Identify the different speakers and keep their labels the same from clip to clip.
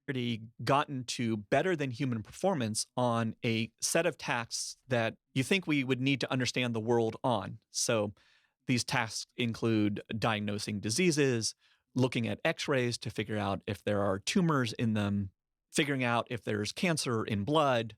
Speaker 1: already gotten to better than human performance on a set of tasks that you think we would need to understand the world on. So these tasks include diagnosing diseases, looking at x rays to figure out if there are tumors in them, figuring out if there's cancer in blood,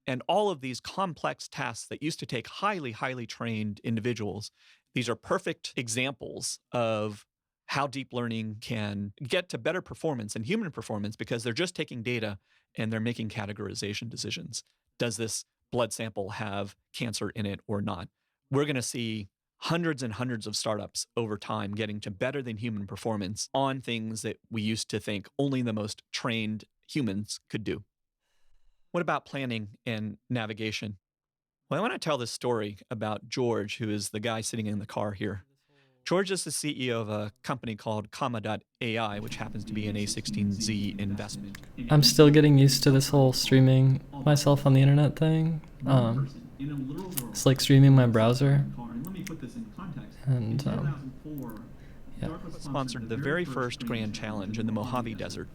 Speaker 1: and all of these complex tasks that used to take highly, highly trained individuals. These are perfect examples of how deep learning can get to better performance and human performance because they're just taking data and they're making categorization decisions. Does this blood sample have cancer in it or not? We're going to see hundreds and hundreds of startups over time getting to better than human performance on things that we used to think only the most trained humans could do. What about planning and navigation? Well, I want to tell this story about George, who is the guy sitting in the car here. George is the CEO of a company called AI, which happens to be an A16Z investment.
Speaker 2: I'm still getting used to this whole streaming myself on the internet thing. It's like streaming my browser. And yeah.
Speaker 1: Sponsored the very first Grand Challenge in the Mojave Desert.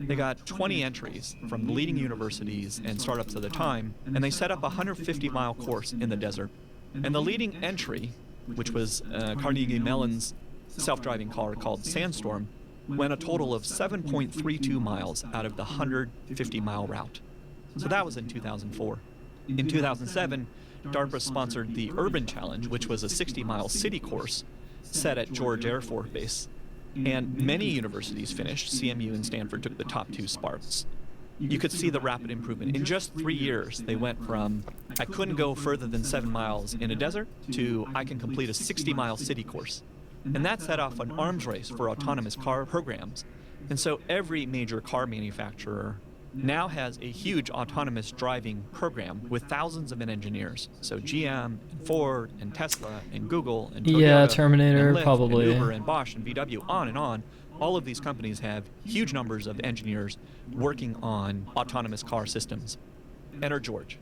Speaker 1: They got 20 entries from leading universities and startups at the time, and they set up a 150-mile course in the desert. And the leading entry, which was Carnegie Mellon's self-driving car called Sandstorm, went a total of 7.32 miles out of the 150-mile route. So that was in 2004. In 2007, DARPA sponsored the Urban Challenge, which was a 60-mile city course set at George Air Force Base. And many universities finished. CMU and Stanford took the top two spots. You could see the rapid improvement. In just 3 years, they went from, I couldn't go further than 7 miles in a desert, to I can complete a 60-mile city course. And that set off an arms race for autonomous car programs. And so every major car manufacturer now has a huge autonomous driving program with thousands of engineers. So GM, and Ford, and Tesla, and Google, and Toyota,
Speaker 2: Yeah, Terminator,
Speaker 1: and Lyft,
Speaker 2: probably.
Speaker 1: and Uber, and Bosch, and VW, on and on. All of these companies have huge numbers of engineers working on autonomous car systems. Enter George.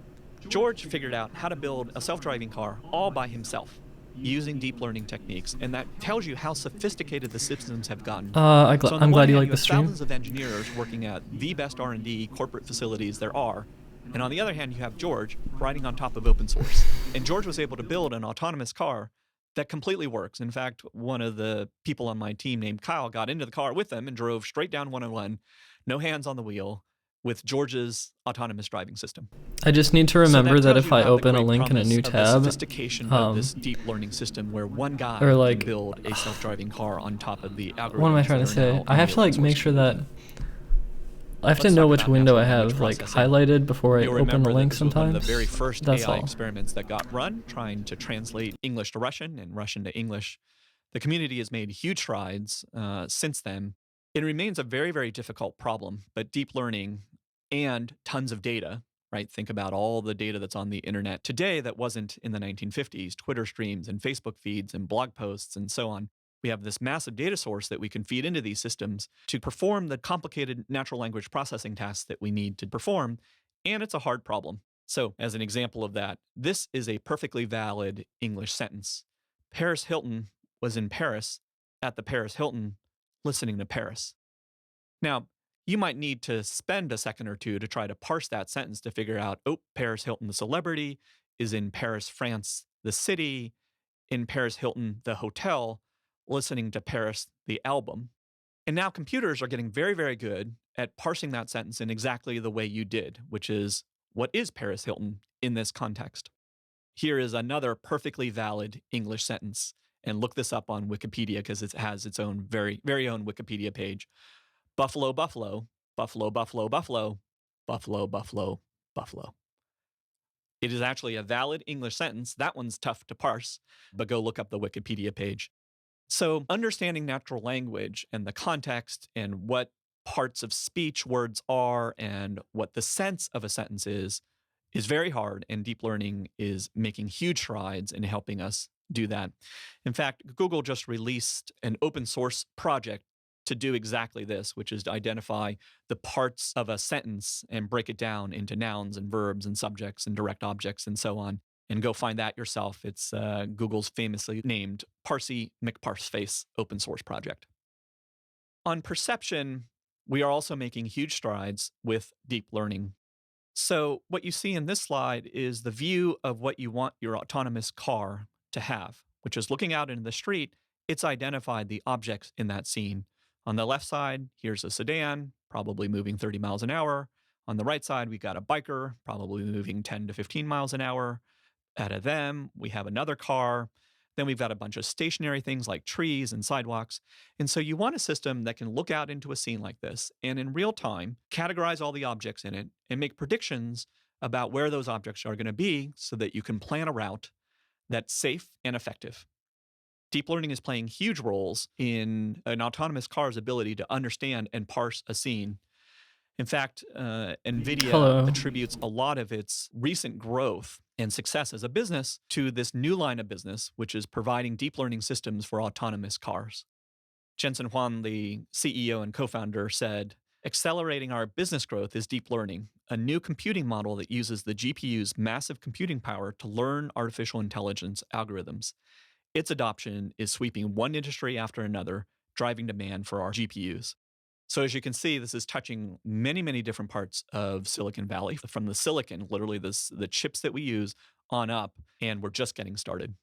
Speaker 1: George figured out how to build a self-driving car all by himself using deep learning techniques, and that tells you how sophisticated the systems have gotten.
Speaker 2: I'm glad you like the
Speaker 1: have
Speaker 2: stream.
Speaker 1: thousands of engineers working at the best R&D corporate facilities there are, and on the other hand, you have George riding on top of open source. And George was able to build an autonomous car that completely works. In fact, one of the people on my team named Kyle got into the car with them and drove straight down 101, no hands on the wheel, with George's autonomous driving system.
Speaker 2: I just need to remember that if I
Speaker 1: tells you about the
Speaker 2: open a
Speaker 1: great
Speaker 2: link in a
Speaker 1: promise
Speaker 2: new
Speaker 1: of the
Speaker 2: tab,
Speaker 1: sophistication of this deep learning system where one guy
Speaker 2: or like,
Speaker 1: can build a self-driving car on top of the algorithms.
Speaker 2: what am I trying to say? I have to like make sure that I have to know which window I have like highlighted before I
Speaker 1: You'll
Speaker 2: open the
Speaker 1: remember that
Speaker 2: link
Speaker 1: this was
Speaker 2: sometimes.
Speaker 1: one of the very first
Speaker 2: That's
Speaker 1: AI
Speaker 2: all.
Speaker 1: experiments that got run, trying to translate English to Russian and Russian to English. The community has made huge strides since then. It remains a very, very difficult problem, but deep learning and tons of data, right? Think about all the data that's on the internet today that wasn't in the 1950s, Twitter streams and Facebook feeds and blog posts and so on. We have this massive data source that we can feed into these systems to perform the complicated natural language processing tasks that we need to perform, and it's a hard problem. So, as an example of that, this is a perfectly valid English sentence. Paris Hilton was in Paris at the Paris Hilton listening to Paris. Now, you might need to spend a second or two to try to parse that sentence to figure out, oh, Paris Hilton, the celebrity, is in Paris, France, the city, in Paris Hilton, the hotel, listening to Paris, the album. And now computers are getting very, very good at parsing that sentence in exactly the way you did, which is, what is Paris Hilton in this context? Here is another perfectly valid English sentence. And look this up on Wikipedia because it has its own very, very own Wikipedia page. Buffalo, buffalo, buffalo, buffalo, buffalo, buffalo, buffalo, buffalo. It is actually a valid English sentence. That one's tough to parse, but go look up the Wikipedia page. So understanding natural language and the context and what parts of speech words are and what the sense of a sentence is very hard, and deep learning is making huge strides in helping us do that. In fact, Google just released an open source project to do exactly this, which is to identify the parts of a sentence and break it down into nouns and verbs and subjects and direct objects and so on. And go find that yourself. It's Google's famously named Parsey McParseface open source project. On perception, we are also making huge strides with deep learning. So, what you see in this slide is the view of what you want your autonomous car to have, which is looking out into the street. It's identified the objects in that scene. On the left side, here's a sedan, probably moving 30 miles an hour. On the right side, we've got a biker, probably moving 10 to 15 miles an hour. Out of them, we have another car. Then we've got a bunch of stationary things like trees and sidewalks. And so you want a system that can look out into a scene like this and in real time categorize all the objects in it and make predictions about where those objects are going to be so that you can plan a route that's safe and effective. Deep learning is playing huge roles in an autonomous car's ability to understand and parse a scene. In fact, NVIDIA
Speaker 2: Hello.
Speaker 1: attributes a lot of its recent growth and success as a business to this new line of business, which is providing deep learning systems for autonomous cars. Jensen Huang, the CEO and co-founder, said, "Accelerating our business growth is deep learning, a new computing model that uses the GPU's massive computing power to learn artificial intelligence algorithms. Its adoption is sweeping one industry after another, driving demand for our GPUs." So as you can see, this is touching many, many different parts of Silicon Valley, from the silicon, literally the chips that we use, on up, and we're just getting started.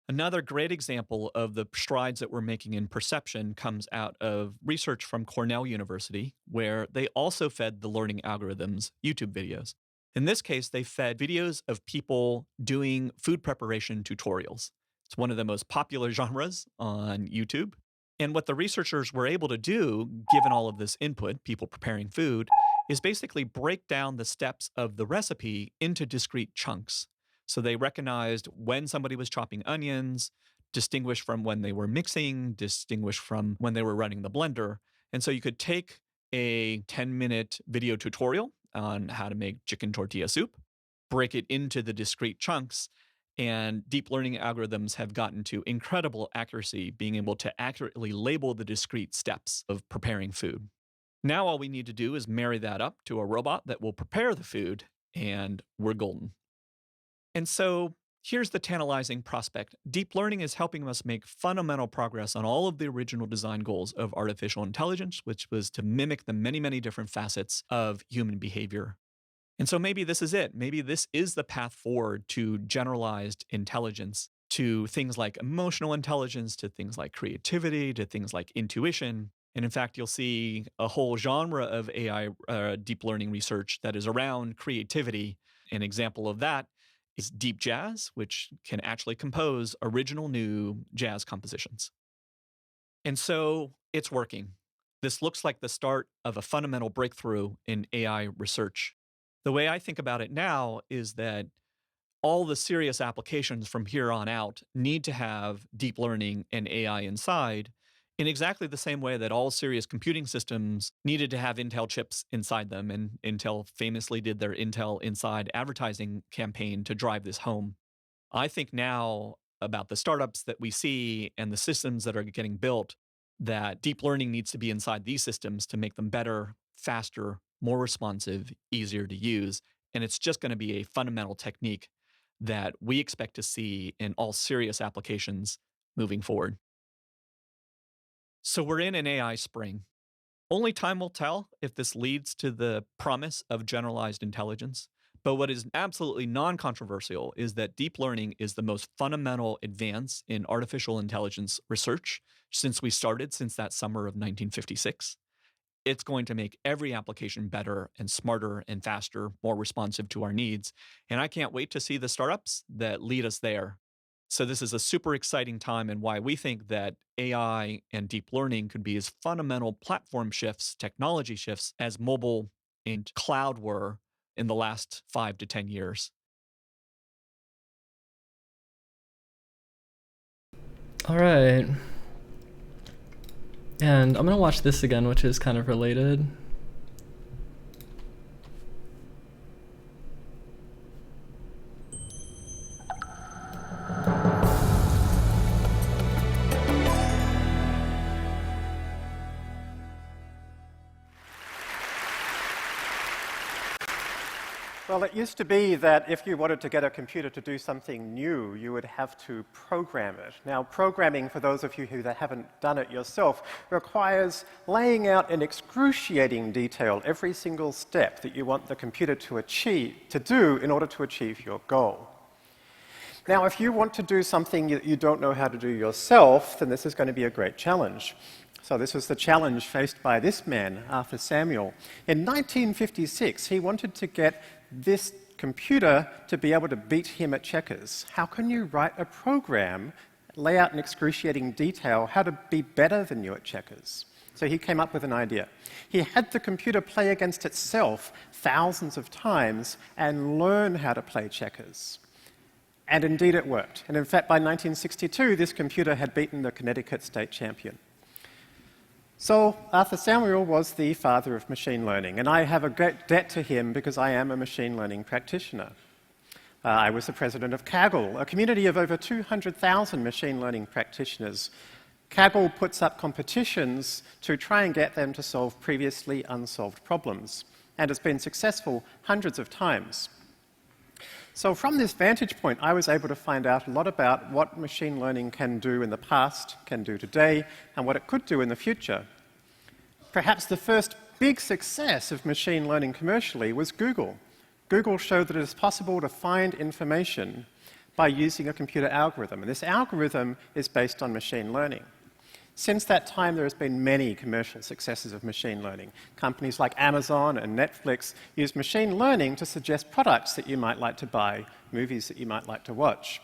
Speaker 1: Another great example of the strides that we're making in perception comes out of research from Cornell University, where they also fed the learning algorithms YouTube videos. In this case, they fed videos of people doing food preparation tutorials. It's one of the most popular genres on YouTube. And what the researchers were able to do, given all of this input, people preparing food, is basically break down the steps of the recipe into discrete chunks. So they recognized when somebody was chopping onions, distinguish from when they were mixing, distinguish from when they were running the blender. And so you could take a 10-minute video tutorial on how to make chicken tortilla soup, break it into the discrete chunks, and deep learning algorithms have gotten to incredible accuracy, being able to accurately label the discrete steps of preparing food. Now all we need to do is marry that up to a robot that will prepare the food, and we're golden. And so here's the tantalizing prospect. Deep learning is helping us make fundamental progress on all of the original design goals of artificial intelligence, which was to mimic the many, many different facets of human behavior. And so maybe this is it. Maybe this is the path forward to generalized intelligence, to things like emotional intelligence, to things like creativity, to things like intuition. And in fact, you'll see a whole genre of AI deep learning research that is around creativity. An example of that is deep jazz, which can actually compose original new jazz compositions. And so it's working. This looks like the start of a fundamental breakthrough in AI research. The way I think about it now is that all the serious applications from here on out need to have deep learning and AI inside, in exactly the same way that all serious computing systems needed to have Intel chips inside them. And Intel famously did their Intel Inside advertising campaign to drive this home. I think now about the startups that we see and the systems that are getting built, that deep learning needs to be inside these systems to make them better, faster, more responsive, easier to use. And it's just going to be a fundamental technique that we expect to see in all serious applications moving forward. So we're in an AI spring. Only time will tell if this leads to the promise of generalized intelligence. But what is absolutely non-controversial is that deep learning is the most fundamental advance in artificial intelligence research since that summer of 1956. It's going to make every application better and smarter and faster, more responsive to our needs. And I can't wait to see the startups that lead us there. So this is a super exciting time, and why we think that AI and deep learning could be as fundamental platform shifts, technology shifts, as mobile and cloud were in the last 5 to 10 years.
Speaker 2: All right. And I'm going to watch this again, which is kind of related.
Speaker 3: Well, it used to be that if you wanted to get a computer to do something new, you would have to program it. Now, programming, for those of you who haven't done it yourself, requires laying out in excruciating detail every single step that you want the computer to do in order to achieve your goal. Now, if you want to do something that you don't know how to do yourself, then this is going to be a great challenge. So this was the challenge faced by this man, Arthur Samuel. In 1956, he wanted to get this computer to be able to beat him at checkers. How can you write a program, lay out in excruciating detail how to be better than you at checkers? So he came up with an idea. He had the computer play against itself thousands of times and learn how to play checkers. And indeed it worked. And in fact, by 1962, this computer had beaten the Connecticut state champion. So Arthur Samuel was the father of machine learning, and I have a great debt to him because I am a machine learning practitioner. I was the president of Kaggle, a community of over 200,000 machine learning practitioners. Kaggle puts up competitions to try and get them to solve previously unsolved problems, and has been successful hundreds of times. So from this vantage point, I was able to find out a lot about what machine learning can do in the past, can do today, and what it could do in the future. Perhaps the first big success of machine learning commercially was Google. Google showed that it is possible to find information by using a computer algorithm, and this algorithm is based on machine learning. Since that time, there has been many commercial successes of machine learning. Companies like Amazon and Netflix use machine learning to suggest products that you might like to buy, movies that you might like to watch.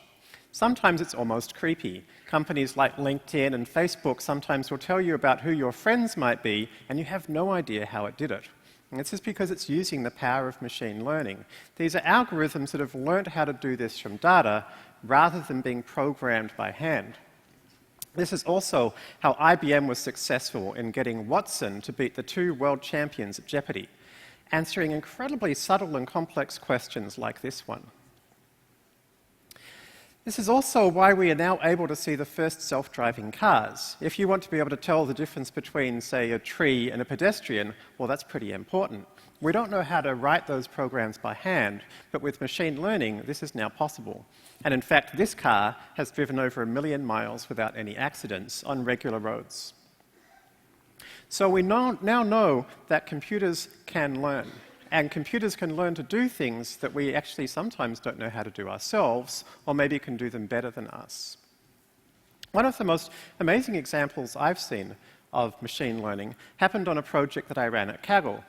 Speaker 3: Sometimes it's almost creepy. Companies like LinkedIn and Facebook sometimes will tell you about who your friends might be, and you have no idea how it did it. And this is because it's using the power of machine learning. These are algorithms that have learned how to do this from data rather than being programmed by hand. This is also how IBM was successful in getting Watson to beat the two world champions at Jeopardy, answering incredibly subtle and complex questions like this one. This is also why we are now able to see the first self-driving cars. If you want to be able to tell the difference between, say, a tree and a pedestrian, well, that's pretty important. We don't know how to write those programs by hand, but with machine learning, this is now possible. And in fact, this car has driven over 1 million miles without any accidents on regular roads. So we now know that computers can learn. And computers can learn to do things that we actually sometimes don't know how to do ourselves, or maybe can do them better than us. One of the most amazing examples I've seen of machine learning happened on a project that I ran at Kaggle,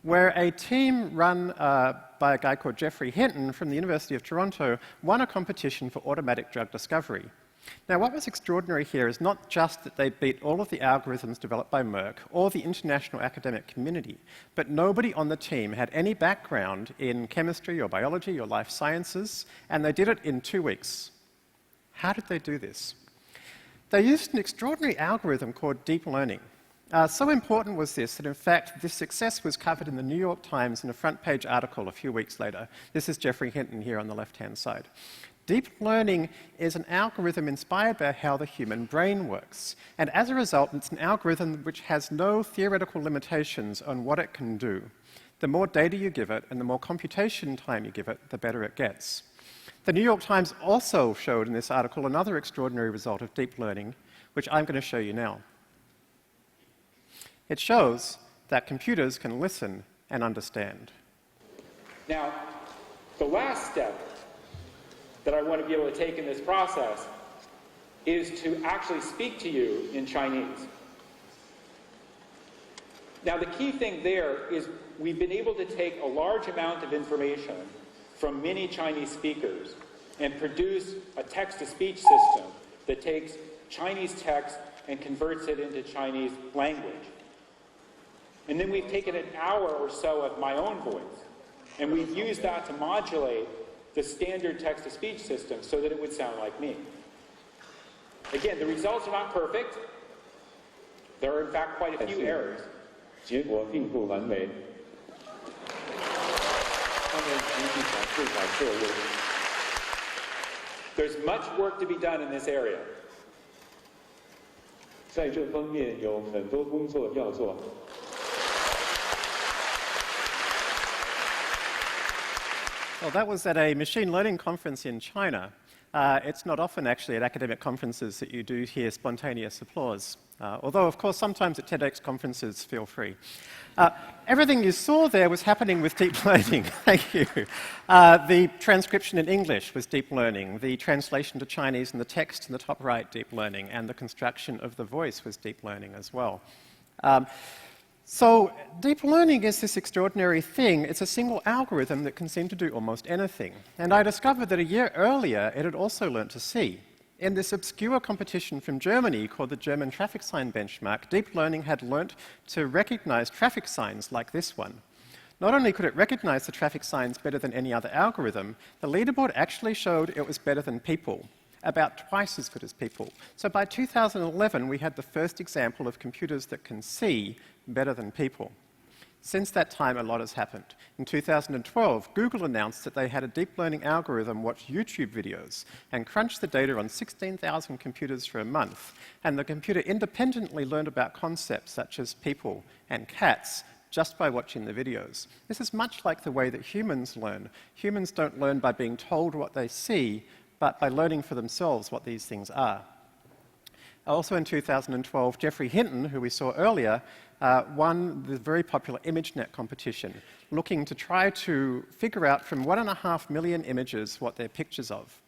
Speaker 3: where a team run by a guy called Geoffrey Hinton from the University of Toronto won a competition for automatic drug discovery. Now, what was extraordinary here is not just that they beat all of the algorithms developed by Merck or the international academic community, but nobody on the team had any background in chemistry or biology or life sciences, and they did it in 2 weeks. How did they do this? They used an extraordinary algorithm called deep learning. So important was this that, in fact, this success was covered in the New York Times in a front-page article a few weeks later. This is Geoffrey Hinton here on the left-hand side. Deep learning is an algorithm inspired by how the human brain works. And as a result, it's an algorithm which has no theoretical limitations on what it can do. The more data you give it and the more computation time you give it, the better it gets. The New York Times also showed in this article another extraordinary result of deep learning, which I'm going to show you now. It shows that computers can listen and understand.
Speaker 4: Now, the last step that I want to be able to take in this process is to actually speak to you in Chinese. Now, the key thing there is we've been able to take a large amount of information from many Chinese speakers and produce a text-to-speech system that takes Chinese text and converts it into Chinese language. And then we've taken an hour or so of my own voice, and we've used that to modulate the standard text-to-speech system so that it would sound like me. Again, the results are not perfect. There are, in fact, quite a few errors.
Speaker 5: 结果并不完美。他们集体阐述改错误。
Speaker 4: There's much work to be done in this area.
Speaker 5: 在这方面有很多工作要做。
Speaker 3: Well, that was at a machine learning conference in China. It's not often, actually, at academic conferences that you do hear spontaneous applause. Although, of course, sometimes at TEDx conferences, feel free. Everything you saw there was happening with deep learning. Thank you. The transcription in English was deep learning. The translation to Chinese and the text in the top right, deep learning. And the construction of the voice was deep learning as well. So deep learning is this extraordinary thing. It's a single algorithm that can seem to do almost anything. And I discovered that a year earlier, it had also learnt to see. In this obscure competition from Germany called the German Traffic Sign Benchmark, deep learning had learnt to recognize traffic signs like this one. Not only could it recognize the traffic signs better than any other algorithm, the leaderboard actually showed it was better than people, about twice as good as people. So by 2011, we had the first example of computers that can see better than people. Since that time, a lot has happened. In 2012, Google announced that they had a deep learning algorithm watch YouTube videos and crunch the data on 16,000 computers for a month. And the computer independently learned about concepts such as people and cats just by watching the videos. This is much like the way that humans learn. Humans don't learn by being told what they see, but by learning for themselves what these things are. Also in 2012, Geoffrey Hinton, who we saw earlier, won the very popular ImageNet competition, looking to try to figure out from 1.5 million images what they're pictures of.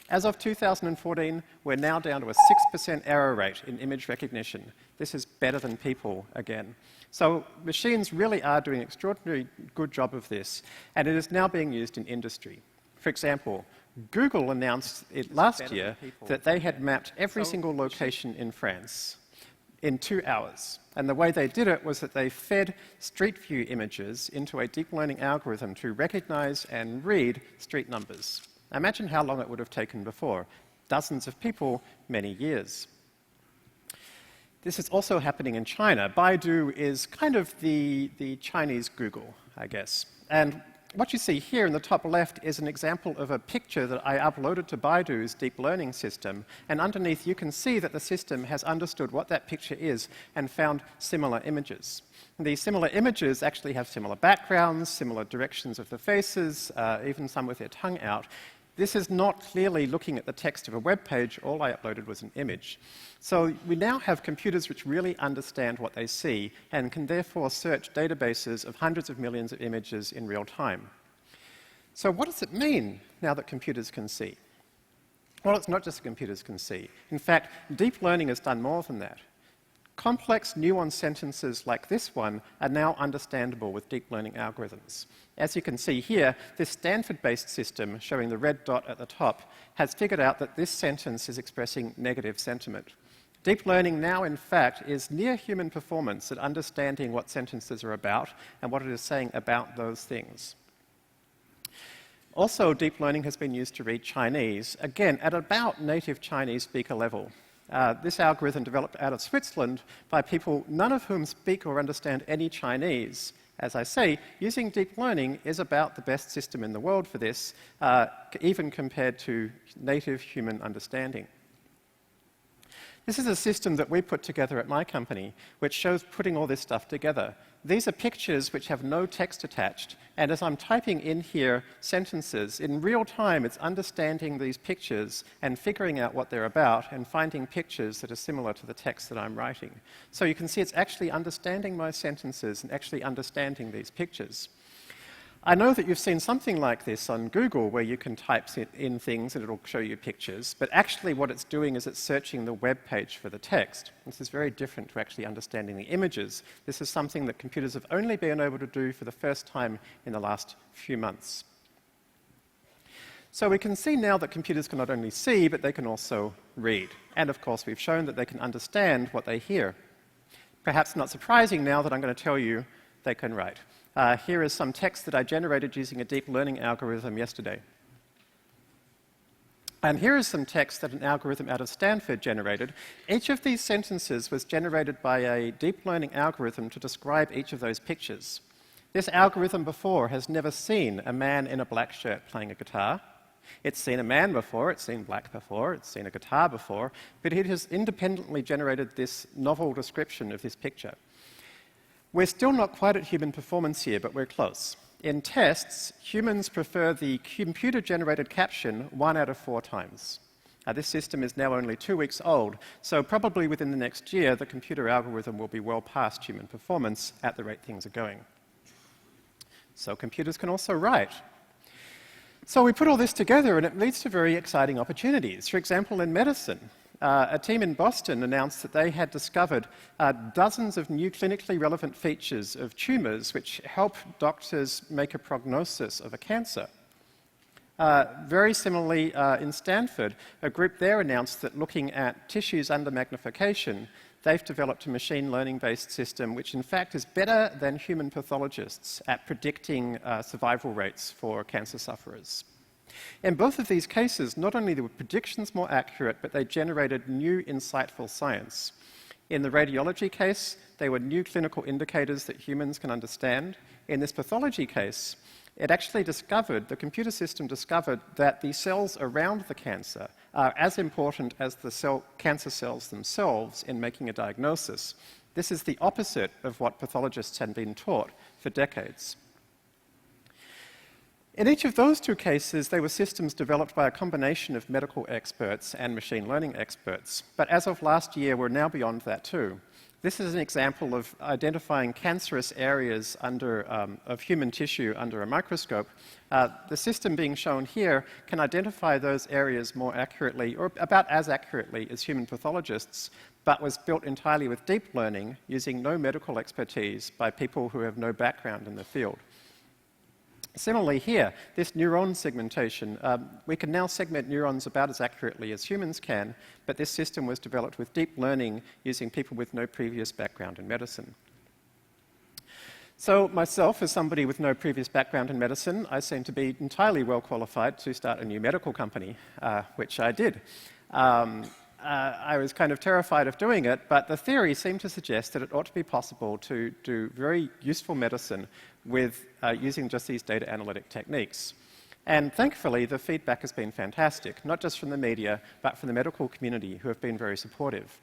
Speaker 3: As of 2014, we're now down to a 6% error rate in image recognition. This is better than people again. So machines really are doing an extraordinarily good job of this, and it is now being used in industry. For example, Google announced last year that they had mapped every single location in France in 2 hours. And the way they did it was that they fed street view images into a deep learning algorithm to recognize and read street numbers. Imagine how long it would have taken before. Dozens of people, many years. This is also happening in China. Baidu is kind of the Chinese Google, I guess. And what you see here in the top left is an example of a picture that I uploaded to Baidu's deep learning system. And underneath, you can see that the system has understood what that picture is and found similar images. And these similar images actually have similar backgrounds, similar directions of the faces, even some with their tongue out. This is not clearly looking at the text of a web page. All I uploaded was an image. So we now have computers which really understand what they see and can therefore search databases of hundreds of millions of images in real time. So what does it mean now that computers can see? Well, it's not just that computers can see. In fact, deep learning has done more than that. Complex, nuanced sentences like this one are now understandable with deep learning algorithms. As you can see here, this Stanford-based system, showing the red dot at the top, has figured out that this sentence is expressing negative sentiment. Deep learning now, in fact, is near human performance at understanding what sentences are about and what it is saying about those things. Also, deep learning has been used to read Chinese, again, at about native Chinese speaker level. This algorithm developed out of Switzerland by people, none of whom speak or understand any Chinese. As I say, using deep learning is about the best system in the world for this, even compared to native human understanding. This is a system that we put together at my company, which shows putting all this stuff together. These are pictures which have no text attached, and as I'm typing in here sentences, in real time it's understanding these pictures and figuring out what they're about and finding pictures that are similar to the text that I'm writing. So you can see it's actually understanding my sentences and actually understanding these pictures. I know that you've seen something like this on Google where you can type in things and it'll show you pictures, but actually what it's doing is it's searching the web page for the text. This is very different to actually understanding the images. This is something that computers have only been able to do for the first time in the last few months. So we can see now that computers can not only see, but they can also read. And of course, we've shown that they can understand what they hear. Perhaps not surprising now that I'm going to tell you they can write. Here is some text that I generated using a deep learning algorithm yesterday. And here is some text that an algorithm out of Stanford generated. Each of these sentences was generated by a deep learning algorithm to describe each of those pictures. This algorithm before has never seen a man in a black shirt playing a guitar. It's seen a man before, it's seen black before, it's seen a guitar before, but it has independently generated this novel description of this picture. We're still not quite at human performance here, but we're close. In tests, humans prefer the computer-generated caption 1 out of 4 times. This system is now only 2 weeks old, so probably within the next year, the computer algorithm will be well past human performance at the rate things are going. So computers can also write. So we put all this together, and it leads to very exciting opportunities. For example, in medicine, a team in Boston announced that they had discovered dozens of new clinically relevant features of tumors which help doctors make a prognosis of a cancer. Very similarly, in Stanford, a group there announced that looking at tissues under magnification, they've developed a machine learning-based system which in fact is better than human pathologists at predicting survival rates for cancer sufferers. In both of these cases, not only were predictions more accurate, but they generated new insightful science. In the radiology case, they were new clinical indicators that humans can understand. In this pathology case, the computer system discovered that the cells around the cancer are as important as the cancer cells themselves in making a diagnosis. This is the opposite of what pathologists had been taught for decades. In each of those two cases, they were systems developed by a combination of medical experts and machine learning experts. But as of last year, we're now beyond that too. This is an example of identifying cancerous areas of human tissue under a microscope. The system being shown here can identify those areas more accurately, or about as accurately as human pathologists, but was built entirely with deep learning using no medical expertise by people who have no background in the field. Similarly here, this neuron segmentation, we can now segment neurons about as accurately as humans can, but this system was developed with deep learning using people with no previous background in medicine. So myself, as somebody with no previous background in medicine, I seem to be entirely well qualified to start a new medical company, which I did. I was kind of terrified of doing it, but the theory seemed to suggest that it ought to be possible to do very useful medicine with using just these data analytic techniques. And thankfully, the feedback has been fantastic, not just from the media, but from the medical community, who have been very supportive.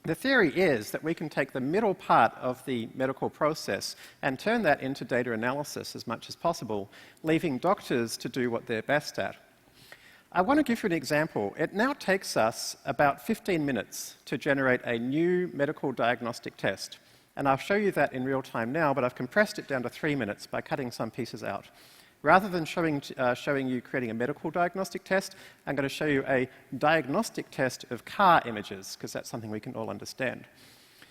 Speaker 3: The theory is that we can take the middle part of the medical process and turn that into data analysis as much as possible, leaving doctors to do what they're best at. I want to give you an example. It now takes us about 15 minutes to generate a new medical diagnostic test. And I'll show you that in real time now, but I've compressed it down to 3 minutes by cutting some pieces out. Rather than showing you creating a medical diagnostic test, I'm going to show you a diagnostic test of car images, because that's something we can all understand.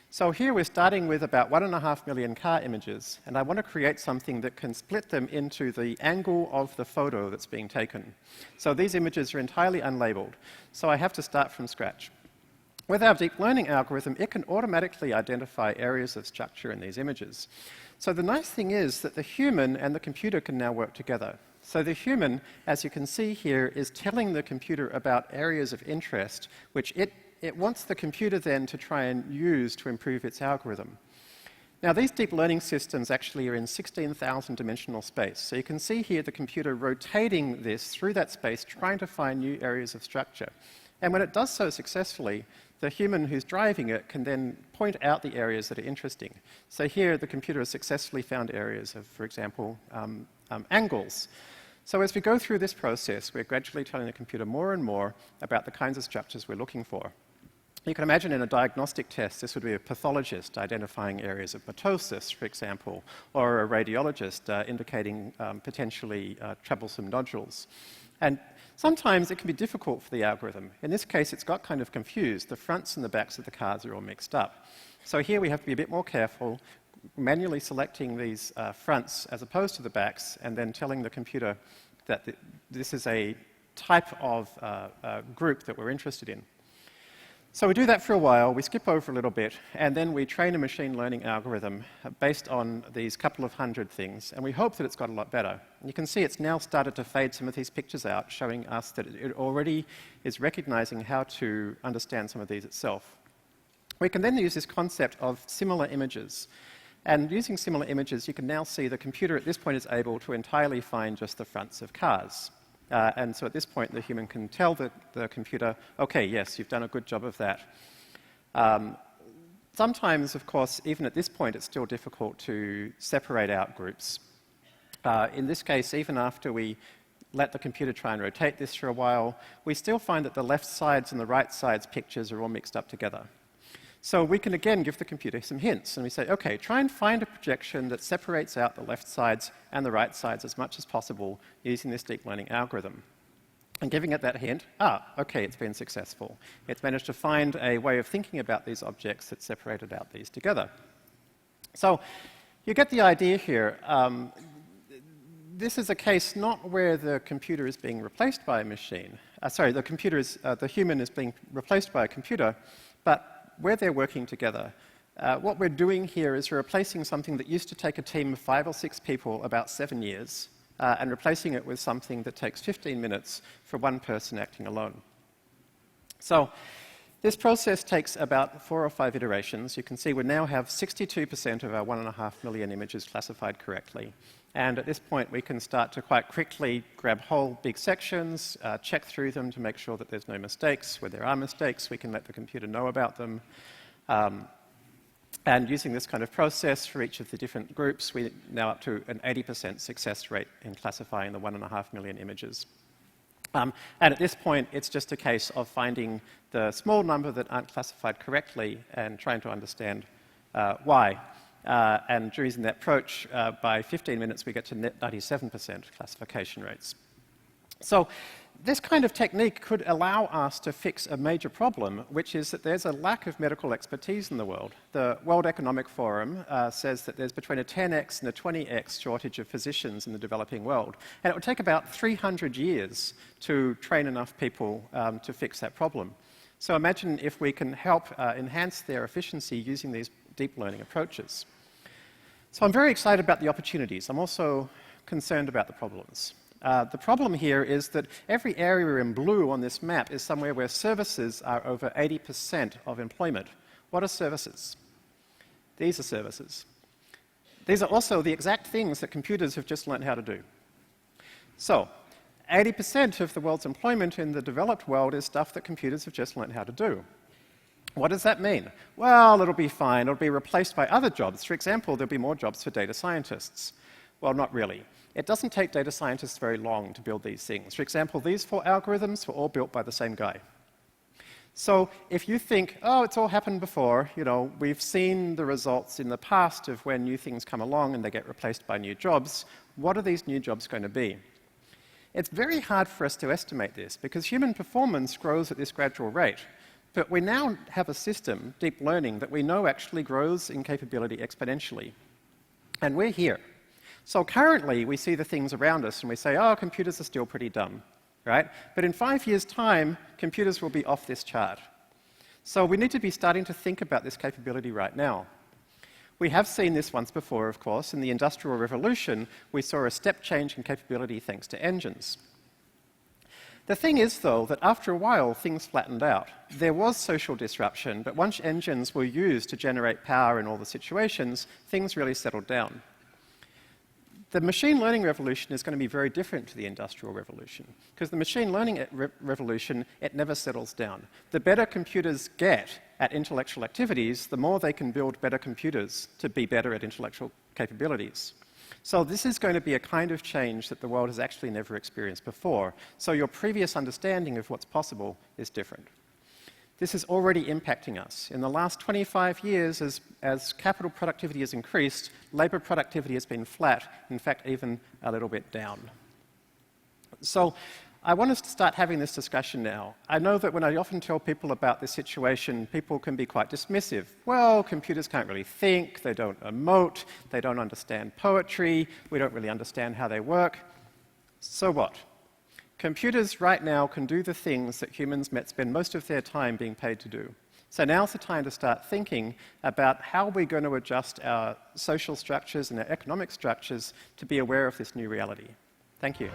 Speaker 3: So here we're starting with about 1.5 million car images, and I want to create something that can split them into the angle of the photo that's being taken. So these images are entirely unlabeled, so I have to start from scratch. With our deep learning algorithm, it can automatically identify areas of structure in these images. So the nice thing is that the human and the computer can now work together. So the human, as you can see here, is telling the computer about areas of interest, which it wants the computer then to try and use to improve its algorithm. Now, these deep learning systems actually are in 16,000 dimensional space. So you can see here the computer rotating this through that space, trying to find new areas of structure. And when it does so successfully, the human who's driving it can then point out the areas that are interesting. So here, the computer has successfully found areas of, for example, angles. So as we go through this process, we're gradually telling the computer more and more about the kinds of structures we're looking for. You can imagine in a diagnostic test, this would be a pathologist identifying areas of mitosis, for example, or a radiologist indicating potentially troublesome nodules. And sometimes it can be difficult for the algorithm. In this case, it's got kind of confused. The fronts and the backs of the cars are all mixed up. So here we have to be a bit more careful, manually selecting these fronts as opposed to the backs, and then telling the computer that this is a type of group that we're interested in. So we do that for a while, we skip over a little bit, and then we train a machine learning algorithm based on these couple of hundred things, and we hope that it's got a lot better. And you can see it's now started to fade some of these pictures out, showing us that it already is recognizing how to understand some of these itself. We can then use this concept of similar images. And using similar images, you can now see the computer at this point is able to entirely find just the fronts of cars. And so at this point, the human can tell the computer, OK, yes, you've done a good job of that. Sometimes, of course, even at this point, it's still difficult to separate out groups. In this case, even after we let the computer try and rotate this for a while, we still find that the left sides and the right sides pictures are all mixed up together. So we can again give the computer some hints, and we say, okay, try and find a projection that separates out the left sides and the right sides as much as possible using this deep learning algorithm. And giving it that hint, okay, it's been successful. It's managed to find a way of thinking about these objects that separated out these together. So you get the idea here. This is a case not where the computer is being replaced by a machine. The human is being replaced by a computer, but where they're working together. What we're doing here is we're replacing something that used to take a team of 5 or 6 people about 7 years, and replacing it with something that takes 15 minutes for one person acting alone. So this process takes about 4 or 5 iterations. You can see we now have 62% of our 1.5 million images classified correctly. And at this point, we can start to quite quickly grab whole big sections, check through them to make sure that there's no mistakes. Where there are mistakes, we can let the computer know about them. And using this kind of process for each of the different groups, we're now up to an 80% success rate in classifying the 1.5 million images. And at this point, it's just a case of finding the small number that aren't classified correctly and trying to understand why. And using that approach, by 15 minutes, we get to net 97% classification rates. So this kind of technique could allow us to fix a major problem, which is that there's a lack of medical expertise in the world. The World Economic Forum says that there's between a 10x and a 20x shortage of physicians in the developing world. And it would take about 300 years to train enough people to fix that problem. So imagine if we can help enhance their efficiency using these deep learning approaches. So I'm very excited about the opportunities. I'm also concerned about the problems. The problem here is that every area in blue on this map is somewhere where services are over 80% of employment. What are services? These are services. These are also the exact things that computers have just learned how to do. So 80% of the world's employment in the developed world is stuff that computers have just learned how to do. What does that mean? Well, it'll be fine. It'll be replaced by other jobs. For example, there'll be more jobs for data scientists. Well, not really. It doesn't take data scientists very long to build these things. For example, these 4 algorithms were all built by the same guy. So if you think, oh, it's all happened before, we've seen the results in the past of when new things come along and they get replaced by new jobs, what are these new jobs going to be? It's very hard for us to estimate this because human performance grows at this gradual rate. But we now have a system, deep learning, that we know actually grows in capability exponentially. And we're here. So currently, we see the things around us and we say, oh, computers are still pretty dumb, right? But in 5 years' time, computers will be off this chart. So we need to be starting to think about this capability right now. We have seen this once before, of course. In the Industrial Revolution, we saw a step change in capability thanks to engines. The thing is, though, that after a while, things flattened out. There was social disruption, but once engines were used to generate power in all the situations, things really settled down. The machine learning revolution is going to be very different to the Industrial Revolution, because the machine learning revolution, it never settles down. The better computers get at intellectual activities, the more they can build better computers to be better at intellectual capabilities. So this is going to be a kind of change that the world has actually never experienced before. So your previous understanding of what's possible is different. This is already impacting us. In the last 25 years, as capital productivity has increased, labor productivity has been flat, in fact, even a little bit down. So I want us to start having this discussion now. I know that when I often tell people about this situation, people can be quite dismissive. Well, computers can't really think, they don't emote, they don't understand poetry, we don't really understand how they work. So what? Computers right now can do the things that humans spend most of their time being paid to do. So now's the time to start thinking about how we're going to adjust our social structures and our economic structures to be aware of this new reality. Thank you.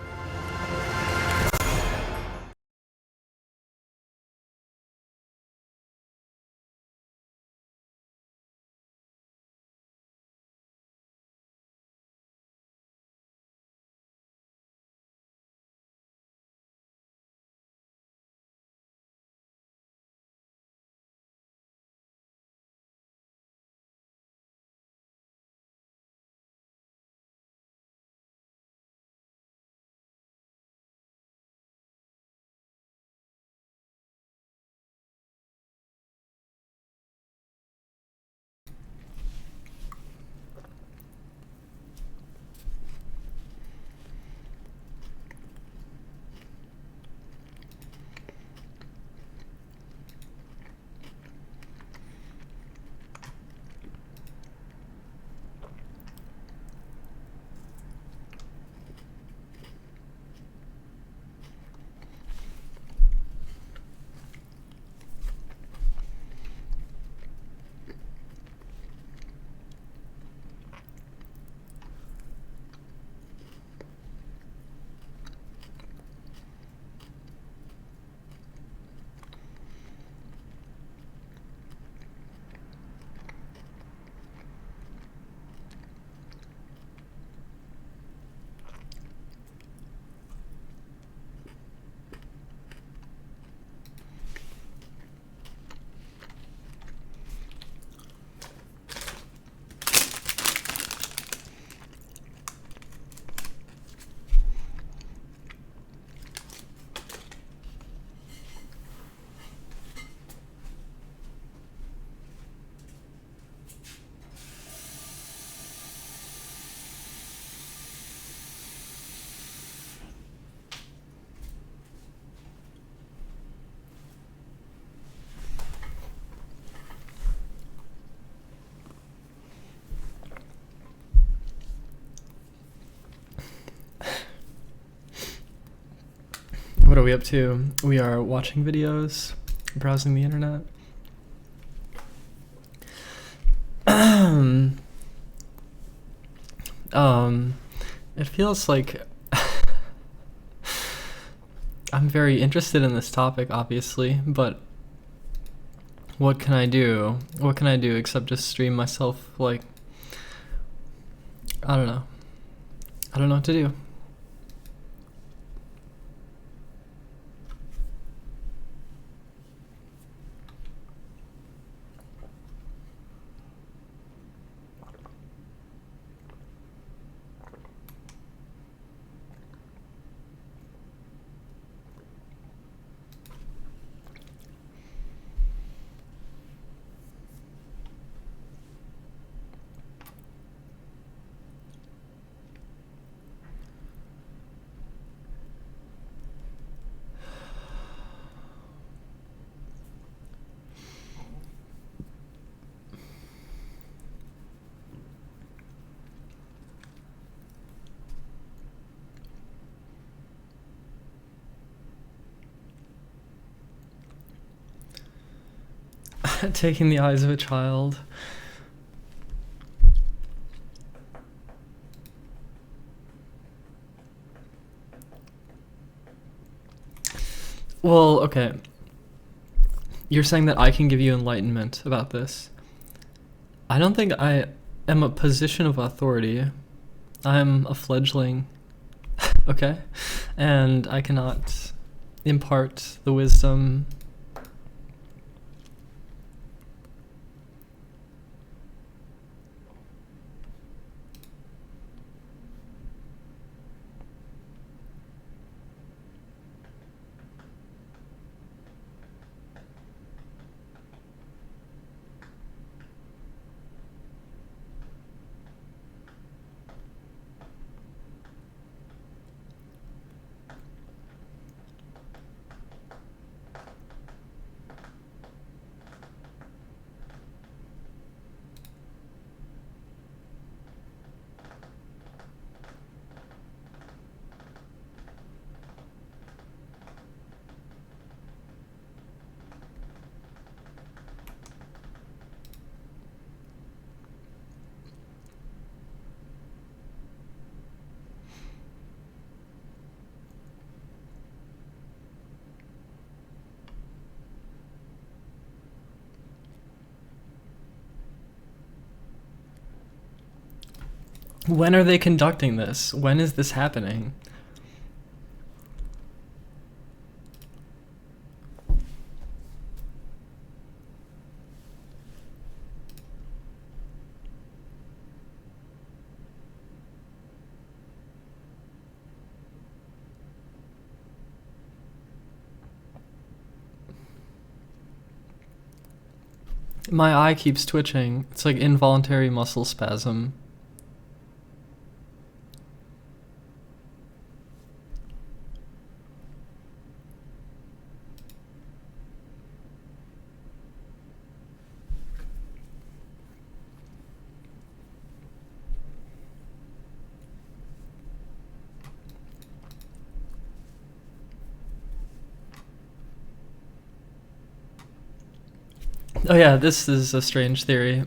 Speaker 2: are we up to? We are watching videos, browsing the internet. It feels like I'm very interested in this topic, obviously, but what can I do? What can I do except just stream myself? Like, I don't know. I don't know what to do. Taking the eyes of a child. Well, okay. You're saying that I can give you enlightenment about this. I don't think I am a position of authority. I'm a fledgling, okay? And I cannot impart the wisdom. When are they conducting this? When is this happening? My eye keeps twitching. It's like involuntary muscle spasm. Oh yeah, this is a strange theory.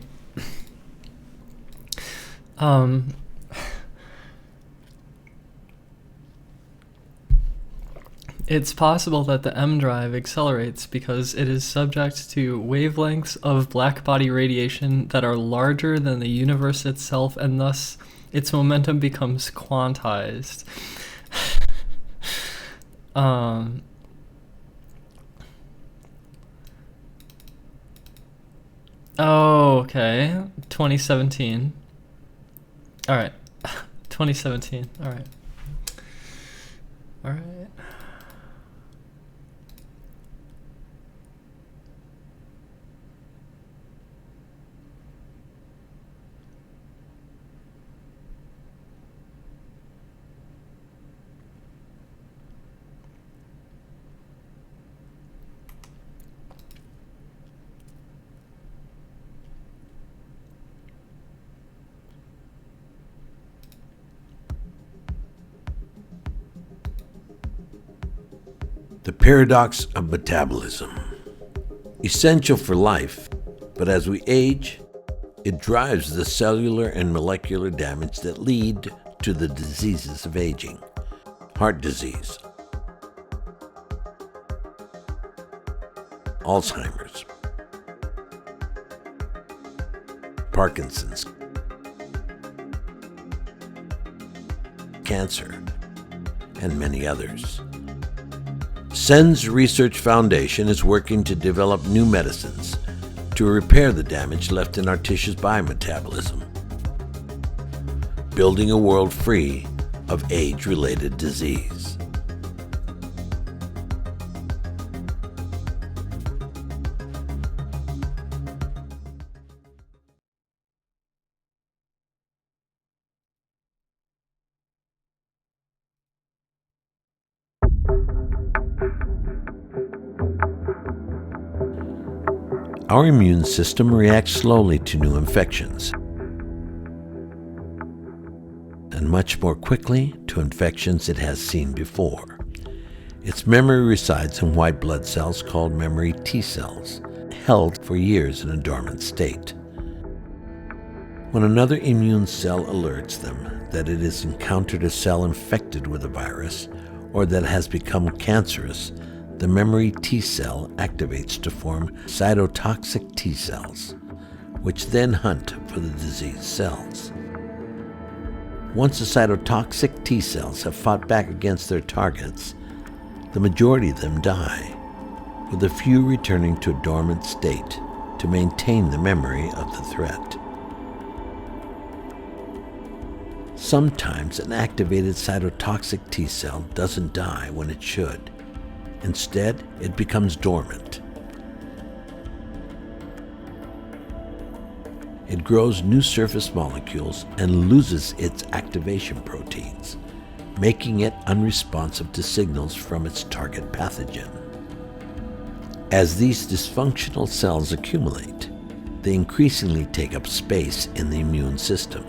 Speaker 2: It's possible that the M drive accelerates because it is subject to wavelengths of blackbody radiation that are larger than the universe itself, and thus its momentum becomes quantized. Oh, okay. 2017. All right. 2017. All right. All right.
Speaker 6: The paradox of metabolism. Essential for life, but as we age, it drives the cellular and molecular damage that lead to the diseases of aging. Heart disease, Alzheimer's, Parkinson's, cancer, and many others. SENS Research Foundation is working to develop new medicines to repair the damage left in our tissues by metabolism, building a world free of age-related disease. Our immune system reacts slowly to new infections and much more quickly to infections it has seen before. Its memory resides in white blood cells called memory T cells, held for years in a dormant state. When another immune cell alerts them that it has encountered a cell infected with a virus or that has become cancerous, the memory T cell activates to form cytotoxic T cells, which then hunt for the diseased cells. Once the cytotoxic T cells have fought back against their targets, the majority of them die, with a few returning to a dormant state to maintain the memory of the threat. Sometimes an activated cytotoxic T cell doesn't die when it should. Instead, it becomes dormant. It grows new surface molecules and loses its activation proteins, making it unresponsive to signals from its target pathogen. As these dysfunctional cells accumulate, they increasingly take up space in the immune system,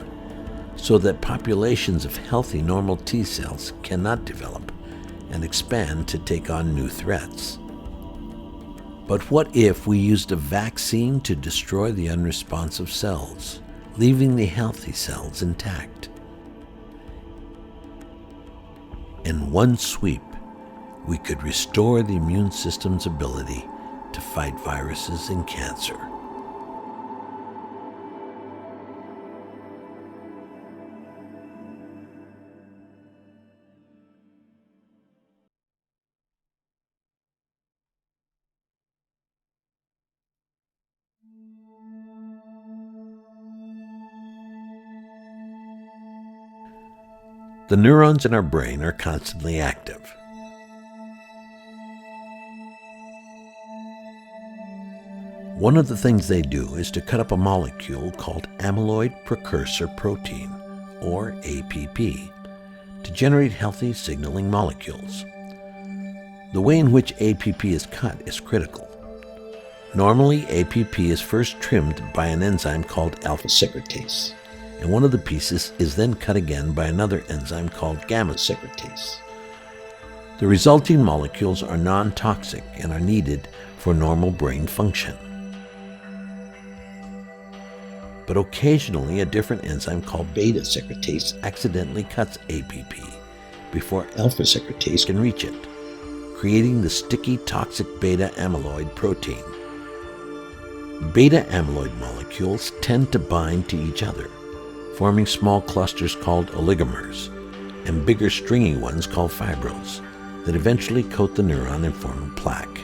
Speaker 6: so that populations of healthy normal T cells cannot develop and expand to take on new threats. But what if we used a vaccine to destroy the unresponsive cells, leaving the healthy cells intact? In one sweep, we could restore the immune system's ability to fight viruses and cancer. The neurons in our brain are constantly active. One of the things they do is to cut up a molecule called amyloid precursor protein, or APP, to generate healthy signaling molecules. The way in which APP is cut is critical. Normally, APP is first trimmed by an enzyme called alpha secretase, and one of the pieces is then cut again by another enzyme called gamma secretase. The resulting molecules are non-toxic and are needed for normal brain function. But occasionally a different enzyme called beta secretase accidentally cuts APP before alpha secretase can reach it, creating the sticky toxic beta amyloid protein. Beta amyloid molecules tend to bind to each other, forming small clusters called oligomers, and bigger stringy ones called fibrils, that eventually coat the neuron and form a plaque.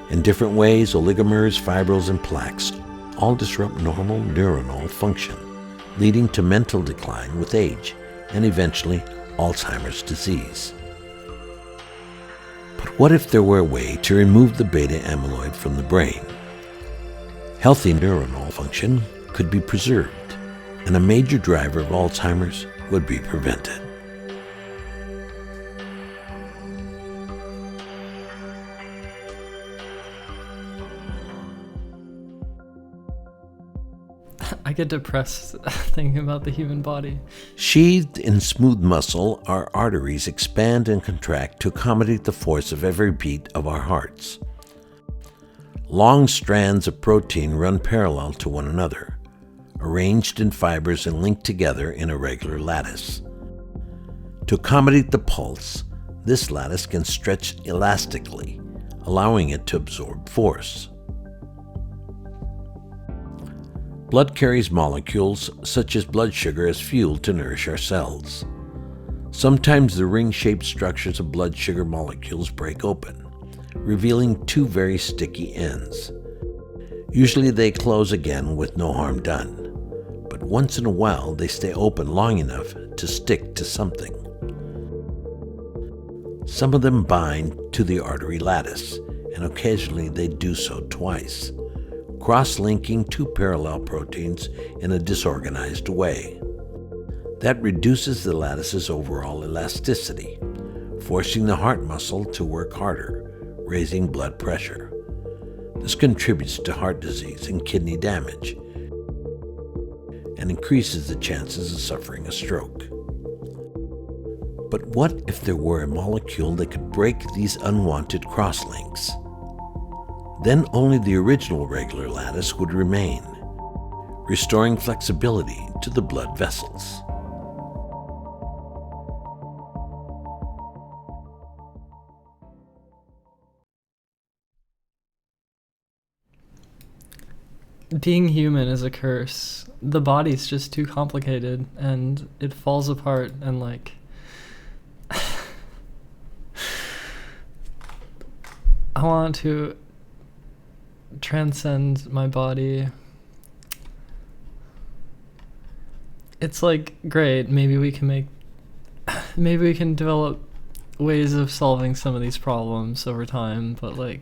Speaker 6: In different ways, oligomers, fibrils, and plaques all disrupt normal neuronal function, leading to mental decline with age, and eventually Alzheimer's disease. But what if there were a way to remove the beta amyloid from the brain? Healthy neuronal function could be preserved, and a major driver of Alzheimer's would be prevented.
Speaker 2: I get depressed thinking about the human body.
Speaker 6: Sheathed in smooth muscle, our arteries expand and contract to accommodate the force of every beat of our hearts. Long strands of protein run parallel to one another, arranged in fibers and linked together in a regular lattice. To accommodate the pulse, this lattice can stretch elastically, allowing it to absorb force. Blood carries molecules such as blood sugar as fuel to nourish our cells. Sometimes the ring-shaped structures of blood sugar molecules break open, revealing two very sticky ends. Usually they close again with no harm done, but once in a while they stay open long enough to stick to something. Some of them bind to the artery lattice, and occasionally they do so twice, cross-linking two parallel proteins in a disorganized way. That reduces the lattice's overall elasticity, forcing the heart muscle to work harder, raising blood pressure. This contributes to heart disease and kidney damage, and increases the chances of suffering a stroke. But what if there were a molecule that could break these unwanted crosslinks? Then only the original regular lattice would remain, restoring flexibility to the blood vessels.
Speaker 2: Being human is a curse. The body's just too complicated, and it falls apart, and like... I want to transcend my body. It's like, great, maybe we can develop ways of solving some of these problems over time, but like,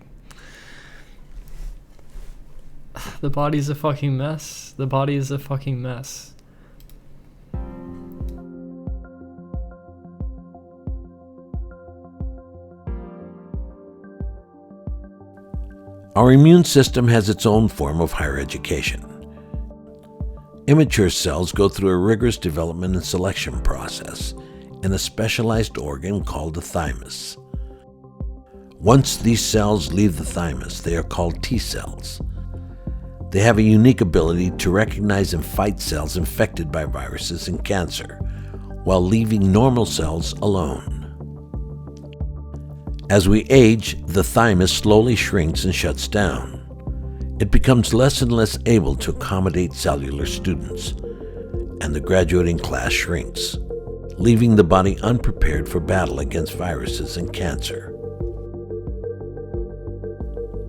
Speaker 2: the body's a fucking mess. The body is a fucking mess.
Speaker 6: Our immune system has its own form of higher education. Immature cells go through a rigorous development and selection process in a specialized organ called the thymus. Once these cells leave the thymus, they are called T cells. They have a unique ability to recognize and fight cells infected by viruses and cancer, while leaving normal cells alone. As we age, the thymus slowly shrinks and shuts down. It becomes less and less able to accommodate cellular students, and the graduating class shrinks, leaving the body unprepared for battle against viruses and cancer.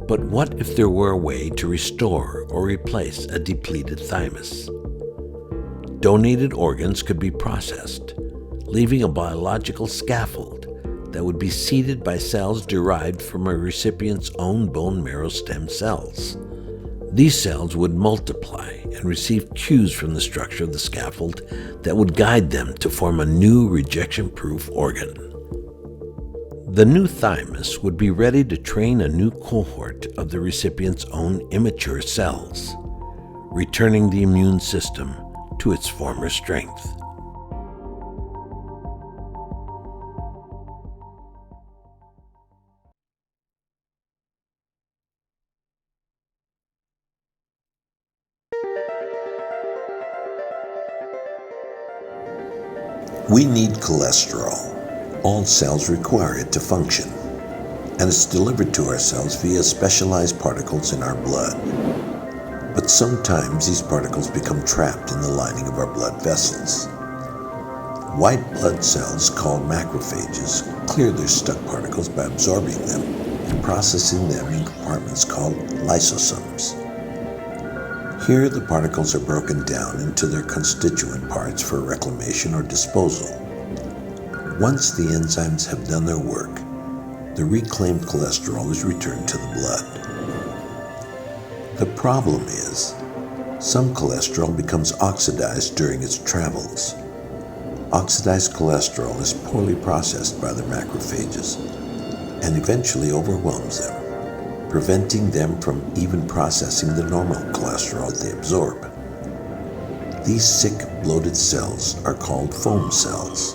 Speaker 6: But what if there were a way to restore or replace a depleted thymus? Donated organs could be processed, leaving a biological scaffold that would be seeded by cells derived from a recipient's own bone marrow stem cells. These cells would multiply and receive cues from the structure of the scaffold that would guide them to form a new rejection-proof organ. The new thymus would be ready to train a new cohort of the recipient's own immature cells, returning the immune system to its former strength. We need cholesterol. All cells require it to function, and it's delivered to our cells via specialized particles in our blood. But sometimes these particles become trapped in the lining of our blood vessels. White blood cells, called macrophages, clear their stuck particles by absorbing them and processing them in compartments called lysosomes. Here, the particles are broken down into their constituent parts for reclamation or disposal. Once the enzymes have done their work, the reclaimed cholesterol is returned to the blood. The problem is, some cholesterol becomes oxidized during its travels. Oxidized cholesterol is poorly processed by the macrophages and eventually overwhelms them, preventing them from even processing the normal cholesterol they absorb. These sick, bloated cells are called foam cells,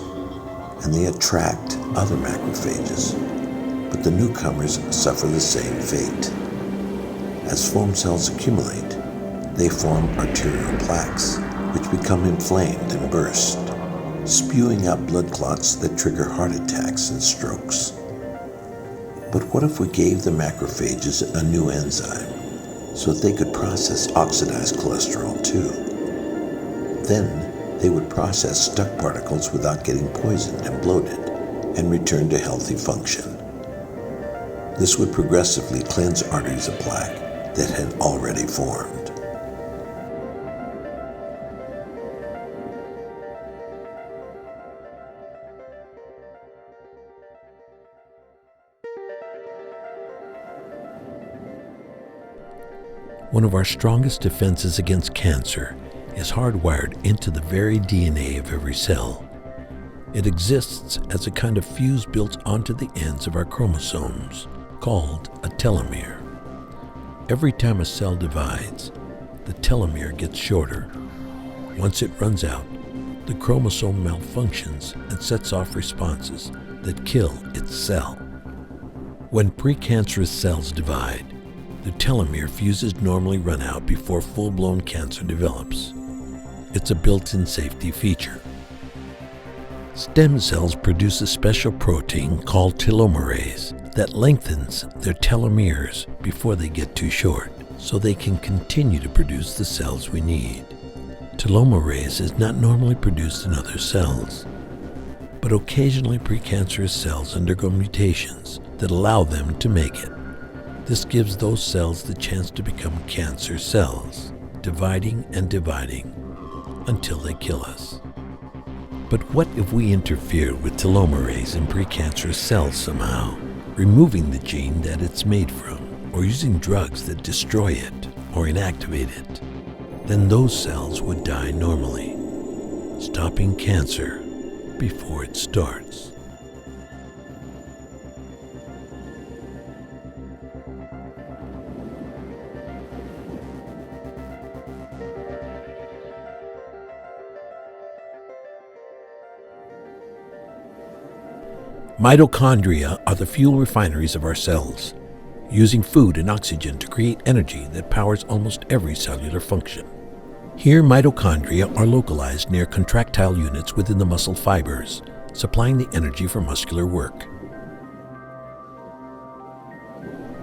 Speaker 6: and they attract other macrophages, but the newcomers suffer the same fate. As foam cells accumulate, they form arterial plaques, which become inflamed and burst, spewing out blood clots that trigger heart attacks and strokes. But what if we gave the macrophages a new enzyme so that they could process oxidized cholesterol too? Then they would process stuck particles without getting poisoned and bloated and return to healthy function. This would progressively cleanse arteries of plaque that had already formed. One of our strongest defenses against cancer is hardwired into the very DNA of every cell. It exists as a kind of fuse built onto the ends of our chromosomes, called a telomere. Every time a cell divides, the telomere gets shorter. Once it runs out, the chromosome malfunctions and sets off responses that kill its cell. When precancerous cells divide, the telomere fuses normally run out before full-blown cancer develops. It's a built-in safety feature. Stem cells produce a special protein called telomerase that lengthens their telomeres before they get too short, so they can continue to produce the cells we need. Telomerase is not normally produced in other cells, but occasionally precancerous cells undergo mutations that allow them to make it. This gives those cells the chance to become cancer cells, dividing and dividing until they kill us. But what if we interfere with telomerase in precancerous cells somehow, removing the gene that it's made from, or using drugs that destroy it or inactivate it? Then those cells would die normally, stopping cancer before it starts. Mitochondria are the fuel refineries of our cells, using food and oxygen to create energy that powers almost every cellular function. Here, mitochondria are localized near contractile units within the muscle fibers, supplying the energy for muscular work.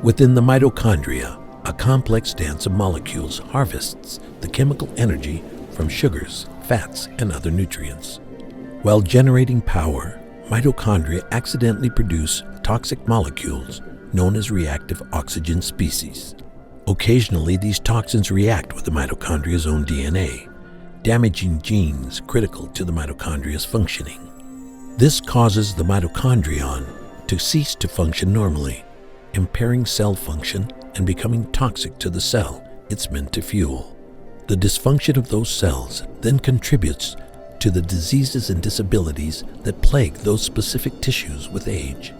Speaker 6: Within the mitochondria, a complex dance of molecules harvests the chemical energy from sugars, fats, and other nutrients. While generating power, mitochondria accidentally produce toxic molecules known as reactive oxygen species. Occasionally, these toxins react with the mitochondria's own DNA, damaging genes critical to the mitochondria's functioning. This causes the mitochondrion to cease to function normally, impairing cell function and becoming toxic to the cell it's meant to fuel. The dysfunction of those cells then contributes to the diseases and disabilities that plague those specific tissues with age.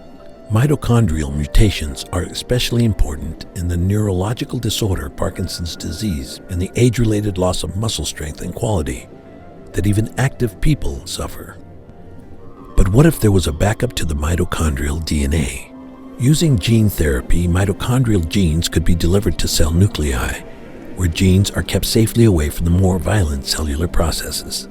Speaker 6: Mitochondrial mutations are especially important in the neurological disorder Parkinson's disease and the age-related loss of muscle strength and quality that even active people suffer. But what if there was a backup to the mitochondrial DNA? Using gene therapy, mitochondrial genes could be delivered to cell nuclei, where genes are kept safely away from the more violent cellular processes.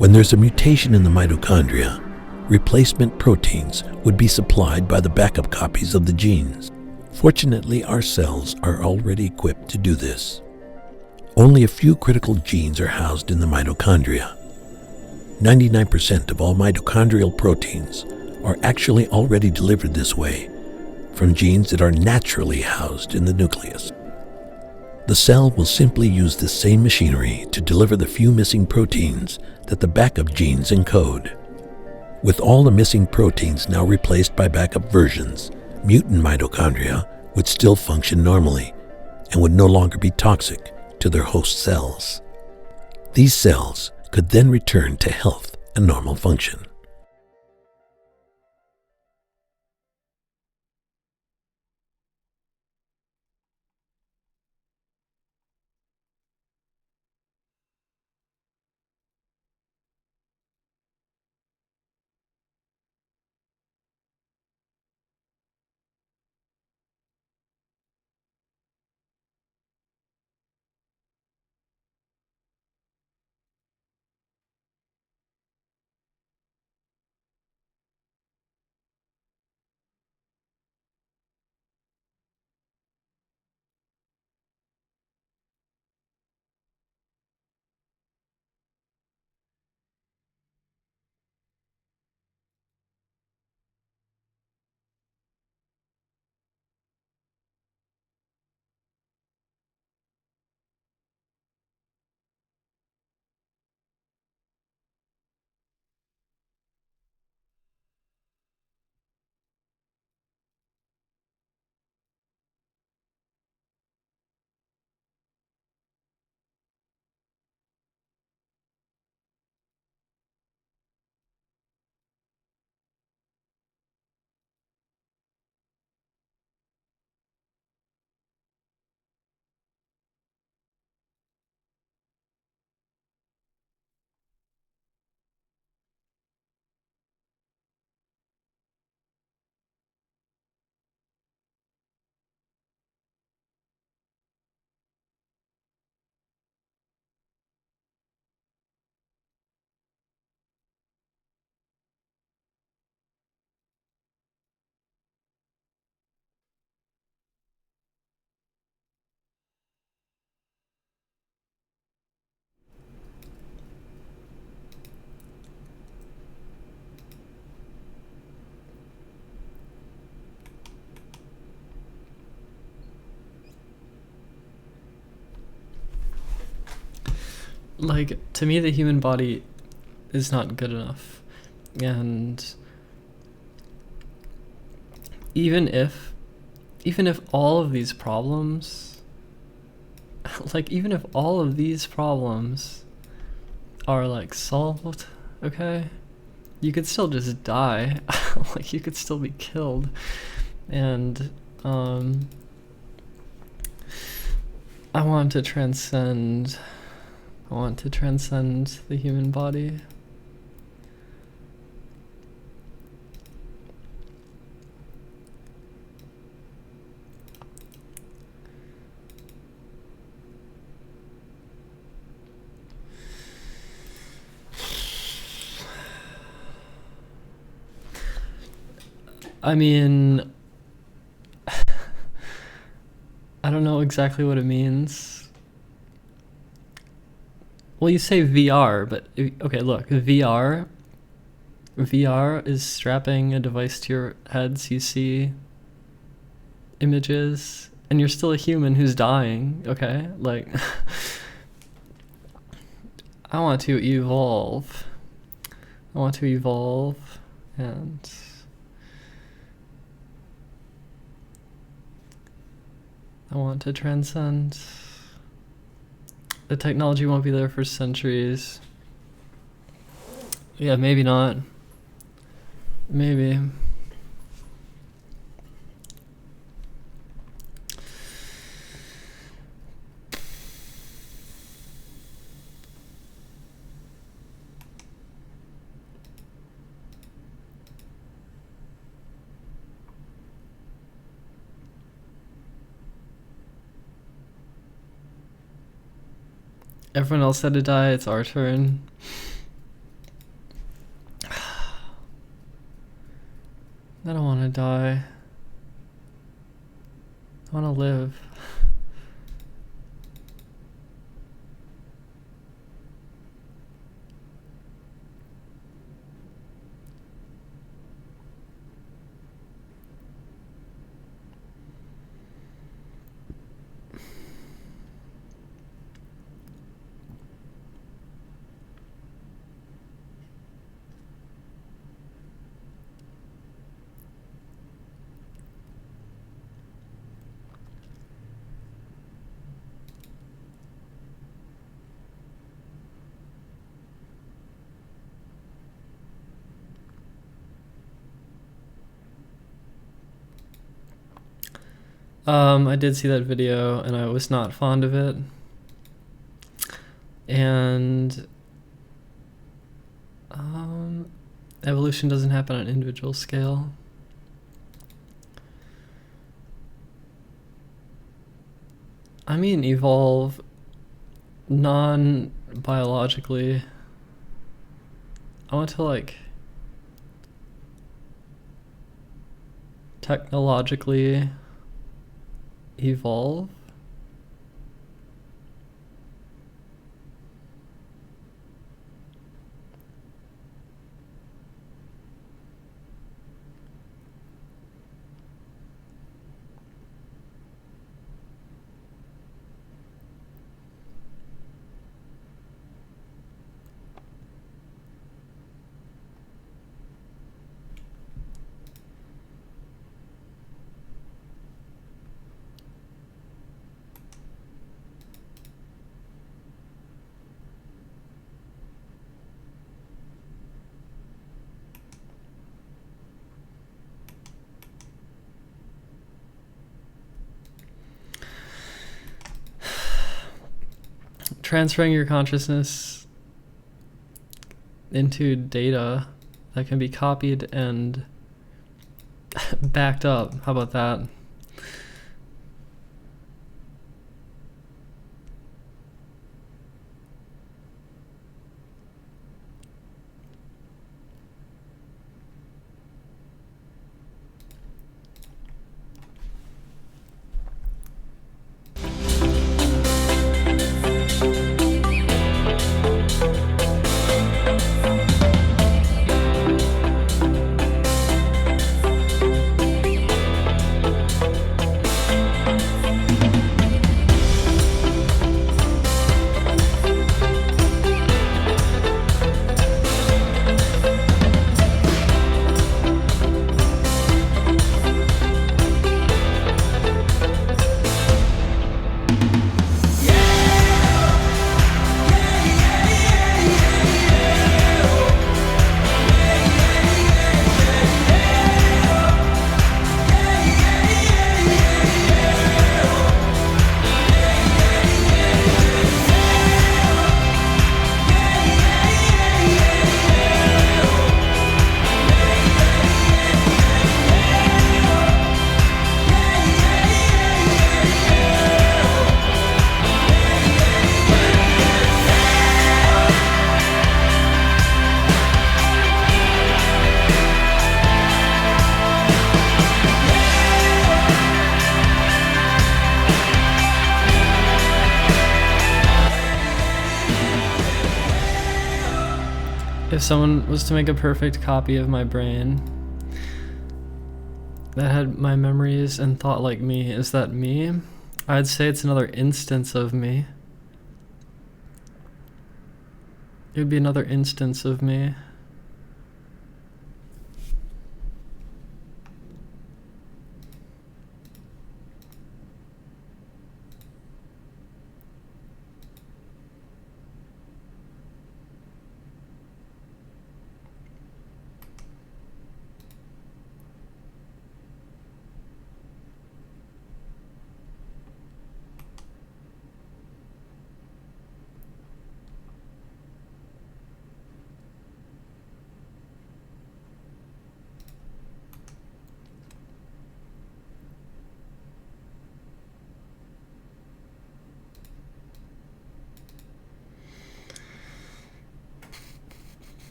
Speaker 6: When there's a mutation in the mitochondria, replacement proteins would be supplied by the backup copies of the genes. Fortunately, our cells are already equipped to do this. Only a few critical genes are housed in the mitochondria. 99% of all mitochondrial proteins are actually already delivered this way from genes that are naturally housed in the nucleus. The cell will simply use this same machinery to deliver the few missing proteins that the backup genes encode. With all the missing proteins now replaced by backup versions, mutant mitochondria would still function normally and would no longer be toxic to their host cells. These cells could then return to health and normal function.
Speaker 2: like, to me, the human body is not good enough. And even if all of these problems, like, even if all of these problems are, like, solved, okay, you could still just die. Like, you could still be killed. And I want to transcend the human body. I mean, I don't know exactly what it means. Well, you say VR, but okay, look, VR is strapping a device to your head so you see images, and you're still a human who's dying, okay? Like, I want to evolve. And I want to transcend. The technology won't be there for centuries. Yeah, maybe not. Maybe. Everyone else had to die, it's our turn. I don't want to die. I want to live. I did see that video and I was not fond of it. And evolution doesn't happen on an individual scale. I mean evolve non-biologically. I want to, like, technologically evolve. Transferring your consciousness into data that can be copied and backed up. How about that? If someone was to make a perfect copy of my brain that had my memories and thought like me, is that me? I'd say it's another instance of me. It would be another instance of me.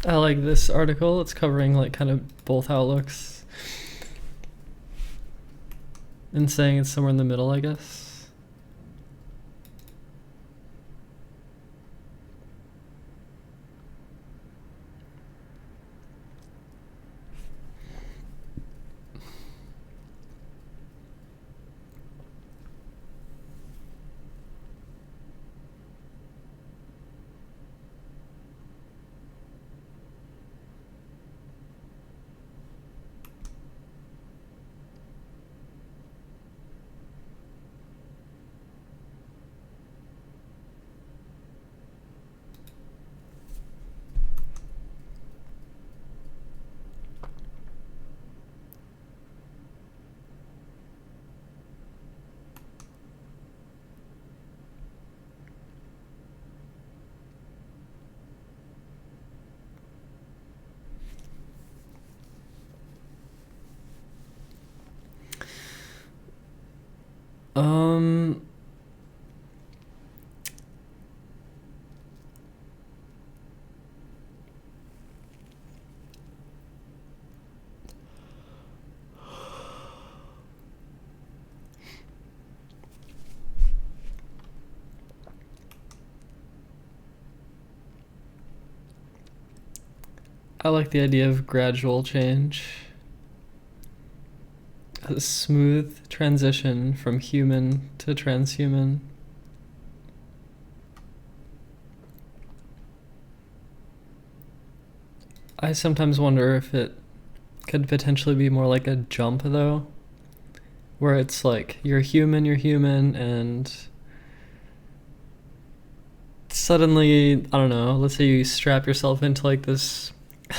Speaker 2: I like this article. It's covering like kind of both outlooks and saying it's somewhere in the middle, I guess. Um, I like the idea of gradual change. A smooth transition from human to transhuman. I sometimes wonder if it could potentially be more like a jump, though, where it's like you're human, and suddenly, I don't know, let's say you strap yourself into like this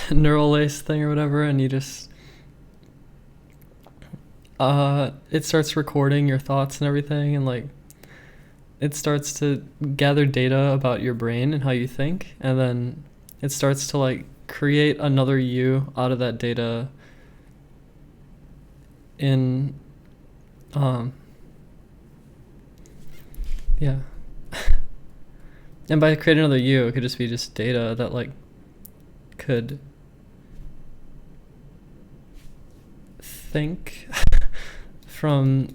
Speaker 2: neural lace thing or whatever, and you just it starts recording your thoughts and everything, and like it starts to gather data about your brain and how you think, and then it starts to like create another you out of that data in yeah. And by creating another you, it could just be just data that like could think from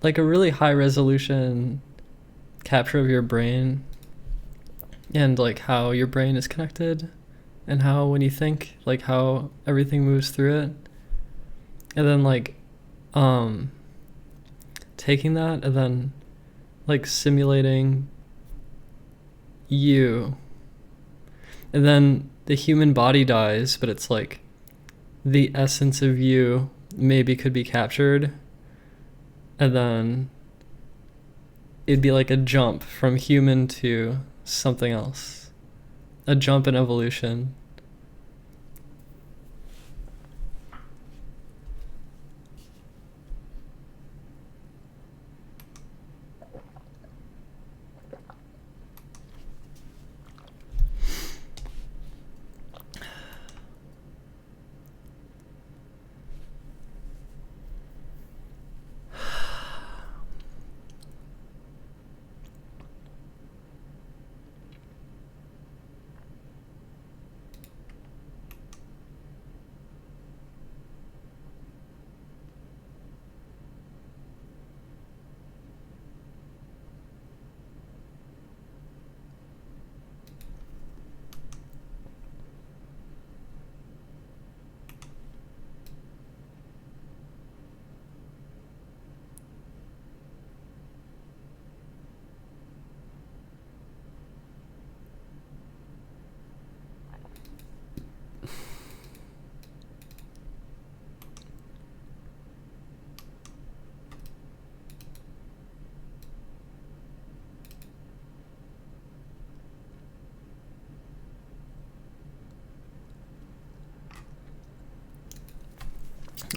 Speaker 2: like a really high resolution capture of your brain and like how your brain is connected and how when you think, like how everything moves through it, and then like taking that and then like simulating you, and then the human body dies, but it's like the essence of you maybe could be captured, and then it'd be like a jump from human to something else. A jump in evolution.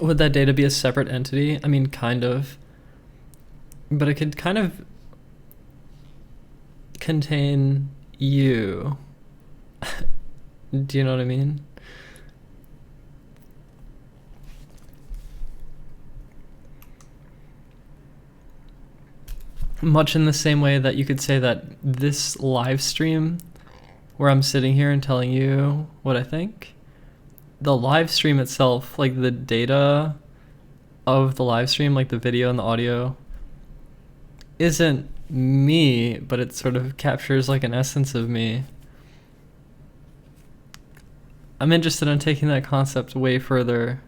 Speaker 2: Would that data be a separate entity? I mean, kind of. But it could kind of contain you. Do you know what I mean? Much in the same way that you could say that this live stream, where I'm sitting here and telling you what I think, the live stream itself, like the data of the live stream, like the video and the audio, isn't me, but it sort of captures like an essence of me. I'm interested in taking that concept way further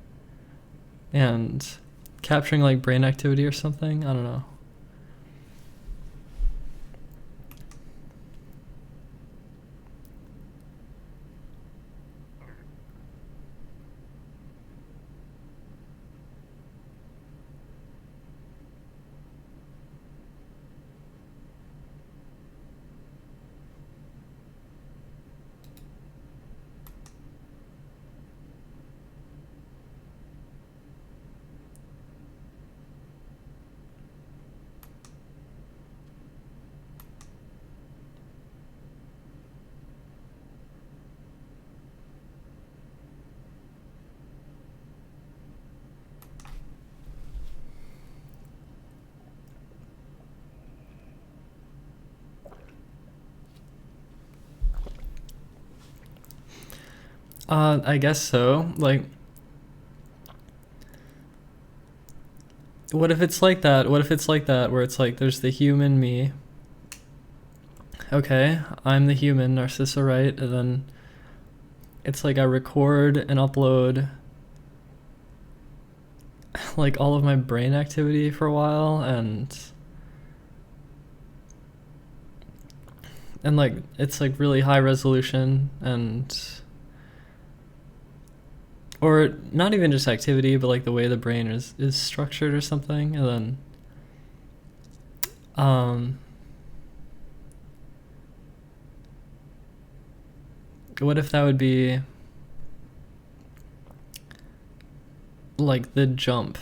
Speaker 2: and capturing like brain activity or something. I don't know. I guess so. Like, what if it's like that? What if it's like that, where it's like there's the human me. Okay, I'm the human, Narcissa, right? And then it's like I record and upload like all of my brain activity for a while, and like it's like really high resolution, and or not even just activity, but like the way the brain is structured or something. And then what if that would be like the jump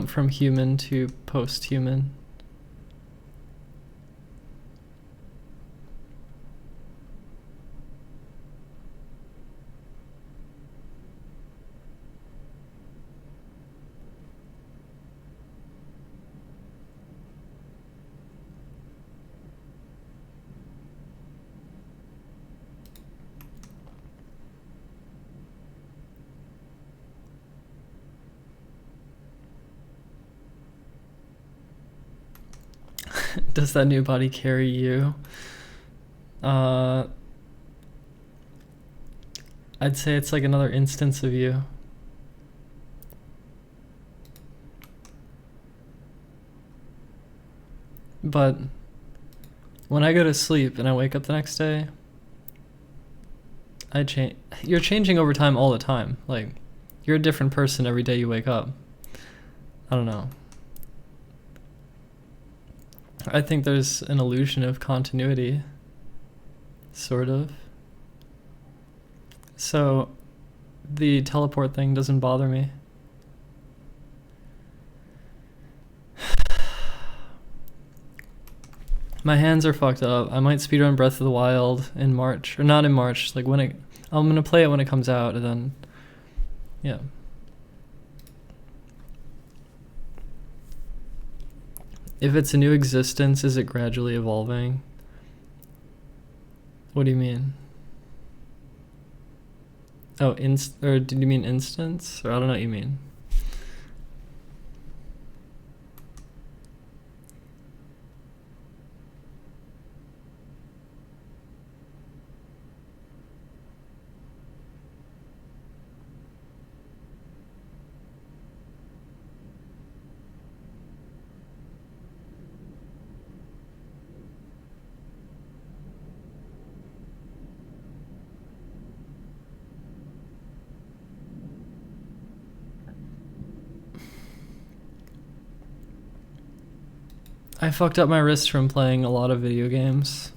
Speaker 2: from human to post-human? Does that new body carry you? I'd say it's like another instance of you. But when I go to sleep and I wake up the next day, I change. You're changing over time all the time. Like, you're a different person every day you wake up. I don't know. I think there's an illusion of continuity, sort of. So the teleport thing doesn't bother me. My hands are fucked up. I might speedrun Breath of the Wild in March. Or not in March, like when I'm gonna play it when it comes out, and then, yeah. If it's a new existence, is it gradually evolving? What do you mean? Oh, or did you mean instance? Or I don't know what you mean. I fucked up my wrist from playing a lot of video games.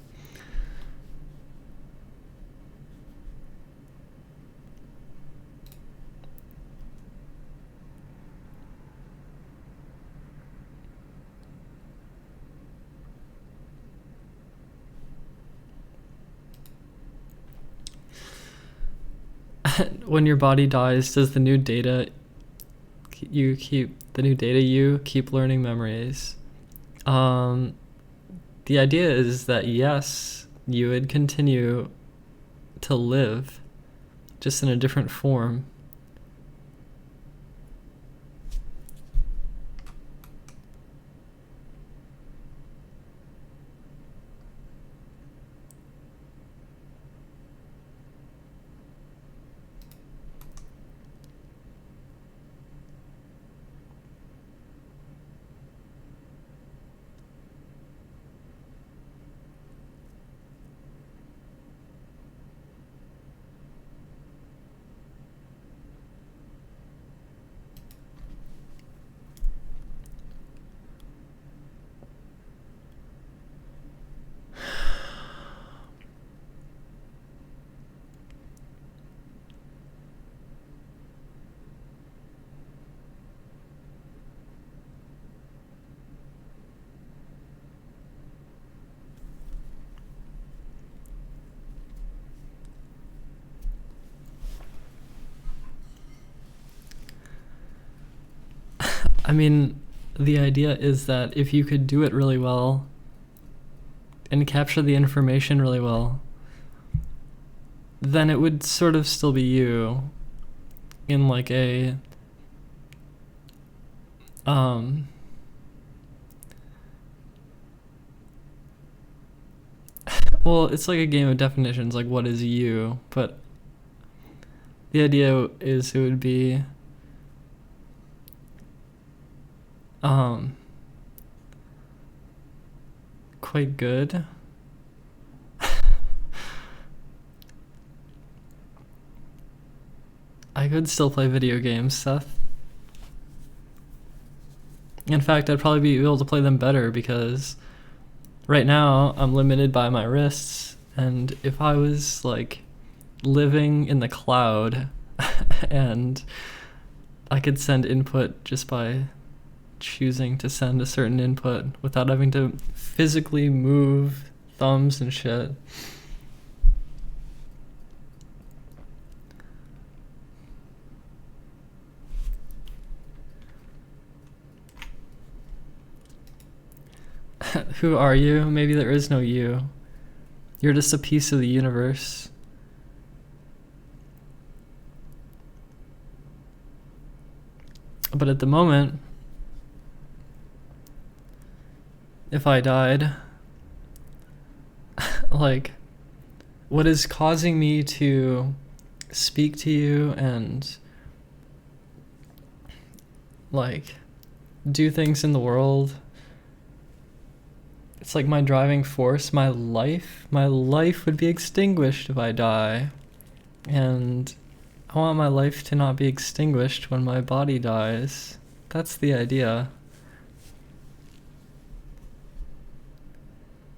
Speaker 2: When your body dies, does the new data you keep learning memories? The idea is that yes, you would continue to live, just in a different form. I mean, the idea is that if you could do it really well and capture the information really well, then it would sort of still be you in like a well, it's like a game of definitions, like what is you, but the idea is it would be quite good. I could still play video games, Seth. In fact, I'd probably be able to play them better because right now I'm limited by my wrists, and if I was like living in the cloud and I could send input just by choosing to send a certain input without having to physically move thumbs and shit. Who are you? Maybe there is no you. You're just a piece of the universe. But at the moment, if I died, like, what is causing me to speak to you and like do things in the world, it's like my driving force, my life would be extinguished if I die, and I want my life to not be extinguished when my body dies. That's the idea.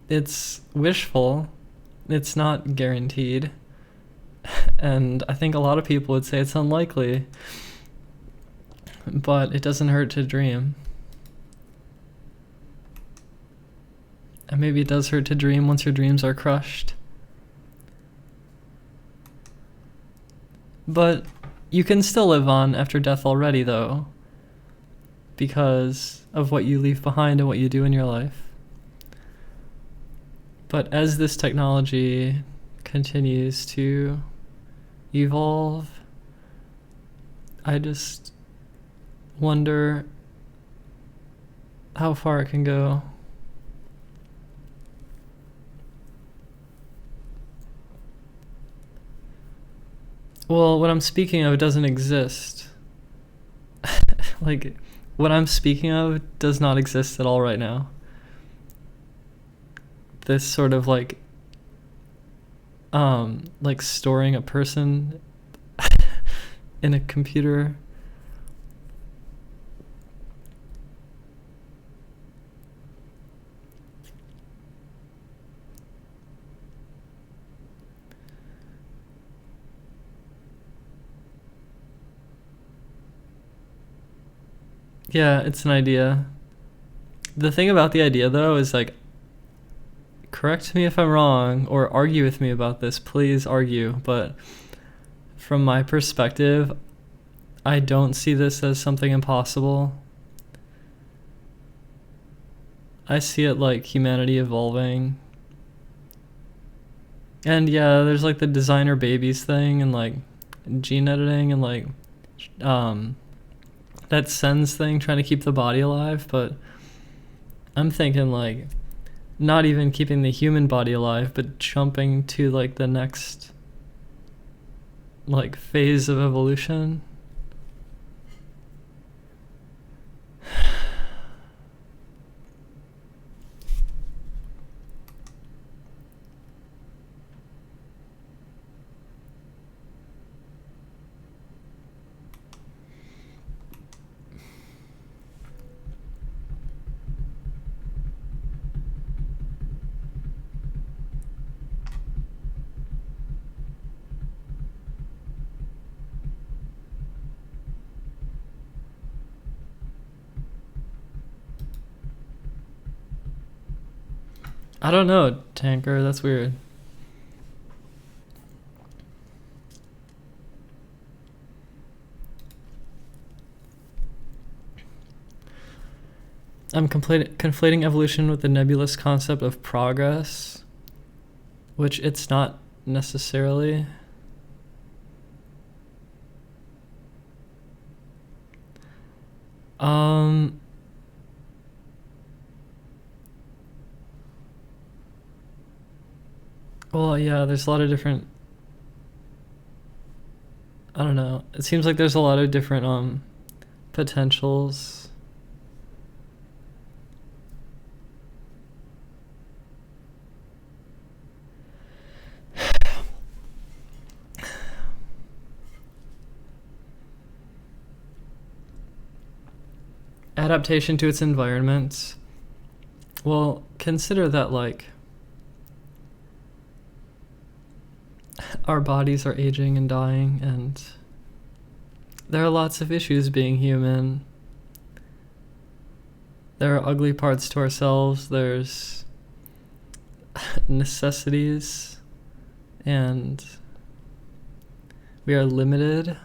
Speaker 2: it's wishful. It's not guaranteed. And I think a lot of people would say it's unlikely. But it doesn't hurt to dream. And maybe it does hurt to dream once your dreams are crushed. But you can still live on after death already, though, because of what you leave behind and what you do in your life. But as this technology continues to evolve, I just wonder how far it can go. Well, what I'm speaking of doesn't exist. Like, what I'm speaking of does not exist at all right now. This sort of like storing a person in a computer. Yeah, it's an idea. The thing about the idea, though, is like, correct me if I'm wrong, or argue with me about this, please argue, but from my perspective, I don't see this as something impossible. I see it like humanity evolving. And yeah, there's like the designer babies thing, and like gene editing, and like that sense thing, trying to keep the body alive, but I'm thinking like not even keeping the human body alive, but jumping to like the next like phase of evolution. I don't know, Tanker, that's weird. I'm conflating evolution with the nebulous concept of progress, which it's not necessarily. Well, yeah, there's a lot of different, I don't know. It seems like there's a lot of different potentials. Adaptation to its environment. Well, consider that like our bodies are aging and dying, and there are lots of issues being human. There are ugly parts to ourselves, there's necessities, and we are limited.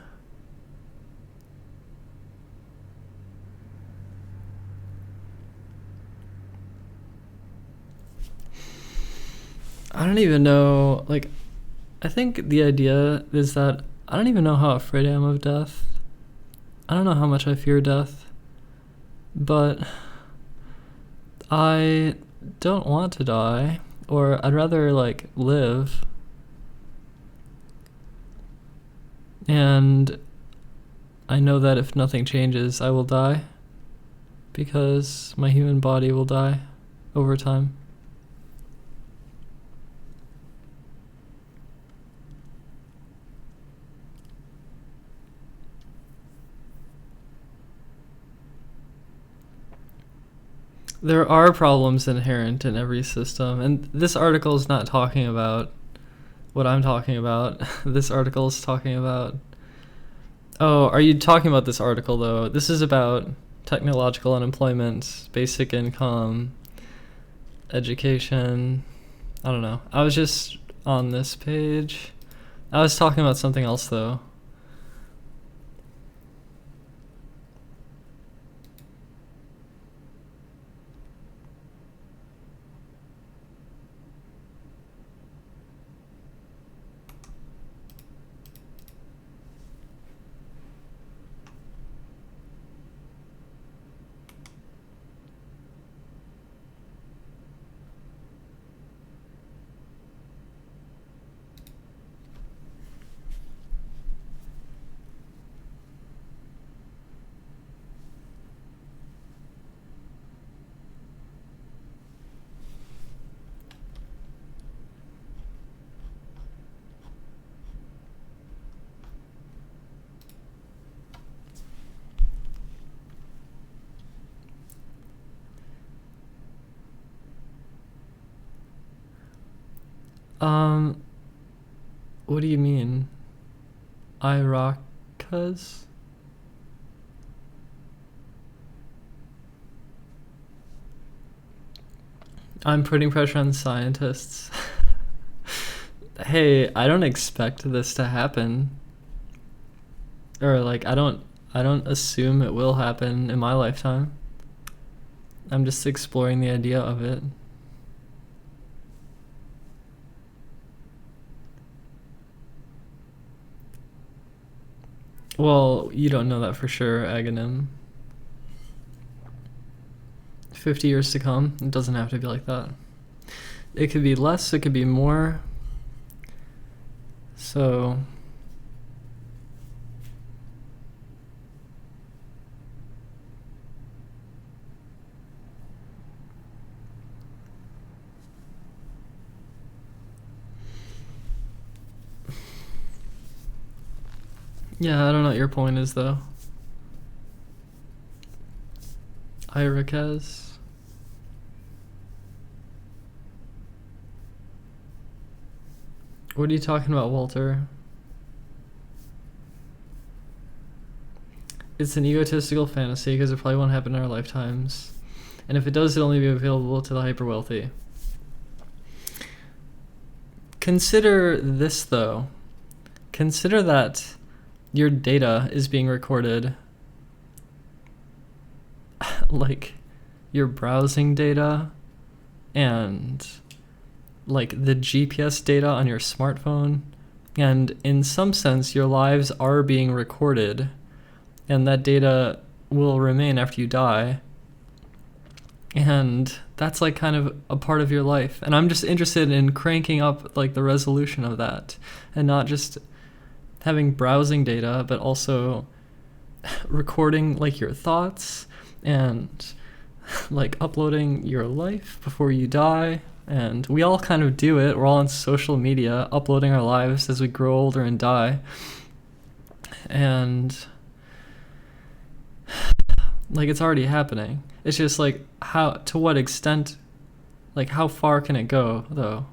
Speaker 2: I don't even know, like, I think the idea is that I don't even know how afraid I am of death. I don't know how much I fear death, but I don't want to die, or I'd rather like live. And I know that if nothing changes, I will die, because my human body will die over time. There are problems inherent in every system, and this article is not talking about what I'm talking about. This article is talking about... Oh, are you talking about this article, though? This is about technological unemployment, basic income, education. I don't know. I was just on this page. I was talking about something else, though. What do you mean? Iraqas? I'm putting pressure on scientists. Hey, I don't expect this to happen. Or like I don't assume it will happen in my lifetime. I'm just exploring the idea of it. Well, you don't know that for sure, Aghanim. 50 years to come, it doesn't have to be like that. It could be less, it could be more. So... Yeah, I don't know what your point is, though. Irakez. What are you talking about, Walter? It's an egotistical fantasy because it probably won't happen in our lifetimes. And if it does, it'll only be available to the hyper-wealthy. Consider this, though. Consider that your data is being recorded, like your browsing data and like the GPS data on your smartphone, and in some sense your lives are being recorded, and that data will remain after you die, and that's like kind of a part of your life. And I'm just interested in cranking up like the resolution of that, and not just having browsing data, but also recording like your thoughts and like uploading your life before you die. And we all kind of do it. We're all on social media uploading our lives as we grow older and die. And like it's already happening. It's just like to what extent, like how far can it go though?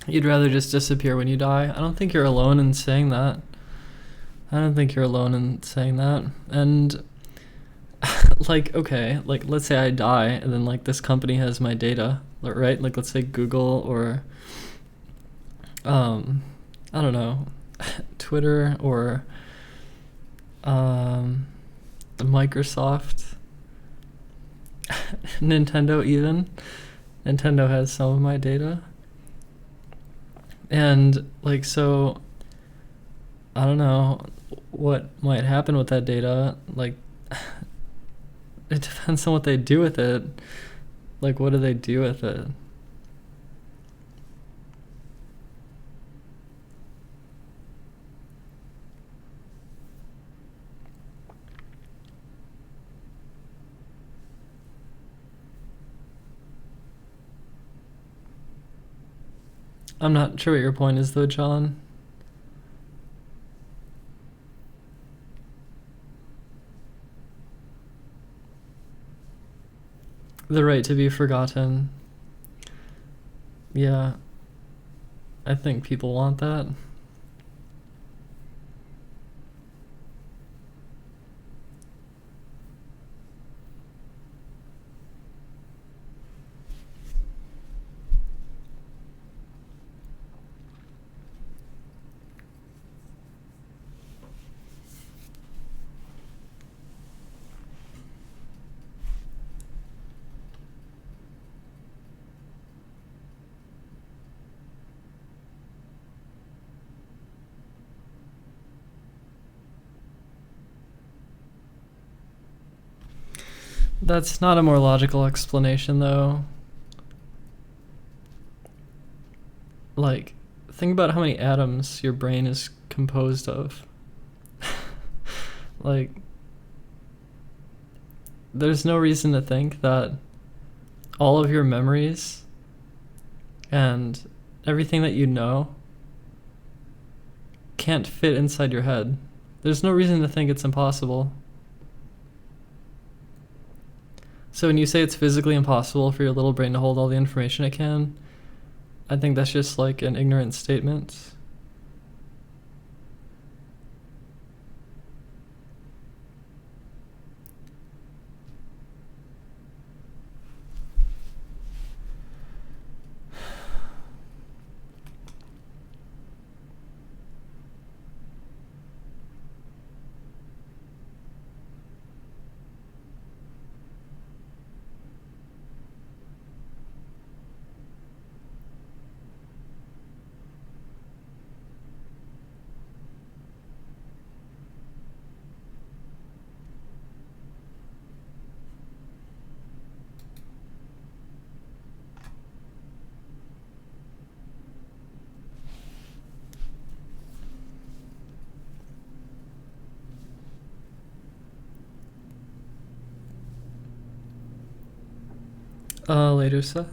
Speaker 2: You'd rather just disappear when you die? I don't think you're alone in saying that. And like, okay, like let's say I die and then like this company has my data, right? Like let's say Google or I don't know, Twitter or Microsoft, Nintendo even. Nintendo has some of my data. And like, so I don't know what might happen with that data. Like, it depends on what they do with it. Like, what do they do with it? I'm not sure what your point is, though, John. The right to be forgotten. Yeah, I think people want that. That's not a more logical explanation, though. Like, think about how many atoms your brain is composed of. Like, there's no reason to think that all of your memories and everything that you know can't fit inside your head. There's no reason to think it's impossible. So when you say it's physically impossible for your little brain to hold all the information it can, I think that's just like an ignorant statement. Later, Seth.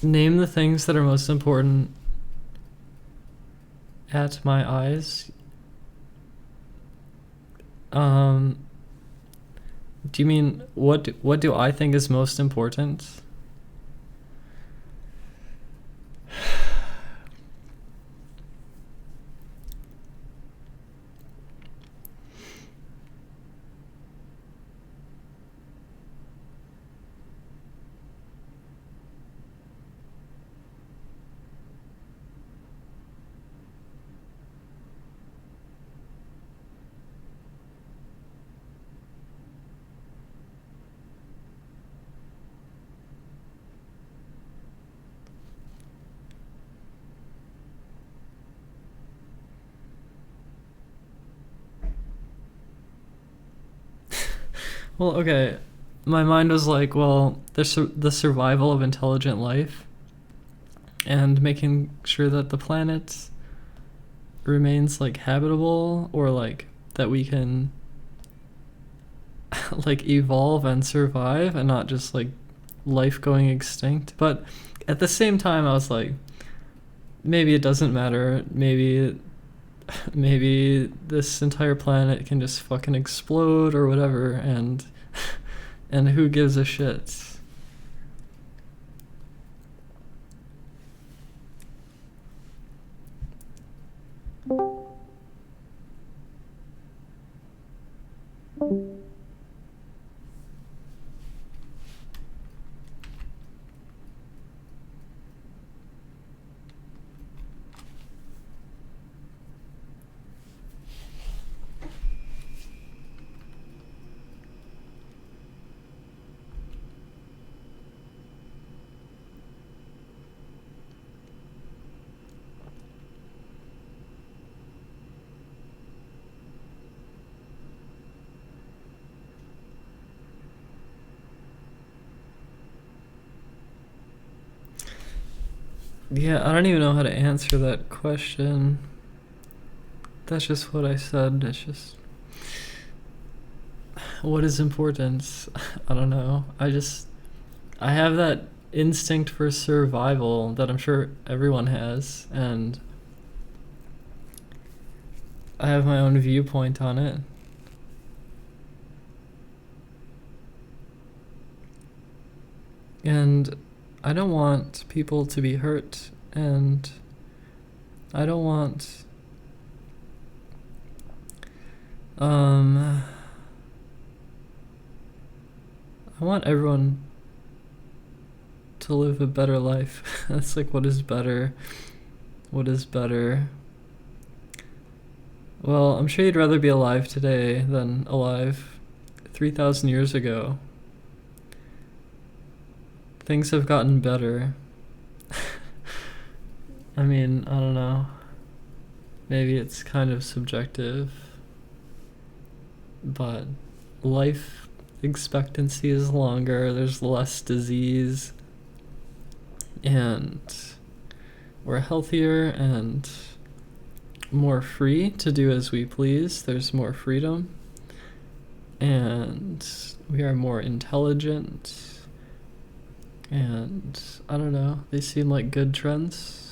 Speaker 2: Name the things that are most important at my eyes. Do you mean what do I think is most important? Well, okay. My mind was like, well, the survival of intelligent life and making sure that the planet remains like habitable, or like that we can like evolve and survive and not just like life going extinct. But at the same time I was like, maybe it doesn't matter. Maybe this entire planet can just fucking explode or whatever, and and who gives a shit? Yeah, I don't even know how to answer that question. That's just what I said. It's just, what is important? I don't know. I have that instinct for survival that I'm sure everyone has, and I have my own viewpoint on it. And I don't want people to be hurt, and I don't want I want everyone to live a better life. That's like, what is better? What is better? Well, I'm sure you'd rather be alive today than alive 3,000 years ago. Things have gotten better. I mean, I don't know. Maybe it's kind of subjective, but life expectancy is longer, there's less disease, and we're healthier and more free to do as we please. There's more freedom, and we are more intelligent, and I don't know, they seem like good trends.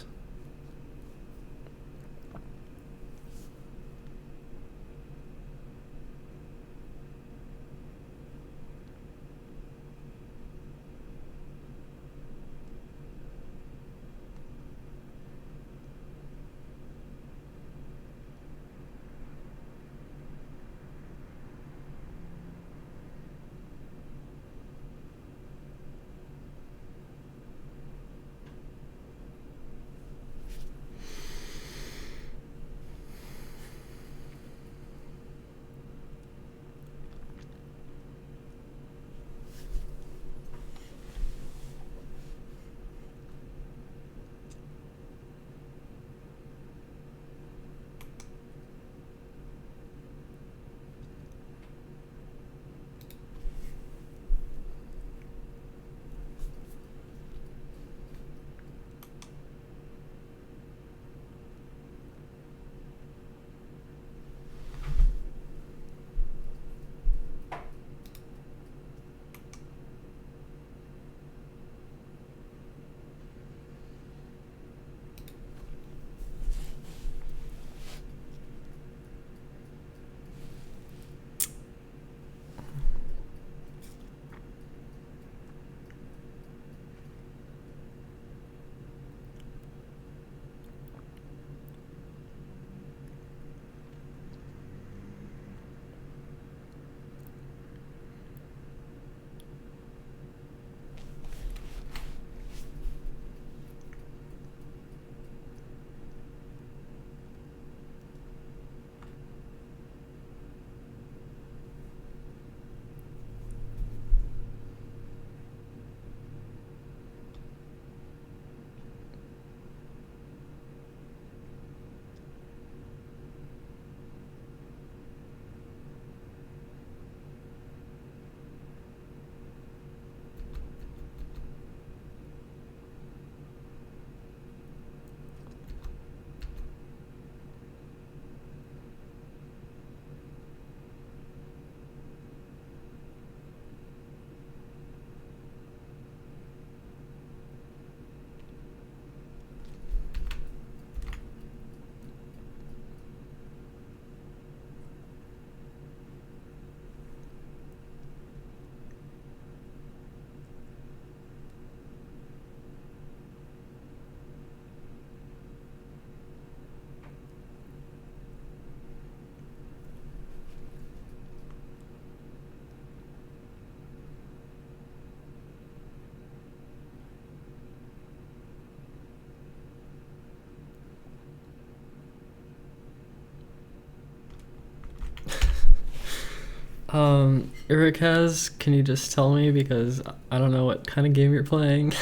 Speaker 2: Urikaz, can you just tell me, because I don't know what kind of game you're playing?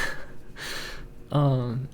Speaker 2: um,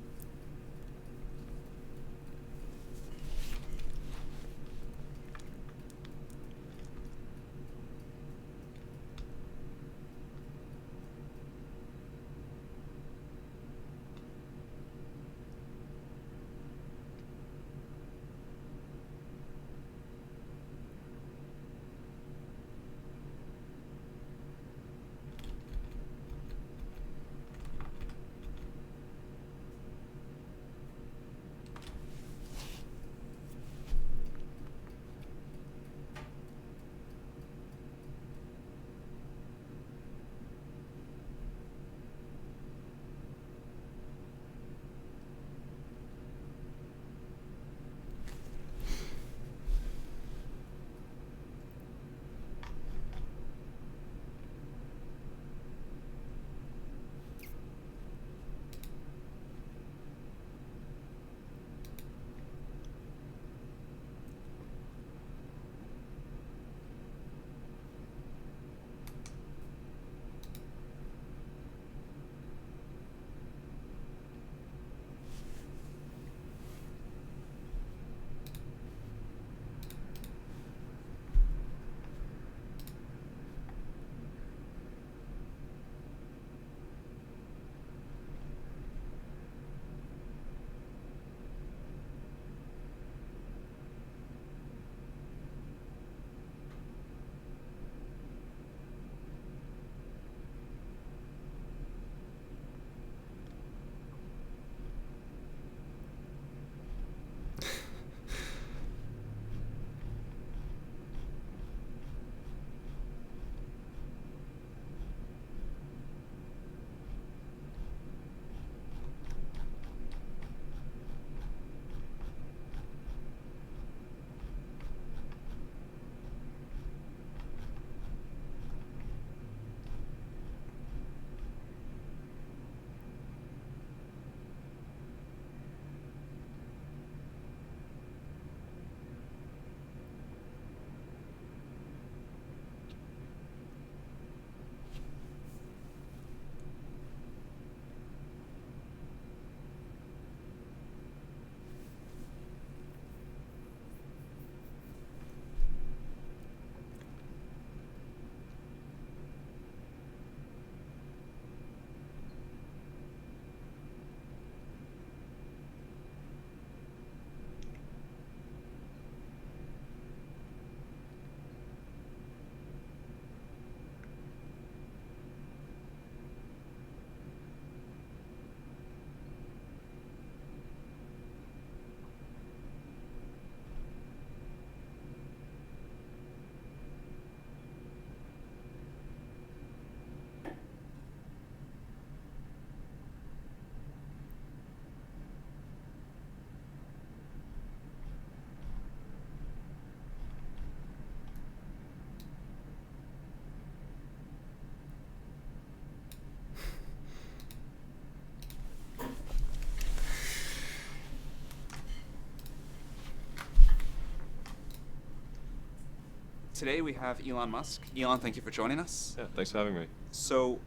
Speaker 7: Today we have Elon Musk. Elon, thank you for joining us.
Speaker 8: Yeah, thanks for having me.
Speaker 7: So,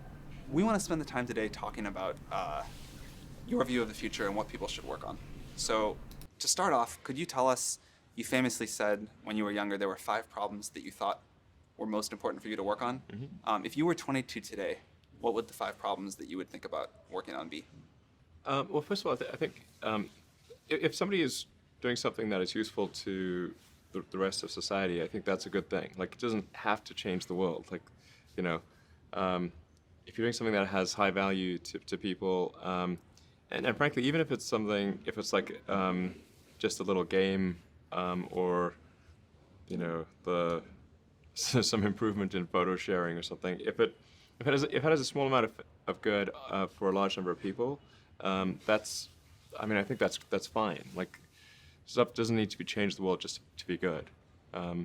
Speaker 7: we want to spend the time today talking about your view of the future and what people should work on. So, to start off, could you tell us, you famously said when you were younger there were 5 problems that you thought were most important for you to work on. If you were 22 today, what would the 5 problems that you would think about working on be?
Speaker 8: Well, first of all, I think if somebody is doing something that is useful to the rest of society, I think that's a good thing. Like, it doesn't have to change the world. Like, you know, if you're doing something that has high value to people, and frankly, even if it's something, if it's like just a little game, or, you know, some improvement in photo sharing or something, if it has a small amount of good for a large number of people, I mean, I think that's fine. Like, stuff doesn't need to be changed the world just to be good. But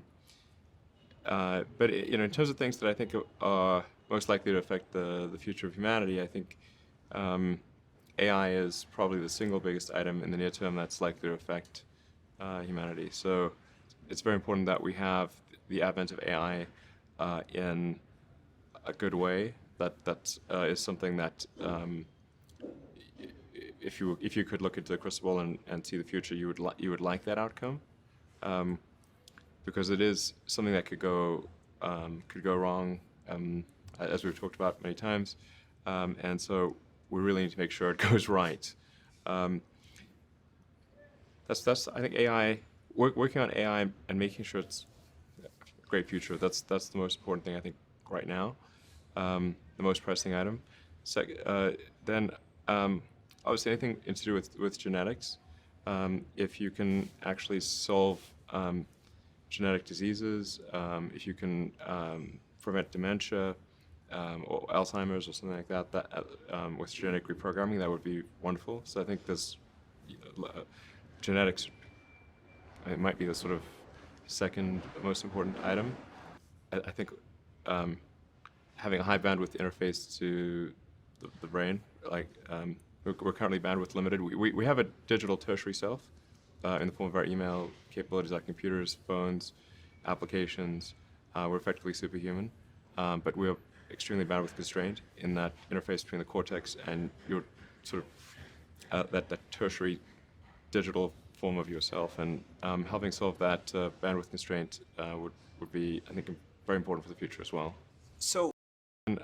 Speaker 8: you know, in terms of things that I think are most likely to affect the future of humanity, I think AI is probably the single biggest item in the near term that's likely to affect humanity. So it's very important that we have the advent of AI in a good way. That is something that if you could look into the crystal ball and see the future, you would like that outcome, because it is something that could go wrong, as we've talked about many times, and so we really need to make sure it goes right. That's I think AI, working on AI and making sure it's a great future. That's the most important thing I think right now, the most pressing item. Then obviously anything to do with genetics. If you can actually solve genetic diseases, if you can prevent dementia or Alzheimer's or something like that, with genetic reprogramming, that would be wonderful. So I think there's genetics. It might be the sort of second most important item. I think having a high bandwidth interface to the brain, like we're currently bandwidth limited. We have a digital tertiary self in the form of our email capabilities, like computers, phones, applications. We're effectively superhuman, but we're extremely bandwidth constrained in that interface between the cortex and your sort of that tertiary digital form of yourself, and helping solve that bandwidth constraint would be, I think, very important for the future as well.
Speaker 7: So,
Speaker 8: and,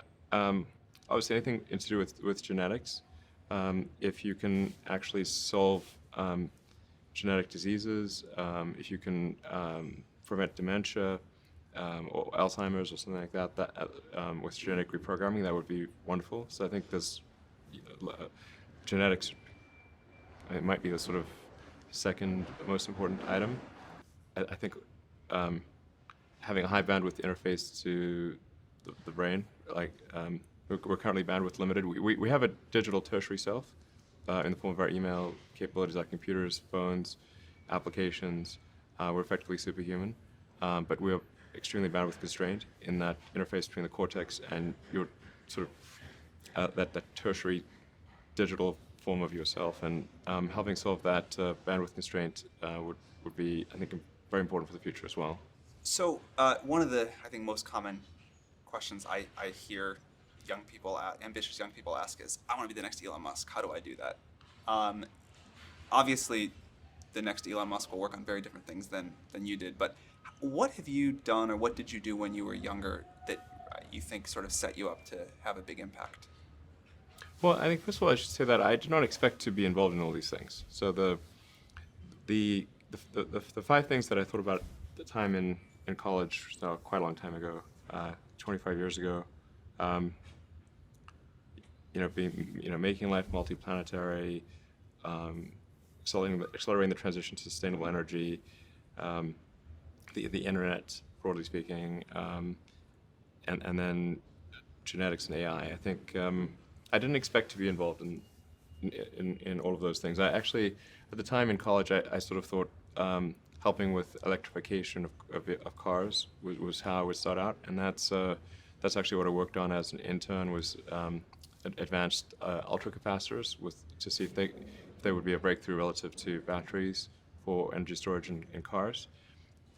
Speaker 8: obviously, anything to do with genetics, if you can actually solve genetic diseases, if you can prevent dementia or Alzheimer's or something like that, with genetic reprogramming, that would be wonderful. So I think there's genetics. It might be the sort of second most important item. I think having a high bandwidth interface to the brain, like we're currently bandwidth limited. We have a digital tertiary self in the form of our email capabilities, like computers, phones, applications. We're effectively superhuman, but we're extremely bandwidth constrained in that interface between the cortex and your sort of that tertiary digital form of yourself, and helping solve that bandwidth constraint would be, I think, very important for the future as well.
Speaker 7: So one of the, I think, most common questions I hear young people, ambitious young people ask is, I want to be the next Elon Musk. How do I do that? Obviously, the next Elon Musk will work on very different things than you did, but what have you done, or what did you do when you were younger that you think sort of set you up to have a big impact?
Speaker 8: Well, I think first of all I should say that I did not expect to be involved in all these things. So the 5 things that I thought about at the time in college, so quite a long time ago, 25 years ago, making life multiplanetary, accelerating the transition to sustainable energy, the internet, broadly speaking, and then genetics and AI. I think I didn't expect to be involved in all of those things. I actually, at the time in college, I sort of thought helping with electrification of cars was how I would start out, and that's actually what I worked on as an intern, was advanced ultracapacitors to see if they would be a breakthrough relative to batteries for energy storage in cars.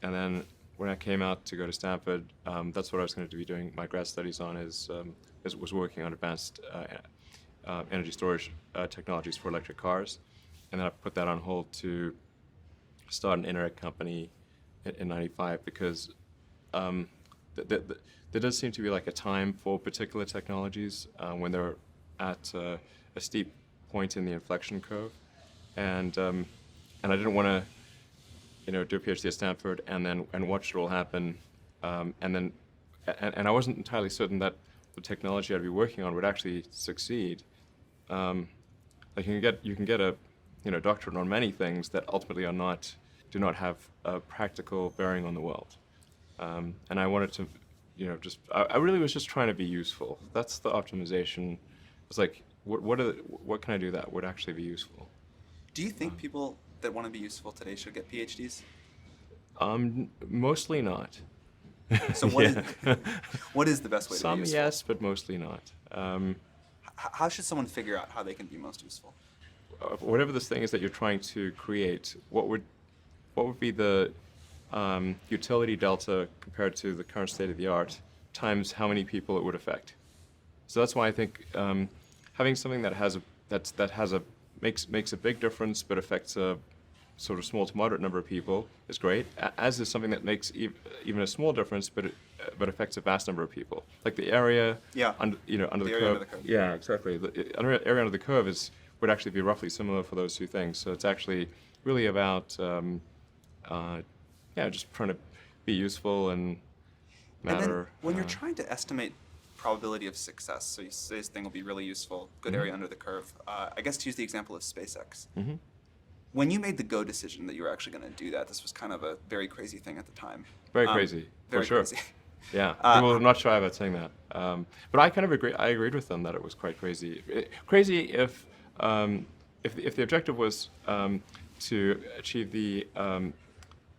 Speaker 8: And then when I came out to go to Stanford, that's what I was going to be doing my grad studies on, was working on advanced energy storage technologies for electric cars. And then I put that on hold to start an internet company in '95, because there does seem to be like a time for particular technologies when they're at a steep point in the inflection curve, and I didn't want to do a PhD at Stanford and watch it all happen, and I wasn't entirely certain that the technology I'd be working on would actually succeed. Like you can get a doctorate on many things that ultimately do not have a practical bearing on the world, and I wanted to I really was just trying to be useful. That's the optimization. It's like what can I do that would actually be useful?
Speaker 7: Do you think people that want to be useful today should get PhDs?
Speaker 8: Mostly not.
Speaker 7: So what is the best way to be useful?
Speaker 8: Some yes, but mostly not.
Speaker 7: How should someone figure out how they can be most useful?
Speaker 8: Whatever this thing is that you're trying to create, what would be the utility delta compared to the current state of the art times how many people it would affect. So that's why I think having something that makes a big difference but affects a sort of small to moderate number of people is great. As is something that makes even a small difference but affects a vast number of people. Like the area under the
Speaker 7: area
Speaker 8: curve.
Speaker 7: under the curve.
Speaker 8: Yeah, exactly. The area under the curve would actually be roughly similar for those two things. So it's actually really about just trying to be useful and matter.
Speaker 7: And then when you're trying to estimate probability of success, so you say this thing will be really useful, good area under the curve. I guess to use the example of SpaceX. When you made the go decision that you were actually going to do that, this was kind of a very crazy thing at the time.
Speaker 8: Very crazy,
Speaker 7: very
Speaker 8: for sure.
Speaker 7: Crazy.
Speaker 8: Yeah, people are not shy about saying that. But I kind of agree. I agreed with them that it was quite crazy. Crazy if the objective was to achieve the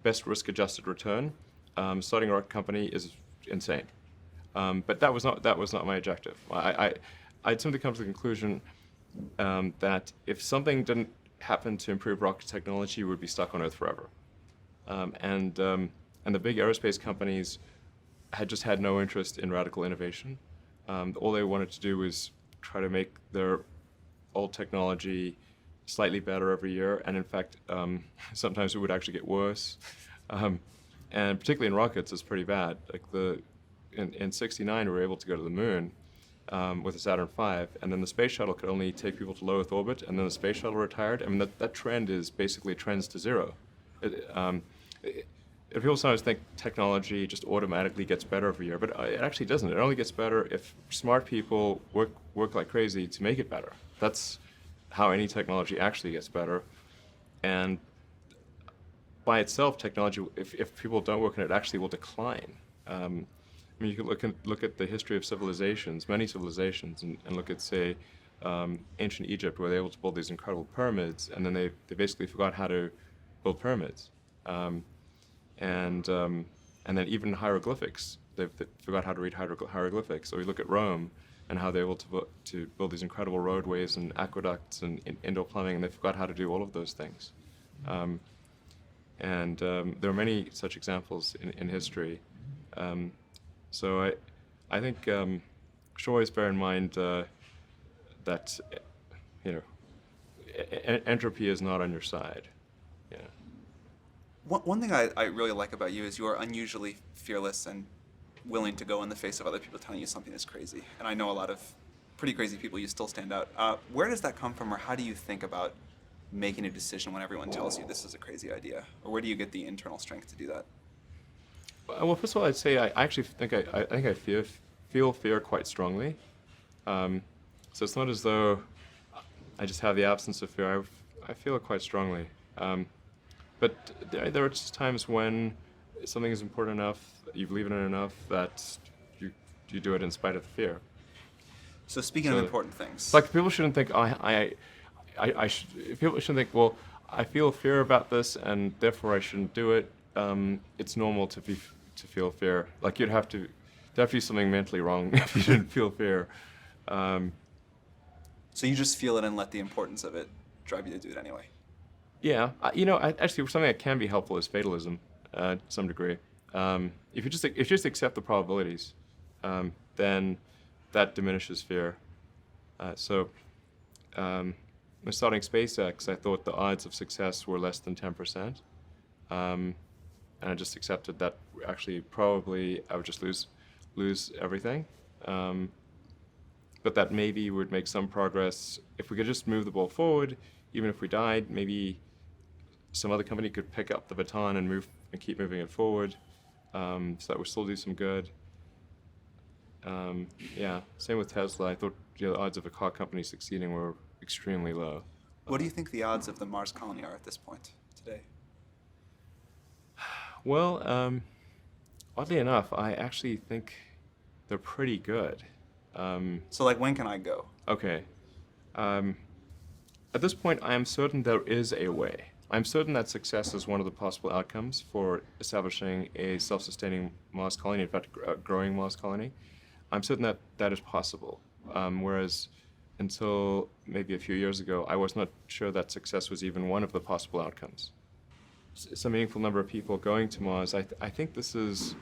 Speaker 8: best risk-adjusted return, starting a rocket company is insane. But that was not my objective. I'd simply come to the conclusion that if something didn't happen to improve rocket technology, we would be stuck on Earth forever. And the big aerospace companies had just had no interest in radical innovation. All they wanted to do was try to make their old technology slightly better every year, and in fact, sometimes it would actually get worse. And particularly in rockets, it's pretty bad. Like in '69, we were able to go to the moon with the Saturn V, and then the space shuttle could only take people to low Earth orbit, and then the space shuttle retired. I mean, that trend is basically trends to zero. People sometimes think technology just automatically gets better every year, but it actually doesn't. It only gets better if smart people work like crazy to make it better. That's how any technology actually gets better. And by itself, technology, if people don't work on it, actually will decline. I mean, you can look at the history of civilizations, many civilizations, and look at, say, ancient Egypt, where they were able to build these incredible pyramids, and then they basically forgot how to build pyramids. And then even hieroglyphics, they forgot how to read hieroglyphics. So we look at Rome and how they were able to build these incredible roadways and aqueducts and indoor plumbing, and they forgot how to do all of those things. There are many such examples in history. So I think should always bear in mind that entropy is not on your side. Yeah.
Speaker 7: One thing I really like about you is you are unusually fearless and willing to go in the face of other people telling you something is crazy. And I know a lot of pretty crazy people, you still stand out. Where does that come from, or how do you think about making a decision when everyone tells you this is a crazy idea? Or where do you get the internal strength to do that?
Speaker 8: Well, first of all, I'd say I actually think I feel fear quite strongly. So it's not as though I just have the absence of fear. I feel it quite strongly. But there are just times when something is important enough, you believe in it enough, that you do it in spite of the fear.
Speaker 7: So speaking of important things,
Speaker 8: like people shouldn't think people shouldn't think, well, I feel fear about this and therefore I shouldn't do it. It's normal to feel fear. Like there'd have to be something mentally wrong if you didn't feel fear.
Speaker 7: So you just feel it and let the importance of it drive you to do it anyway.
Speaker 8: Yeah, actually, something that can be helpful is fatalism, to some degree. If you just accept the probabilities, then that diminishes fear. When starting SpaceX, I thought the odds of success were less than 10%, and I just accepted that actually probably I would just lose everything. But that maybe would make some progress if we could just move the ball forward. Even if we died, maybe some other company could pick up the baton and keep moving it forward, so that would still do some good. Same with Tesla. I thought the odds of a car company succeeding were extremely low.
Speaker 7: What do you think the odds of the Mars colony are at this point today?
Speaker 8: Well, oddly enough, I actually think they're pretty good.
Speaker 7: So when can I go?
Speaker 8: Okay. At this point, I am certain there is a way. I'm certain that success is one of the possible outcomes for establishing a self-sustaining Mars colony, in fact, a growing Mars colony. I'm certain that that is possible, whereas until maybe a few years ago, I was not sure that success was even one of the possible outcomes. some meaningful number of people going to Mars, I think this is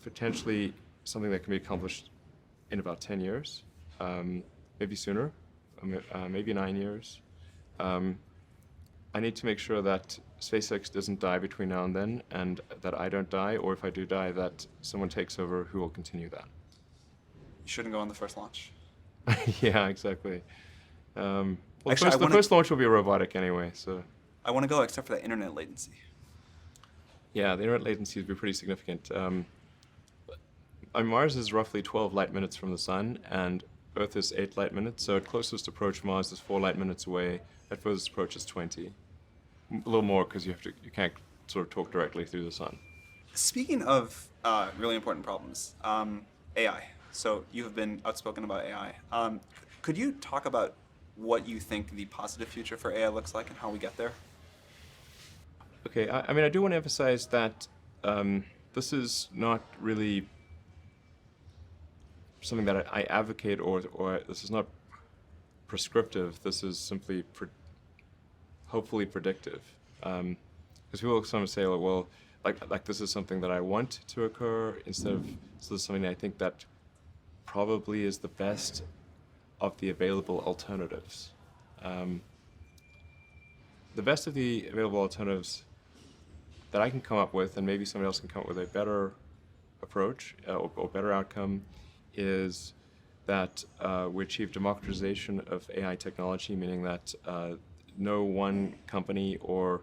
Speaker 8: potentially something that can be accomplished in about 10 years, maybe sooner, maybe 9 years. I need to make sure that SpaceX doesn't die between now and then, and that I don't die, or if I do die, that someone takes over who will continue that.
Speaker 7: You shouldn't go on the first launch.
Speaker 8: Yeah, exactly. Well,
Speaker 7: Actually,
Speaker 8: the first launch will be robotic anyway, so.
Speaker 7: I want to go except for that internet latency.
Speaker 8: Yeah, the internet latency would be pretty significant. Mars is roughly 12 light minutes from the sun, and Earth is 8 light minutes, so at closest approach, Mars is 4 light minutes away. At furthest approach is 20. A little more because you can't sort of talk directly through the sun.
Speaker 7: Speaking of really important problems, AI. So you have been outspoken about AI. Could you talk about what you think the positive future for AI looks like and how we get there?
Speaker 8: Okay, I mean, I do want to emphasize that this is not really something that I advocate, or this is not prescriptive. This is simply hopefully predictive. Because people sometimes say, well, like this is something that I want to occur, instead of this is something I think that probably is the best of the available alternatives. The best of the available alternatives that I can come up with, and maybe somebody else can come up with a better approach or better outcome, is that we achieve democratization of AI technology, meaning that no one company or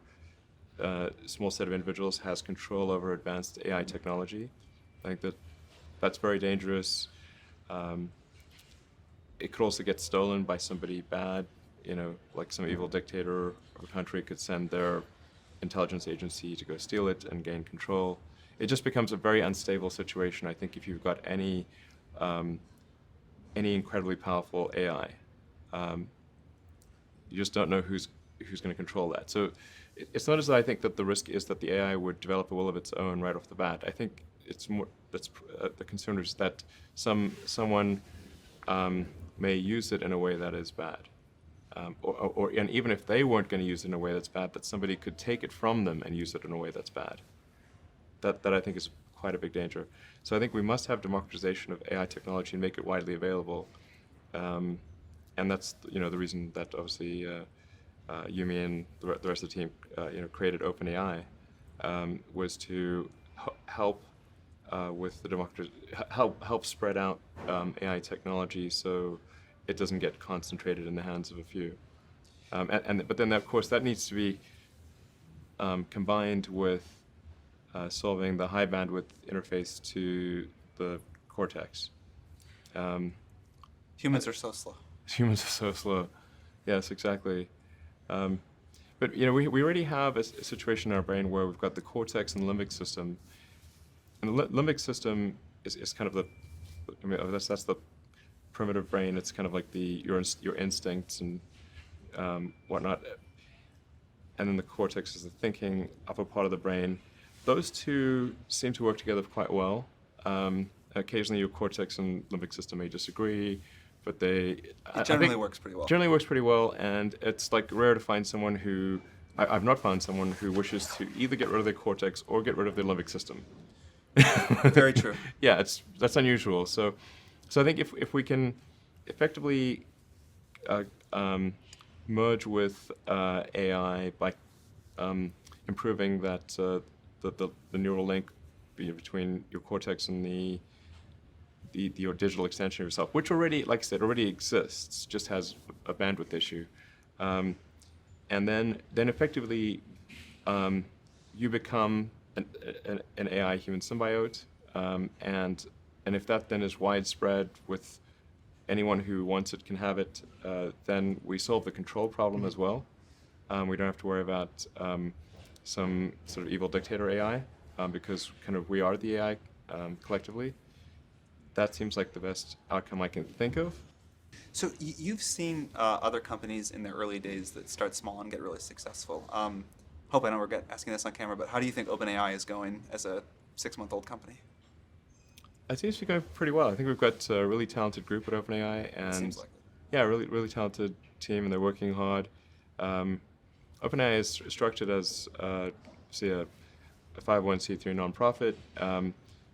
Speaker 8: small set of individuals has control over advanced AI technology. I think that's very dangerous. It could also get stolen by somebody bad, like some evil dictator of a country could send their intelligence agency to go steal it and gain control. It just becomes a very unstable situation, I think, if you've got any incredibly powerful AI. You just don't know who's going to control that. So it's not as though I think that the risk is that the AI would develop a will of its own right off the bat. I think it's more that's the concern is that someone may use it in a way that is bad, and even if they weren't going to use it in a way that's bad, that somebody could take it from them and use it in a way that's bad. That I think is quite a big danger. So I think we must have democratization of AI technology and make it widely available. And that's the reason that obviously Yumi and the rest of the team created OpenAI, was to help with the help spread out AI technology so it doesn't get concentrated in the hands of a few. But then of course that needs to be combined with solving the high bandwidth interface to the cortex.
Speaker 7: Humans are so slow.
Speaker 8: Humans are so slow. Yes, exactly. But we already have a situation in our brain where we've got the cortex and the limbic system. And the limbic system is kind of that's the primitive brain. It's kind of like your instincts and whatnot. And then the cortex is the thinking upper part of the brain. Those two seem to work together quite well. Occasionally your cortex and limbic system may disagree, but it
Speaker 7: generally works pretty well.
Speaker 8: Generally works pretty well, and it's like rare to find someone who, I've not found someone who wishes to either get rid of their cortex or get rid of their limbic system.
Speaker 7: Very true.
Speaker 8: Yeah, that's unusual. So I think if we can effectively merge with AI by improving that the neural link between your cortex and your digital extension of yourself, which already, like I said, already exists, just has a bandwidth issue, and then effectively you become an AI human symbiote, and if that then is widespread with anyone who wants it can have it, then we solve the control problem as well. We don't have to worry about some sort of evil dictator AI, because kind of we are the AI collectively. That seems like the best outcome I can think of.
Speaker 7: So you've seen other companies in their early days that start small and get really successful. Hope I know we're asking this on camera, but how do you think OpenAI is going as a 6-month-old company?
Speaker 8: It seems to be going pretty well. I think we've got a really talented group at OpenAI, and
Speaker 7: Seems like it.
Speaker 8: yeah, really talented team, and they're working hard. OpenAI is structured as, say, a 501c3 nonprofit,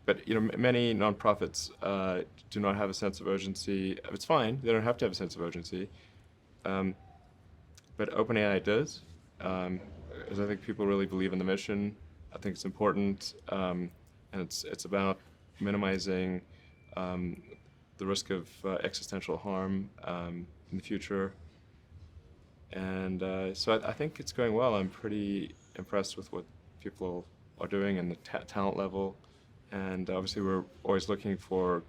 Speaker 8: but many nonprofits do not have a sense of urgency. It's fine; they don't have to have a sense of urgency, but OpenAI does. Because I think people really believe in the mission. I think it's important, and it's about minimizing the risk of existential harm in the future. And so I think it's going well. I'm pretty impressed with what people are doing and the talent level. And obviously, we're always looking for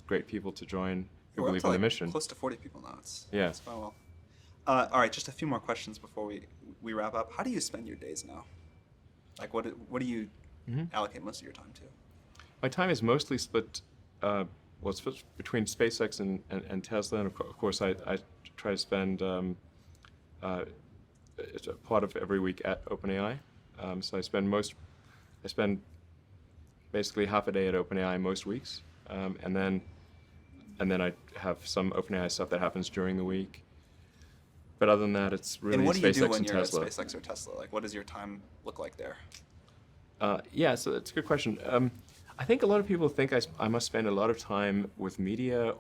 Speaker 8: great people to join who
Speaker 7: We're up
Speaker 8: believe
Speaker 7: to
Speaker 8: in the
Speaker 7: like
Speaker 8: mission.
Speaker 7: close to 40 people now. It's
Speaker 8: Yeah.
Speaker 7: going well. All right, just a few more questions before we wrap up. How do you spend your days now? Like, what do you allocate most of your time to?
Speaker 8: My time is mostly split. It's split between SpaceX and Tesla, and of course, I try to spend it's a part of every week at OpenAI. So I spend basically half a day at OpenAI most weeks, and then I have some OpenAI stuff that happens during the week. But other than that, it's really
Speaker 7: And what do you do
Speaker 8: SpaceX
Speaker 7: when
Speaker 8: and
Speaker 7: you're at
Speaker 8: Tesla.
Speaker 7: SpaceX or Tesla? Like, what does your time look like there?
Speaker 8: Yeah, so that's a good question. I think a lot of people think I must spend a lot of time with media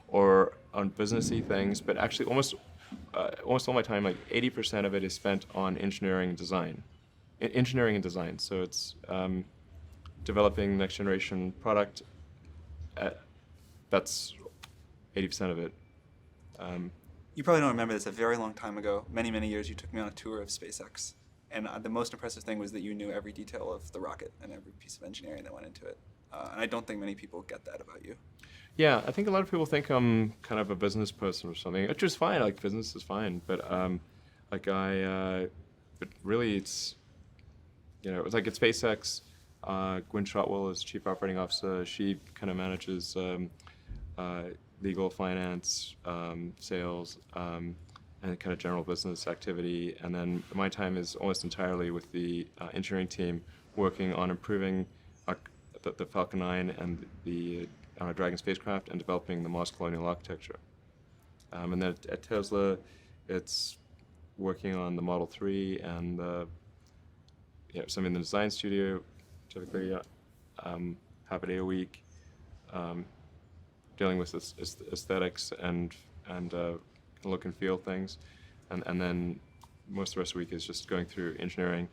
Speaker 8: or on businessy things, but actually almost all my time, like 80% of it, is spent on engineering and design. Engineering and design. So it's developing next generation product. That's 80% of it.
Speaker 7: You probably don't remember this. A very long time ago, many, many years, you took me on a tour of SpaceX. And the most impressive thing was that you knew every detail of the rocket and every piece of engineering that went into it. And I don't think many people get that about you.
Speaker 8: Yeah, I think a lot of people think I'm kind of a business person or something, which is fine. Like, business is fine, but but really, it's like at SpaceX. Gwynne Shotwell is chief operating officer. She kind of manages legal, finance, sales, and kind of general business activity. And then my time is almost entirely with the engineering team, working on improving the Falcon 9 and the Dragon spacecraft, and developing the Mars colonial architecture. And then at Tesla, it's working on the Model 3 and some in the design studio, typically half a day a week, dealing with aesthetics and look and feel things, and then most of the rest of the week is just going through engineering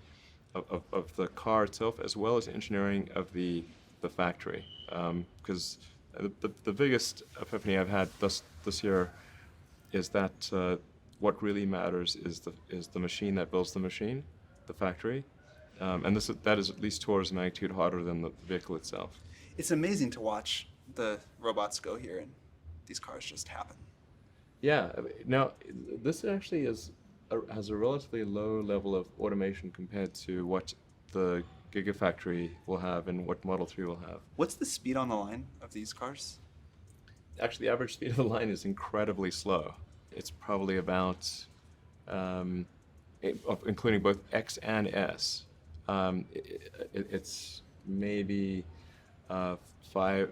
Speaker 8: of the car itself, as well as engineering of the factory. Because the biggest epiphany I've had this year is that what really matters is the machine that builds the machine, the factory, and that is at least 2 orders of magnitude harder than the vehicle itself.
Speaker 7: It's amazing to watch the robots go here and these cars just happen.
Speaker 8: Yeah. Now, this actually has a relatively low level of automation compared to what the Gigafactory will have and what Model 3 will have.
Speaker 7: What's the speed on the line of these cars?
Speaker 8: Actually, the average speed of the line is incredibly slow. It's probably about, including both X and S, it's maybe 5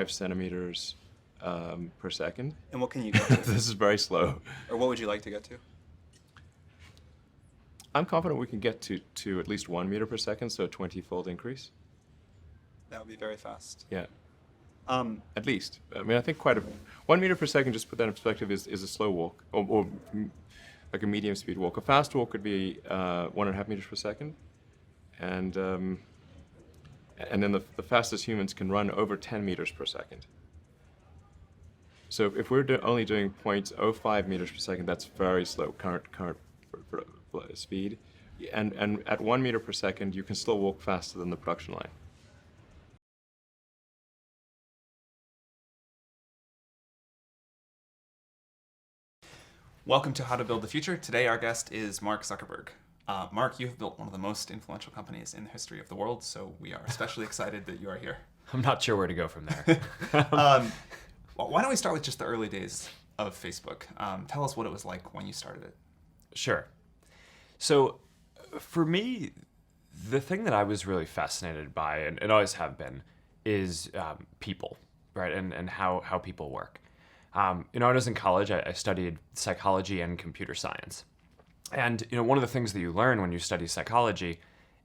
Speaker 8: centimeters per second.
Speaker 7: And what can you get to?
Speaker 8: This is very slow.
Speaker 7: Or what would you like to get to?
Speaker 8: I'm confident we can get to at least 1 meter per second, so a 20-fold increase.
Speaker 7: That would be very fast.
Speaker 8: Yeah. At least. I mean, I think 1 meter per second, just to put that in perspective, is a slow walk, or like a medium speed walk. A fast walk could be 1.5 meters per second. And then the fastest humans can run over 10 meters per second. So if we're only doing 0.05 meters per second, that's very slow current speed. And at 1 meter per second, you can still walk faster than the production line.
Speaker 7: Welcome to How to Build the Future. Today our guest is Mark Zuckerberg. Mark, you've built one of the most influential companies in the history of the world, so we are especially excited that you are here.
Speaker 9: I'm not sure where to go from there.
Speaker 7: Well, why don't we start with just the early days of Facebook? Tell us what it was like when you started it.
Speaker 9: Sure. So for me, the thing that I was really fascinated by, and always have been, is people, right? And how people work. When I was in college, I studied psychology and computer science. And one of the things that you learn when you study psychology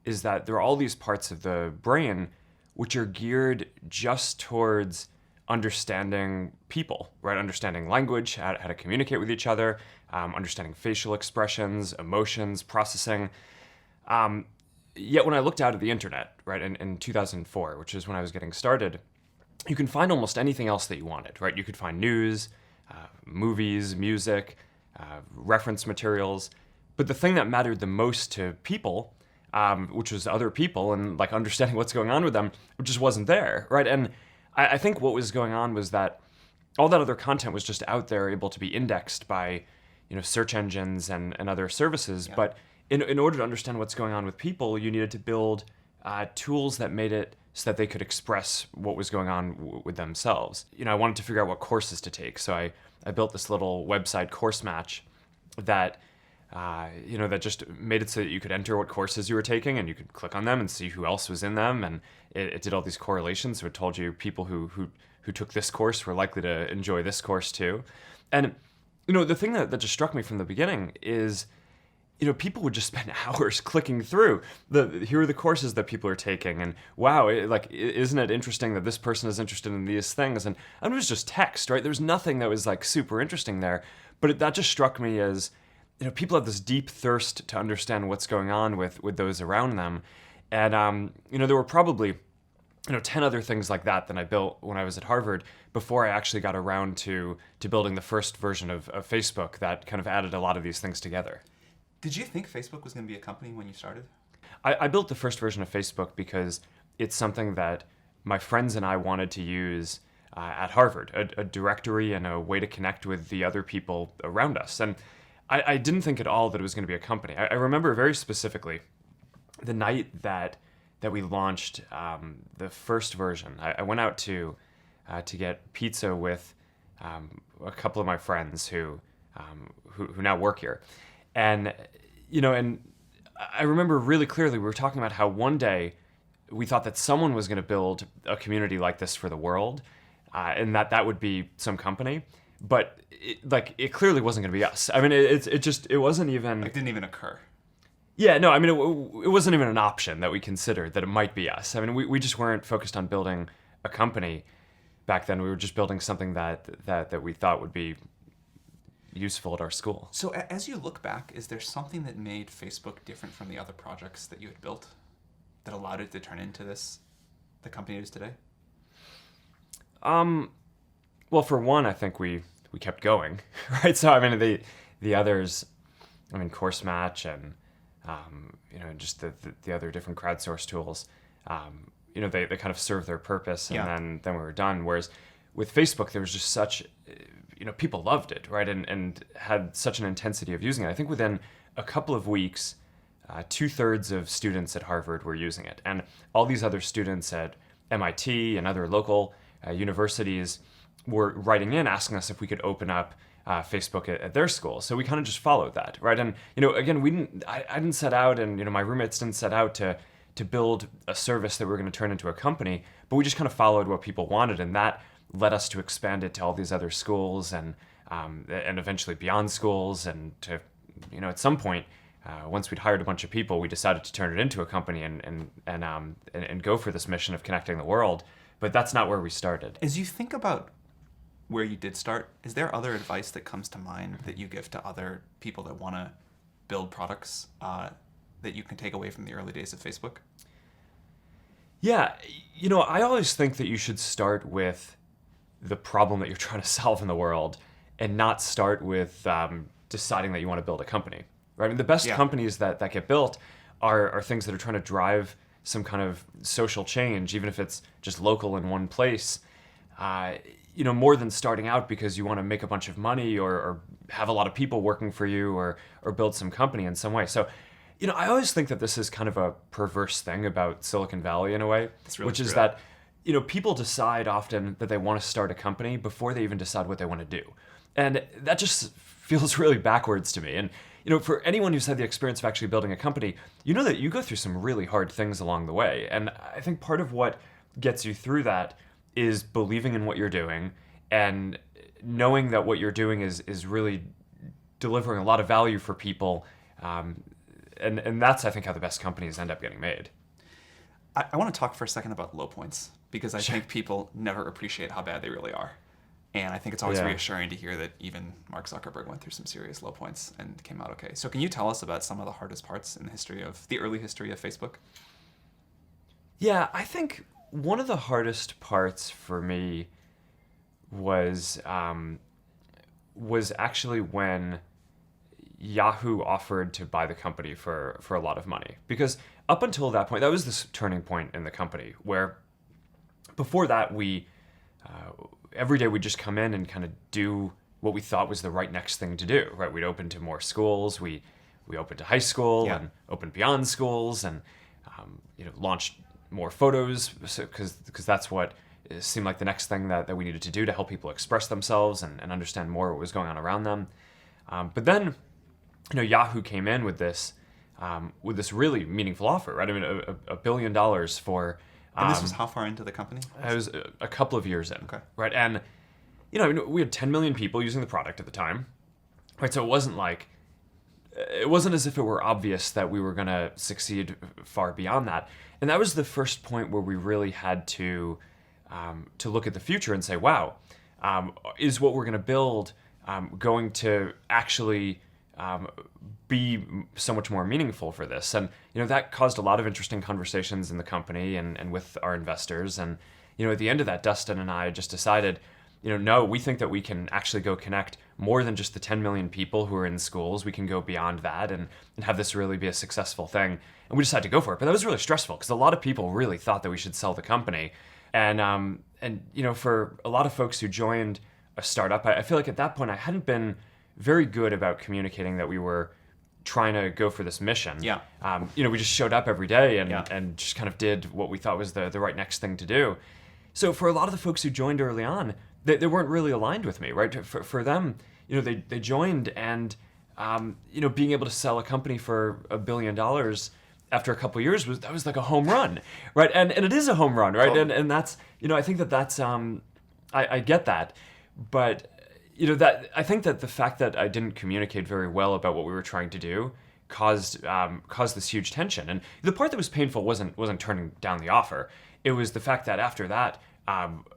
Speaker 9: is that there are all these parts of the brain which are geared just towards understanding people, right? Understanding language, how to communicate with each other, understanding facial expressions, emotions, processing. Yet when I looked out at the internet, right, in 2004, which is when I was getting started, you can find almost anything else that you wanted, right? You could find news, movies, music, reference materials. But the thing that mattered the most to people, which was other people and like understanding what's going on with them, just wasn't there, right? And I think what was going on was that all that other content was just out there, able to be indexed by, search engines and other services. Yeah. But in order to understand what's going on with people, you needed to build tools that made it so that they could express what was going on with themselves. I wanted to figure out what courses to take, so I built this little website, Course Match, that that just made it so that you could enter what courses you were taking, and you could click on them and see who else was in them, and it did all these correlations. So it told you people who took this course were likely to enjoy this course too. And the thing that just struck me from the beginning is, people would just spend hours clicking through here are the courses that people are taking, and wow, isn't it interesting that this person is interested in these things? And it was just text, right? There was nothing that was like super interesting there, but that just struck me as, people have this deep thirst to understand what's going on with those around them. And, there were probably, 10 other things like that I built when I was at Harvard before I actually got around to building the first version of Facebook that kind of added a lot of these things together.
Speaker 7: Did you think Facebook was going to be a company when you started?
Speaker 9: I built the first version of Facebook because it's something that my friends and I wanted to use at Harvard, a directory and a way to connect with the other people around us. And I didn't think at all that it was going to be a company. I remember very specifically the night that we launched the first version. I went out to get pizza with a couple of my friends who now work here, and and I remember really clearly we were talking about how one day we thought that someone was going to build a community like this for the world, and that would be some company. But it clearly wasn't going to be us. I mean, it wasn't even.
Speaker 7: It didn't even occur.
Speaker 9: Yeah, no, I mean, it wasn't even an option that we considered that it might be us. I mean, we just weren't focused on building a company back then. We were just building something that we thought would be useful at our school.
Speaker 7: So as you look back, is there something that made Facebook different from the other projects that you had built that allowed it to turn into the company it is today?
Speaker 9: Well, for one, I think we kept going, right? So, I mean, the others, I mean, Course Match and, just the other different crowdsourced tools, they kind of served their purpose, and then we were done. Whereas with Facebook, there was just such, people loved it, right? And had such an intensity of using it. I think within a couple of weeks, 2/3 of students at Harvard were using it. And all these other students at MIT and other local universities were writing in asking us if we could open up Facebook at their school. So we kind of just followed that, right? And again, I didn't set out, and my roommates didn't set out to build a service that we were going to turn into a company, but we just kind of followed what people wanted, and that led us to expand it to all these other schools and eventually beyond schools, and to at some point. Once we'd hired a bunch of people, we decided to turn it into a company and go for this mission of connecting the world. But that's not where we started.
Speaker 7: As you think about where you did start, is there other advice that comes to mind that you give to other people that want to build products that you can take away from the early days of Facebook?
Speaker 9: Yeah, I always think that you should start with the problem that you're trying to solve in the world, and not start with deciding that you want to build a company. Right? I mean, the best companies that get built are things that are trying to drive some kind of social change, even if it's just local in one place. More than starting out because you want to make a bunch of money or have a lot of people working for you or build some company in some way. So, I always think that this is kind of a perverse thing about Silicon Valley in a way, which is that, people decide often that they want to start a company before they even decide what they want to do. And that just feels really backwards to me. And for anyone who's had the experience of actually building a company, that you go through some really hard things along the way. And I think part of what gets you through that is believing in what you're doing and knowing that what you're doing is really delivering a lot of value for people And that's, I think, how the best companies end up getting made.
Speaker 7: I want to talk for a second about low points, because I think people never appreciate how bad they really are. And I think it's always
Speaker 9: Yeah.
Speaker 7: reassuring to hear that even Mark Zuckerberg went through some serious low points and came out okay. So can you tell us about some of the hardest parts in the early history of Facebook?
Speaker 9: Yeah, I think one of the hardest parts for me was actually when Yahoo offered to buy the company for a lot of money. Because up until that point, that was this turning point in the company where before that we every day we'd just come in and kind of do what we thought was the right next thing to do, right? We'd open to more schools, we opened to high school and opened beyond schools, and launched more photos, because that's what it seemed like the next thing that we needed to do to help people express themselves and understand more what was going on around them. But then, Yahoo came in with this really meaningful offer, right? I mean, $1 billion for.
Speaker 7: And this was how far into the company?
Speaker 9: It was a couple of years in,
Speaker 7: Okay.
Speaker 9: right? And we had 10 million people using the product at the time, right? So it wasn't as if it were obvious that we were going to succeed far beyond that. And that was the first point where we really had to look at the future and say, wow, is what we're going to build going to actually be so much more meaningful for this? And that caused a lot of interesting conversations in the company and with our investors. And at the end of that, Dustin and I just decided, no, we think that we can actually go connect more than just the 10 million people who are in schools. We can go beyond that and have this really be a successful thing. And we decided to go for it. But that was really stressful because a lot of people really thought that we should sell the company. And for a lot of folks who joined a startup, I feel like at that point I hadn't been very good about communicating that we were trying to go for this mission.
Speaker 7: Yeah.
Speaker 9: We just showed up every day and,
Speaker 7: Yeah.
Speaker 9: and just kind of did what we thought was the right next thing to do. So for a lot of the folks who joined early on, they weren't really aligned with me, right? For them, they joined and, being able to sell a company for $1 billion after a couple of years was like a home run, right? And it is a home run, right?
Speaker 7: Totally.
Speaker 9: And that's, I think that's, I get that, but that I think that the fact that I didn't communicate very well about what we were trying to do caused this huge tension. And the part that was painful wasn't turning down the offer. It was the fact that after that,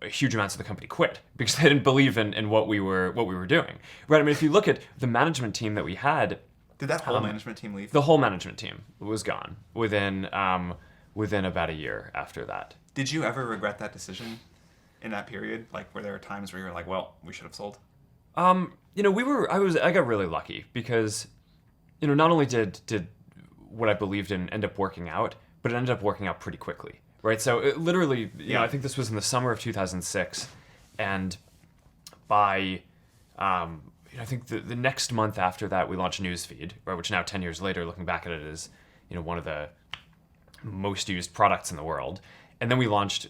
Speaker 9: huge amounts of the company quit because they didn't believe in what we were doing. Right? I mean, if you look at the management team that we had,
Speaker 7: Did that whole management team leave?
Speaker 9: the whole management team was gone within about a year after that.
Speaker 7: Did you ever regret that decision in that period? Like, were there times where you were like, well, we should have sold?
Speaker 9: I got really lucky because, not only did what I believed in end up working out, but it ended up working out pretty quickly, right? So it literally, I think this was in the summer of 2006, and by, I think the next month after that, we launched Newsfeed, right? Which now 10 years later, looking back at it, is, one of the most used products in the world. And then we launched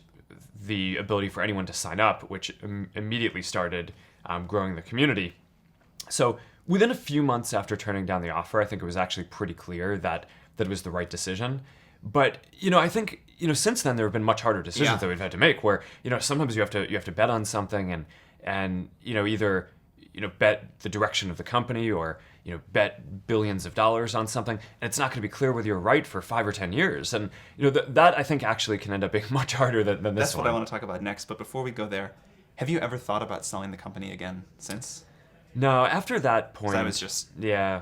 Speaker 9: the ability for anyone to sign up, which immediately started growing the community. So within a few months after turning down the offer, I think it was actually pretty clear that it was the right decision. But I think since then there have been much harder decisions that we've had to make, where sometimes you have to bet on something and either bet the direction of the company or bet billions of dollars on something, and it's not going to be clear whether you're right for 5 or 10 years. And that I think actually can end up being much harder than this
Speaker 7: That's
Speaker 9: one.
Speaker 7: what I want to talk about next. But before we go there, have you ever thought about selling the company again since?
Speaker 9: No, after that point,
Speaker 7: 'Cause I was just
Speaker 9: yeah,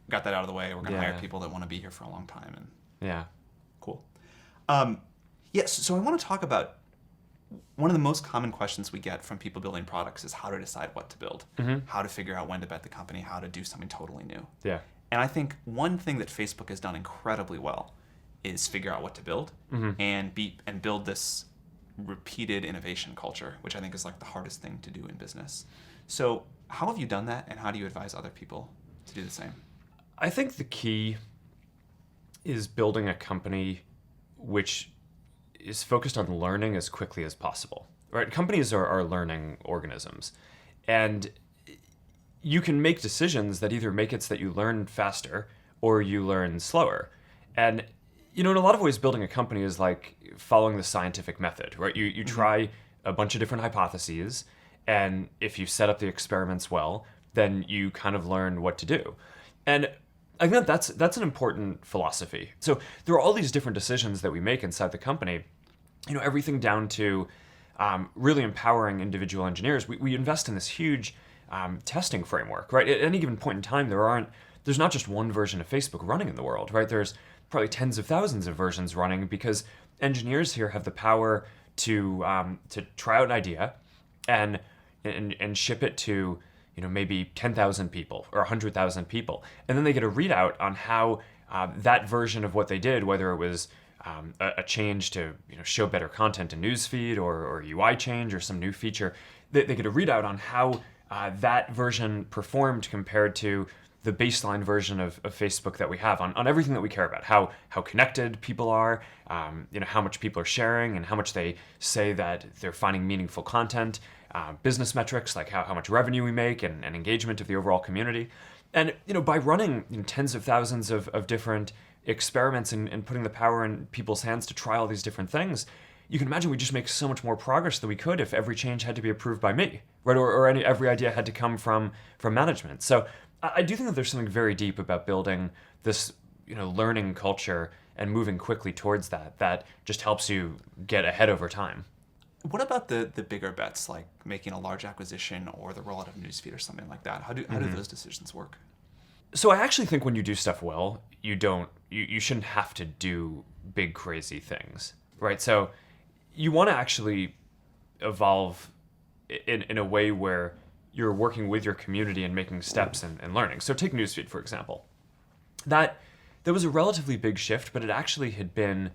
Speaker 7: got that out of the way. We're going to
Speaker 9: Yeah.
Speaker 7: hire people that want to be here for a long time. And
Speaker 9: yeah.
Speaker 7: cool. Yes, so I want to talk about one of the most common questions we get from people building products is how to decide what to build, how to figure out when to bet the company, how to do something totally new.
Speaker 9: Yeah.
Speaker 7: And I think one thing that Facebook has done incredibly well is figure out what to build and build this repeated innovation culture, which I think is like the hardest thing to do in business. So how have you done that, and how do you advise other people to do the same?
Speaker 9: I think the key is building a company which is focused on learning as quickly as possible. Right? Companies are learning organisms. And you can make decisions that either make it so that you learn faster or you learn slower. And in a lot of ways, building a company is like following the scientific method, right? You try a bunch of different hypotheses, and if you set up the experiments well, then you kind of learn what to do. And I think that's an important philosophy. So there are all these different decisions that we make inside the company, everything down to really empowering individual engineers. We invest in this huge testing framework, right? At any given point in time, there's not just one version of Facebook running in the world, right? There's probably tens of thousands of versions running because engineers here have the power to try out an idea and ship it to maybe 10,000 people or 100,000 people, and then they get a readout on how that version of what they did, whether it was a change to show better content in newsfeed or UI change or some new feature, they get a readout on how that version performed compared to the baseline version of Facebook that we have on everything that we care about, how connected people are, how much people are sharing and how much they say that they're finding meaningful content, business metrics like how much revenue we make and engagement of the overall community. And by running tens of thousands of different experiments and putting the power in people's hands to try all these different things, you can imagine we just make so much more progress than we could if every change had to be approved by me, right? Or every idea had to come from management. So I do think that there's something very deep about building this learning culture and moving quickly towards that just helps you get ahead over time.
Speaker 7: What about the bigger bets, like making a large acquisition or the rollout of newsfeed or something like that? How do those decisions work?
Speaker 9: So I actually think when you do stuff well, you shouldn't have to do big crazy things, right? So you want to actually evolve in a way where you're working with your community and making steps and learning. So take newsfeed, for example. That was a relatively big shift, but it actually had been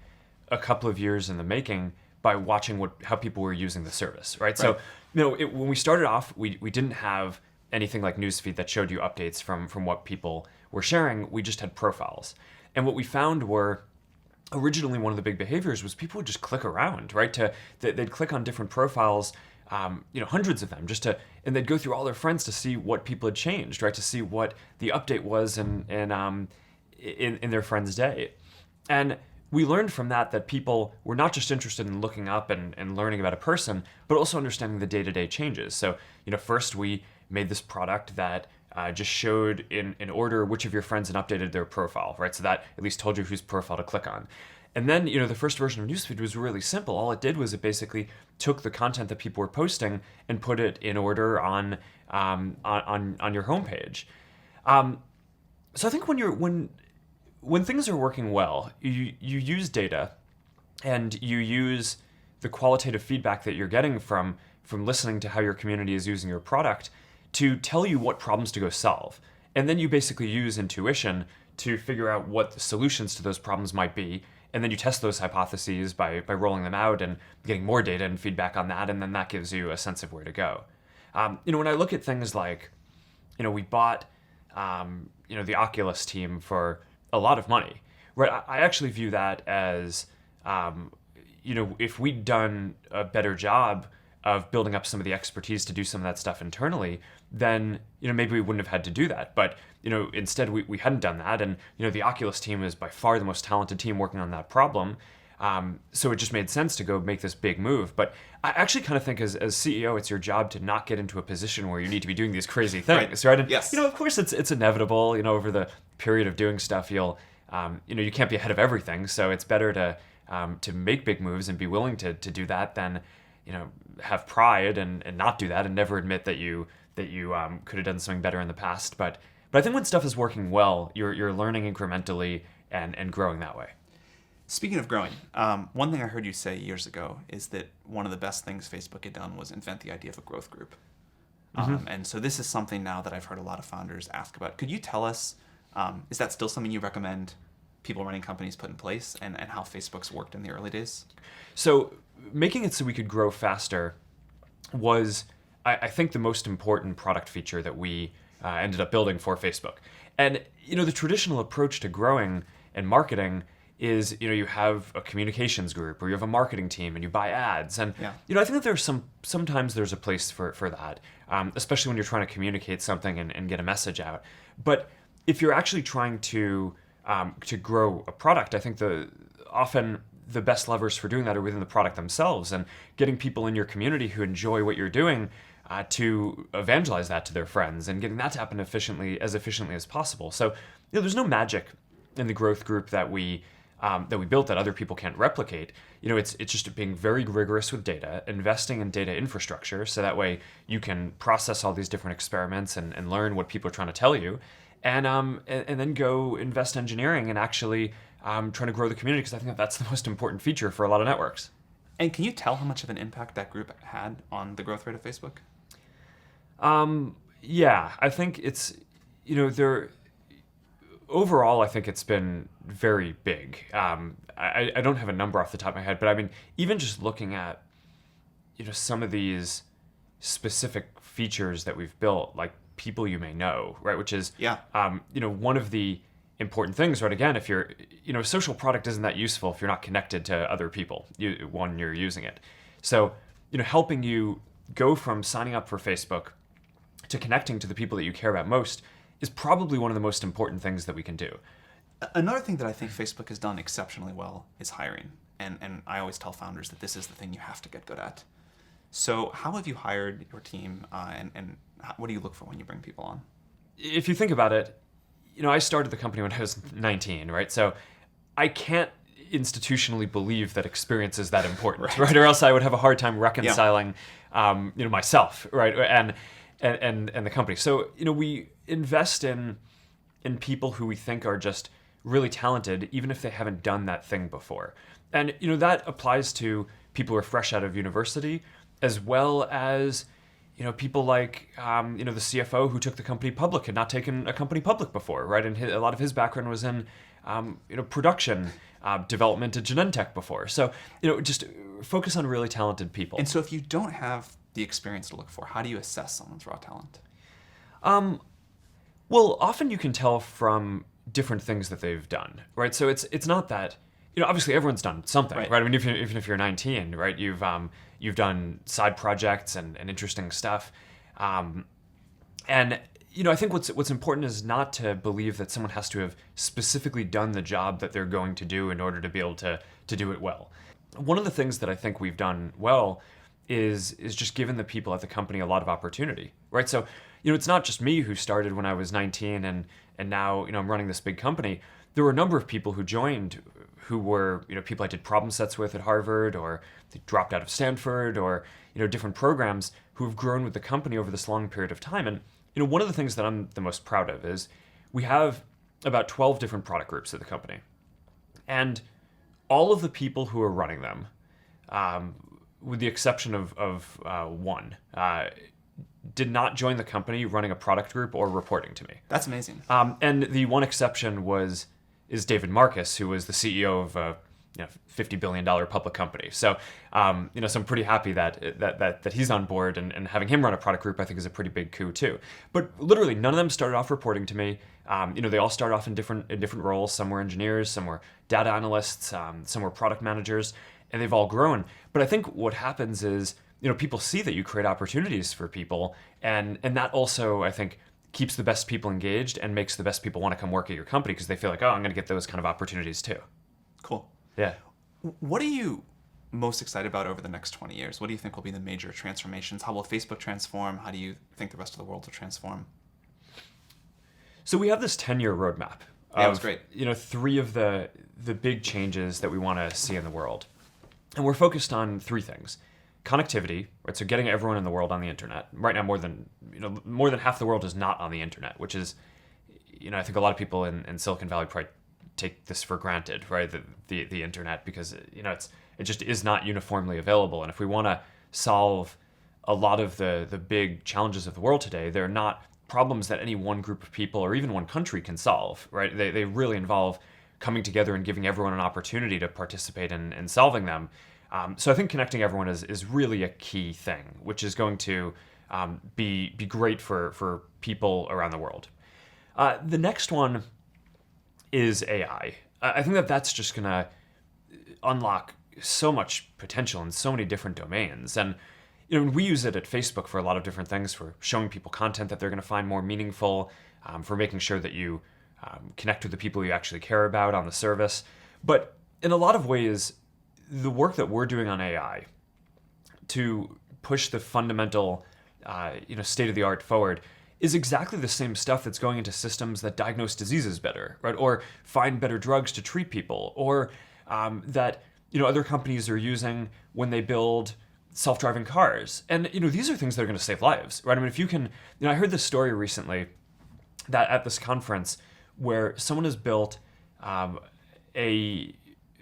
Speaker 9: a couple of years in the making by watching how people were using the service, right? So when we started off, we didn't have anything like newsfeed that showed you updates from what people were sharing. We just had profiles. And what we found were originally one of the big behaviors was people would just click around, right? They'd click on different profiles, hundreds of them, and they'd go through all their friends to see what people had changed, right? To see what the update was in their friend's day. And we learned from that people were not just interested in looking up and learning about a person, but also understanding the day-to-day changes. So, first we made this product that just showed in order which of your friends had updated their profile, right? So that at least told you whose profile to click on. And then, the first version of newsfeed was really simple. All it did was it basically took the content that people were posting and put it in order on your homepage. So I think when things are working well, you use data and you use the qualitative feedback that you're getting from listening to how your community is using your product to tell you what problems to go solve. And then you basically use intuition to figure out what the solutions to those problems might be. And then you test those hypotheses by rolling them out and getting more data and feedback on that. And then that gives you a sense of where to go. When I look at things like, we bought, the Oculus team for a lot of money, right? I actually view that as, if we'd done a better job of building up some of the expertise to do some of that stuff internally, then, maybe we wouldn't have had to do that. But, instead we hadn't done that. And, the Oculus team is by far the most talented team working on that problem. So it just made sense to go make this big move. But I actually kind of think as CEO, it's your job to not get into a position where you need to be doing these crazy things, right? And,
Speaker 7: yes.
Speaker 9: Of course it's inevitable, over the period of doing stuff, you can't be ahead of everything. So it's better to make big moves and be willing to do that than, have pride and not do that and never admit that you could have done something better in the past. But I think when stuff is working well, you're learning incrementally and growing that way.
Speaker 7: Speaking of growing, one thing I heard you say years ago is that one of the best things Facebook had done was invent the idea of a growth group. And so this is something now that I've heard a lot of founders ask about. Could you tell us, is that still something you recommend people running companies put in place and how Facebook's worked in the early days? So making it so we could grow faster was, I think, the most important product feature that we ended up building for Facebook. And, the traditional approach to growing and marketing is, you have a communications group or you have a marketing team and you buy ads. And, I think that there's sometimes there's a place for that, especially when you're trying to communicate something and get a message out. But if you're actually trying to grow a product, I think often the best levers for doing that are within the product themselves and getting people in your community who enjoy what you're doing
Speaker 9: to evangelize that to their friends and getting that to happen efficiently as possible. So there's no magic in the growth group that we built that other people can't replicate. It's just being very rigorous with data, investing in data infrastructure, so that way you can process all these different experiments and learn what people are trying to tell you, and then go invest in engineering and actually trying to grow the community, because I think that's the most important feature for a lot of networks.
Speaker 7: And can you tell how much of an impact that group had on the growth rate of Facebook?
Speaker 9: Yeah, I think it's, overall, I think it's been very big. I don't have a number off the top of my head, but I mean, even just looking at, some of these specific features that we've built, like people you may know, right? Which is, one of the important things, right? Again, if you're, a social product isn't that useful if you're not connected to other people when you're using it. So, helping you go from signing up for Facebook to connecting to the people that you care about most is probably one of the most important things that we can do.
Speaker 7: Another thing that I think Facebook has done exceptionally well is hiring. And I always tell founders that this is the thing you have to get good at. So how have you hired your team, and what do you look for when you bring people on?
Speaker 9: If you think about it, I started the company when I was 19, right? So I can't institutionally believe that experience is that important, right? Or else I would have a hard time reconciling, myself, right? And the company. So, we invest in people who we think are just really talented, even if they haven't done that thing before. And, that applies to people who are fresh out of university, as well as, people like, the CFO who took the company public, had not taken a company public before, right? And a lot of his background was in, production, development at Genentech before. So, just focus on really talented people.
Speaker 7: And so if you don't have the experience to look for, how do you assess someone's raw talent?
Speaker 9: Well, often you can tell from different things that they've done, right? So it's not that, obviously everyone's done something, right? I mean, even if you're 19, right, you've done side projects and interesting stuff, and I think what's important is not to believe that someone has to have specifically done the job that they're going to do in order to be able to do it well. One of the things that I think we've done well is just given the people at the company a lot of opportunity, right? So, it's not just me who started when I was 19 and now, I'm running this big company. There were a number of people who joined who were, people I did problem sets with at Harvard, or they dropped out of Stanford, or, different programs who have grown with the company over this long period of time. And, one of the things that I'm the most proud of is we have about 12 different product groups at the company. And all of the people who are running them, with the exception of one, did not join the company running a product group or reporting to me.
Speaker 7: That's amazing.
Speaker 9: And the one exception is David Marcus, who was the CEO of a $50 billion public company. So, so I'm pretty happy that he's on board, and having him run a product group, I think, is a pretty big coup too. But literally, none of them started off reporting to me. They all started off in different roles. Some were engineers, some were data analysts, some were product managers, and they've all grown. But I think what happens is, people see that you create opportunities for people, and that also, I think, keeps the best people engaged and makes the best people want to come work at your company, because they feel like, oh, I'm going to get those kind of opportunities too.
Speaker 7: Cool.
Speaker 9: Yeah.
Speaker 7: What are you most excited about over the next 20 years? What do you think will be the major transformations? How will Facebook transform? How do you think the rest of the world will transform?
Speaker 9: So we have this 10-year roadmap.
Speaker 7: That was great.
Speaker 9: 3 of the big changes that we want to see in the world. And we're focused on 3 things. Connectivity, right? So getting everyone in the world on the internet. Right now, more than half the world is not on the internet, which is, I think a lot of people in Silicon Valley probably take this for granted, right? The internet, because it just is not uniformly available. And if we want to solve a lot of the big challenges of the world today, they're not problems that any one group of people or even one country can solve, right? They really involve coming together and giving everyone an opportunity to participate in solving them. So I think connecting everyone is really a key thing, which is going to be great for people around the world. The next one is AI. I think that's just going to unlock so much potential in so many different domains. And we use it at Facebook for a lot of different things, for showing people content that they're going to find more meaningful, for making sure that you connect with the people you actually care about on the service. But in a lot of ways, the work that we're doing on AI to push the fundamental state of the art forward is exactly the same stuff that's going into systems that diagnose diseases better, right? Or find better drugs to treat people, or that other companies are using when they build self-driving cars. And these are things that are going to save lives, right? I mean, if you can, I heard this story recently that at this conference where someone has built a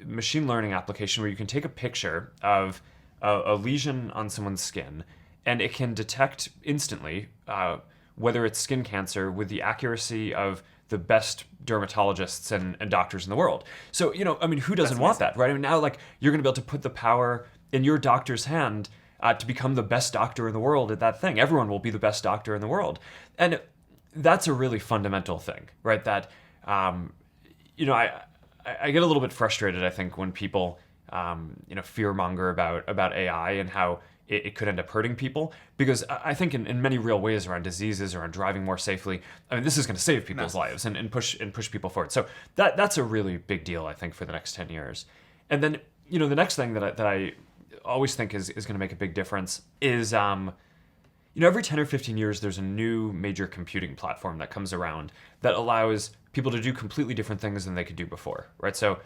Speaker 9: machine learning application where you can take a picture of a lesion on someone's skin, and it can detect instantly whether it's skin cancer with the accuracy of the best dermatologists and doctors in the world. So, who doesn't want that, right? I mean, now, you're going to be able to put the power in your doctor's hand to become the best doctor in the world at that thing. Everyone will be the best doctor in the world. And that's a really fundamental thing, right? That, I get a little bit frustrated, I think, when people, fearmonger about AI and how it could end up hurting people, because I think in many real ways around diseases, around driving more safely, I mean, this is going to save people's lives and push people forward. So that's a really big deal, I think, for the next 10 years. And then, the next thing that I always think is going to make a big difference is, every 10 or 15 years, there's a new major computing platform that comes around that allows people to do completely different things than they could do before, right? So,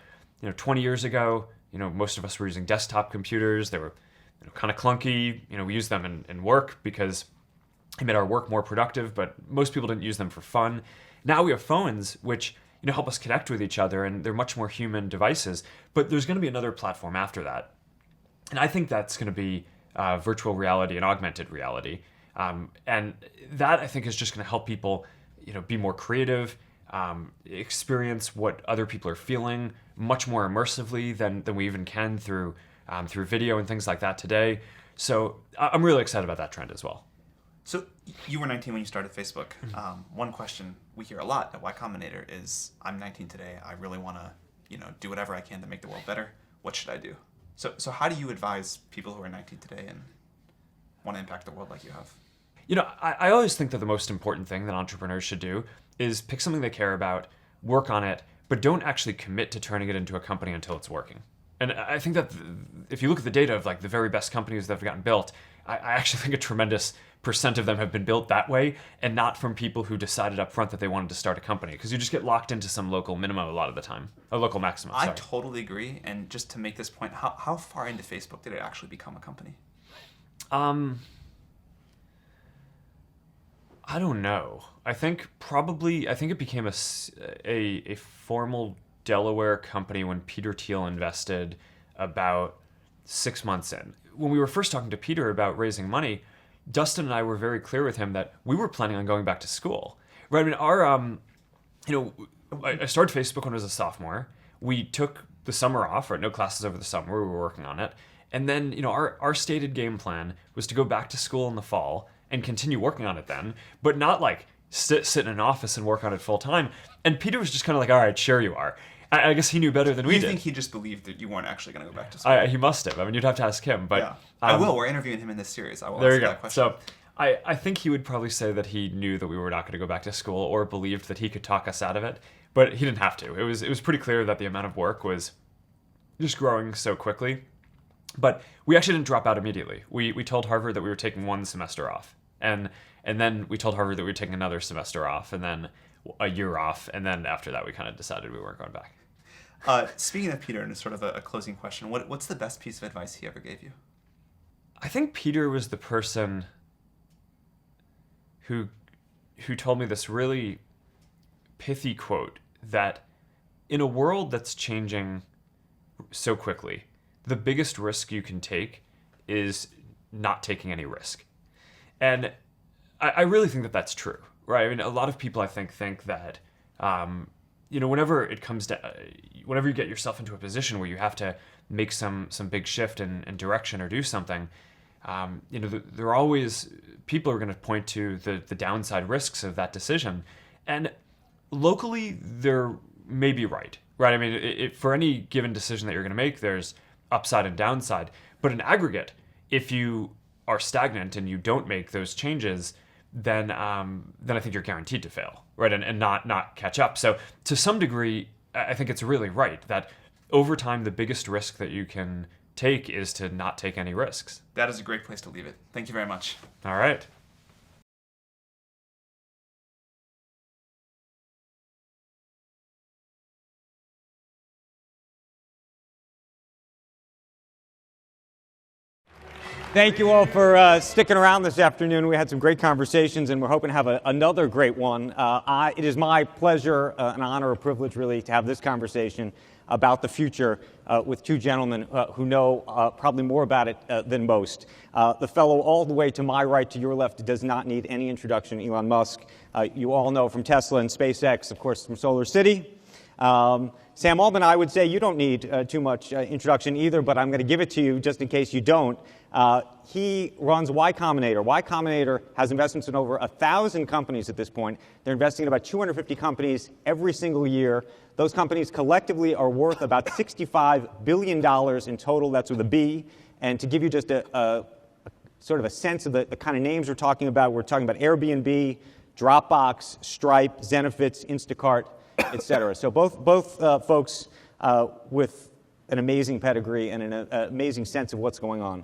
Speaker 9: 20 years ago, most of us were using desktop computers. They were kind of clunky. We used them in work because it made our work more productive, but most people didn't use them for fun. Now we have phones, which help us connect with each other, and they're much more human devices. But there's going to be another platform after that, and I think that's going to be virtual reality and augmented reality. And that, I think, is just going to help people, be more creative, experience what other people are feeling much more immersively than we even can through video and things like that today. So I'm really excited about that trend as well.
Speaker 7: So you were 19 when you started Facebook. One question we hear a lot at Y Combinator is, I'm 19 today. I really want to, do whatever I can to make the world better. What should I do? So how do you advise people who are 19 today and want to impact the world like you have?
Speaker 9: I always think that the most important thing that entrepreneurs should do is pick something they care about, work on it, but don't actually commit to turning it into a company until it's working. And I think that if you look at the data of the very best companies that have gotten built, I actually think a tremendous % of them have been built that way, and not from people who decided up front that they wanted to start a company, because you just get locked into some local minimum a lot of the time, a local maximum.
Speaker 7: I totally agree. And just to make this point, how far into Facebook did it actually become a company?
Speaker 9: I don't know. I think it became a formal Delaware company when Peter Thiel invested about 6 months in. When we were first talking to Peter about raising money, Dustin and I were very clear with him that we were planning on going back to school. Right? I mean, I started Facebook when I was a sophomore. We took the summer off, right? No classes over the summer. We were working on it. And then, our stated game plan was to go back to school in the fall and continue working on it then, but not sit in an office and work on it full time. And Peter was just kind of all right, sure you are. I guess he knew better than we did.
Speaker 7: You think he just believed that you weren't actually going to go back to school?
Speaker 9: He must have. I mean, you'd have to ask him. But
Speaker 7: yeah. I will. We're interviewing him in this series. I will
Speaker 9: there
Speaker 7: ask
Speaker 9: you go.
Speaker 7: That question.
Speaker 9: So I think he would probably say that he knew that we were not going to go back to school, or believed that he could talk us out of it. But he didn't have to. It was pretty clear that the amount of work was just growing so quickly. But we actually didn't drop out immediately. We told Harvard that we were taking 1 semester off. And then we told Harvard that we were taking another semester off, and then a year off. And then after that, we kind of decided we weren't going back.
Speaker 7: Speaking of Peter, and sort of a closing question, what's the best piece of advice he ever gave you?
Speaker 9: I think Peter was the person who told me this really pithy quote that in a world that's changing so quickly, the biggest risk you can take is not taking any risk. And I really think that that's true, right? I mean, a lot of people, I think that, whenever it comes to, whenever you get yourself into a position where you have to make some big shift in direction or do something, there are always people are going to point to the downside risks of that decision. And locally, they're maybe right? I mean, for any given decision that you're going to make, there's upside and downside. But in aggregate, if you are stagnant and you don't make those changes, then I think you're guaranteed to fail, right? And not catch up. So to some degree, I think it's really right that over time, the biggest risk that you can take is to not take any risks.
Speaker 7: That is a great place to leave it. Thank you very much.
Speaker 9: All right.
Speaker 10: Thank you all for sticking around this afternoon. We had some great conversations, and we're hoping to have another great one. It is my pleasure, an honor, a privilege, really, to have this conversation about the future with two gentlemen who know probably more about it than most. The fellow all the way to my right, to your left, does not need any introduction, Elon Musk. You all know from Tesla and SpaceX, of course, from Solar City. Sam Altman, I would say you don't need too much introduction either, but I'm going to give it to you just in case you don't. He runs Y Combinator. Y Combinator has investments in over 1,000 companies at this point. They're investing in about 250 companies every single year. Those companies collectively are worth about $65 billion in total. That's with a B. And to give you just a sort of a sense of the kind of names we're talking about Airbnb, Dropbox, Stripe, Zenefits, Instacart, et cetera. So both folks with an amazing pedigree and an amazing sense of what's going on.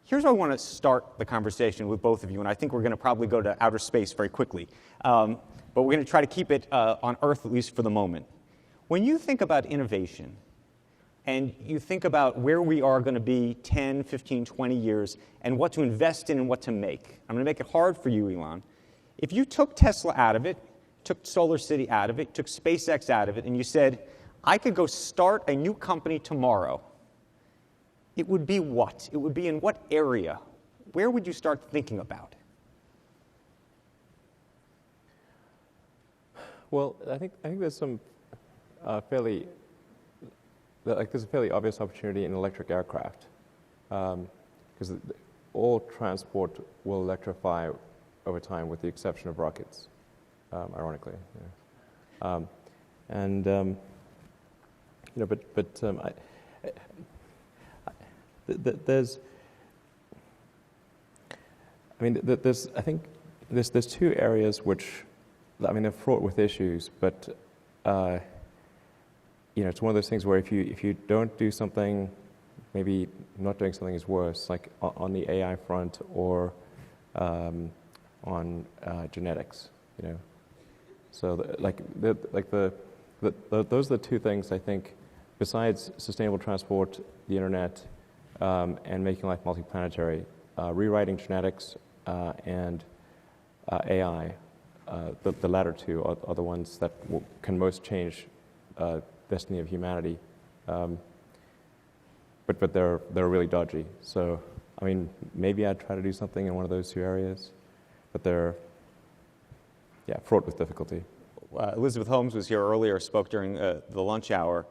Speaker 10: Here's where I want to start the conversation with both of you, and I think we're going to probably go to outer space very quickly. But we're going to try to keep it on Earth, at least for the moment. When you think about innovation, and you think about where we are going to be 10, 15, 20 years, and what to invest in and what to make, I'm going to make it hard for you, Elon. If you took Tesla out of it, took Solar City out of it, took SpaceX out of it, and you said, I could go start a new company tomorrow, it would be what? It would be in what area? Where would you start thinking about?
Speaker 8: Well, I think there's some there's a fairly obvious opportunity in electric aircraft, because all transport will electrify over time, with the exception of rockets, ironically. Yeah. There's two areas which, they're fraught with issues, but it's one of those things where if you don't do something, maybe not doing something is worse, like on the AI front or on genetics, So those are the two things I think, besides sustainable transport, the internet, and making life multiplanetary, rewriting genetics and AI, the latter two are the ones that can most change destiny of humanity. But they're really dodgy. So maybe I'd try to do something in one of those two areas, but they're fraught with difficulty.
Speaker 10: Elizabeth Holmes was here earlier, spoke during the lunch hour.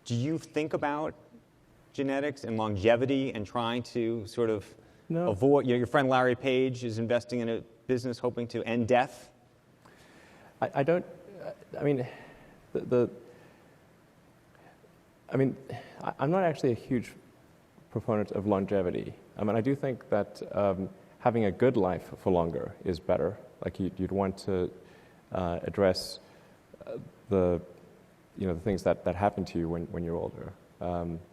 Speaker 10: Do you think about genetics and longevity and trying to sort of avoid, your friend Larry Page is investing in a business hoping to end death?
Speaker 8: I don't, I'm not actually a huge proponent of longevity. I do think that having a good life for longer is better. Like you'd want to address the things that happen to you when you're older,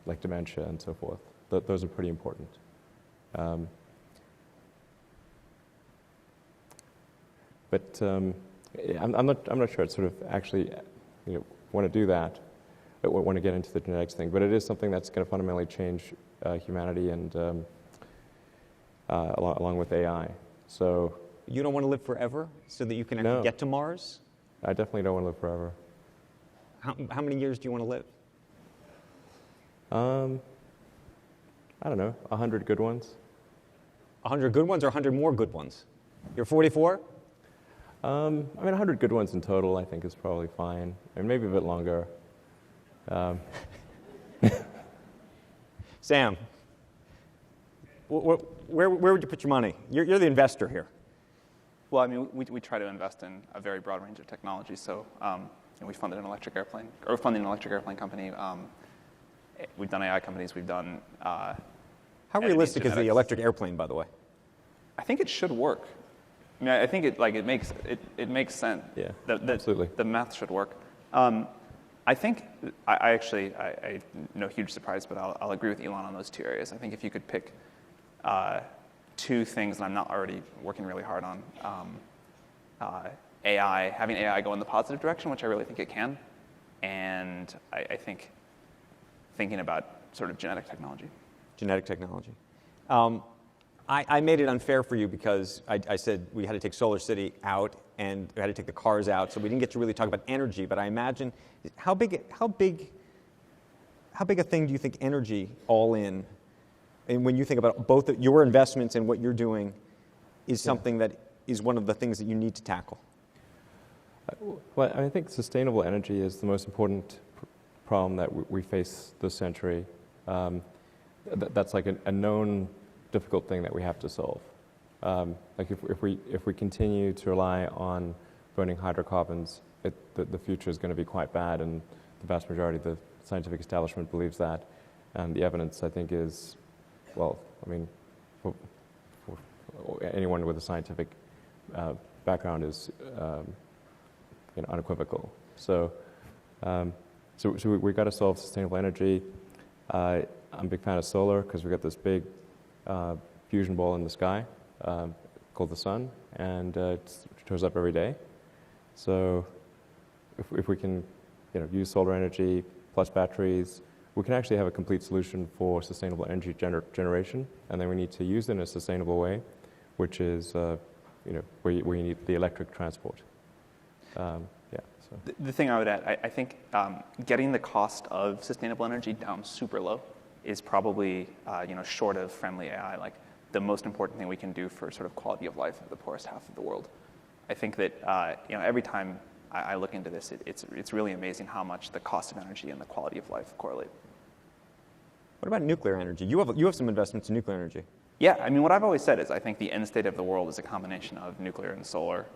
Speaker 8: like dementia and so forth. Those are pretty important. But I'm not sure I'd sort of actually want to do that. I want to get into the genetics thing, but it is something that's going to fundamentally change humanity and along with AI. So
Speaker 10: you don't want to live forever so that you can actually get to Mars?
Speaker 8: I definitely don't want to live forever.
Speaker 10: How many years do you want to live?
Speaker 8: I don't know, 100 good ones.
Speaker 10: 100 good ones or 100 more good ones? You're 44?
Speaker 8: 100 good ones in total, I think, is probably fine. Maybe a bit longer.
Speaker 10: Sam, where would you put your money? You're the investor here.
Speaker 7: Well, we try to invest in a very broad range of technologies. So we funded an electric airplane, or funding an electric airplane company. We've done AI companies. We've done.
Speaker 10: How realistic is the electric airplane, by the way?
Speaker 7: I think it should work. I think it makes sense.
Speaker 8: Yeah,
Speaker 7: absolutely. The math should work. I think I no huge surprise, but I'll agree with Elon on those two areas. I think if you could pick two things that I'm not already working really hard on, AI, having AI go in the positive direction, which I really think it can, and I think thinking about sort of genetic technology.
Speaker 10: Genetic technology. I made it unfair for you because I said we had to take Solar City out and we had to take the cars out, so we didn't get to really talk about energy. But I imagine, how big a thing do you think energy all in, and when you think about both your investments and what you're doing, is something that is one of the things that you need to tackle?
Speaker 8: Well, I think sustainable energy is the most important problem that we face this century. That's like a known difficult thing that we have to solve. Like if we continue to rely on burning hydrocarbons, the future is going to be quite bad, and the vast majority of the scientific establishment believes that. And the evidence, I think, is, well, I mean, for anyone with a scientific background is unequivocal. So we've got to solve sustainable energy. I'm a big fan of solar because we've got this big fusion ball in the sky called the sun, and it shows up every day. So if we can use solar energy plus batteries, we can actually have a complete solution for sustainable energy generation, and then we need to use it in a sustainable way, which is where you need the electric transport.
Speaker 11: The thing I would add, I think getting the cost of sustainable energy down super low is probably, short of friendly AI, like the most important thing we can do for sort of quality of life of the poorest half of the world. I think that every time I look into this, it's really amazing how much the cost of energy and the quality of life correlate.
Speaker 10: What about nuclear energy? You have some investments in nuclear energy.
Speaker 11: Yeah, I mean, what I've always said is I think the end state of the world is a combination of nuclear and solar,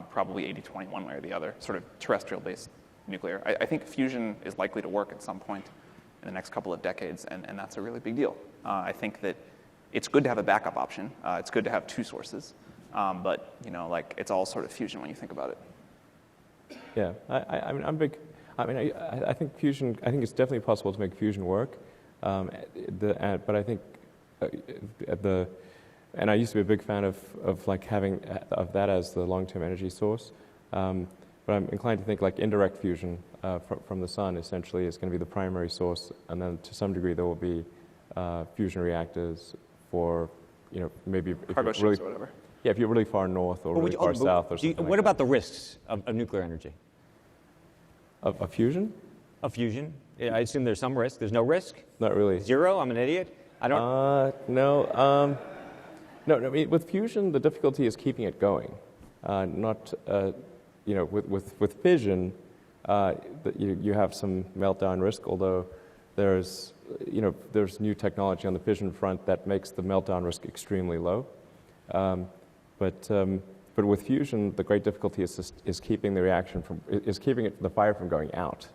Speaker 11: probably 80-20 one way or the other, sort of terrestrial-based nuclear. I think fusion is likely to work at some point in the next couple of decades, and that's a really big deal. I think that it's good to have a backup option. It's good to have two sources, but it's all sort of fusion when you think about it.
Speaker 8: Yeah, I mean, I'm big. I mean, I think fusion. I think it's definitely possible to make fusion work, but I think and I used to be a big fan of like having of that as the long-term energy source. But I'm inclined to think like indirect fusion from the sun essentially is going to be the primary source, and then to some degree there will be fusion reactors for maybe if
Speaker 11: cargo
Speaker 8: you're really,
Speaker 11: ships or whatever.
Speaker 8: Yeah, if you're really far north or really far south or something.
Speaker 10: What about the risks of nuclear energy?
Speaker 8: Of fusion?
Speaker 10: Of fusion? Yeah, I assume there's some risk. There's no risk?
Speaker 8: Not really.
Speaker 10: Zero? I'm an idiot? I don't...
Speaker 8: No. No, I mean, with fusion, the difficulty is keeping it going. Not, with fission, you have some meltdown risk, although there's new technology on the fission front that makes the meltdown risk extremely low. But with fusion, the great difficulty is keeping the fire from going out.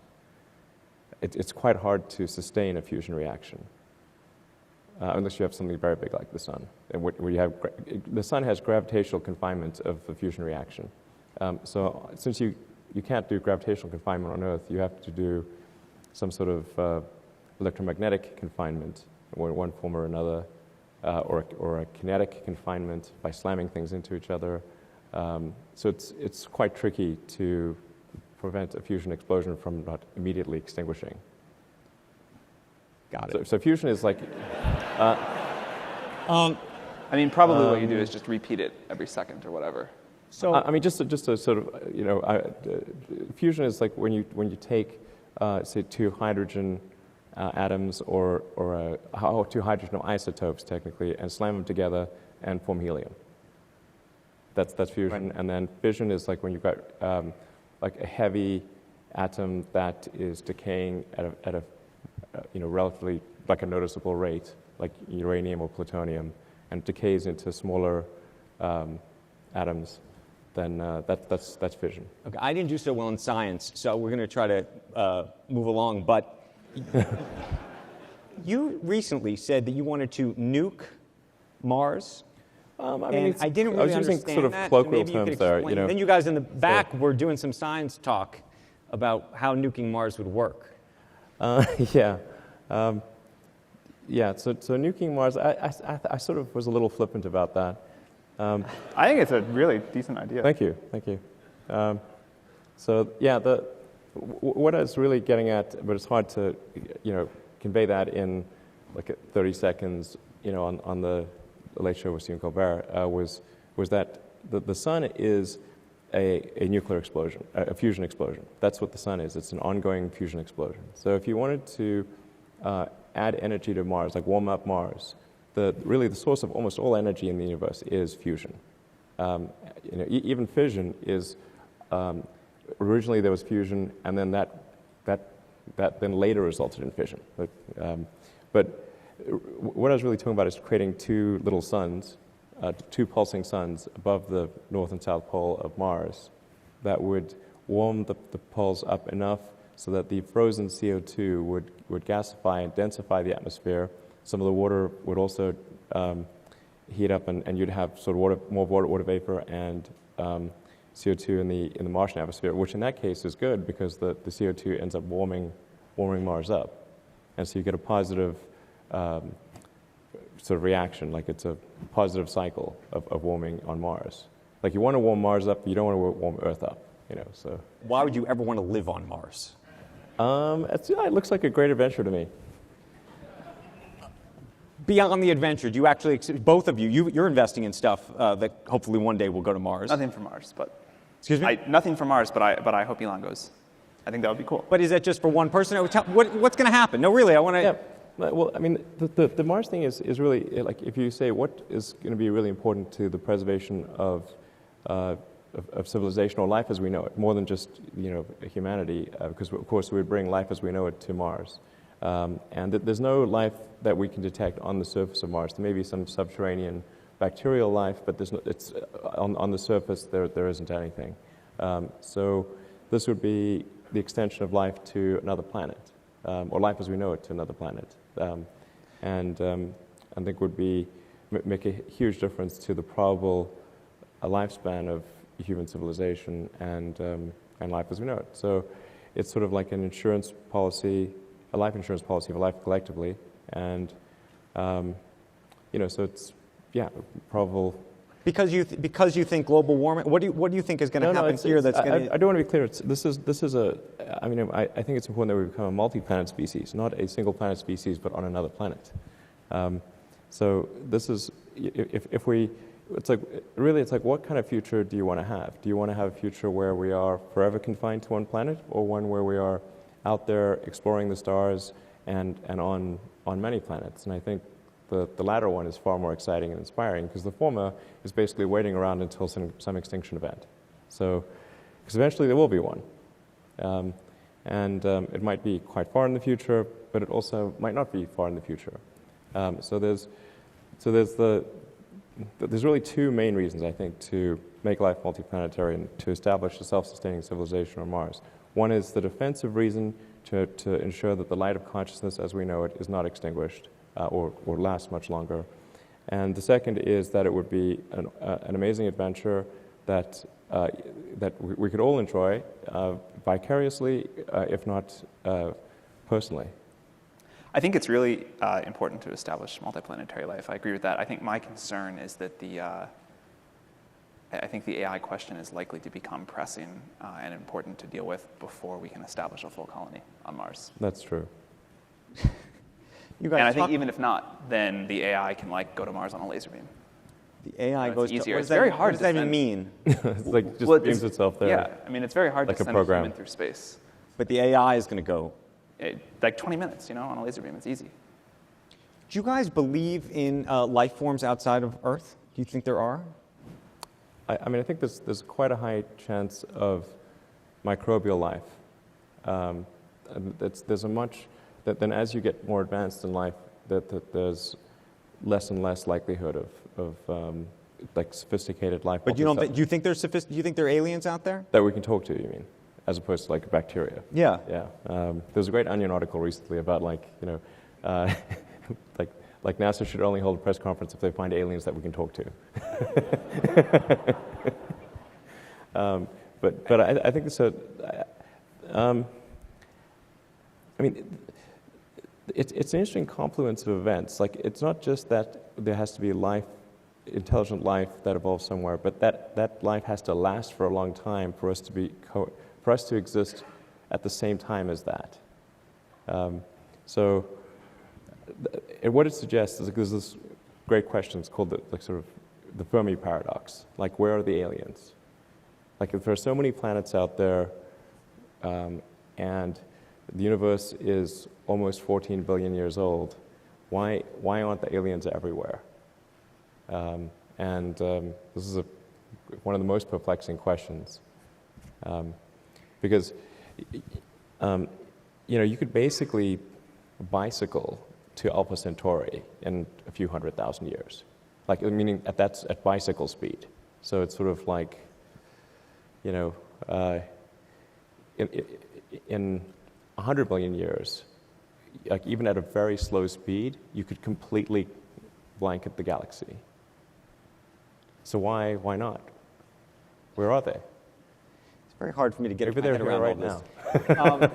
Speaker 8: It's quite hard to sustain a fusion reaction unless you have something very big like the sun, and where you have the sun has gravitational confinement of the fusion reaction. So since you can't do gravitational confinement on Earth, you have to do some sort of electromagnetic confinement, in one form or another. Or a kinetic confinement by slamming things into each other. So it's quite tricky to prevent a fusion explosion from not immediately extinguishing.
Speaker 10: Got it.
Speaker 8: So fusion is like...
Speaker 11: I mean, probably what you do is just repeat it every second or whatever.
Speaker 8: So I mean, just to sort of, fusion is like when you take, say, two hydrogen atoms or two hydrogen isotopes technically, and slam them together and form helium. That's fusion. Right. And then fission is like when you've got like a heavy atom that is decaying at a relatively like a noticeable rate, like uranium or plutonium, and decays into smaller atoms. Then that's fission.
Speaker 10: Okay, I didn't do so well in science, so we're going to try to move along, but. You recently said that you wanted to nuke Mars. I didn't really understand
Speaker 8: sort of
Speaker 10: that.
Speaker 8: colloquial
Speaker 10: So
Speaker 8: terms there.
Speaker 10: Then you guys in the back were doing some science talk about how nuking Mars would work.
Speaker 8: Yeah. So nuking Mars, I sort of was a little flippant about that.
Speaker 11: I think it's a really decent idea.
Speaker 8: Thank you. What I was really getting at, but it's hard to, convey that in like 30 seconds, on the late show with Stephen Colbert, was that the sun is a nuclear explosion, a fusion explosion. That's what the sun is. It's an ongoing fusion explosion. So if you wanted to add energy to Mars, like warm up Mars, really the source of almost all energy in the universe is fusion. Even fission is, originally there was fusion, and then that then later resulted in fission. But what I was really talking about is creating two little suns, two pulsing suns above the north and south pole of Mars that would warm the poles up enough so that the frozen CO2 would gasify and densify the atmosphere. Some of the water would also heat up, and you'd have sort of more water vapor and CO2 in the Martian atmosphere, which in that case is good because the CO2 ends up warming Mars up. And so you get a positive sort of reaction, like it's a positive cycle of warming on Mars. Like you want to warm Mars up, you don't want to warm Earth up, so.
Speaker 10: Why would you ever want to live on Mars?
Speaker 8: It looks like a great adventure to me.
Speaker 10: Beyond the adventure, do you actually, both of you're investing in stuff that hopefully one day will go to Mars.
Speaker 11: Nothing for Mars, but
Speaker 10: excuse me.
Speaker 11: Nothing for Mars, but I hope Elon goes. I think that would be cool.
Speaker 10: But is that just for one person? What's going to happen? No, really, I want to.
Speaker 8: Yeah. Well, I mean, the Mars thing is really like if you say what is going to be really important to the preservation of civilization or life as we know it, more than just humanity, because of course we would bring life as we know it to Mars. And there's no life that we can detect on the surface of Mars. There may be some subterranean bacterial life, but it's on the surface there isn't anything. So this would be the extension of life to another planet, or life as we know it to another planet, and I think would make a huge difference to the probable lifespan of human civilization and life as we know it. So it's sort of like an insurance policy. A life insurance policy for life collectively, and so it's probable. Because you think global warming. What do you think is going to happen here? That's going to. I don't want to be clear. This is a. I mean, I think it's important that we become a multi-planet species, not a single planet species, but on another planet. So this is if we. It's like what kind of future do you want to have? Do you want to have a future where we are forever confined to one planet, or one where we are out there exploring the stars and on many planets? And I think the latter one is far more exciting and inspiring, because the former is basically waiting around until some extinction event. So, because eventually there will be one. It might be quite far in the future, but it also might not be far in the future. So there's really two main reasons, I think, to make life multiplanetary and to establish a self-sustaining civilization on Mars. One is the defensive reason to ensure that the light of consciousness as we know it is not extinguished or lasts much longer. And the second is that it would be an amazing adventure that we could all enjoy vicariously, if not personally.
Speaker 11: I think it's really important to establish multiplanetary life. I agree with that. I think my concern is that I think the AI question is likely to become pressing and important to deal with before we can establish a full colony on Mars.
Speaker 8: That's true.
Speaker 11: And I think even if not, then the AI can go to Mars on a laser beam.
Speaker 10: The AI goes
Speaker 11: easier.
Speaker 10: To,
Speaker 11: it's very hard.
Speaker 10: What does that even mean?
Speaker 8: It's like just beams itself there.
Speaker 11: Yeah, I mean it's very hard to send a human through space.
Speaker 10: But the AI is going to go.
Speaker 11: Like 20 minutes, on a laser beam. It's easy.
Speaker 10: Do you guys believe in life forms outside of Earth? Do you think there are?
Speaker 8: I mean, I think there's quite a high chance of microbial life. There's a much then as you get more advanced in life, that there's less and less likelihood of sophisticated life.
Speaker 10: But do you think there's do you think there are aliens out there
Speaker 8: that we can talk to? You mean, as opposed to bacteria?
Speaker 10: Yeah.
Speaker 8: Yeah. There's a great Onion article recently about like NASA should only hold a press conference if they find aliens that we can talk to. But I think so. I mean, it's an interesting confluence of events. Like, it's not just that there has to be intelligent life that evolves somewhere, but that life has to last for a long time for us to exist at the same time as that. So what it suggests is there's this great questions called the Fermi paradox. Like, where are the aliens? Like, if there are so many planets out there, and the universe is almost 14 billion years old, why aren't the aliens everywhere? This is one of the most perplexing questions, because you could basically bicycle to Alpha Centauri in a few 100,000 years, like, meaning that's at bicycle speed. So it's sort of like, in 100 million years, like, even at a very slow speed, you could completely blanket the galaxy. So why not? Where are they?
Speaker 10: It's very hard for me to get
Speaker 8: Maybe
Speaker 10: my head
Speaker 8: they're here
Speaker 10: around
Speaker 8: right
Speaker 10: all
Speaker 8: now.
Speaker 10: this.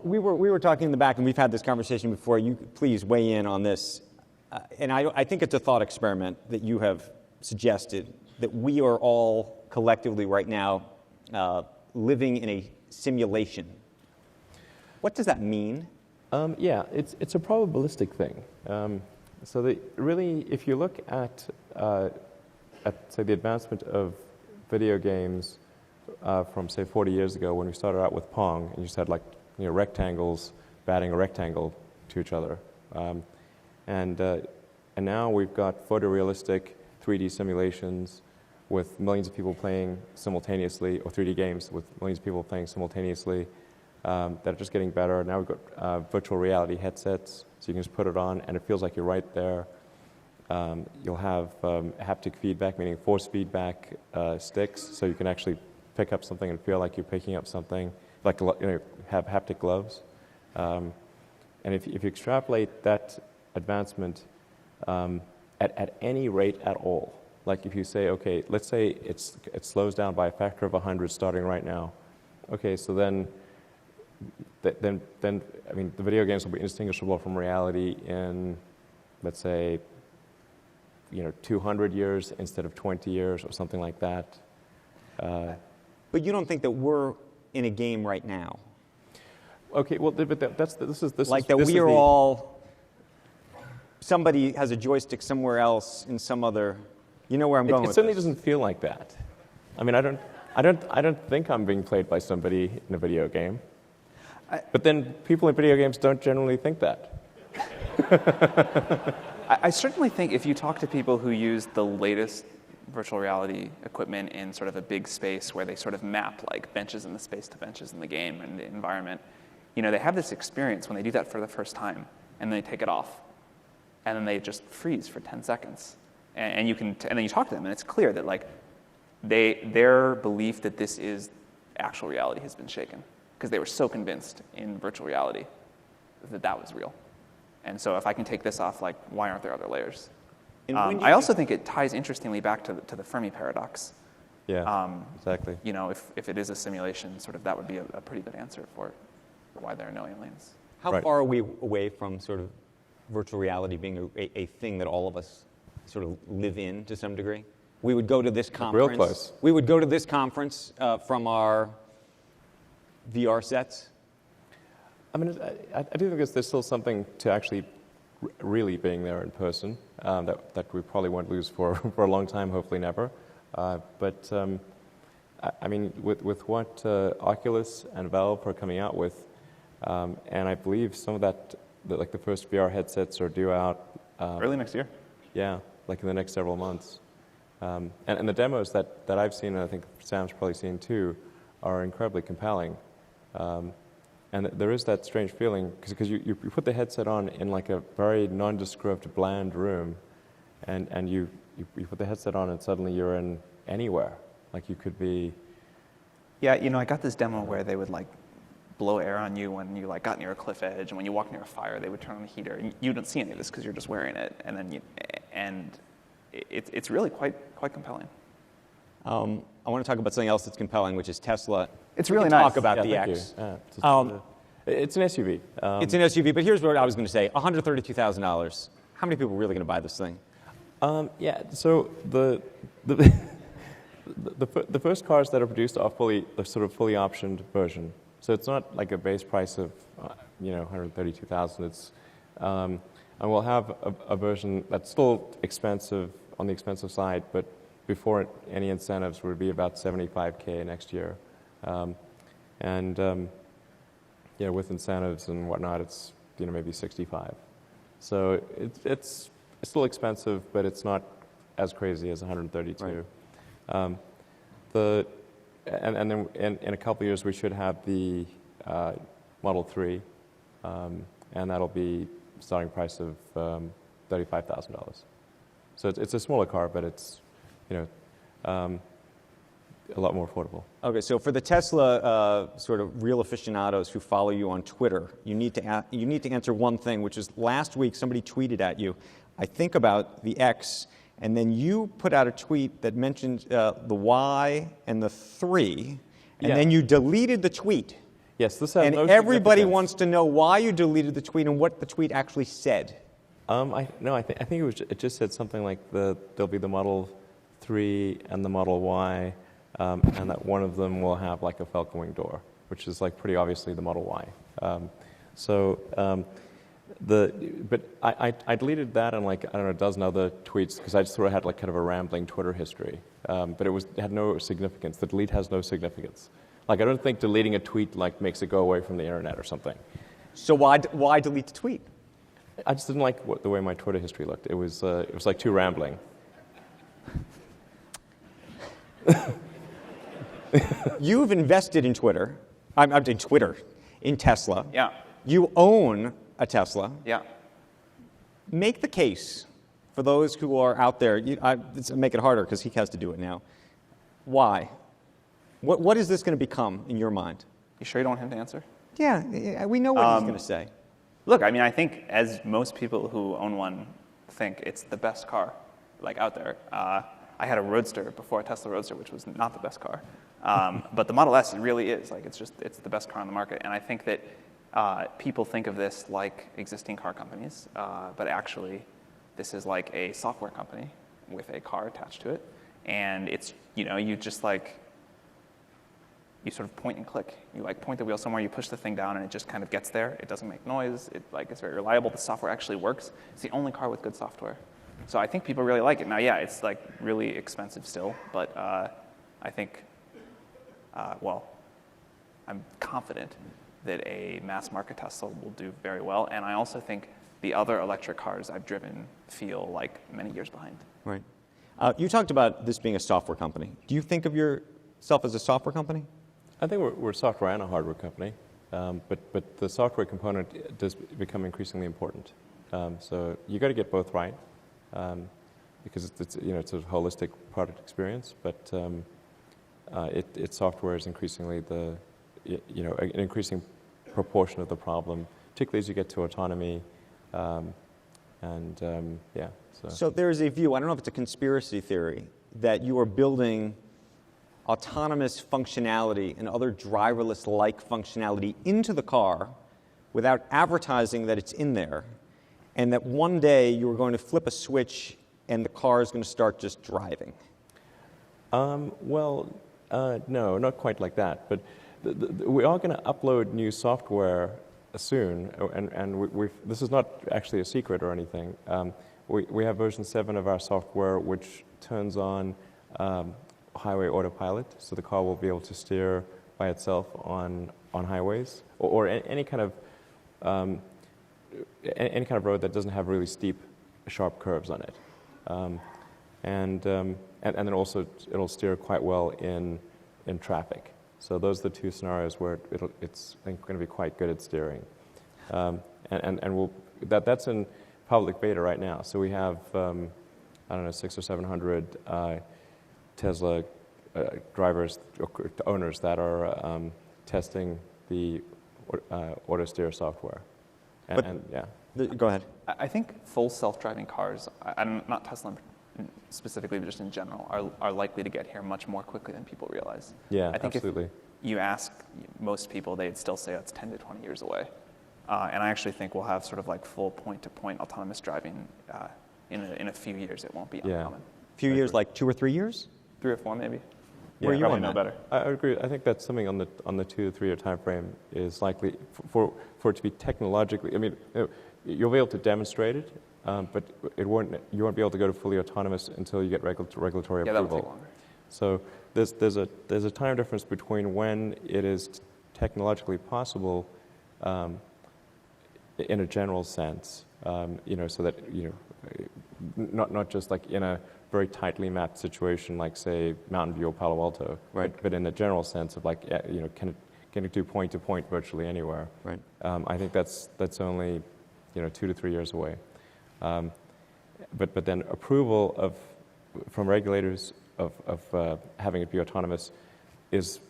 Speaker 10: We were talking in the back, and we've had this conversation before. You please weigh in on this. And I think it's a thought experiment that you have suggested, that we are all collectively right now living in a simulation. What does that mean?
Speaker 8: Yeah, it's a probabilistic thing. So really, if you look at say the advancement of video games from say 40 years ago, when we started out with Pong, and you just had rectangles batting a rectangle to each other, and now we've got photorealistic 3D simulations with millions of people playing simultaneously, or 3D games with millions of people playing simultaneously, that are just getting better. Now we've got virtual reality headsets, so you can just put it on and it feels like you're right there. You'll have haptic feedback, meaning force feedback sticks, so you can actually pick up something and feel like you're picking up something, like have haptic gloves. And if you extrapolate that advancement at any rate at all, like if you say, okay, let's say it slows down by a factor of 100 starting right now. Okay, so then I mean, the video games will be indistinguishable from reality in, let's say, 200 years instead of 20 years or something like that.
Speaker 10: But you don't think that we're in a game right now?
Speaker 8: Okay, well, but
Speaker 10: we are all, somebody has a joystick somewhere else in some other, you know where I'm going with
Speaker 8: it certainly
Speaker 10: this.
Speaker 8: doesn't feel like that. I mean, I don't think I'm being played by somebody in a video game. But then people in video games don't generally think that.
Speaker 11: I certainly think if you talk to people who use the latest virtual reality equipment in sort of a big space where they sort of map like benches in the space to benches in the game and the environment, they have this experience when they do that for the first time, and then they take it off, and then they just freeze for 10 seconds. And then you talk to them, and it's clear that like their belief that this is actual reality has been shaken, because they were so convinced in virtual reality that was real. And so if I can take this off, like, why aren't there other layers? I also think it ties interestingly back to the Fermi paradox.
Speaker 8: Yeah, exactly.
Speaker 11: If it is a simulation, sort of that would be a pretty good answer for why there are no aliens.
Speaker 10: How far are we away from sort of virtual reality being a thing that all of us sort of live in to some degree? We would go to this conference.
Speaker 8: Real close.
Speaker 10: We would go to this conference from our VR sets.
Speaker 8: I mean, I do think there's still something to actually really being there in person that we probably won't lose for a long time, hopefully never. But I mean, with what Oculus and Valve are coming out with, and I believe some of that, like the first VR headsets are due out
Speaker 11: early next year.
Speaker 8: Yeah, like in the next several months. And the demos that I've seen, and I think Sam's probably seen too, are incredibly compelling. And there is that strange feeling, because you put the headset on in like a very nondescript, bland room, and you put the headset on and suddenly you're in anywhere. Like you could be...
Speaker 11: Yeah, I got this demo where they would like blow air on you when you like got near a cliff edge, and when you walk near a fire, they would turn on the heater. And you don't see any of this because you're just wearing it, and then it's really quite compelling.
Speaker 10: I want to talk about something else that's compelling, which is Tesla.
Speaker 11: It's really
Speaker 10: nice.
Speaker 11: nice.
Speaker 10: Talk about the
Speaker 8: thank
Speaker 10: X.
Speaker 8: you. It's an SUV.
Speaker 10: It's an SUV, but here's what I was going to say: $132,000. How many people are really going to buy this thing?
Speaker 8: Yeah. So the first cars that are produced are the sort of fully optioned version. So it's not like a base price of $132,000. It's And we'll have a version that's still expensive, on the expensive side, but before any incentives would be about $75K next year. Yeah, with incentives and whatnot, it's maybe 65. So it's still expensive, but it's not as crazy as 132.
Speaker 10: Right.
Speaker 8: And then in a couple of years, we should have the Model 3, and that'll be starting price of $35,000. So it's a smaller car, but it's a lot more affordable.
Speaker 10: Okay, so for the Tesla sort of real aficionados who follow you on Twitter, you need to answer one thing, which is last week somebody tweeted at you, I think about the X, and then you put out a tweet that mentioned the Y and the 3, and then you deleted the tweet.
Speaker 8: Yes, this has
Speaker 10: and
Speaker 8: no
Speaker 10: everybody
Speaker 8: significance.
Speaker 10: wants to know why you deleted the tweet and what the tweet actually said.
Speaker 8: I think it just said something like there'll be the Model 3 and the Model Y, and that one of them will have like a Falcon Wing door, which is like pretty obviously the Model Y. But I deleted that and like, I don't know, a dozen other tweets because I just sort of had like kind of a rambling Twitter history. But it had no significance. The delete has no significance. Like I don't think deleting a tweet like makes it go away from the internet or something.
Speaker 10: So why delete the tweet?
Speaker 8: I just didn't like the way my Twitter history looked. It was like too rambling.
Speaker 10: You've invested in Twitter. In Tesla.
Speaker 11: Yeah.
Speaker 10: You own a Tesla.
Speaker 11: Yeah.
Speaker 10: Make the case for those who are out there. Make it harder because he has to do it now. Why? What is this going to become in your mind?
Speaker 11: You sure you don't want him to answer?
Speaker 10: Yeah, we know what he's going to say.
Speaker 11: Look, I mean, I think as most people who own one think it's the best car like out there. I had a Roadster before, a Tesla Roadster, which was not the best car. But the Model S, it really is. Like, it's the best car on the market. And I think that people think of this like existing car companies, but actually this is like a software company with a car attached to it. And it's, you just like, you sort of point and click. You like point the wheel somewhere, you push the thing down, and it just kind of gets there. It doesn't make noise. It's very reliable. The software actually works. It's the only car with good software. So I think people really like it. Now, yeah, it's like really expensive still, but I think, I'm confident that a mass market Tesla will do very well. And I also think the other electric cars I've driven feel like many years behind.
Speaker 10: Right. You talked about this being a software company. Do you think of yourself as a software company?
Speaker 8: I think we're a software and a hardware company, but the software component does become increasingly important. So you got to get both right, because it's a holistic product experience. But its software is increasingly an increasing proportion of the problem, particularly as you get to autonomy,
Speaker 10: So there is a view. I don't know if it's a conspiracy theory that you are building autonomous functionality and other driverless-like functionality into the car without advertising that it's in there, and that one day you are going to flip a switch and the car is going to start just driving.
Speaker 8: No, not quite like that. But we are going to upload new software soon, and this is not actually a secret or anything. We have version 7 of our software which turns on highway autopilot, so the car will be able to steer by itself on highways or any kind of road that doesn't have really steep, sharp curves on it, and then also it'll steer quite well in traffic. So those are the two scenarios where it's going to be quite good at steering, that's in public beta right now. So we have 600 or 700 Tesla drivers, owners that are testing the auto steer software.
Speaker 10: Go ahead.
Speaker 11: I think full self-driving cars, not Tesla specifically, but just in general, are likely to get here much more quickly than people realize.
Speaker 8: Yeah,
Speaker 11: I think
Speaker 8: absolutely.
Speaker 11: If you ask most people, they'd still say it's 10 to 20 years away. And I actually think we'll have sort of like full point-to-point autonomous driving in a few years. It won't be uncommon.
Speaker 10: A few years, like 2 or 3 years?
Speaker 11: 3 or 4 maybe.
Speaker 10: Where are you
Speaker 11: probably
Speaker 10: on
Speaker 11: know
Speaker 10: that?
Speaker 11: better.
Speaker 8: I agree. I think that something on the 2 to 3 year time frame is likely for it to be technologically. I mean, you'll be able to demonstrate it, but you won't be able to go to fully autonomous until you get regulatory
Speaker 11: Yeah, that'll
Speaker 8: approval.
Speaker 11: take longer.
Speaker 8: So there's a time difference between when it is technologically possible, in a general sense, so that not just like in a very tightly mapped situation like, say, Mountain View or Palo Alto,
Speaker 10: Right.
Speaker 8: but in a general sense of like, can it do point to point virtually anywhere?
Speaker 10: Right.
Speaker 8: I think that's only 2 to 3 years away. But then approval from regulators of having it be autonomous is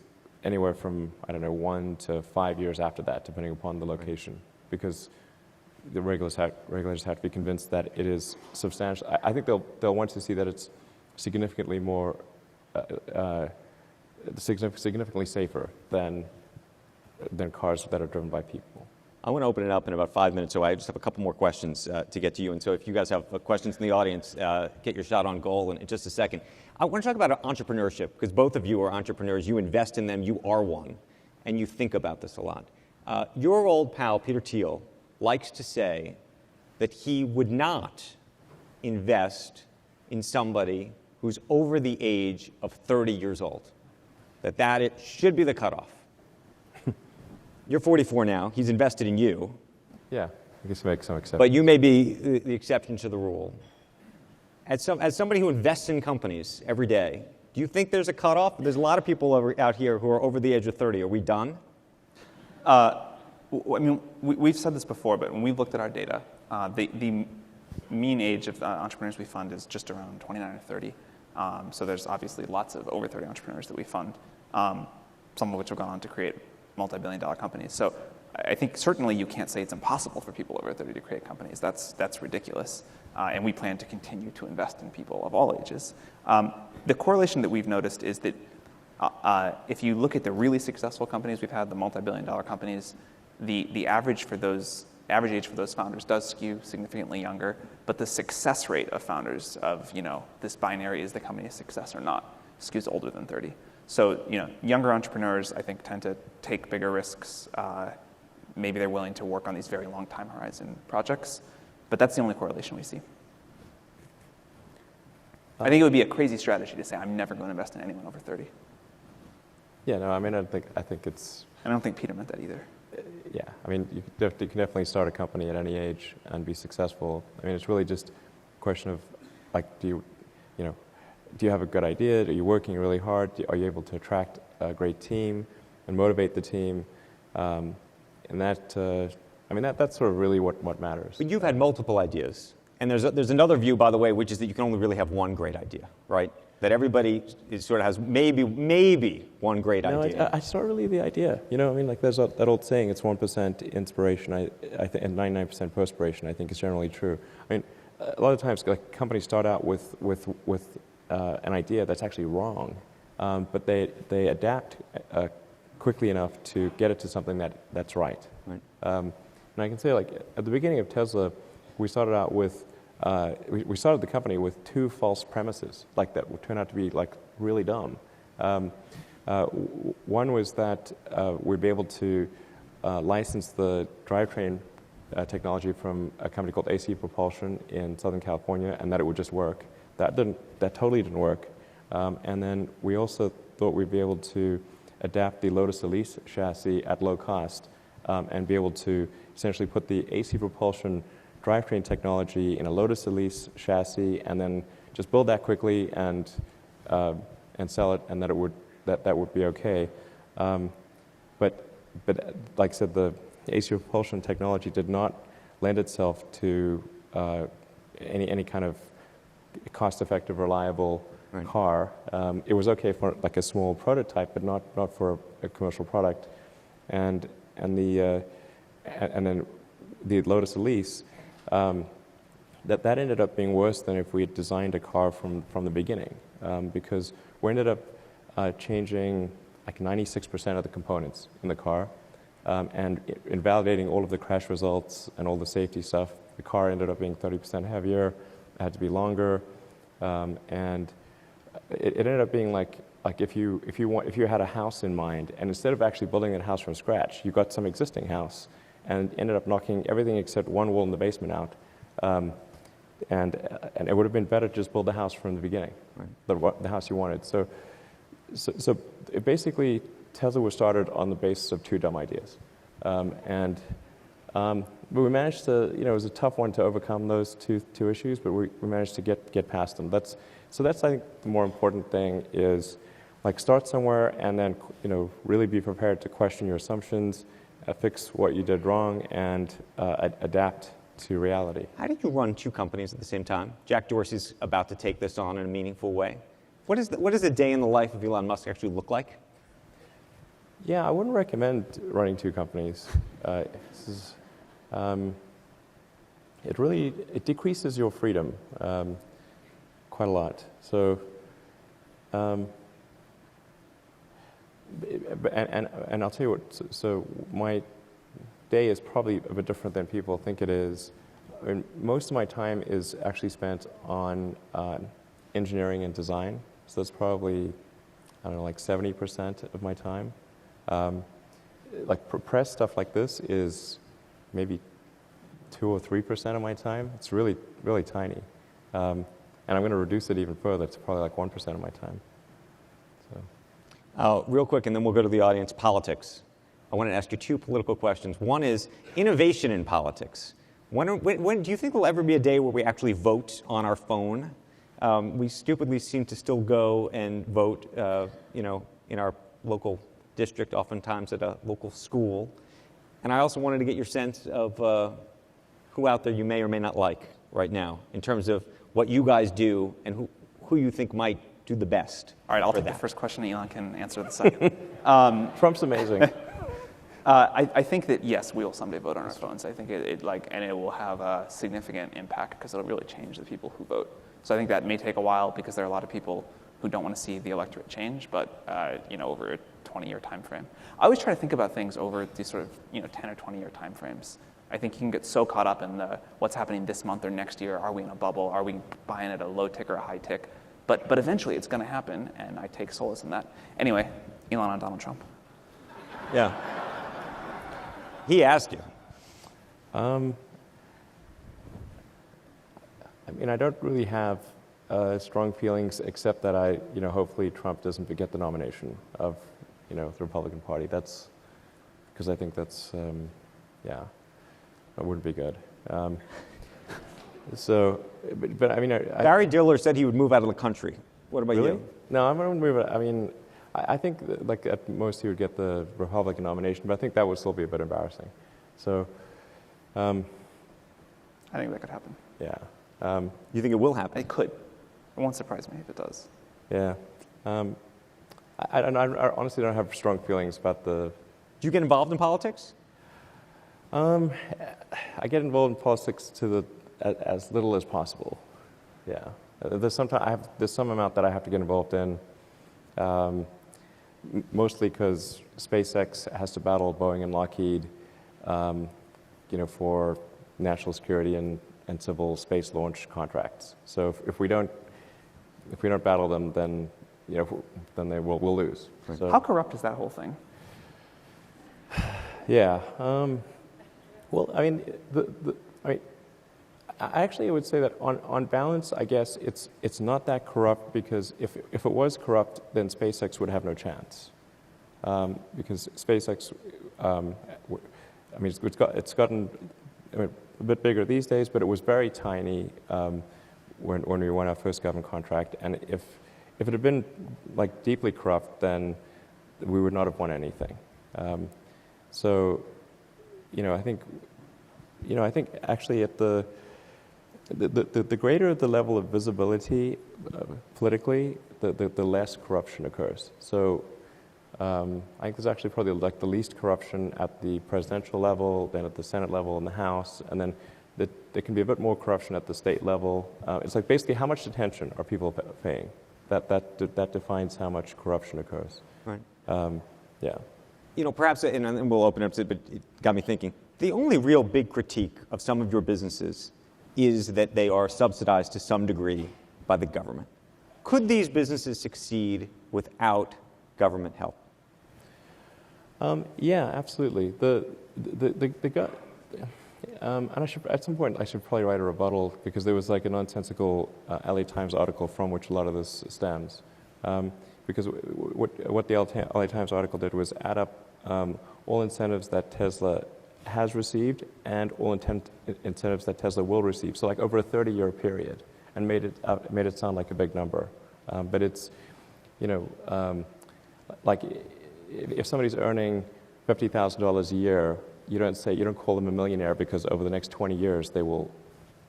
Speaker 8: anywhere from, I don't know, 1 to 5 years after that, depending upon the location, because the regulators have to be convinced that it is substantial. I think they'll want to see that it's significantly more, significantly safer than cars that are driven by people.
Speaker 10: I want to open it up in about 5 minutes, so I just have a couple more questions to get to you. And so if you guys have questions in the audience, get your shot on goal in just a second. I want to talk about entrepreneurship, because both of you are entrepreneurs. You invest in them, you are one, and you think about this a lot. Your old pal, Peter Thiel, likes to say that he would not invest in somebody who's over the age of 30 years old, that it should be the cutoff. You're 44 now. He's invested in you.
Speaker 8: Yeah, I guess make some exceptions.
Speaker 10: But you may be the exception to the rule. As somebody who invests in companies every day, do you think there's a cutoff? There's a lot of people out here who are over the age of 30. Are we done?
Speaker 11: I mean, we've said this before, but when we've looked at our data, the mean age of the entrepreneurs we fund is just around 29 or 30. So there's obviously lots of over 30 entrepreneurs that we fund, some of which have gone on to create multi-billion-dollar companies. So I think certainly you can't say it's impossible for people over 30 to create companies. That's ridiculous. And we plan to continue to invest in people of all ages. The correlation that we've noticed is that if you look at the really successful companies we've had, the multi-billion-dollar companies, the average age for those founders does skew significantly younger, but the success rate of founders of this binary, is the company a success or not, skews older than 30. So younger entrepreneurs, I think, tend to take bigger risks. Maybe they're willing to work on these very long time horizon projects, but that's the only correlation we see. I think it would be a crazy strategy to say I'm never going to invest in anyone over 30.
Speaker 8: Yeah, no, I mean, I think it's.
Speaker 11: I don't think Peter meant that either.
Speaker 8: Yeah, I mean, you can definitely start a company at any age and be successful. I mean, it's really just a question of, like, do you have a good idea? Are you working really hard? Are you able to attract a great team and motivate the team? And that's sort of really what matters.
Speaker 10: But you've had multiple ideas. And there's another view, by the way, which is that you can only really have one great idea, right? That everybody sort of has maybe one great idea.
Speaker 8: No, it's not really the idea. I mean, like there's that old saying, it's 1% inspiration, I think, and 99% perspiration, I think is generally true. I mean, a lot of times, like, companies start out with an idea that's actually wrong, but they adapt quickly enough to get it to something that's right.
Speaker 10: Right.
Speaker 8: And I can say, like, at the beginning of Tesla, we started out with we started the company with 2 false premises, like, that would turn out to be, like, really dumb. One was that we'd be able to license the drivetrain technology from a company called AC Propulsion in Southern California, and that it would just work. That totally didn't work. And then we also thought we'd be able to adapt the Lotus Elise chassis at low cost, and be able to essentially put the AC Propulsion drivetrain technology in a Lotus Elise chassis, and then just build that quickly and sell it, and that would be okay. But like I said, the AC Propulsion technology did not lend itself to any kind of cost-effective, reliable car. It was okay for, like, a small prototype, but not for a commercial product. And then the Lotus Elise, that ended up being worse than if we had designed a car from the beginning, because we ended up changing like 96% of the components in the car, and in validating all of the crash results and all the safety stuff, the car ended up being 30% heavier, it had to be longer, and it ended up being like like if you had a house in mind, and instead of actually building that house from scratch, you got some existing house, and ended up knocking everything except one wall in the basement out, and it would have been better to just build the house from the beginning, right. the house you wanted. So it basically, Tesla was started on the basis of two dumb ideas, but we managed to, it was a tough one to overcome those two issues, but we managed to get past them. So that's I think the more important thing is, like, start somewhere and then really be prepared to question your assumptions, fix what you did wrong, and adapt to reality.
Speaker 10: How did you run two companies at the same time? Jack Dorsey's about to take this on in a meaningful way. What does a day in the life of Elon Musk actually look like?
Speaker 8: Yeah, I wouldn't recommend running two companies. It decreases your freedom quite a lot. So, and I'll tell you what. So my day is probably a bit different than people think it is. I mean, most of my time is actually spent on engineering and design. So that's probably, I don't know, like 70% of my time. Like press stuff like this is maybe 2 or 3% of my time. It's really, really tiny. And I'm going to reduce it even further to probably like 1% of my time. So.
Speaker 10: Real quick, and then we'll go to the audience, politics. I want to ask you two political questions. One is innovation in politics. When do you think there'll ever be a day where we actually vote on our phone? We stupidly seem to still go and vote, in our local district, oftentimes at a local school. And I also wanted to get your sense of who out there you may or may not like right now, in terms of what you guys do and who you think might do the best.
Speaker 11: All right, I'll take the first question. Elon can answer the second.
Speaker 8: Trump's amazing.
Speaker 11: I think that, yes, we will someday vote on our phones. I think it will have a significant impact because it'll really change the people who vote. So I think that may take a while because there are a lot of people who don't want to see the electorate change, but over a 20-year time frame. I always try to think about things over these sort of 10 or 20-year time frames. I think you can get so caught up in what's happening this month or next year. Are we in a bubble? Are we buying at a low tick or a high tick? But eventually it's going to happen, and I take solace in that. Anyway, Elon on Donald Trump.
Speaker 10: Yeah. He asked you.
Speaker 8: I mean, I don't really have strong feelings, except that hopefully Trump doesn't get the nomination of, the Republican Party. That's because I think that's, that wouldn't be good. But I mean,
Speaker 10: Barry Diller said he would move out of the country. What about
Speaker 8: really?
Speaker 10: you?
Speaker 8: No, I'm going to move. I mean, I think like at most he would get the Republican nomination, but I think that would still be a bit embarrassing. So,
Speaker 11: I think that could happen.
Speaker 8: Yeah.
Speaker 10: You think it will happen?
Speaker 11: It could. It won't surprise me if it does.
Speaker 8: Yeah. I honestly don't have strong feelings about the.
Speaker 10: Do you get involved in politics?
Speaker 8: I get involved in politics as little as possible. Yeah. There's some amount that I have to get involved in, mostly because SpaceX has to battle Boeing and Lockheed, for national security and civil space launch contracts. So if we don't battle them, then we'll lose. So,
Speaker 11: how corrupt is that whole thing?
Speaker 8: Yeah. Well, I mean, I actually would say that on balance, I guess it's not that corrupt, because if it was corrupt, then SpaceX would have no chance. Because SpaceX, it's gotten a bit bigger these days, but it was very tiny when we won our first government contract. And if it had been like deeply corrupt, then we would not have won anything. So, I think actually at the greater the level of visibility politically, the less corruption occurs. So I think there's actually probably like the least corruption at the presidential level, then at the Senate level and the House, and then there can be a bit more corruption at the state level. It's like basically how much attention are people paying? That defines how much corruption occurs.
Speaker 10: Right.
Speaker 8: Yeah.
Speaker 10: Perhaps, and we'll open up to it, but it got me thinking. The only real big critique of some of your businesses is that they are subsidized to some degree by the government. Could these businesses succeed without government help?
Speaker 8: Yeah, absolutely. And at some point I should probably write a rebuttal, because there was like a nonsensical LA Times article from which a lot of this stems. Because what the LA Times article did was add up all incentives that Tesla has received and all incentives that Tesla will receive. So like over a 30-year period, and made it sound like a big number. But it's, like if somebody's earning $50,000 a year, you don't call them a millionaire, because over the next 20 years they will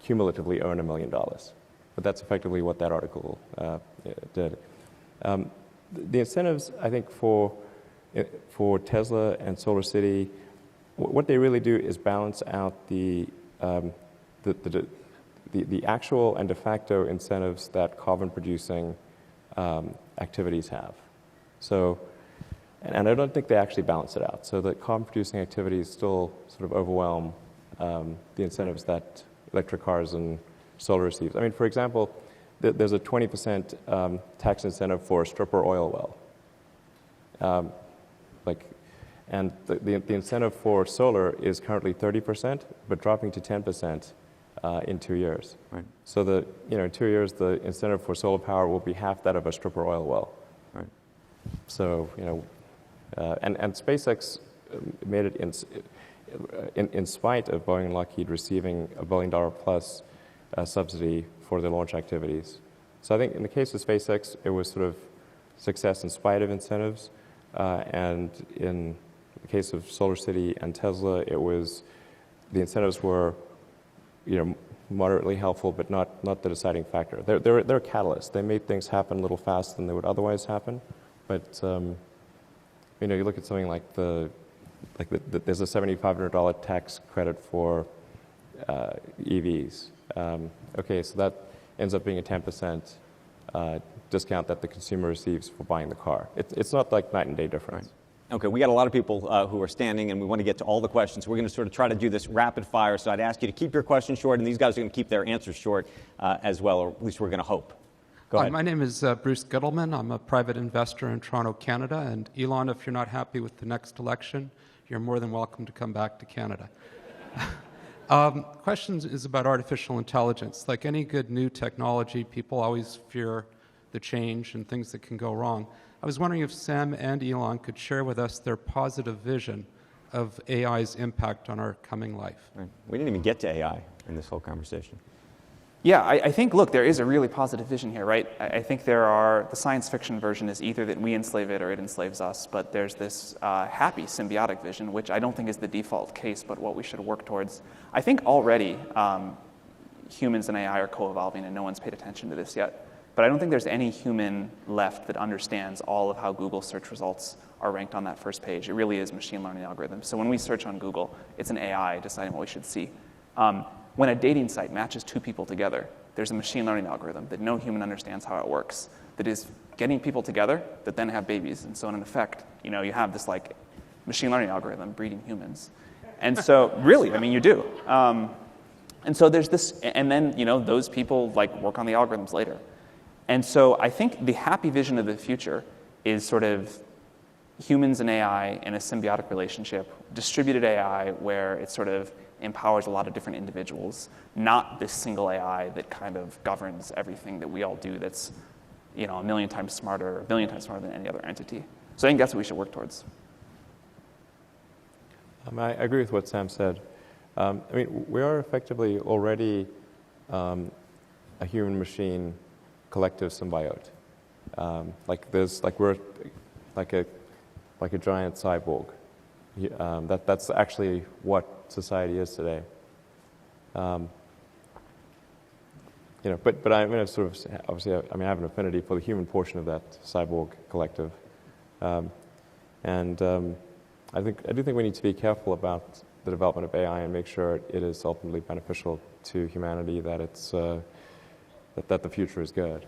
Speaker 8: cumulatively earn $1 million. But that's effectively what that article did. The incentives, I think, for Tesla and SolarCity, what they really do is balance out the actual and de facto incentives that carbon-producing activities have. So, and I don't think they actually balance it out. So the carbon-producing activities still sort of overwhelm the incentives that electric cars and solar receives. I mean, for example, there's a 20% tax incentive for a stripper oil well. And the incentive for solar is currently 30%, but dropping to 10% in 2 years.
Speaker 10: Right.
Speaker 8: So in 2 years, the incentive for solar power will be half that of a stripper oil well.
Speaker 10: Right.
Speaker 8: So and SpaceX made it in spite of Boeing and Lockheed receiving a $1 billion plus subsidy for their launch activities. So I think in the case of SpaceX, it was sort of success in spite of incentives, and in the case of SolarCity and Tesla, the incentives were, moderately helpful, but not the deciding factor. They're a catalyst. They made things happen a little faster than they would otherwise happen. But you look at something like there's a $7,500 tax credit for EVs. Okay, so that ends up being a 10% discount that the consumer receives for buying the car. It's not like night and day difference.
Speaker 10: Right. Okay, we got a lot of people who are standing, and we want to get to all the questions. We're going to sort of try to do this rapid fire, so I'd ask you to keep your questions short, and these guys are going to keep their answers short as well, or at least we're going to hope. Go ahead.
Speaker 12: My name is Bruce Gittleman. I'm a private investor in Toronto, Canada. And Elon, if you're not happy with the next election, you're more than welcome to come back to Canada. Question is about artificial intelligence. Like any good new technology, people always fear the change and things that can go wrong. I was wondering if Sam and Elon could share with us their positive vision of AI's impact on our coming life.
Speaker 10: Right. We didn't even get to AI in this whole conversation.
Speaker 11: Yeah, I think, look, there is a really positive vision here, right? I think the science fiction version is either that we enslave it or it enslaves us, but there's this happy symbiotic vision, which I don't think is the default case, but what we should work towards. I think already humans and AI are co-evolving, and no one's paid attention to this yet. But I don't think there's any human left that understands all of how Google search results are ranked on that first page. It really is machine learning algorithms. So when we search on Google, it's an AI deciding what we should see. When a dating site matches two people together, there's a machine learning algorithm that no human understands how it works, that is getting people together that then have babies. And so in effect, you have this like machine learning algorithm breeding humans. And so really, I mean, you do. And so there's this, and then, those people like work on the algorithms later. And so I think the happy vision of the future is sort of humans and AI in a symbiotic relationship, distributed AI where it sort of empowers a lot of different individuals, not this single AI that kind of governs everything that we all do that's, a million times smarter, a billion times smarter than any other entity. So I think that's what we should work towards.
Speaker 8: I agree with what Sam said. I mean, we are effectively already a human-machine collective symbiote. We're like a giant cyborg. That's actually what society is today. But I mean, obviously, I have an affinity for the human portion of that cyborg collective, and I do think we need to be careful about the development of AI and make sure it is ultimately beneficial to humanity. That it's that the future is good.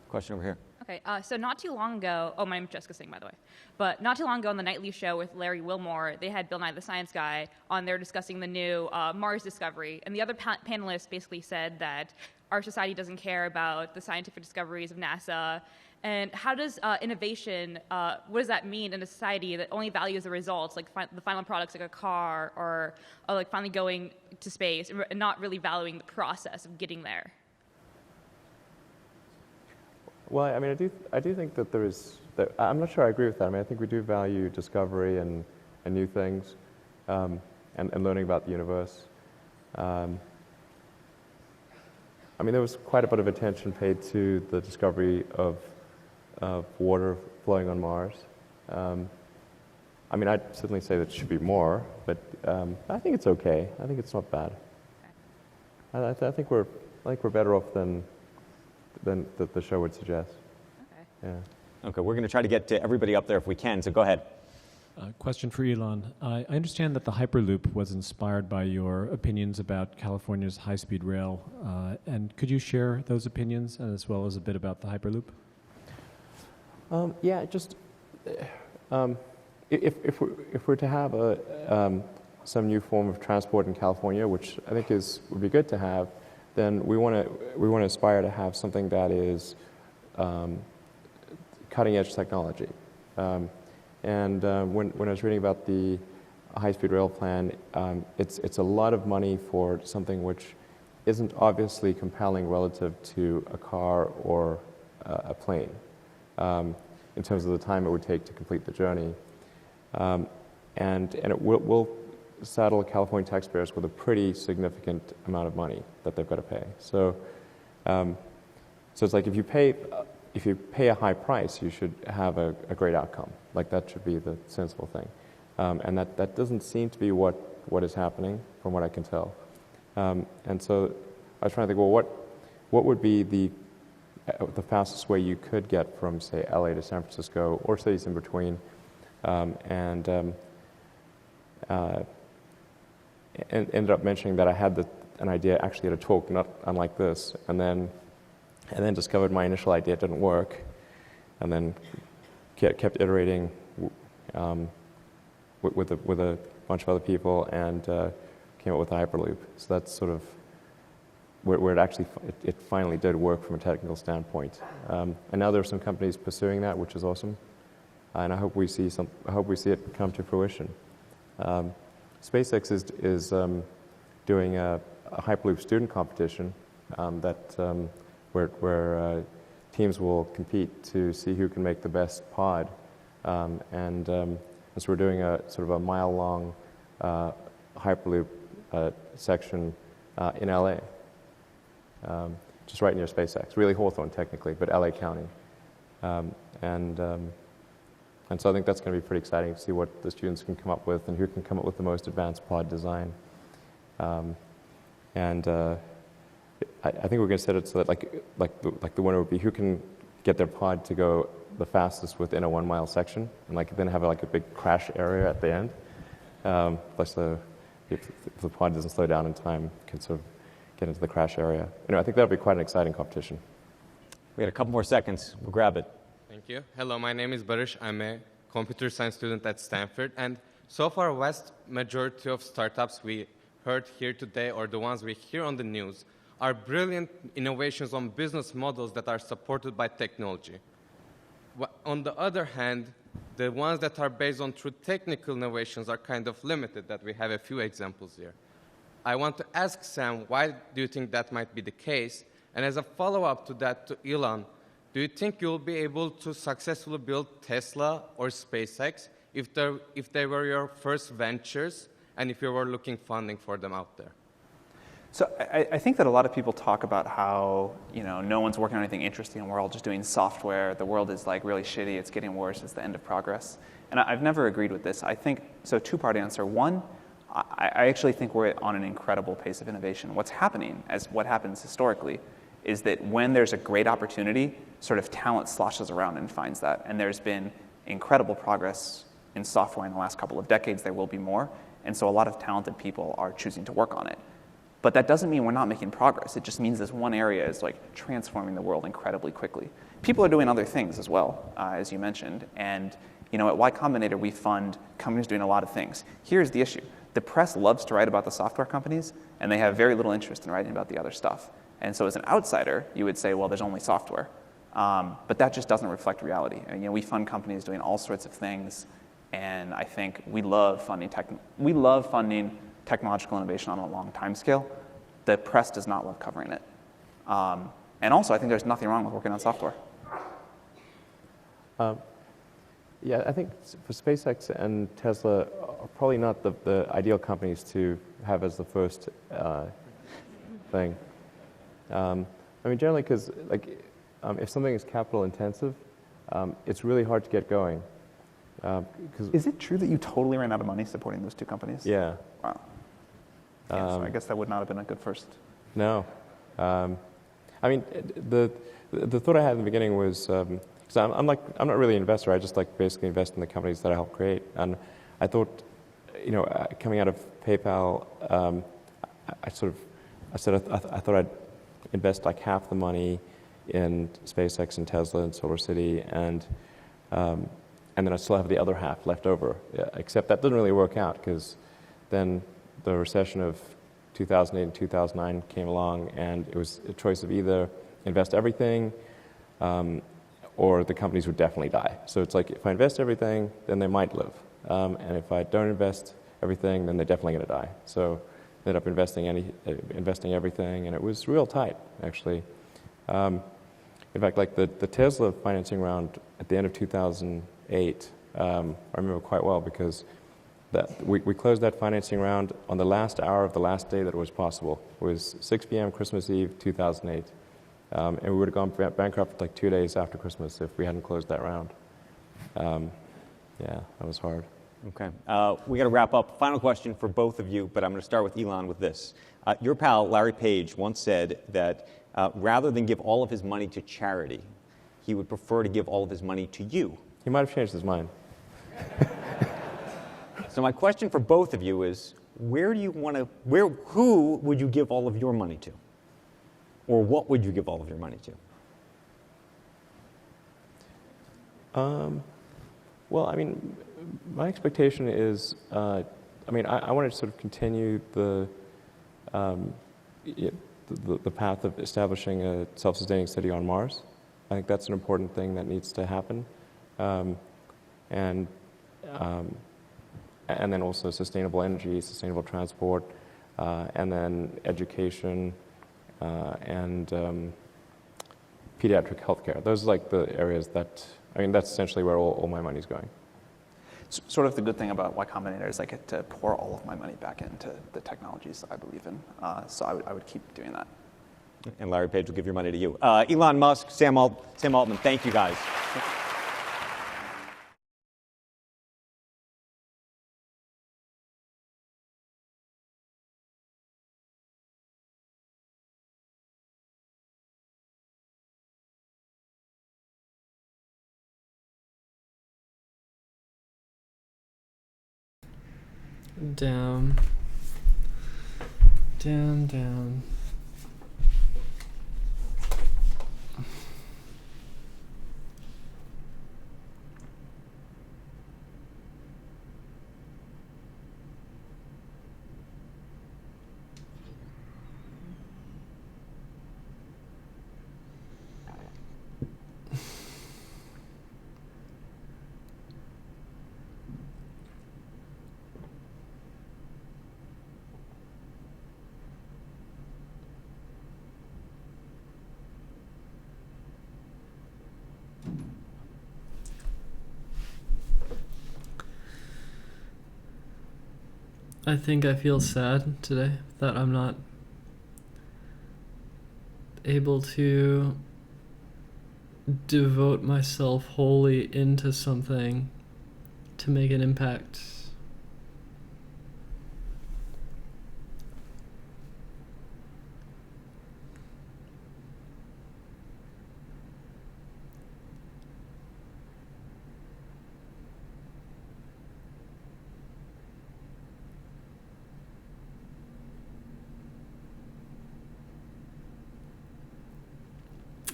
Speaker 10: Question over here.
Speaker 13: Okay, so not too long ago, my name is Jessica Singh, by the way, but not too long ago on the Nightly Show with Larry Wilmore, they had Bill Nye the Science Guy on there discussing the new Mars discovery, and the other panelists basically said that our society doesn't care about the scientific discoveries of NASA And how does innovation, what does that mean in a society that only values the results, like the final products like a car or like finally going to space, and not really valuing the process of getting there?
Speaker 8: Well, I mean, I do think that there is, I'm not sure I agree with that. I mean, I think we do value discovery and new things, and learning about the universe. I mean, there was quite a bit of attention paid to the discovery of water flowing on Mars. I mean, I'd certainly say that it should be more, but I think it's okay. I think it's not bad. I think we're better off than the show would suggest.
Speaker 13: Okay.
Speaker 8: Yeah.
Speaker 10: Okay, we're going to try to get to everybody up there if we can, so go ahead.
Speaker 14: Question for Elon. I understand that the Hyperloop was inspired by your opinions about California's high-speed rail, and could you share those opinions as well as a bit about the Hyperloop?
Speaker 8: Yeah, just if we're to have some new form of transport in California, which I think would be good to have, then we want to aspire to have something that is cutting edge technology. And when I was reading about the high-speed rail plan, it's a lot of money for something which isn't obviously compelling relative to a car or a plane in terms of the time it would take to complete the journey. And it will saddle California taxpayers with a pretty significant amount of money that they've got to pay. So it's like if you pay a high price, you should have a great outcome. Like that should be the sensible thing. And that doesn't seem to be what is happening from what I can tell. And so I was trying to think, well, what would be the fastest way you could get from, say, LA to San Francisco or cities in between, and ended up mentioning that I had an idea actually at a talk, not unlike this, and then discovered my initial idea didn't work, and then kept iterating with a bunch of other people, and came up with the Hyperloop. So that's sort of where it finally did work from a technical standpoint. And now there are some companies pursuing that, which is awesome, and I hope we see it come to fruition. SpaceX is doing a Hyperloop student competition where teams will compete to see who can make the best pod, and so we're doing a sort of a mile-long Hyperloop section in LA, just right near SpaceX, really Hawthorne technically, but LA County, and so I think that's going to be pretty exciting to see what the students can come up with and who can come up with the most advanced pod design. I think we're going to set it so that like the winner would be who can get their pod to go the fastest within a 1 mile section, and then have a big crash area at the end. Plus if the pod doesn't slow down in time, can sort of get into the crash area. Anyway, I think that would be quite an exciting competition.
Speaker 10: We got a couple more seconds. We'll grab it.
Speaker 15: Thank you. Hello, my name is Barish. I'm a computer science student at Stanford, and so far, vast majority of startups we heard here today, or the ones we hear on the news, are brilliant innovations on business models that are supported by technology. On the other hand, the ones that are based on true technical innovations are kind of limited, that we have a few examples here. I want to ask Sam, why do you think that might be the case? And as a follow-up to that, to Elon, do you think you'll be able to successfully build Tesla or SpaceX if they were your first ventures, and if you were looking funding for them out there?
Speaker 11: So I think that a lot of people talk about how, no one's working on anything interesting and we're all just doing software. The world is really shitty. It's getting worse. It's the end of progress. And I've never agreed with this. I think, so two-part answer. One, I actually think we're on an incredible pace of innovation. What's happening, as what happens historically, is that when there's a great opportunity, sort of talent sloshes around and finds that. And there's been incredible progress in software in the last couple of decades. There will be more. And so a lot of talented people are choosing to work on it. But that doesn't mean we're not making progress. It just means this one area is transforming the world incredibly quickly. People are doing other things as well, as you mentioned. And at Y Combinator, we fund companies doing a lot of things. Here's the issue. The press loves to write about the software companies, and they have very little interest in writing about the other stuff. And so as an outsider, you would say, well, there's only software. But that just doesn't reflect reality. And, you know, we fund companies doing all sorts of things, and I think we love funding technological innovation on a long time scale. The press does not love covering it. And also, I think there's nothing wrong with working on software.
Speaker 16: Yeah, I think for SpaceX and Tesla are probably not the ideal companies to have as the first thing. I mean, generally, because like, if something is capital intensive, it's really hard to get going.
Speaker 11: Is it true that you totally ran out of money supporting those two companies?
Speaker 16: Yeah.
Speaker 11: Wow. Yeah, so I guess that would not have been a good first.
Speaker 16: No. I mean, the thought I had in the beginning was, because I'm not really an investor. I just like basically invest in the companies that I help create. And I thought, you know, coming out of PayPal, I said I thought I'd invest like half the money in SpaceX and Tesla and SolarCity, and then I still have the other half left over. Yeah, except that didn't really work out, because then the recession of 2008 and 2009 came along, and it was a choice of either invest everything or the companies would definitely die. So it's like, if I invest everything, then they might live. And if I don't invest everything, then they're definitely going to die. So I ended up investing everything, and it was real tight, actually. In fact, like the Tesla financing round at the end of 2008, I remember quite well, because we closed that financing round on the last hour of the last day that it was possible. It was 6 p.m. Christmas Eve, 2008. And we would have gone bankrupt like 2 days after Christmas if we hadn't closed that round. Yeah, that was hard.
Speaker 10: Okay. We got to wrap up. Final question for both of you, but I'm going to start with Elon with this. Your pal, Larry Page, once said that rather than give all of his money to charity, he would prefer to give all of his money to you.
Speaker 16: He might have changed his mind.
Speaker 10: So my question for both of you is, who would you give all of your money to? Or what would you give all of your money to?
Speaker 16: Well, I mean, my expectation is, I want to sort of continue the path of establishing a self-sustaining city on Mars. I think that's an important thing that needs to happen. And then also sustainable energy, sustainable transport, and then education, and pediatric healthcare. Those are like the areas that, that's essentially where all my money's going.
Speaker 11: Sort of the good thing about Y Combinator is I get to pour all of my money back into the technologies that I believe in. So I would keep doing that.
Speaker 10: And Larry Page will give your money to you. Elon Musk, Sam Altman, thank you guys.
Speaker 2: Down. Down, down. I think I feel sad today that I'm not able to devote myself wholly into something to make an impact.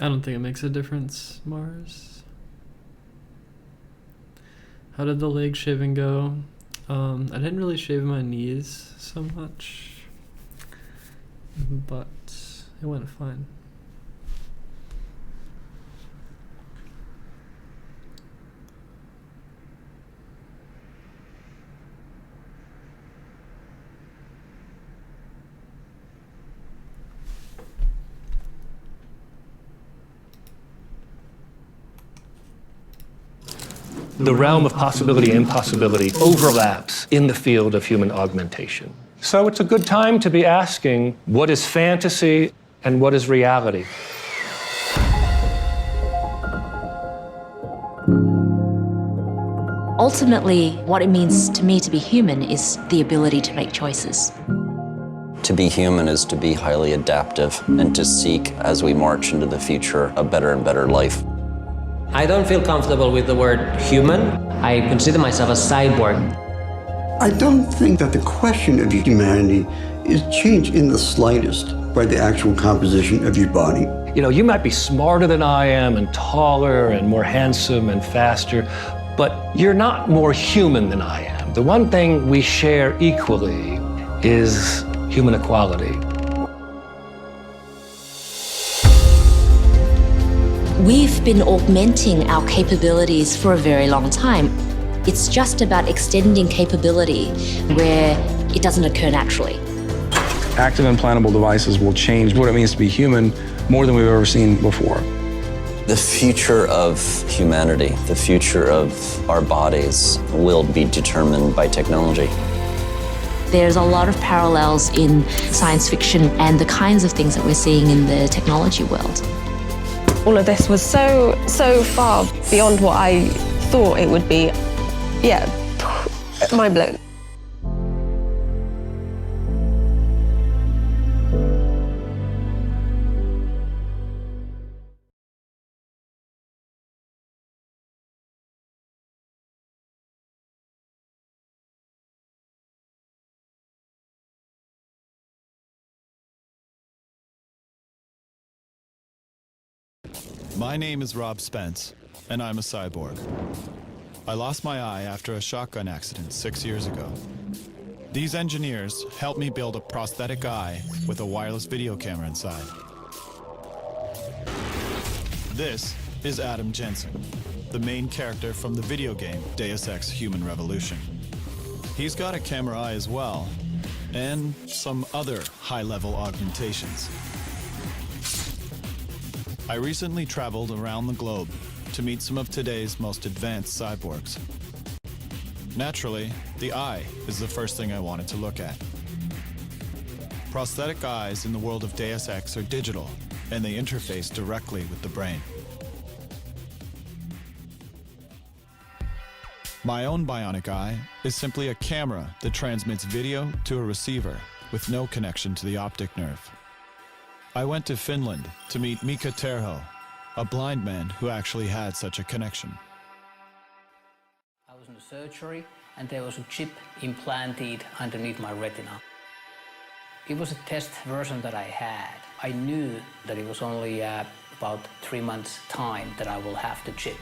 Speaker 2: I don't think it makes a difference, Mars. How did the leg shaving go? I didn't really shave my knees so much, but it went fine.
Speaker 17: The realm of possibility and impossibility overlaps in the field of human augmentation. So it's a good time to be asking, what is fantasy and what is reality?
Speaker 18: Ultimately, what it means to me to be human is the ability to make choices.
Speaker 19: To be human is to be highly adaptive and to seek, as we march into the future, a better and better life.
Speaker 20: I don't feel comfortable with the word human. I consider myself a cyborg.
Speaker 21: I don't think that the question of humanity is changed in the slightest by the actual composition of your body.
Speaker 17: You know, you might be smarter than I am and taller and more handsome and faster, but you're not more human than I am. The one thing we share equally is human equality.
Speaker 18: We've been augmenting our capabilities for a very long time. It's just about extending capability where it doesn't occur naturally.
Speaker 22: Active implantable devices will change what it means to be human more than we've ever seen before.
Speaker 19: The future of humanity, the future of our bodies, will be determined by technology.
Speaker 18: There's a lot of parallels in science fiction and the kinds of things that we're seeing in the technology world.
Speaker 23: All of this was so far beyond what I thought it would be. Yeah, mind blown.
Speaker 24: My name is Rob Spence, and I'm a cyborg. I lost my eye after a shotgun accident 6 years ago. These engineers helped me build a prosthetic eye with a wireless video camera inside. This is Adam Jensen, the main character from the video game Deus Ex: Human Revolution. He's got a camera eye as well, and some other high-level augmentations. I recently traveled around the globe to meet some of today's most advanced cyborgs. Naturally, the eye is the first thing I wanted to look at. Prosthetic eyes in the world of Deus Ex are digital, and they interface directly with the brain. My own bionic eye is simply a camera that transmits video to a receiver with no connection to the optic nerve. I went to Finland to meet Mika Terho, a blind man who actually had such a connection.
Speaker 25: I was in the surgery and there was a chip implanted underneath my retina. It was a test version that I had. I knew that it was only about 3 months' time that I will have the chip.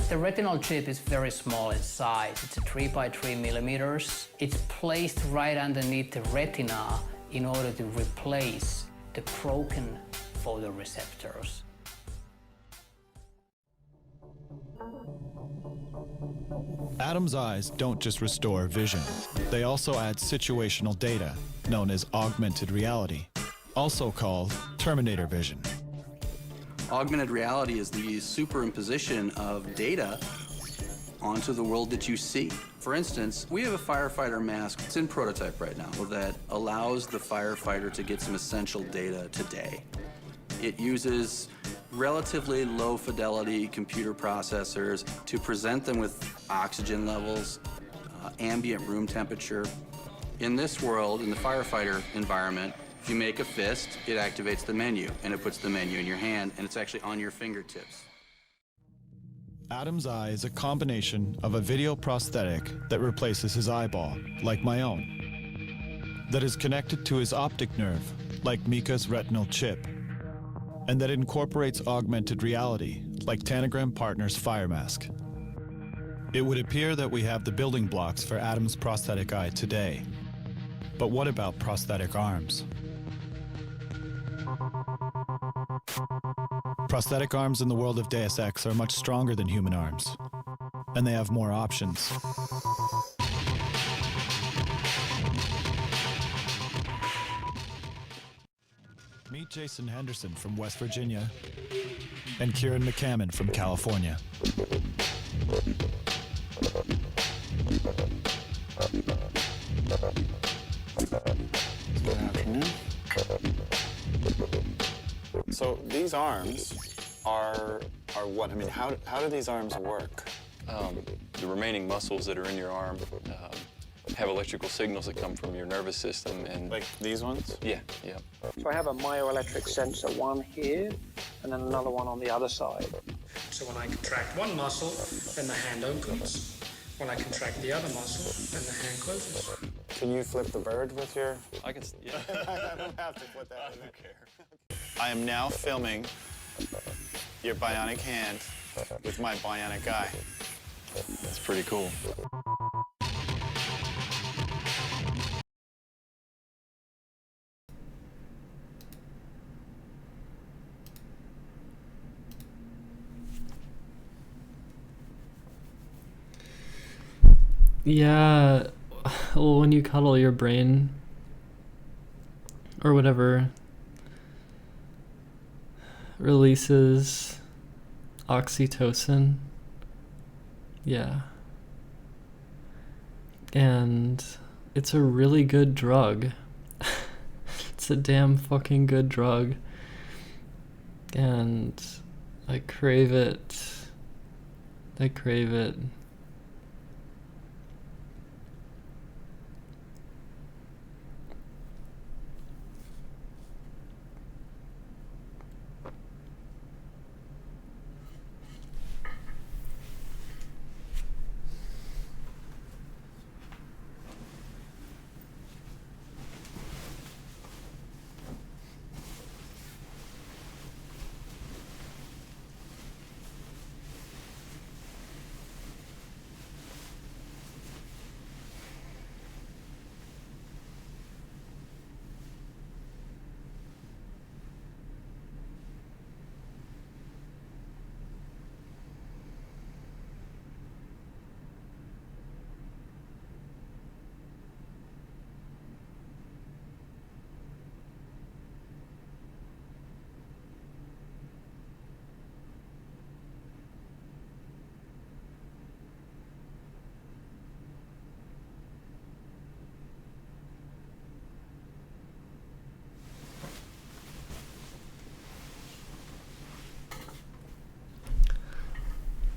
Speaker 25: The retinal chip is very small in size. It's 3 by 3 millimeters. It's placed right underneath the retina in order to replace the broken photoreceptors.
Speaker 24: Adam's eyes don't just restore vision. They also add situational data, known as augmented reality, also called Terminator vision.
Speaker 26: Augmented reality is the superimposition of data onto the world that you see. For instance, we have a firefighter mask. It's in prototype right now that allows the firefighter to get some essential data today. It uses relatively low fidelity computer processors to present them with oxygen levels, ambient room temperature. In this world, in the firefighter environment, if you make a fist, it activates the menu, and it puts the menu in your hand, and it's actually on your fingertips.
Speaker 24: Adam's eye is a combination of a video prosthetic that replaces his eyeball, like my own, that is connected to his optic nerve, like Mika's retinal chip, and that incorporates augmented reality, like Tanagram Partners' Fire Mask. It would appear that we have the building blocks for Adam's prosthetic eye today. But what about prosthetic arms? Prosthetic arms in the world of Deus Ex are much stronger than human arms, and they have more options. Meet Jason Henderson from West Virginia, and Kieran McCammon from California.
Speaker 1: Good afternoon. So these arms are what? I mean, how do these arms work?
Speaker 3: The remaining muscles that are in your arm have electrical signals that come from your nervous system, and
Speaker 1: like these ones?
Speaker 3: Yeah, yeah.
Speaker 4: So I have a myoelectric sensor, one here, and then another one on the other side.
Speaker 5: So when I contract one muscle, then the hand opens. When I contract the other muscle, then the hand closes.
Speaker 1: Can you flip the bird with your?
Speaker 3: I can. Yeah.
Speaker 1: I don't have to flip that. I don't care. I am now filming your bionic hand with my bionic eye.
Speaker 3: That's pretty cool.
Speaker 2: Yeah, well, when you cuddle, your brain, or whatever, releases oxytocin. Yeah. And it's a really good drug. It's a damn fucking good drug. And I crave it. I crave it.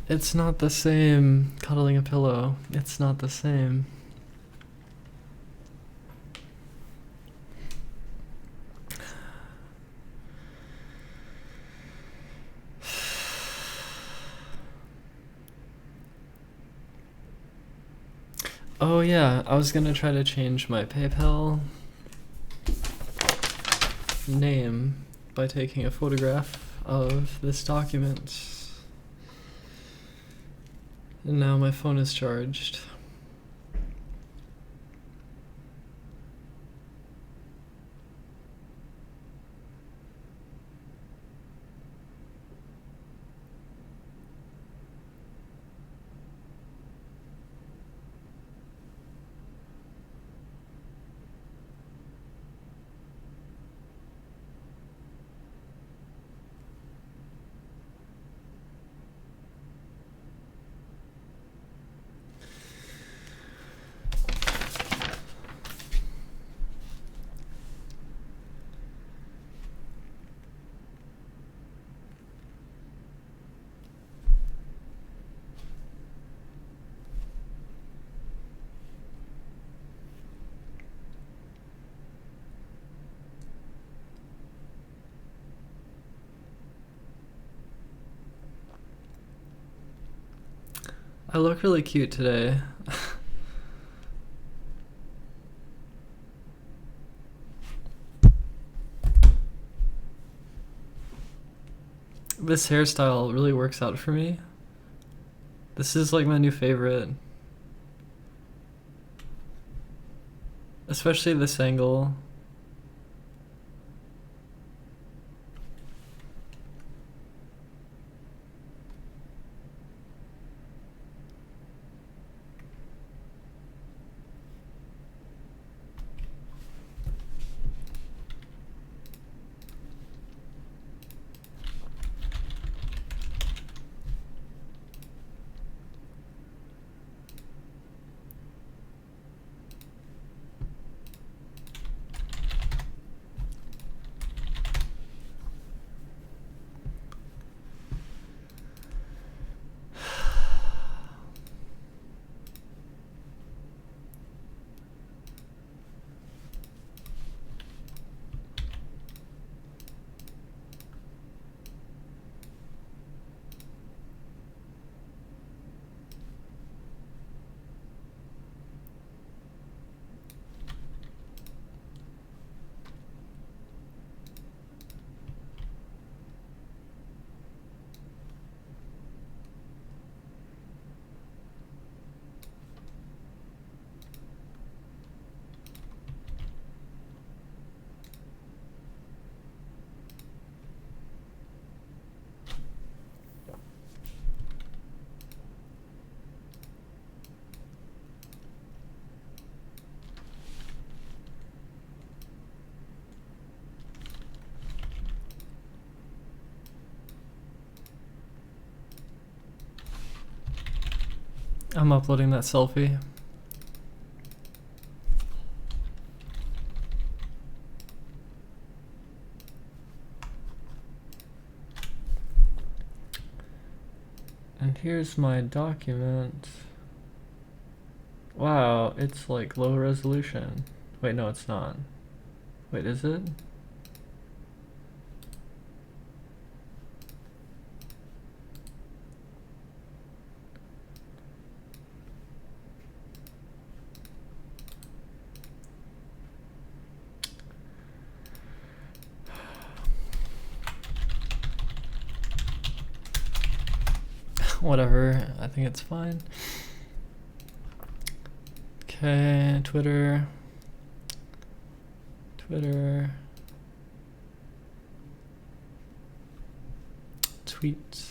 Speaker 2: It's not the same cuddling a pillow. It's not the same. Oh yeah, I was gonna try to change my PayPal name by taking a photograph of this document. And now my phone is charged. I look really cute today. This hairstyle really works out for me. This is like my new favorite. Especially this angle. I'm uploading that selfie. And here's my document. Wow, it's like low resolution. Wait, no, it's not. Wait, is it? Whatever, I think it's fine. Okay, Twitter. Tweet.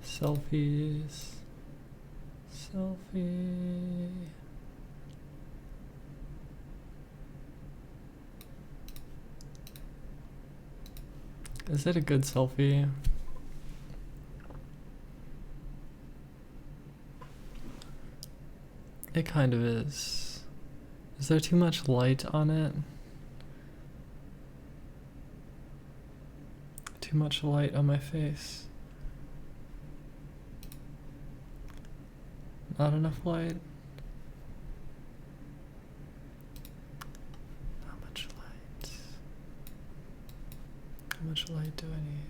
Speaker 2: Selfies. Selfie. Is it a good selfie? It kind of is. Is there too much light on it? Too much light on my face. Not enough light. How much light? How much light do I need?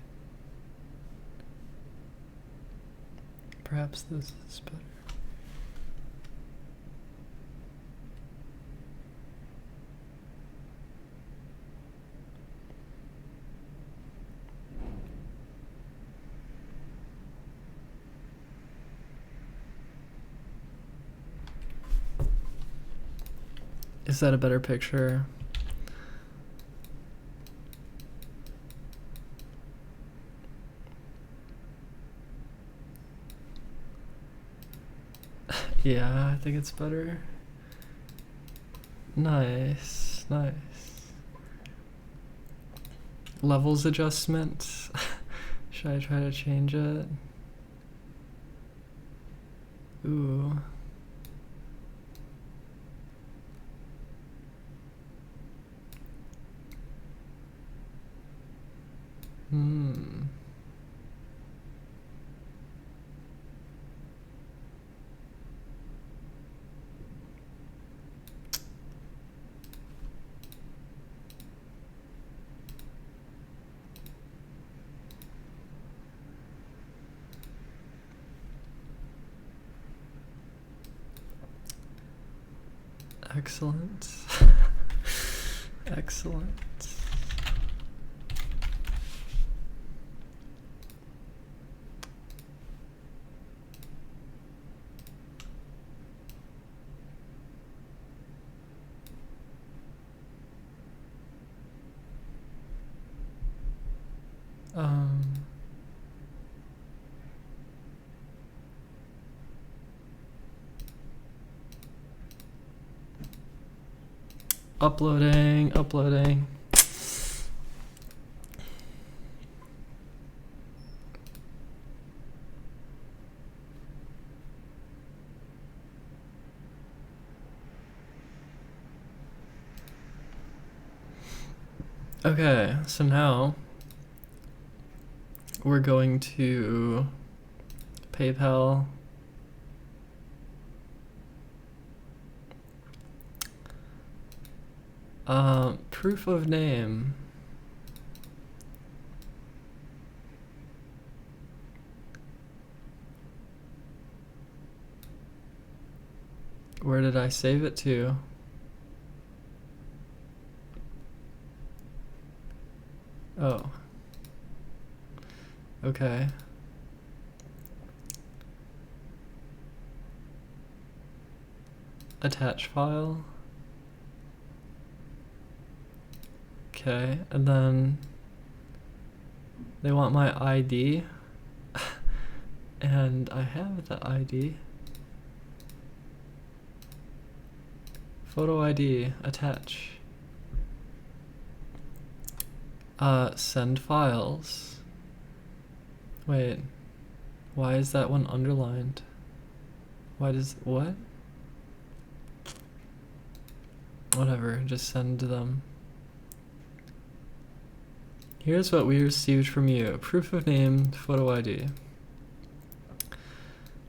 Speaker 2: Perhaps this is better. Is that a better picture? Yeah, I think it's better. Nice, nice. Levels adjustment. Should I try to change it? Ooh. Excellent. Excellent. Uploading. Okay, so now we're going to PayPal. Proof of name. Where did I save it to? Oh. Okay. Attach file. Okay, and then they want my ID, and I have the ID. Photo ID, attach. Send files. Wait. Why is that one underlined? Why does... what? Whatever, just send to them. Here's what we received from you. Proof of name, photo ID.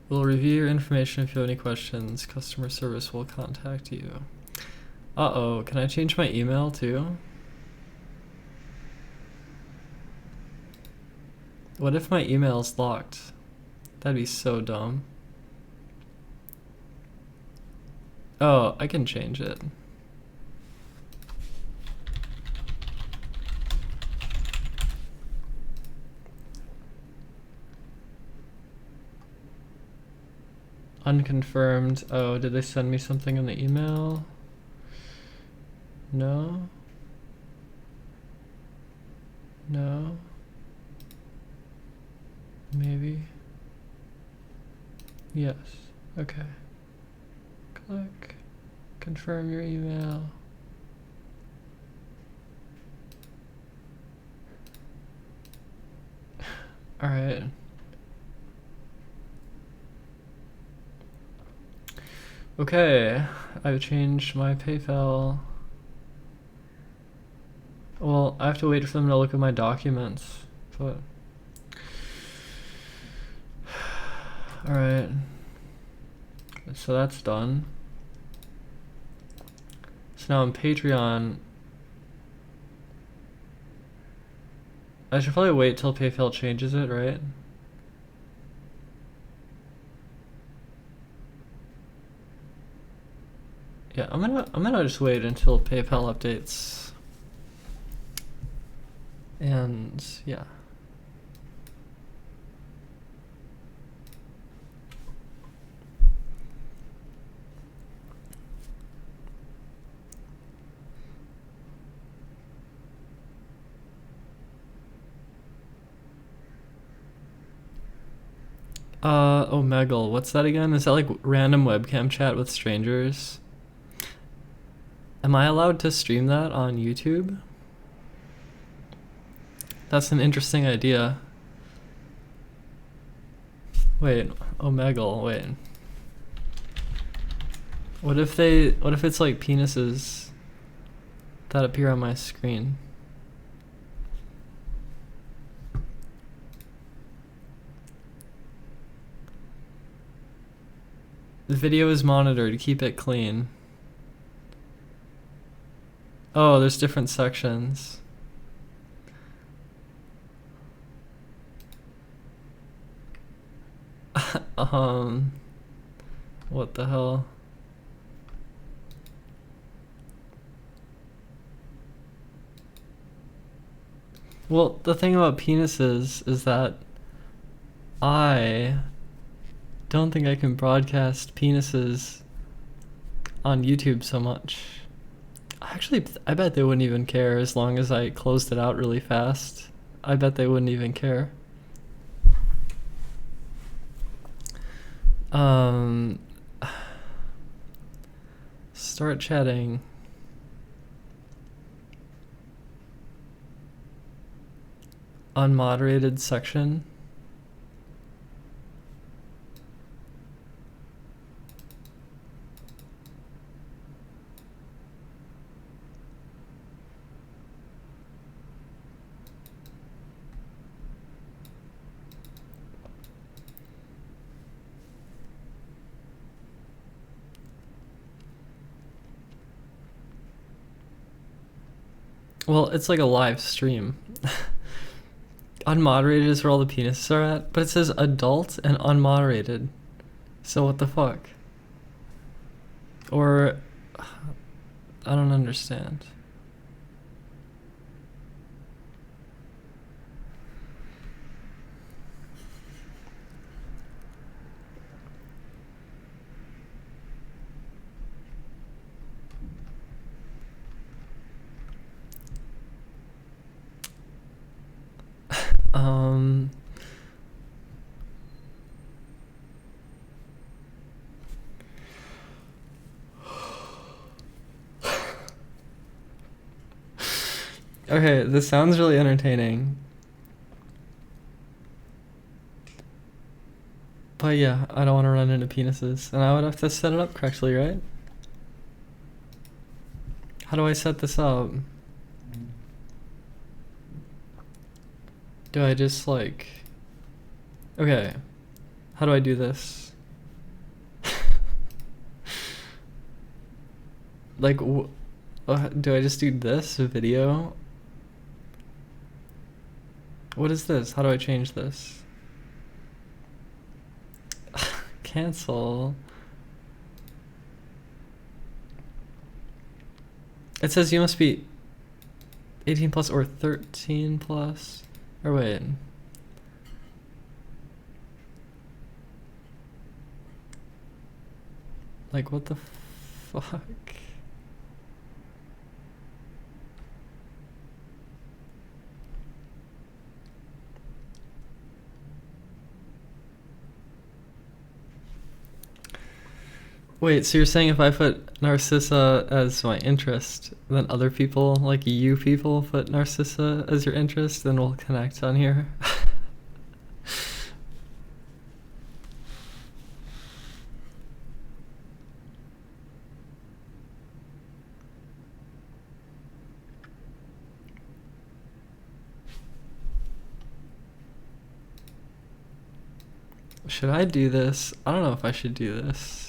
Speaker 2: We'll review your information if you have any questions. Customer service will contact you. Uh-oh, can I change my email too? What if my email's locked? That'd be so dumb. Oh, I can change it. Unconfirmed. Oh, did they send me something in the email? No? No? Maybe? Yes. Okay. Click. Confirm your email. Alright. Okay, I've changed my PayPal. Well, I have to wait for them to look at my documents, but... Alright. So that's done. So now on Patreon... I should probably wait till PayPal changes it, right? Yeah, I'm gonna just wait until PayPal updates. And yeah. Omegle, what's that again? Is that like random webcam chat with strangers? Am I allowed to stream that on YouTube? That's an interesting idea. Wait, Omegle, wait. What if it's like penises that appear on my screen? The video is monitored, keep it clean. Oh, there's different sections. What the hell? Well, the thing about penises is that I don't think I can broadcast penises on YouTube so much. Actually, I bet they wouldn't even care as long as I closed it out really fast. I bet they wouldn't even care. Start chatting. Unmoderated section. Well, it's like a live stream. Unmoderated is where all the penises are at, but it says adult and unmoderated. So what the fuck? Or I don't understand. Okay, this sounds really entertaining. But yeah, I don't want to run into penises, and I would have to set it up correctly, right? How do I set this up? Do I just like... Okay. How do I do this? Like, do I just do this video? What is this? How do I change this? Cancel. It says you must be 18 plus or 13 plus. Or wait. Like, what the fuck? Wait, so you're saying if I put Narcissa as my interest, then other people, like you people, put Narcissa as your interest, then we'll connect on here? Should I do this? I don't know if I should do this.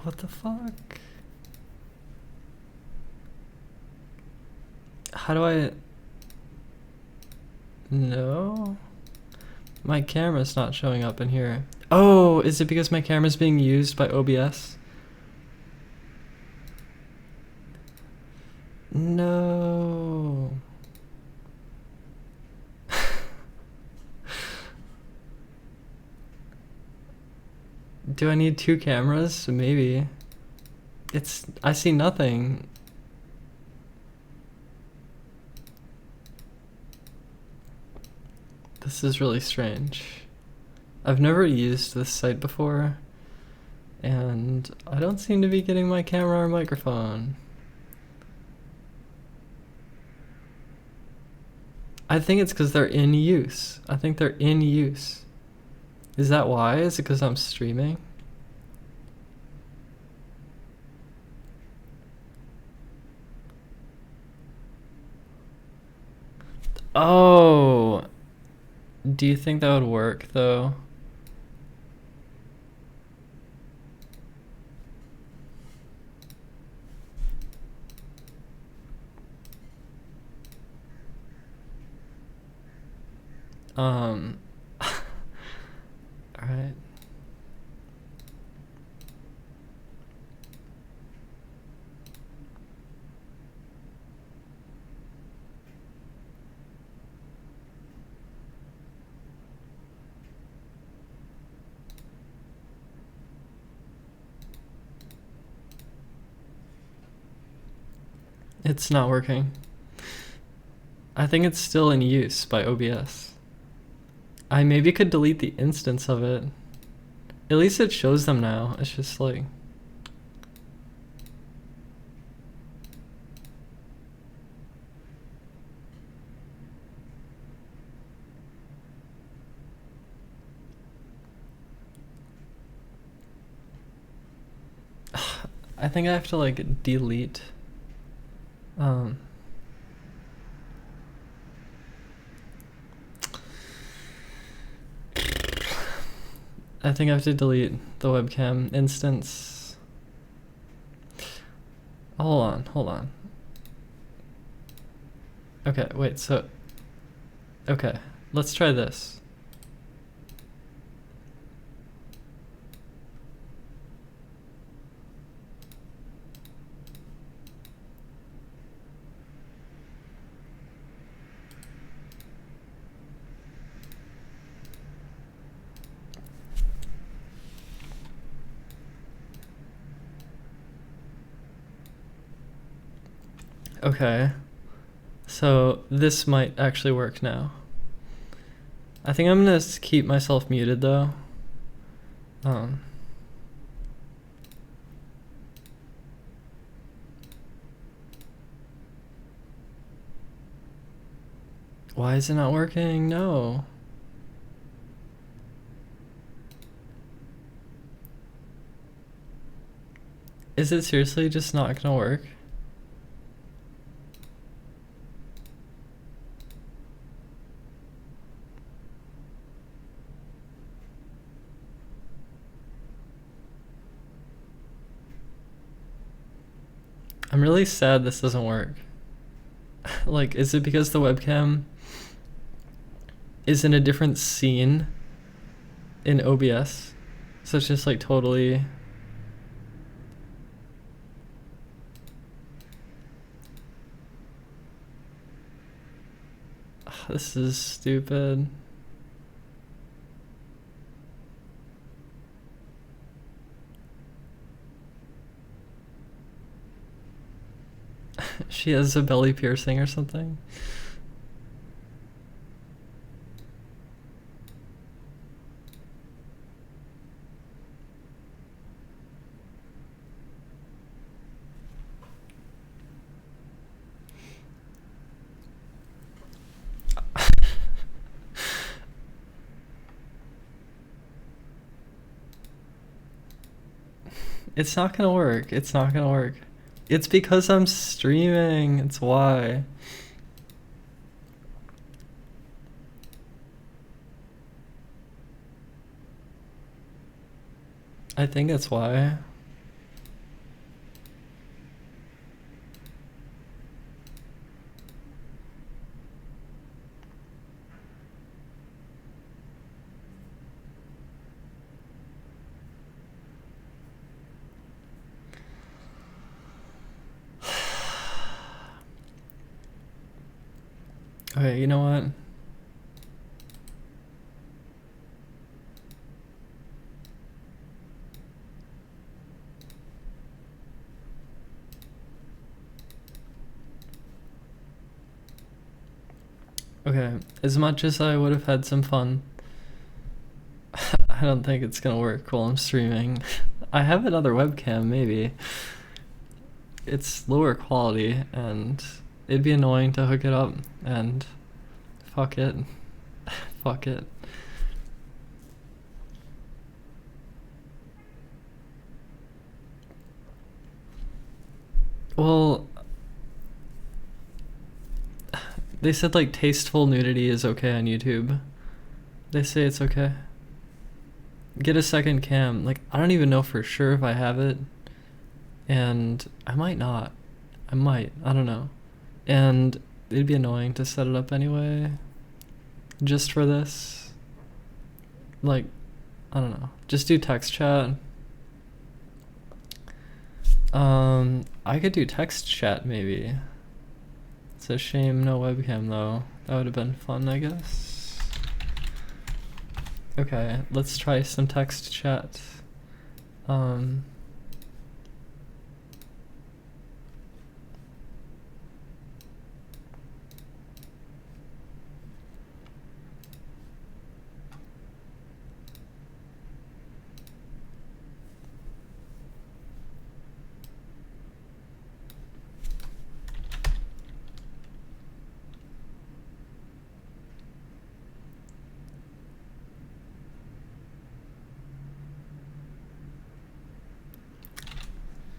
Speaker 2: What the fuck? How do I... No? My camera's not showing up in here. Oh, is it because my camera's being used by OBS? No. Do I need two cameras? Maybe. I see nothing. This is really strange. I've never used this site before, and I don't seem to be getting my camera or microphone. I think it's because they're in use. I think they're in use. Is that why? Is it because I'm streaming? Oh, do you think that would work though? All right. It's not working. I think it's still in use by OBS. I maybe could delete the instance of it. At least it shows them now. It's just like... I think I have to like delete I think I have to delete the webcam instance. Hold on. Okay, wait, so... Okay, let's try this. Okay, so this might actually work now. I think I'm gonna keep myself muted though. Why is it not working? No. Is it seriously just not gonna work? I'm really sad this doesn't work. Like, is it because the webcam is in a different scene in OBS? So it's just like totally... This is stupid. She has a belly piercing or something. It's not gonna work. It's not gonna work. It's because I'm streaming. It's why. I think that's why. Okay, you know what? Okay, as much as I would have had some fun, I don't think it's gonna work while I'm streaming. I have another webcam, maybe. It's lower quality, and it'd be annoying to hook it up, and fuck it. Fuck it. Well, they said like tasteful nudity is okay on YouTube. They say it's okay. Get a second cam. Like, I don't even know for sure if I have it. And I might not. I might. I don't know. And it'd be annoying to set it up anyway. Just for this. Like, I don't know. Just do text chat. I could do text chat maybe. It's a shame no webcam though. That would have been fun, I guess. Okay, let's try some text chat.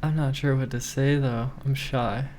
Speaker 2: I'm not sure what to say though. I'm shy.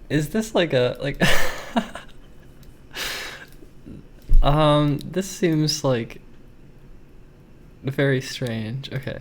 Speaker 2: Is this like this seems like very strange. Okay.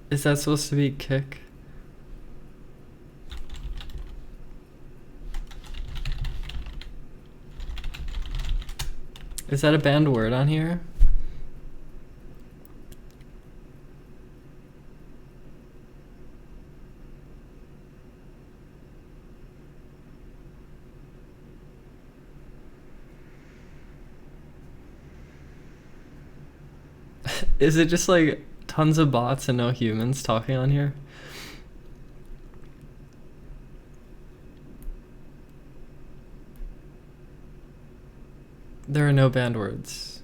Speaker 2: Is that supposed to be kick? Is that a banned word on here? Is it just like tons of bots and no humans talking on here? There are no banned words.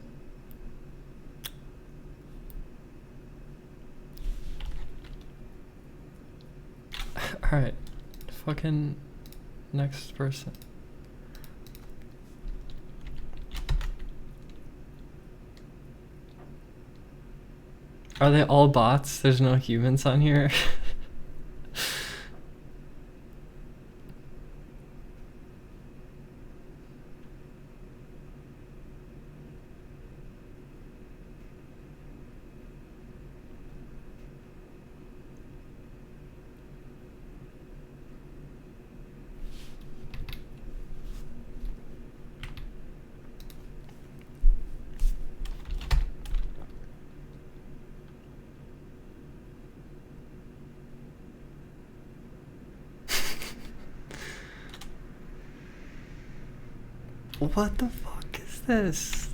Speaker 2: Alright. Fucking next person. Are they all bots? There's no humans on here? What the fuck is this?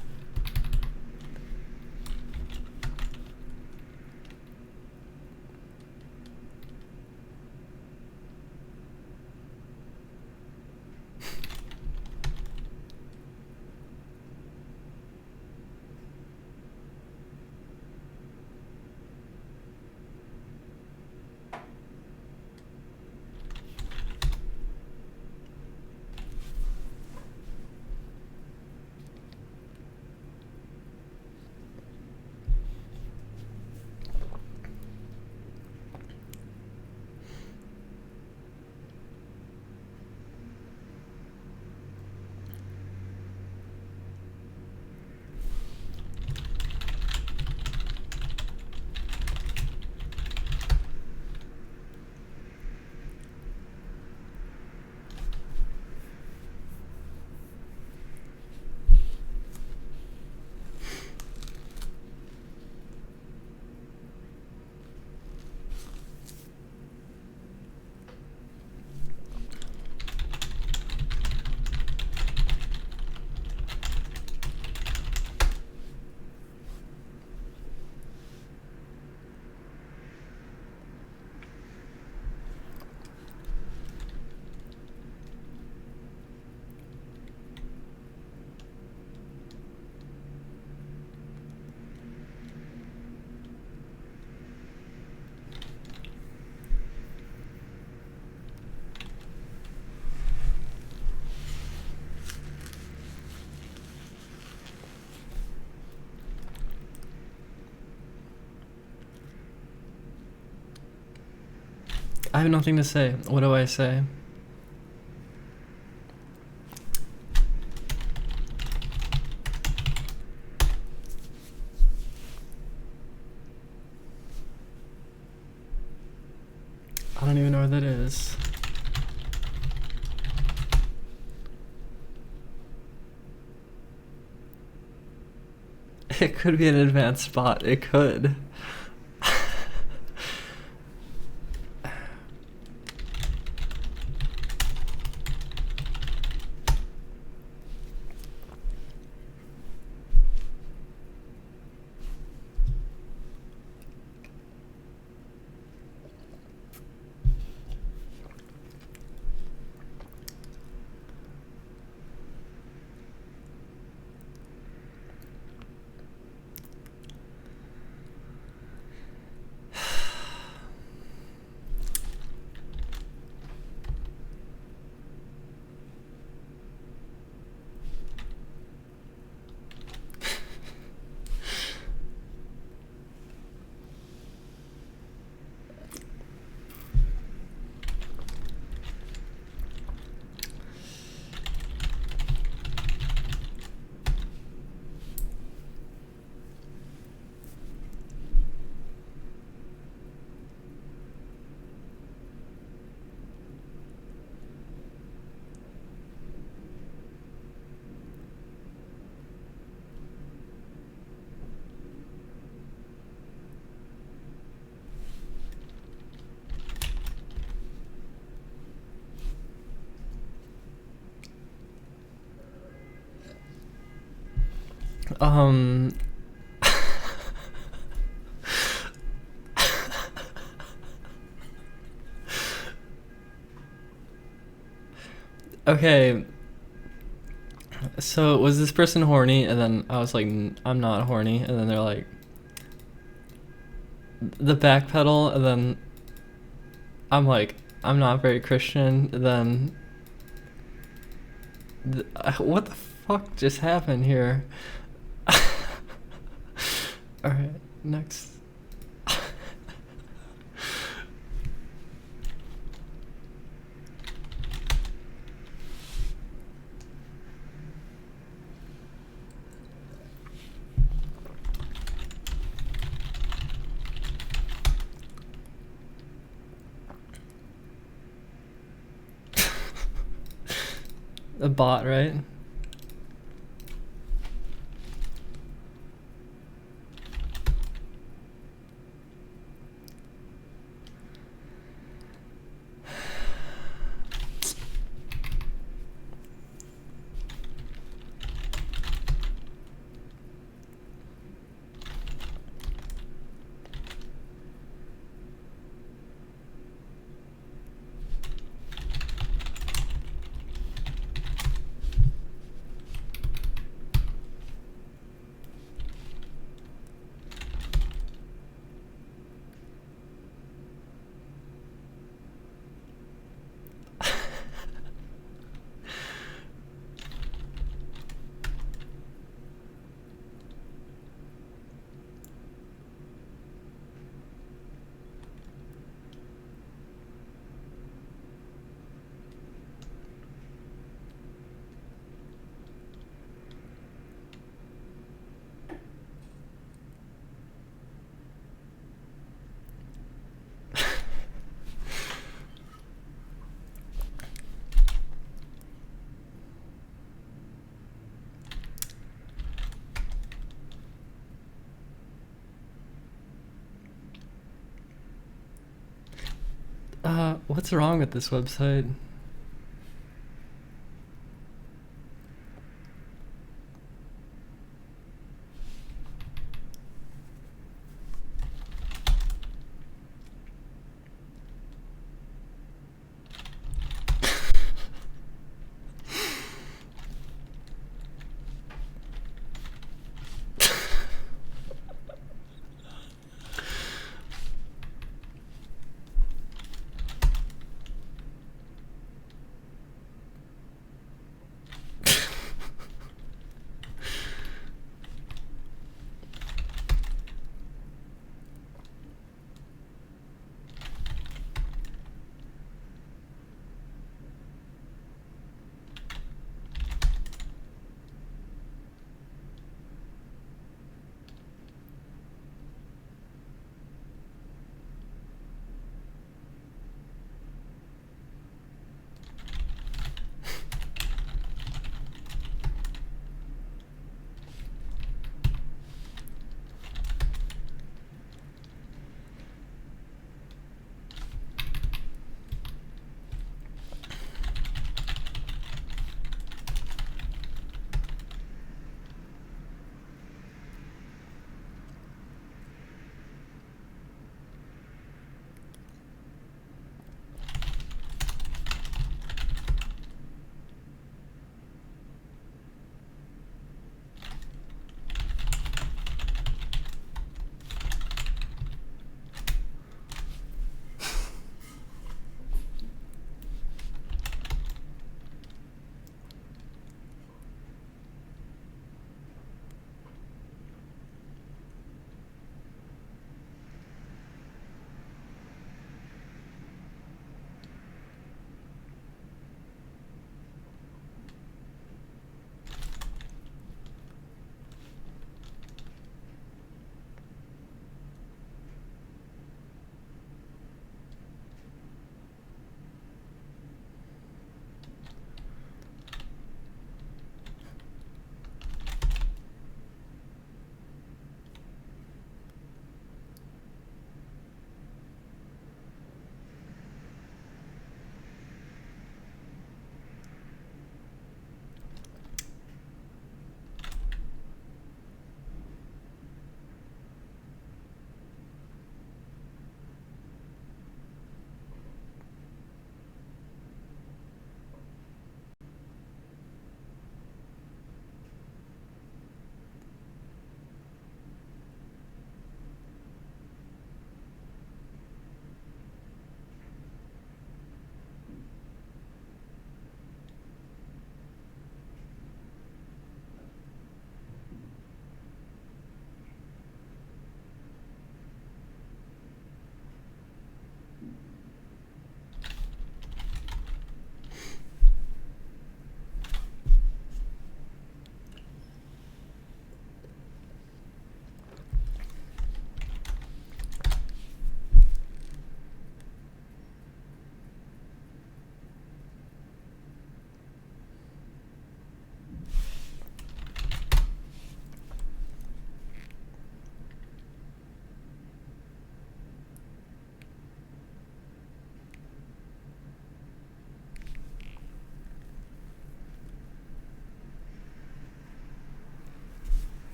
Speaker 2: I have nothing to say. What do I say? I don't even know where that is. It could be an advanced bot. It could. Um. Okay. So was this person horny? And then I was like, I'm not horny. And then they're like, the back pedal. And then I'm like, I'm not very Christian. And then what the fuck just happened here? All right, next. A bot, right? What's wrong with this website?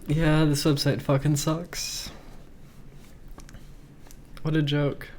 Speaker 2: Yeah, this website fucking sucks. What a joke.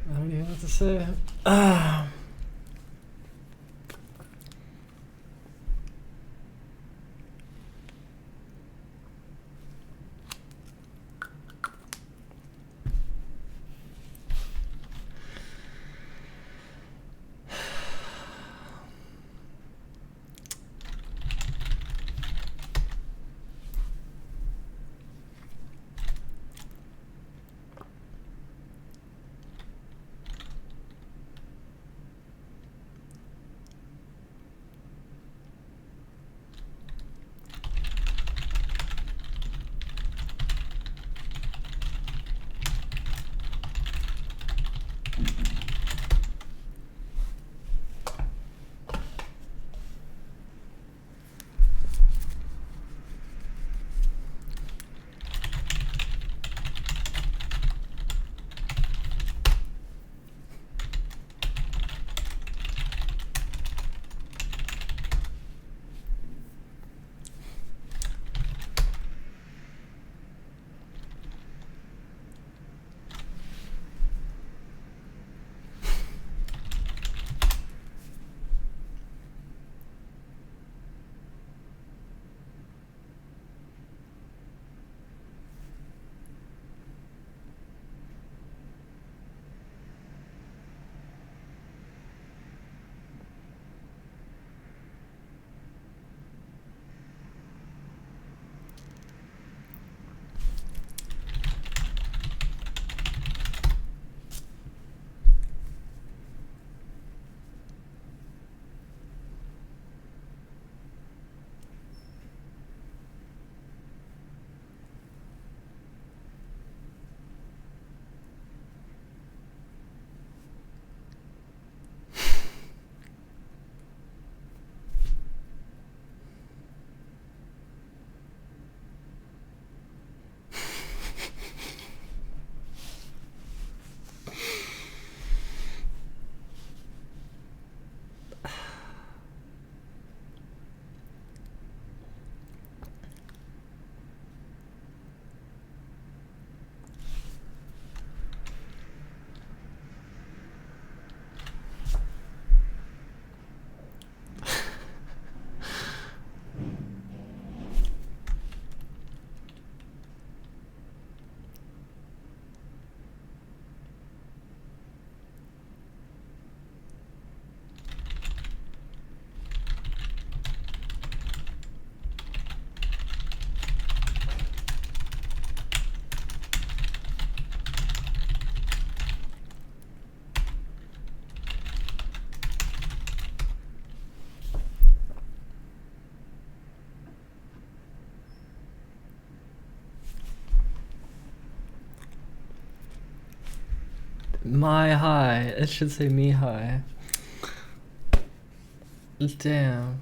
Speaker 2: I don't even know what to say. My high. It should say me high. Damn.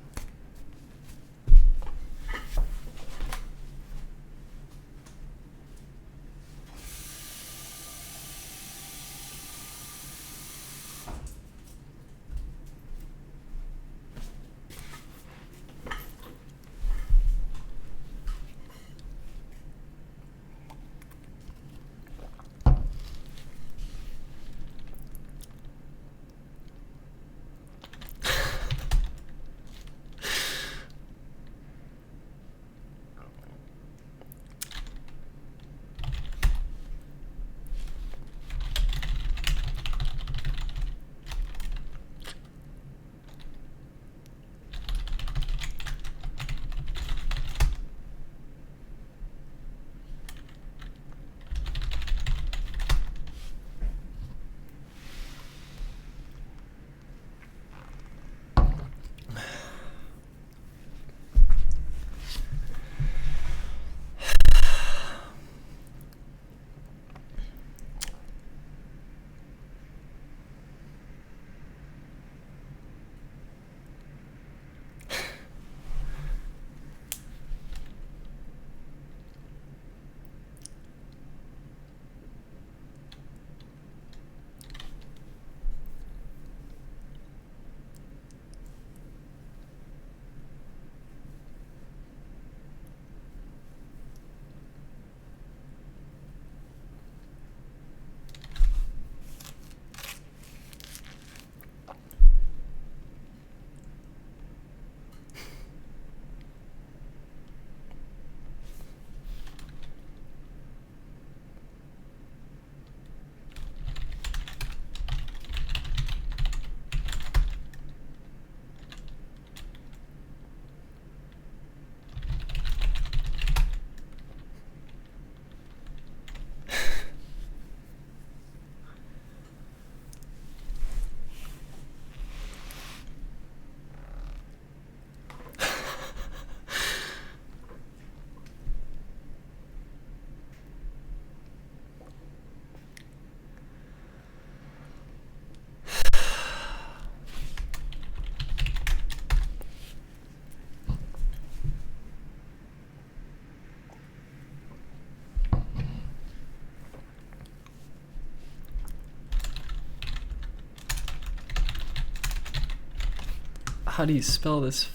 Speaker 2: How do you spell this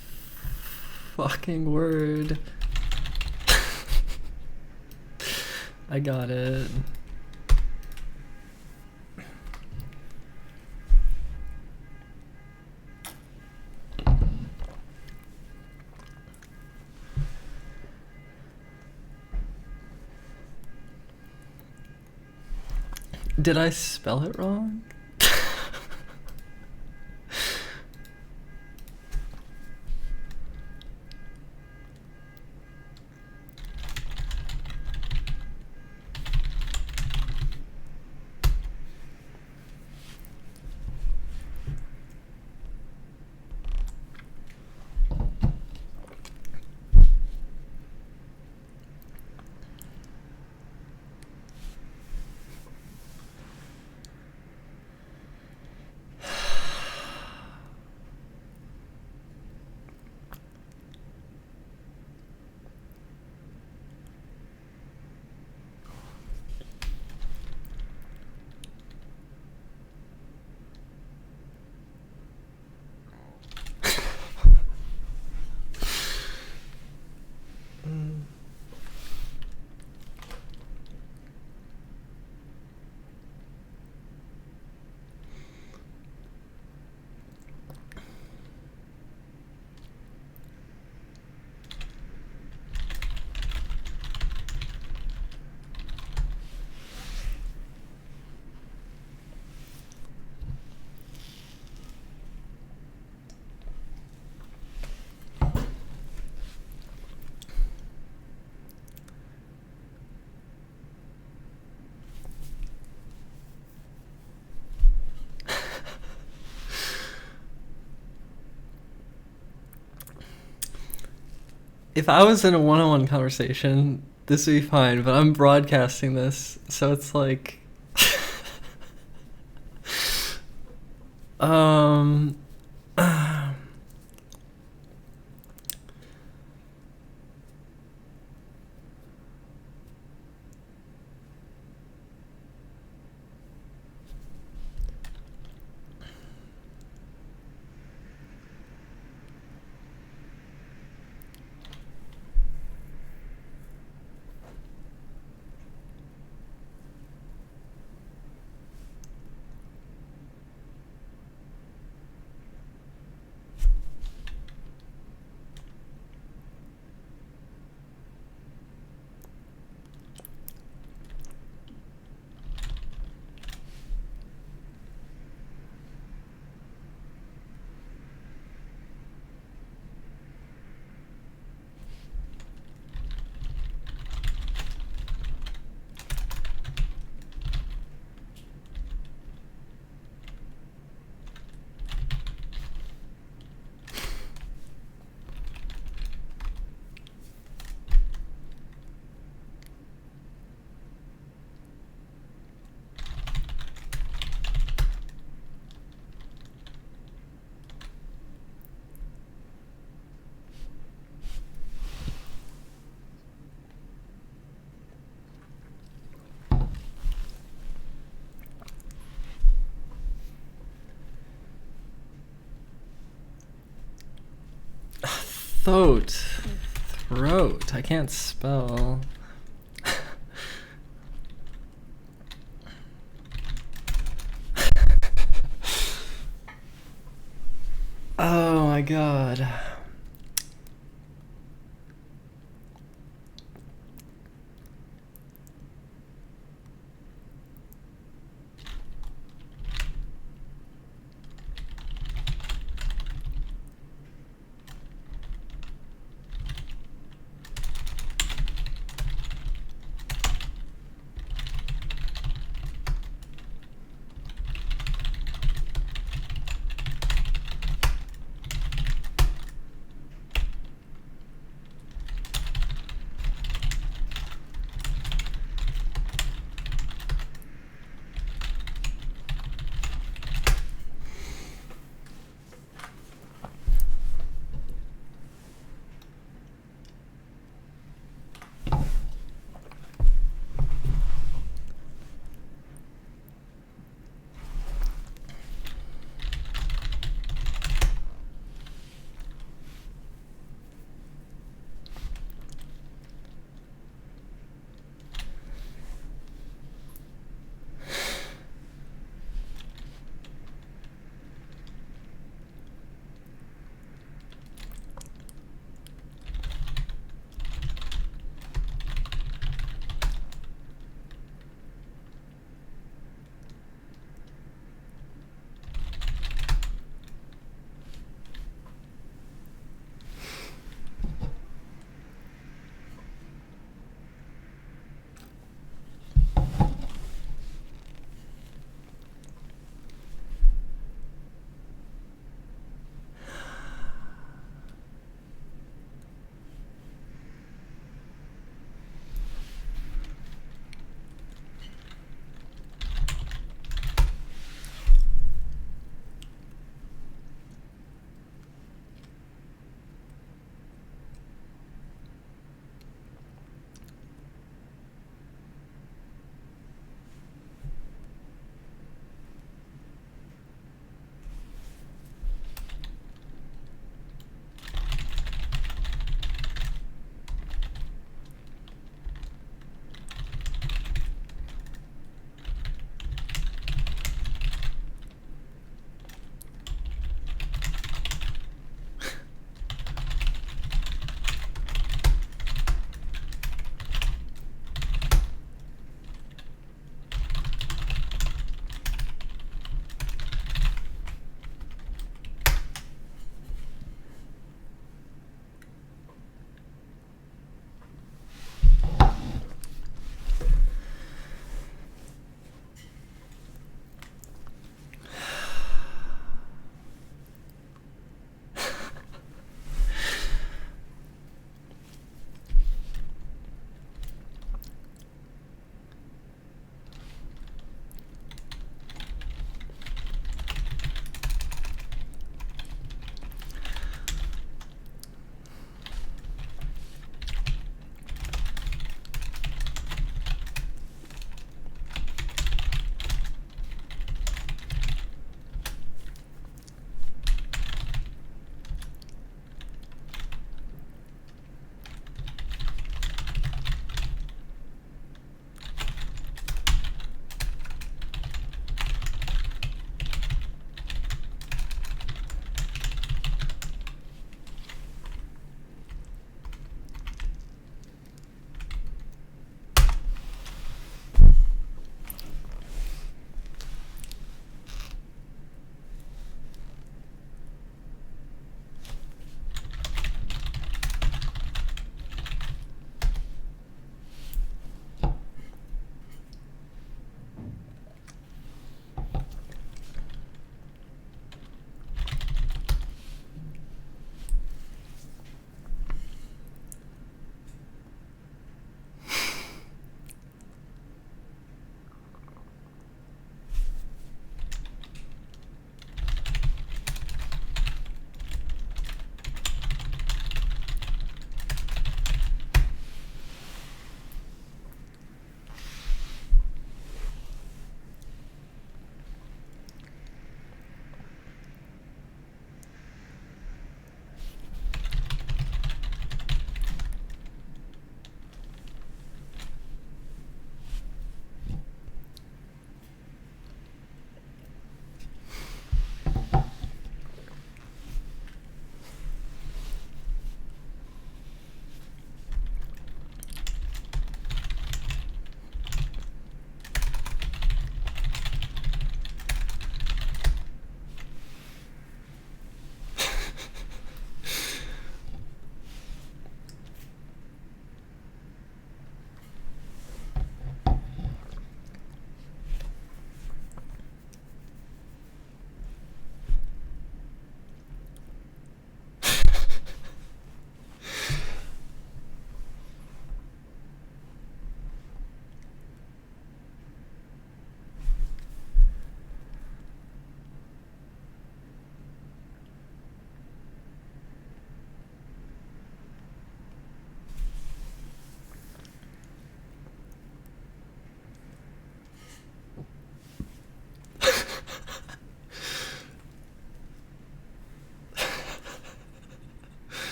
Speaker 2: fucking word? I got it. Did I spell it wrong? If I was in a one-on-one conversation, this would be fine, but I'm broadcasting this, so it's like... Um. Throat. I can't spell. Oh my god.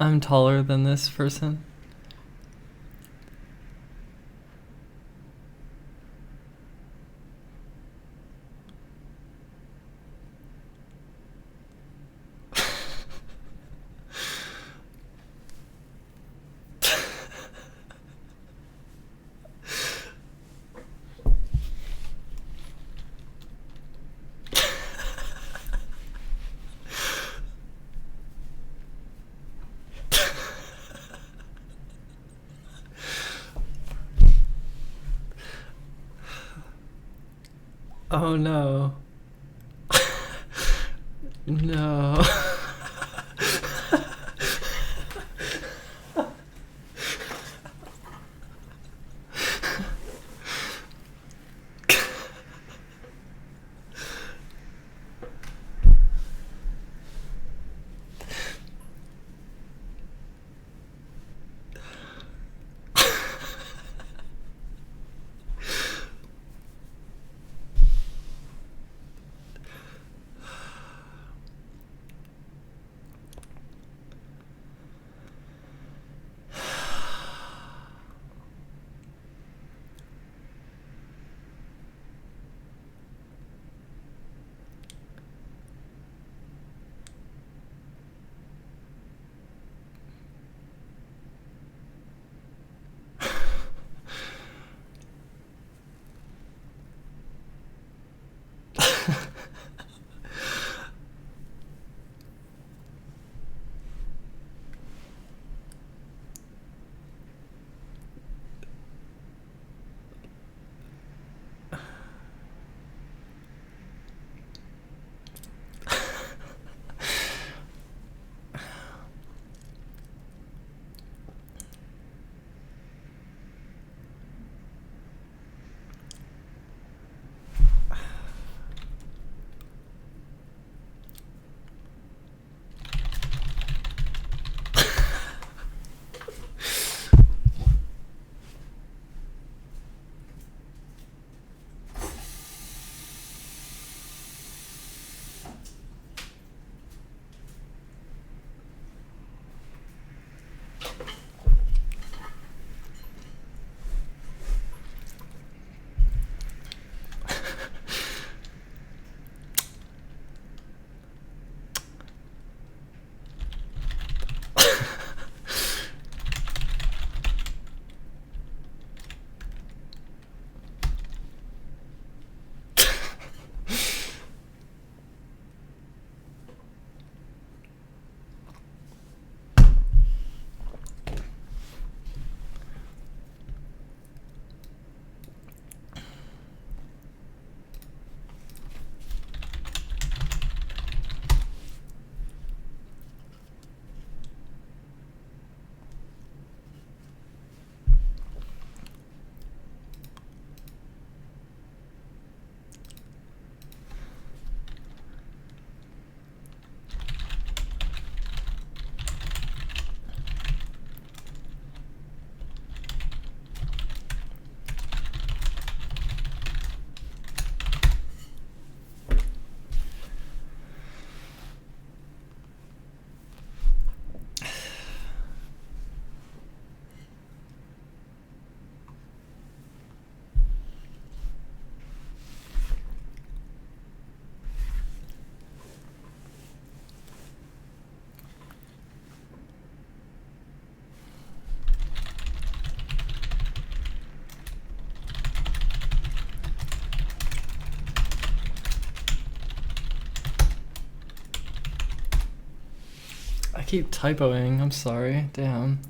Speaker 2: I'm taller than this person. Oh no. No. I keep typoing, I'm sorry, damn.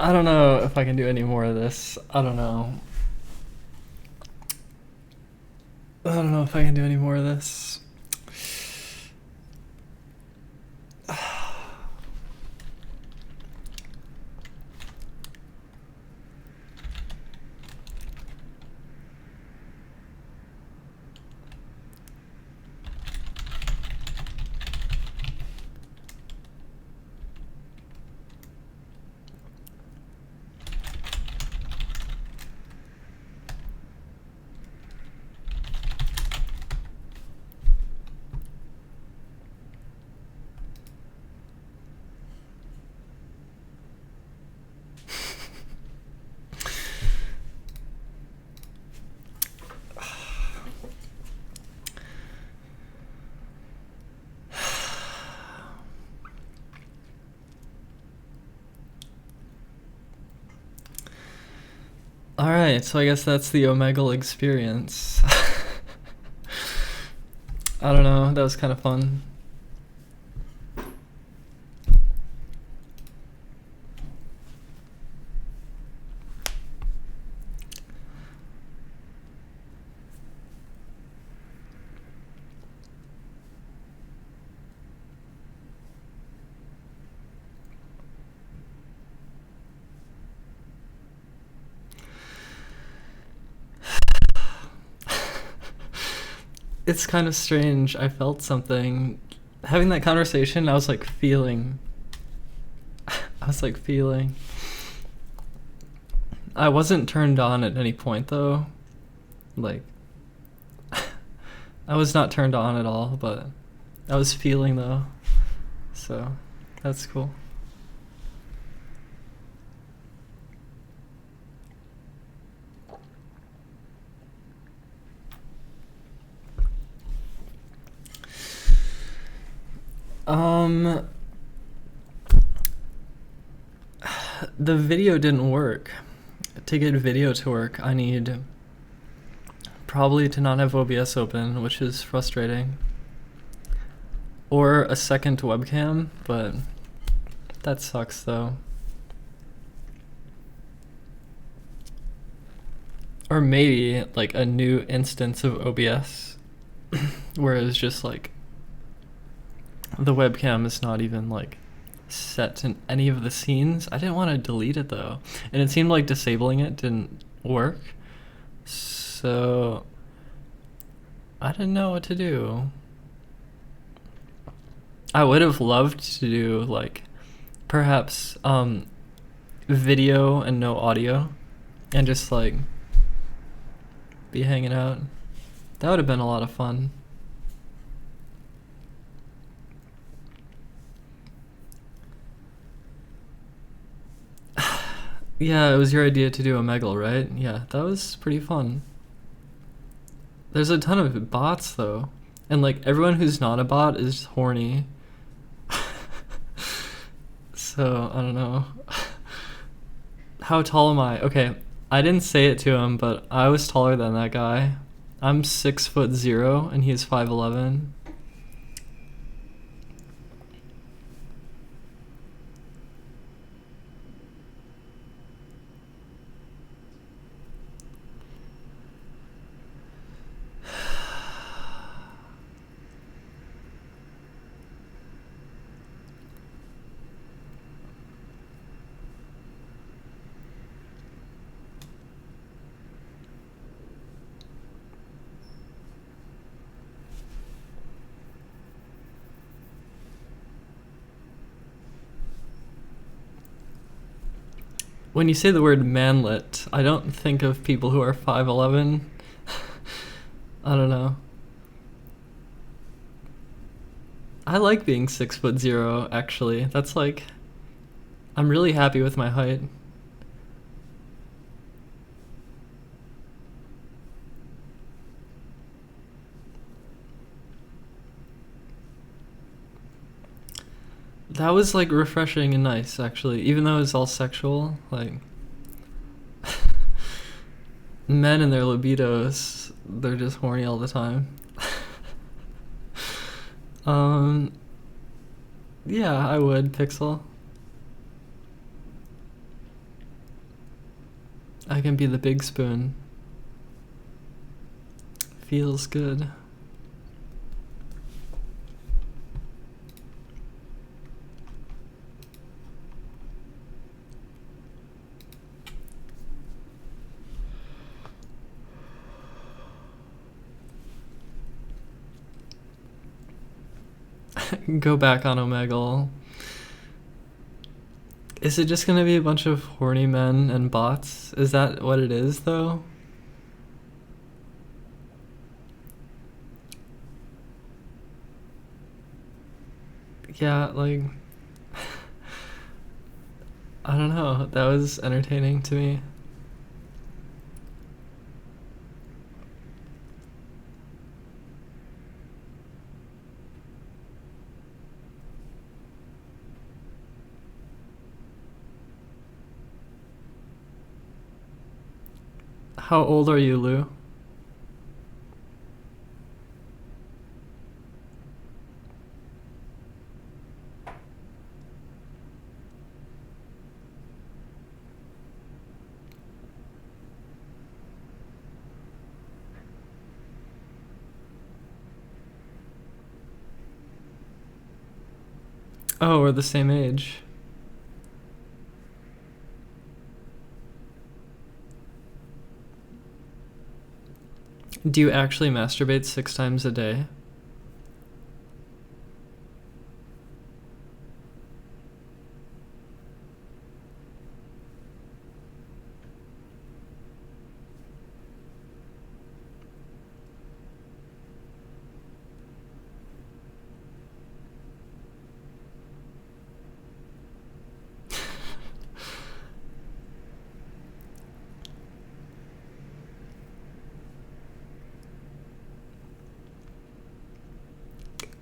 Speaker 2: I don't know if I can do any more of this. I don't know. I don't know if I can do any more of this. Alright, so I guess that's the Omegle experience. I don't know, that was kind of fun. It's kind of strange. I felt something. Having that conversation, I was like feeling. I wasn't turned on at any point though. Like, I was not turned on at all, but I was feeling though. So, that's cool. The video didn't work. To get video to work, I need probably to not have OBS open, which is frustrating. Or a second webcam, but that sucks though. Or maybe like a new instance of OBS where it's just like the webcam is not even like set in any of the scenes. I didn't want to delete it though, and it seemed like disabling it didn't work, so I didn't know what to do. I would have loved to do like perhaps video and no audio and just like be hanging out. That would have been a lot of fun. Yeah, it was your idea to do Omegle, right? Yeah, that was pretty fun. There's a ton of bots though, and like everyone who's not a bot is horny. So, I don't know. How tall am I? Okay, I didn't say it to him, but I was taller than that guy. I'm 6'0" and he's 5'11". When you say the word manlet, I don't think of people who are 5'11". I don't know. I like being 6'0", actually. That's like, I'm really happy with my height. That was like refreshing and nice, actually, even though it was all sexual. Like, men and their libidos, they're just horny all the time. Yeah, I would, Pixel. I can be the big spoon. Feels good. Go back on Omegle. Is it just gonna be a bunch of horny men and bots? Is that what it is, though? Yeah, like... I don't know. That was entertaining to me. How old are you, Lou? Oh, we're the same age. Do you actually masturbate 6 times a day?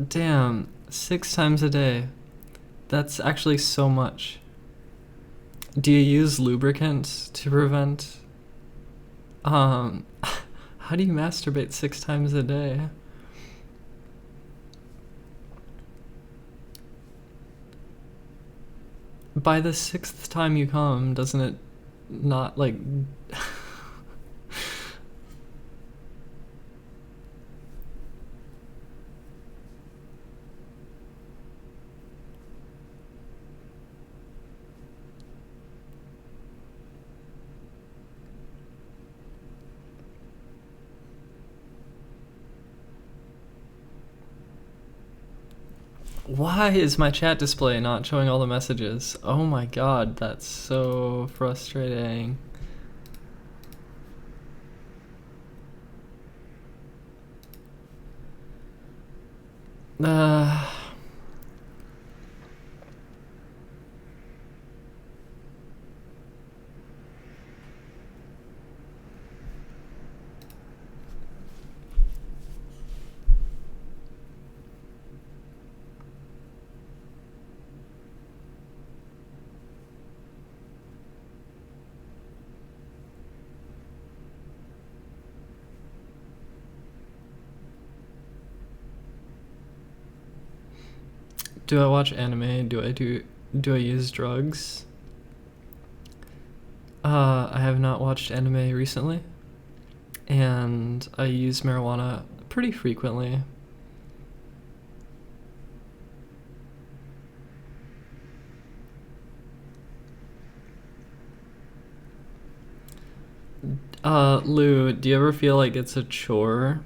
Speaker 2: Damn, 6 times a day. That's actually so much. Do you use lubricant to prevent... how do you masturbate 6 times a day? By the 6th time you come, doesn't it not, like... Why is my chat display not showing all the messages? Oh my god, that's so frustrating. Do I watch anime? Do I use drugs? I have not watched anime recently, and I use marijuana pretty frequently. Lou, do you ever feel like it's a chore,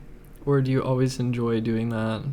Speaker 2: or do you always enjoy doing that?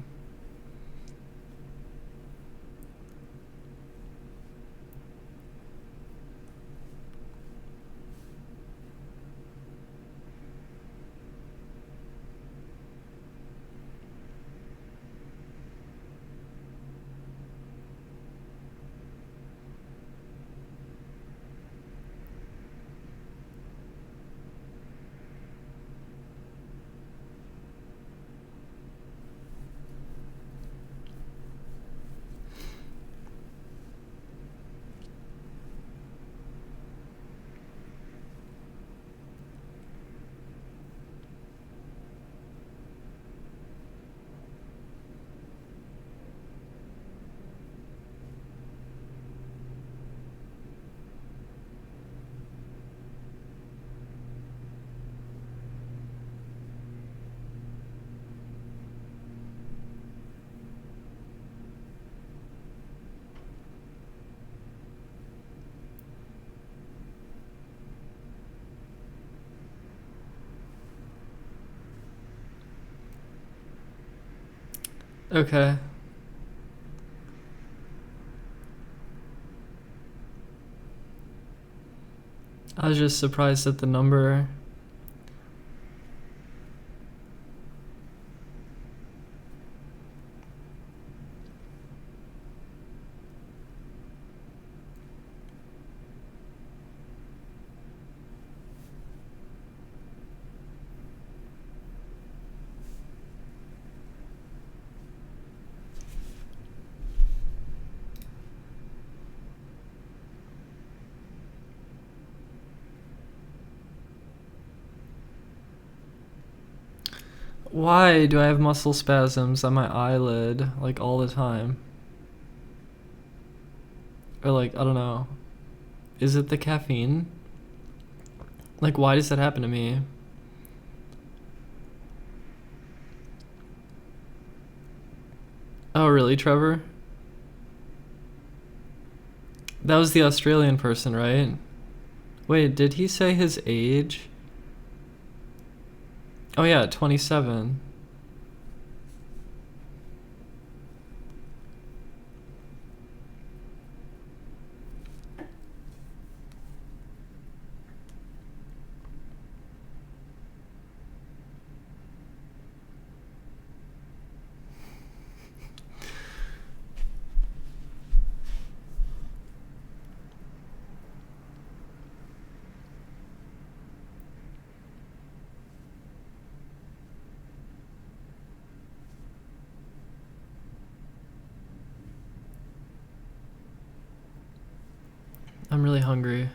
Speaker 2: Okay. I was just surprised at the number. Why do I have muscle spasms on my eyelid, like, all the time? Or, like, I don't know. Is it the caffeine? Like, why does that happen to me? Oh, really, Trevor? That was the Australian person, right? Wait, did he say his age? Oh yeah, 27. I'm really hungry.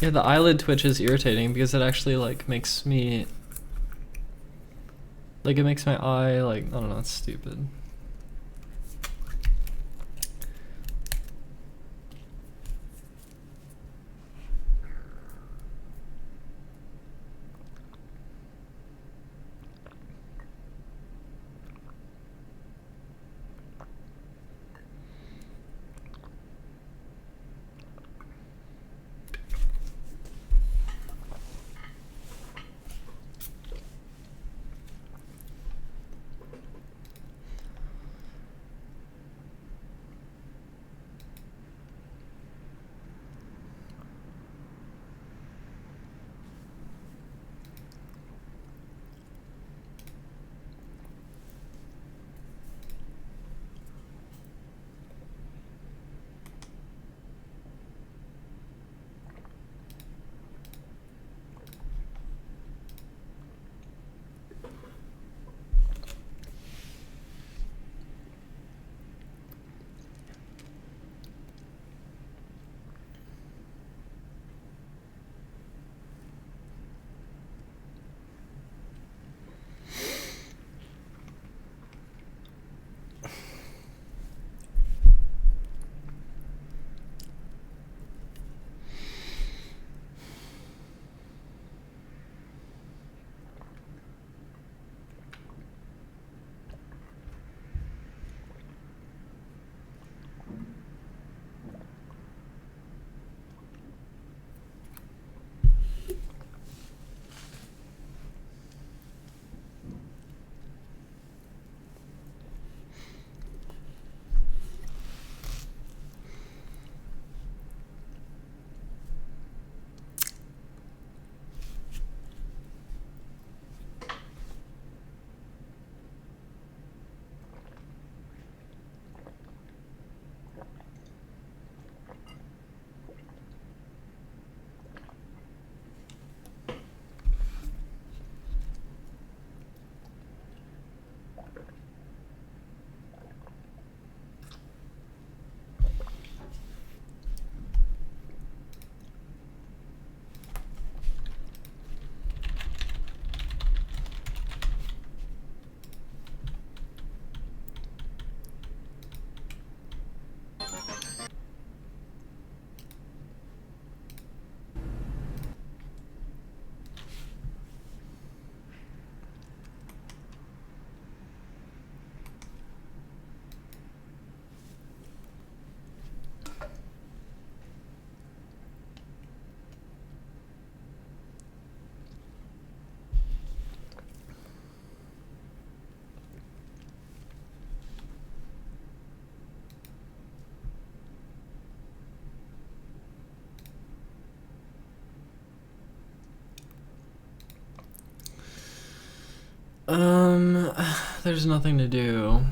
Speaker 2: Yeah, the eyelid twitch is irritating because it actually, like, makes me... Like, it makes my eye, like, I don't know, it's stupid. There's nothing to do.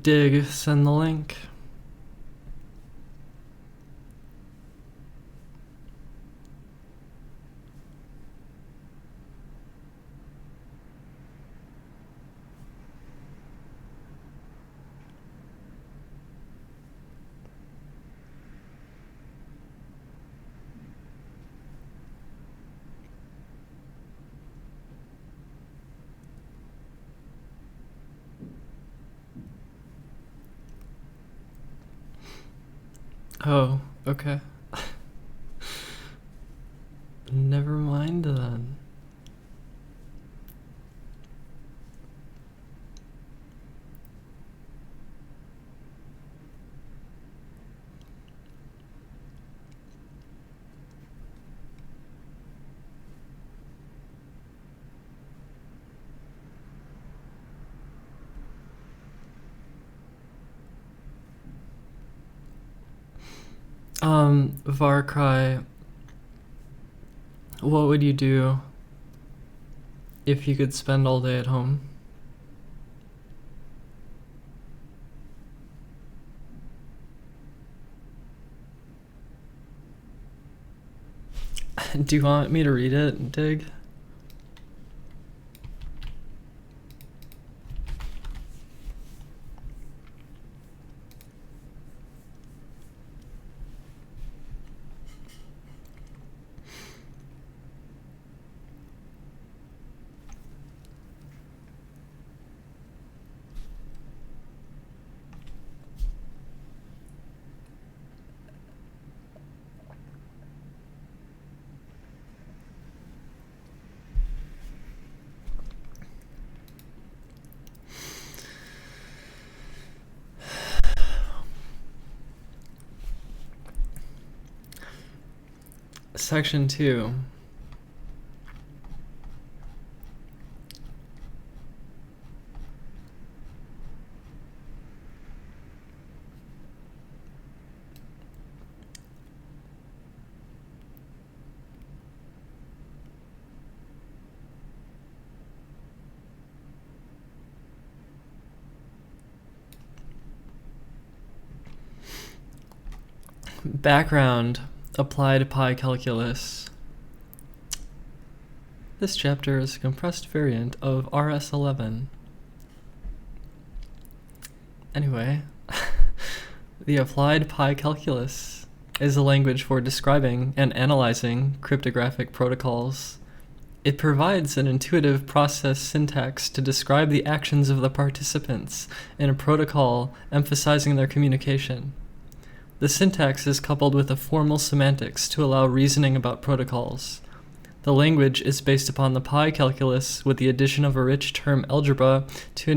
Speaker 2: Dig, send the link. Oh, okay. Never mind then. Varcry, what would you do if you could spend all day at home? Do you want me to read it, Dig? Section 2. Background, applied pi calculus. This chapter is a compressed variant of RS11. Anyway, the applied pi calculus is a language for describing and analyzing cryptographic protocols. It provides an intuitive process syntax to describe the actions of the participants in a protocol, emphasizing their communication. The syntax is coupled with a formal semantics to allow reasoning about protocols. The language is based upon the pi calculus with the addition of a rich term algebra to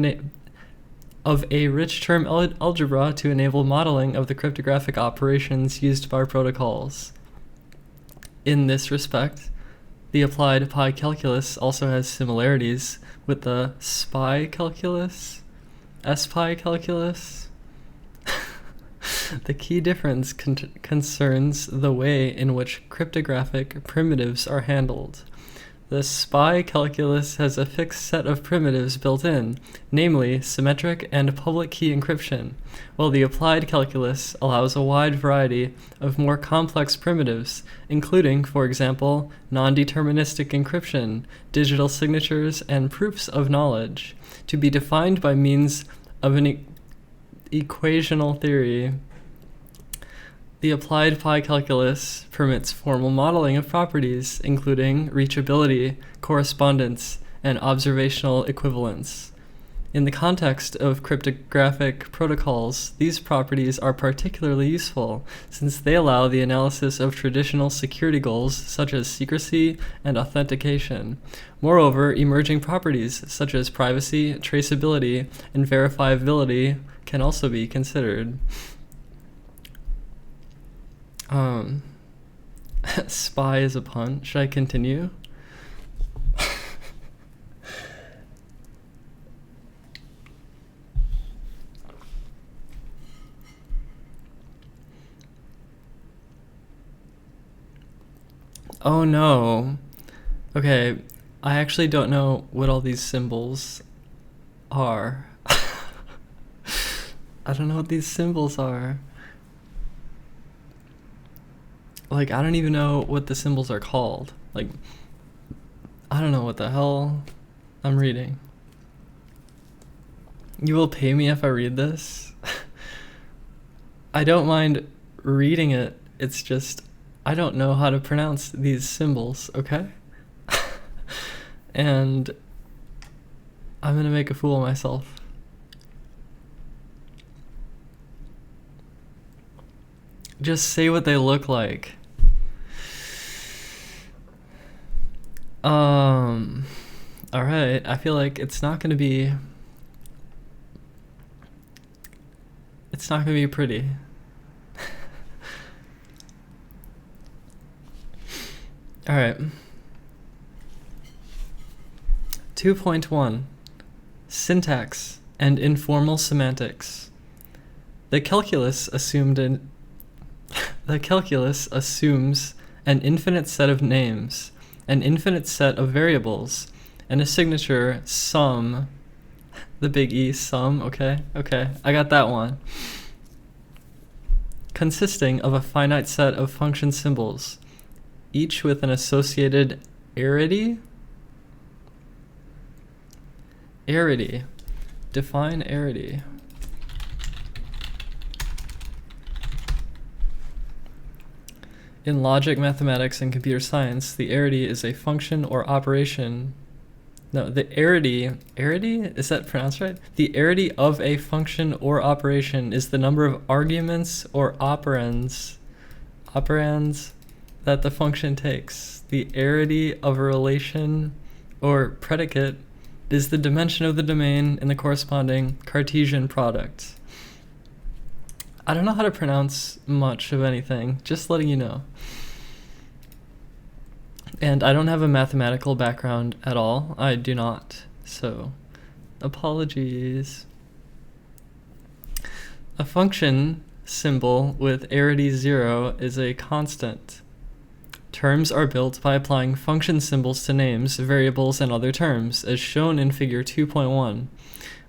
Speaker 2: enable modeling of the cryptographic operations used by protocols. In this respect, the applied pi calculus also has similarities with the SPI calculus, SPI calculus. The key difference concerns the way in which cryptographic primitives are handled. The SPI calculus has a fixed set of primitives built in, namely symmetric and public key encryption, while the applied calculus allows a wide variety of more complex primitives, including, for example, non-deterministic encryption, digital signatures, and proofs of knowledge, to be defined by means of an equational theory. The applied pi calculus permits formal modeling of properties, including reachability, correspondence, and observational equivalence. In the context of cryptographic protocols, these properties are particularly useful, since they allow the analysis of traditional security goals such as secrecy and authentication. Moreover, emerging properties such as privacy, traceability, and verifiability can also be considered. SPY is a pun. Should I continue? Oh no. Okay, I actually don't know what all these symbols are. I don't know what these symbols are. Like, I don't even know what the symbols are called. Like, I don't know what the hell I'm reading. You will pay me if I read this? I don't mind reading it. It's just, I don't know how to pronounce these symbols, okay? And I'm gonna make a fool of myself. Just say what they look like. Alright, I feel like it's not gonna be pretty. Alright. 2.1 Syntax and informal semantics. The calculus assumes an infinite set of names, an infinite set of variables, and a signature sum. The big E, sum, okay, I got that one. Consisting of a finite set of function symbols, each with an associated arity. Arity. Define arity. In logic, mathematics, and computer science, the arity is a function or operation. No, the arity, is that pronounced right? The arity of a function or operation is the number of arguments or operands that the function takes. The arity of a relation or predicate is the dimension of the domain in the corresponding Cartesian product. I don't know how to pronounce much of anything, just letting you know. And I don't have a mathematical background at all. I do not, so apologies. A function symbol with arity 0 is a constant. Terms are built by applying function symbols to names, variables, and other terms, as shown in figure 2.1,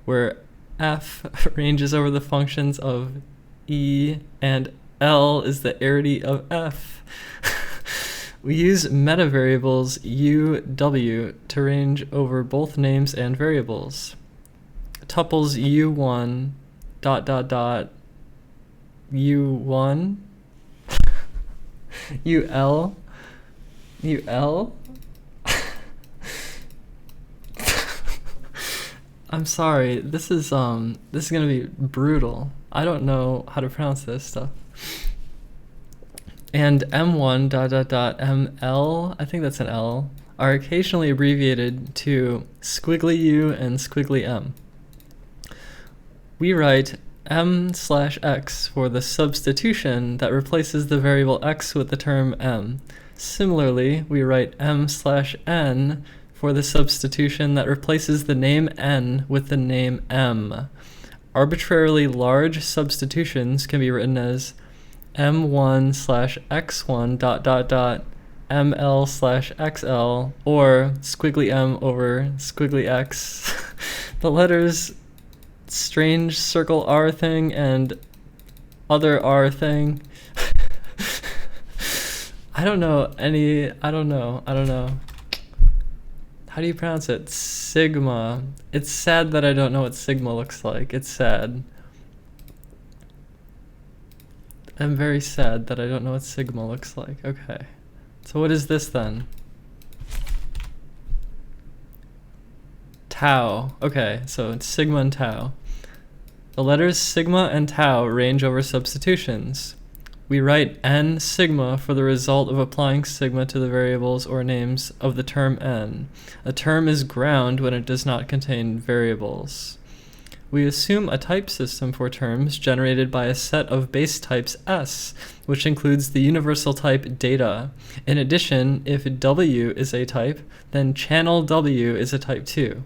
Speaker 2: where f ranges over the functions of e and L is the arity of F. We use metavariables U, W to range over both names and variables. Tuples U1 ... U1 UL UL I'm sorry, this is gonna be brutal. I don't know how to pronounce this stuff. And M1 ... ML, I think that's an L, are occasionally abbreviated to squiggly U and squiggly M. We write m/x for the substitution that replaces the variable x with the term m. Similarly, we write m/n for the substitution that replaces the name n with the name m. Arbitrarily large substitutions can be written as m1/x1 ... ml/xl, or squiggly m over squiggly x. The letters strange circle R thing and other R thing. I don't know. How do you pronounce it? Sigma. It's sad that I don't know what sigma looks like. It's sad. I'm very sad that I don't know what sigma looks like. Okay. So what is this then? Tau. Okay, so it's sigma and tau. The letters sigma and tau range over substitutions. We write n sigma for the result of applying sigma to the variables or names of the term n. A term is ground when it does not contain variables. We assume a type system for terms generated by a set of base types S, which includes the universal type data. In addition, if W is a type, then channel W is a type too.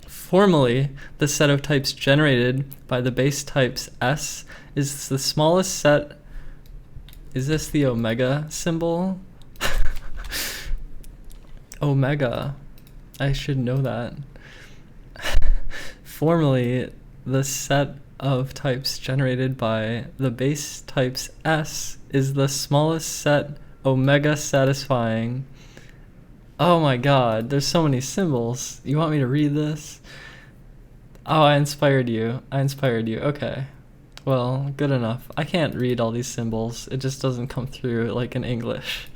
Speaker 2: Formally, the set of types generated by the base types S is the smallest set. Is this the omega symbol? Omega. I should know that. Formally, the set of types generated by the base types S is the smallest set omega satisfying. Oh my god, there's so many symbols. You want me to read this? Oh, I inspired you. Okay. Well, good enough. I can't read all these symbols. It just doesn't come through like in English.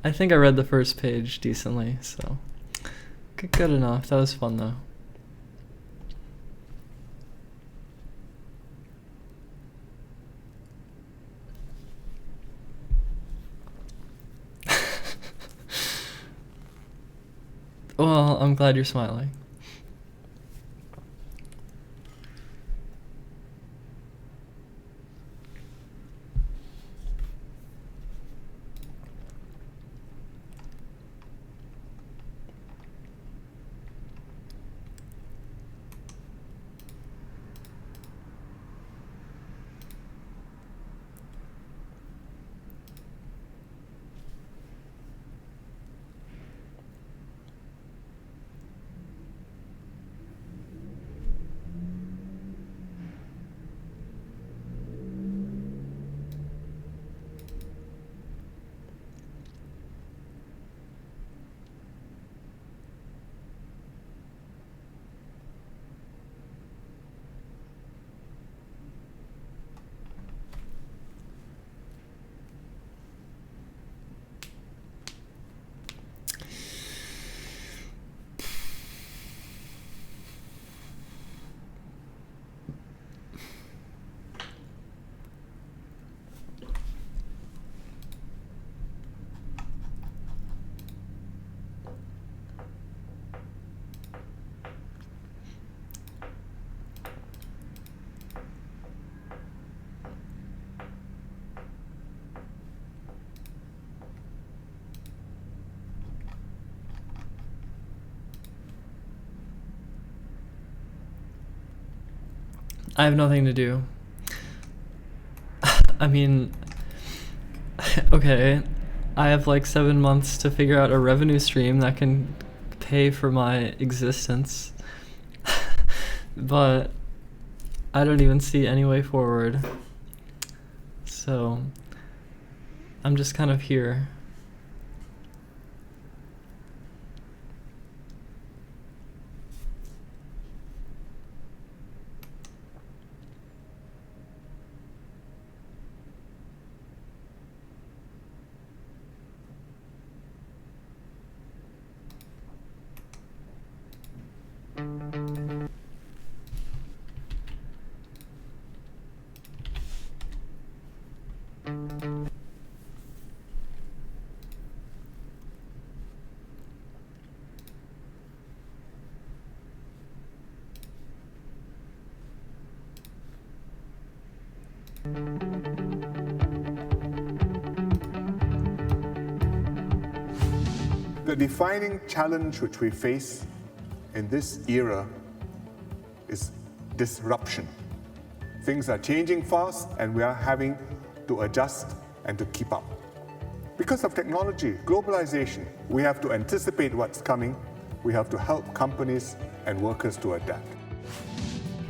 Speaker 2: I think I read the first page decently, so good enough. That was fun though. Well, I'm glad you're smiling. I have nothing to do. I mean, okay, I have like 7 months to figure out a revenue stream that can pay for my existence. But I don't even see any way forward. So I'm just kind of here.
Speaker 6: The defining challenge which we face in this era is disruption. Things are changing fast and we are having to adjust and to keep up. Because of technology, globalization, we have to anticipate what's coming. We have to help companies and workers to adapt.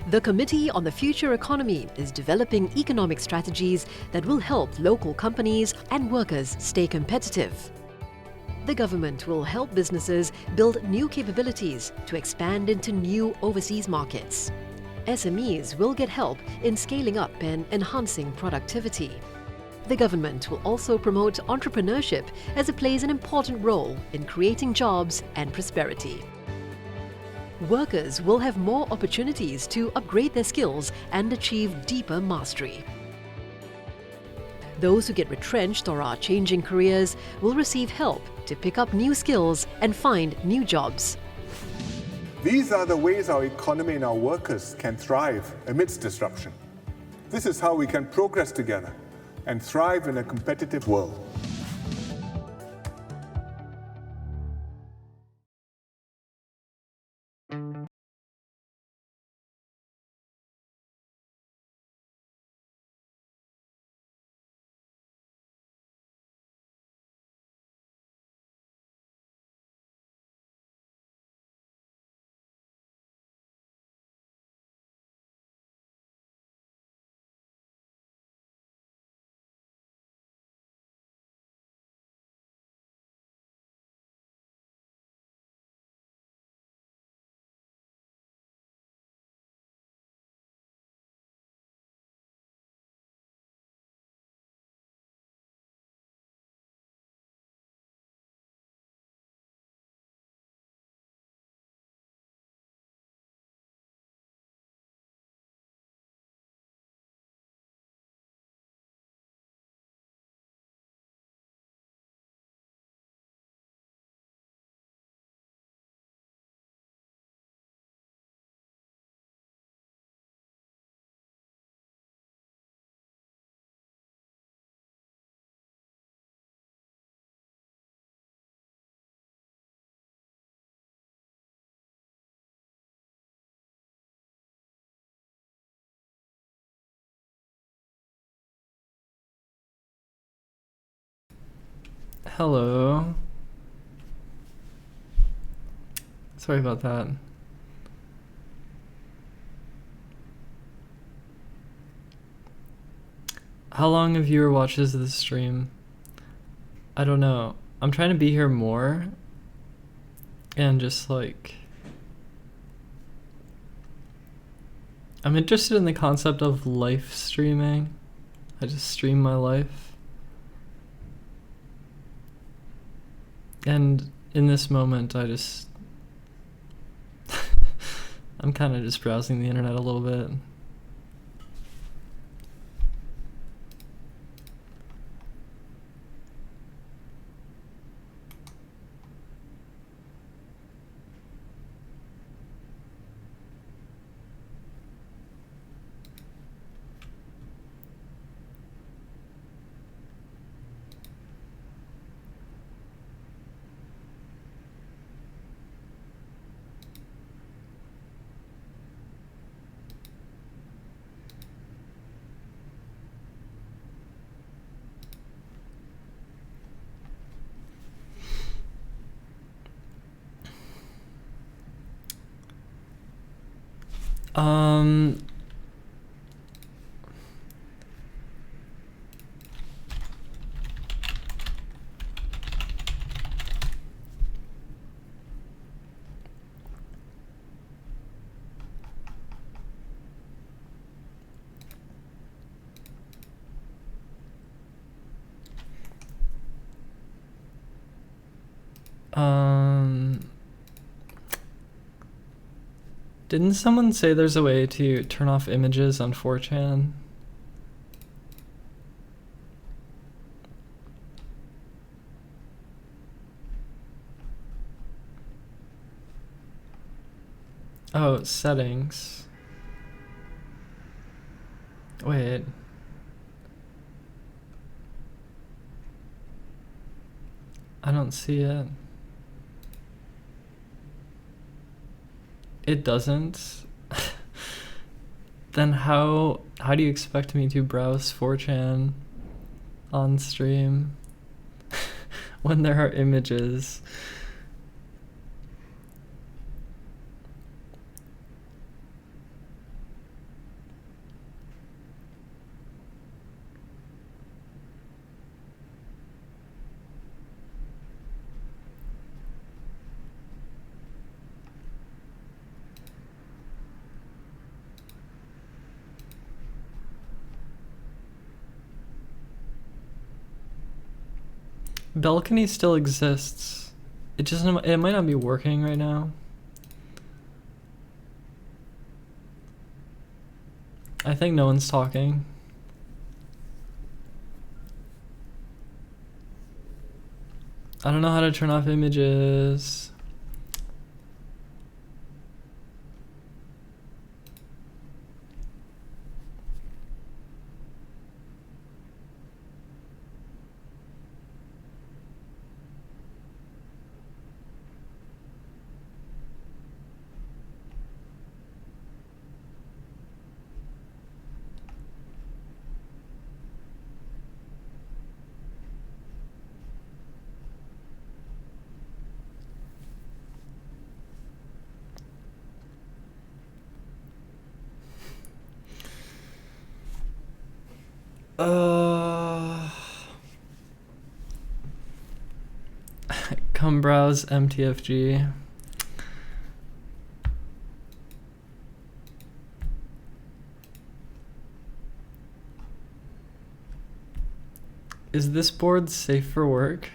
Speaker 7: The Committee on the Future Economy is developing economic strategies that will help local companies and workers stay competitive. The government will help businesses build new capabilities to expand into new overseas markets. SMEs will get help in scaling up and enhancing productivity. The government will also promote entrepreneurship as it plays an important role in creating jobs and prosperity. Workers will have more opportunities to upgrade their skills and achieve deeper mastery. Those who get retrenched or are changing careers will receive help to pick up new skills and find new jobs.
Speaker 6: These are the ways our economy and our workers can thrive amidst disruption. This is how we can progress together and thrive in a competitive world.
Speaker 2: Hello. Sorry about that. How long a viewer watches this stream? I don't know. I'm trying to be here more and just like I'm interested in the concept of life streaming. I just stream my life. And in this moment, I just I'm kind of just browsing the internet a little bit. Didn't someone say there's a way to turn off images on 4chan? Oh, settings. Wait. I don't see it. It doesn't? Then how do you expect me to browse 4chan on stream when there are images? Balcony still exists. It might not be working right now. I think no one's talking. I don't know how to turn off images. Come browse MTFG. Is this board safe for work?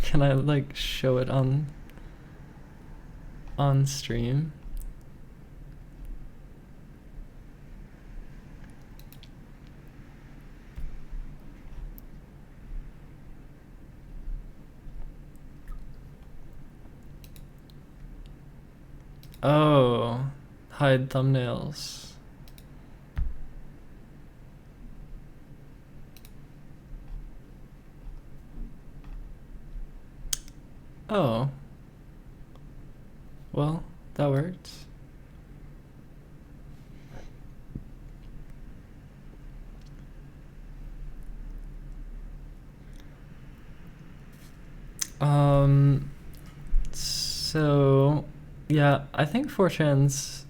Speaker 2: Can I like show it on stream? Oh, hide thumbnails. Oh. Well, that worked. So yeah, I think 4chan's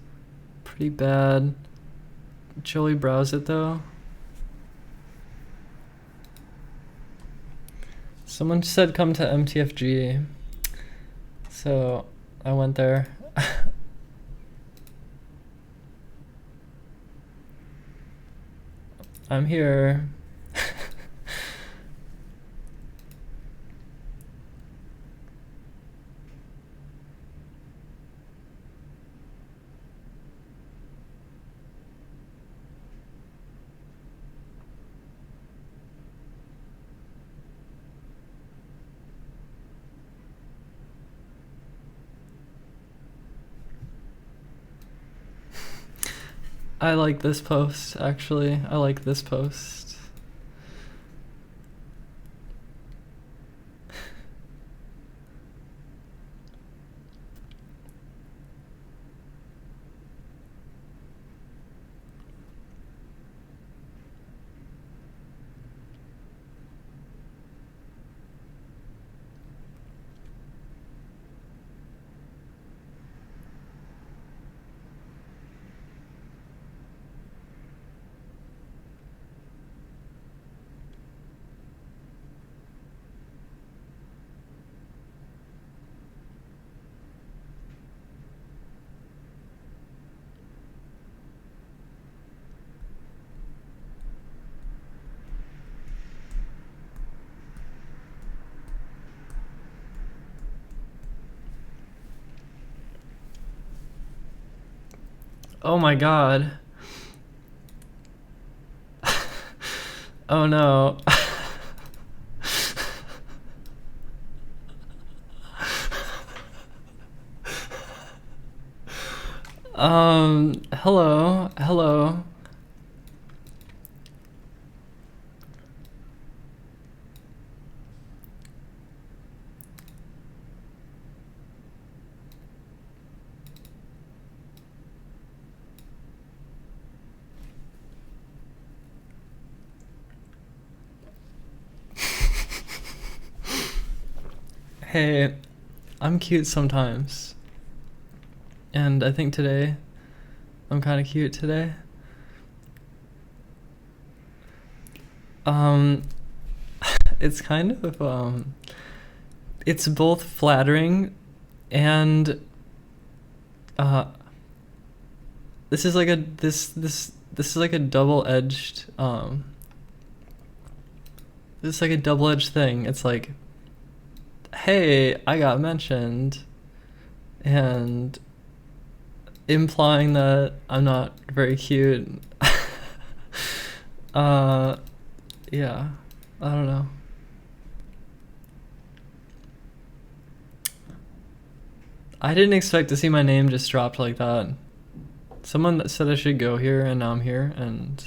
Speaker 2: pretty bad. Shall we browse it though? Someone said come to MTFG, so I went there. I'm here. I like this post, actually. I like this post. Oh my god. Oh no. Hello, hello. Hey, I'm cute sometimes. And I think today, I'm kind of cute today. It's kind of, it's both flattering and, this is like a, this is like a double-edged, this is like a double-edged thing. It's like, hey, I got mentioned, and implying that I'm not very cute. Yeah, I don't know. I didn't expect to see my name just dropped like that. Someone that said I should go here, and now I'm here, and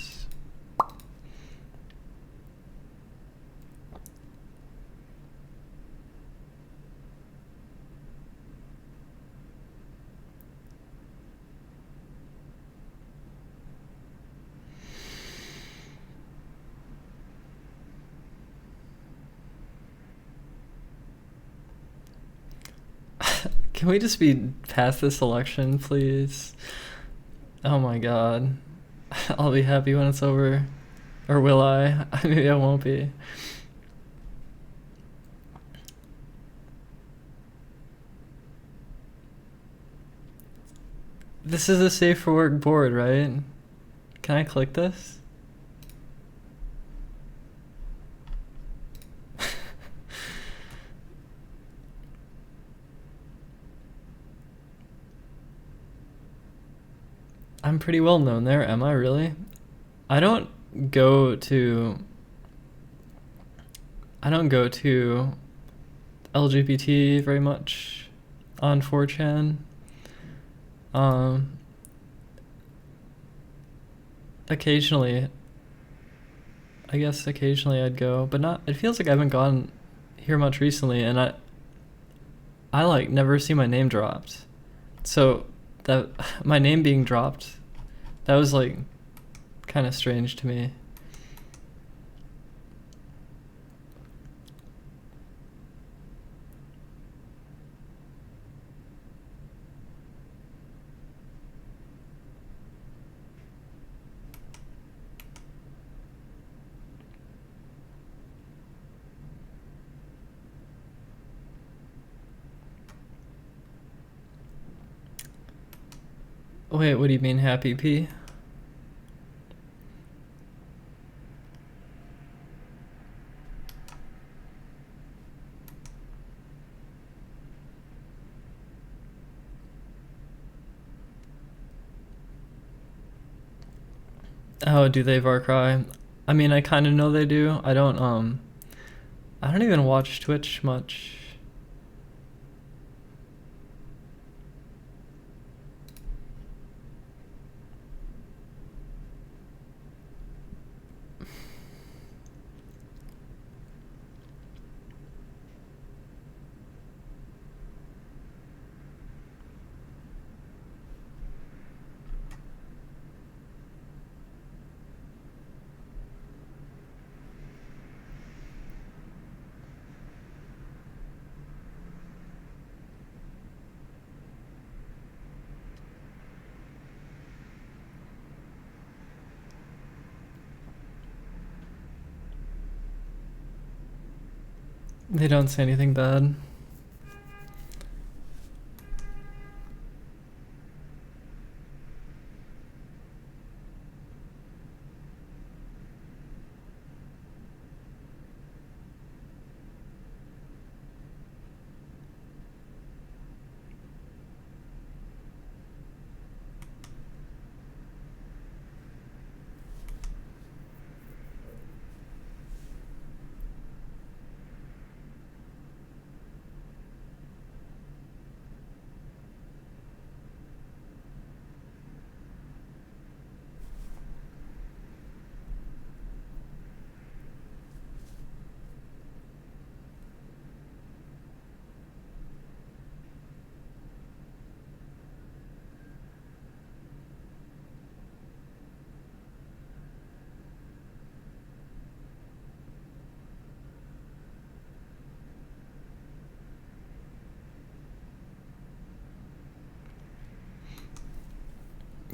Speaker 2: can we just be past this election, please? Oh my god. I'll be happy when it's over. Or will I? Maybe I won't be. This is a safe for work board, right? Can I click this? I'm pretty well known there, am I really? I don't go to LGBT very much on 4chan. Occasionally, I guess occasionally I'd go, but not, it feels like I haven't gone here much recently, and I like never see my name dropped. So that my name being dropped, that was like kind of strange to me. Wait, what do you mean, Happy P? Oh, do they Varcry? I mean, I kind of know they do. I don't even watch Twitch much. They don't say anything bad.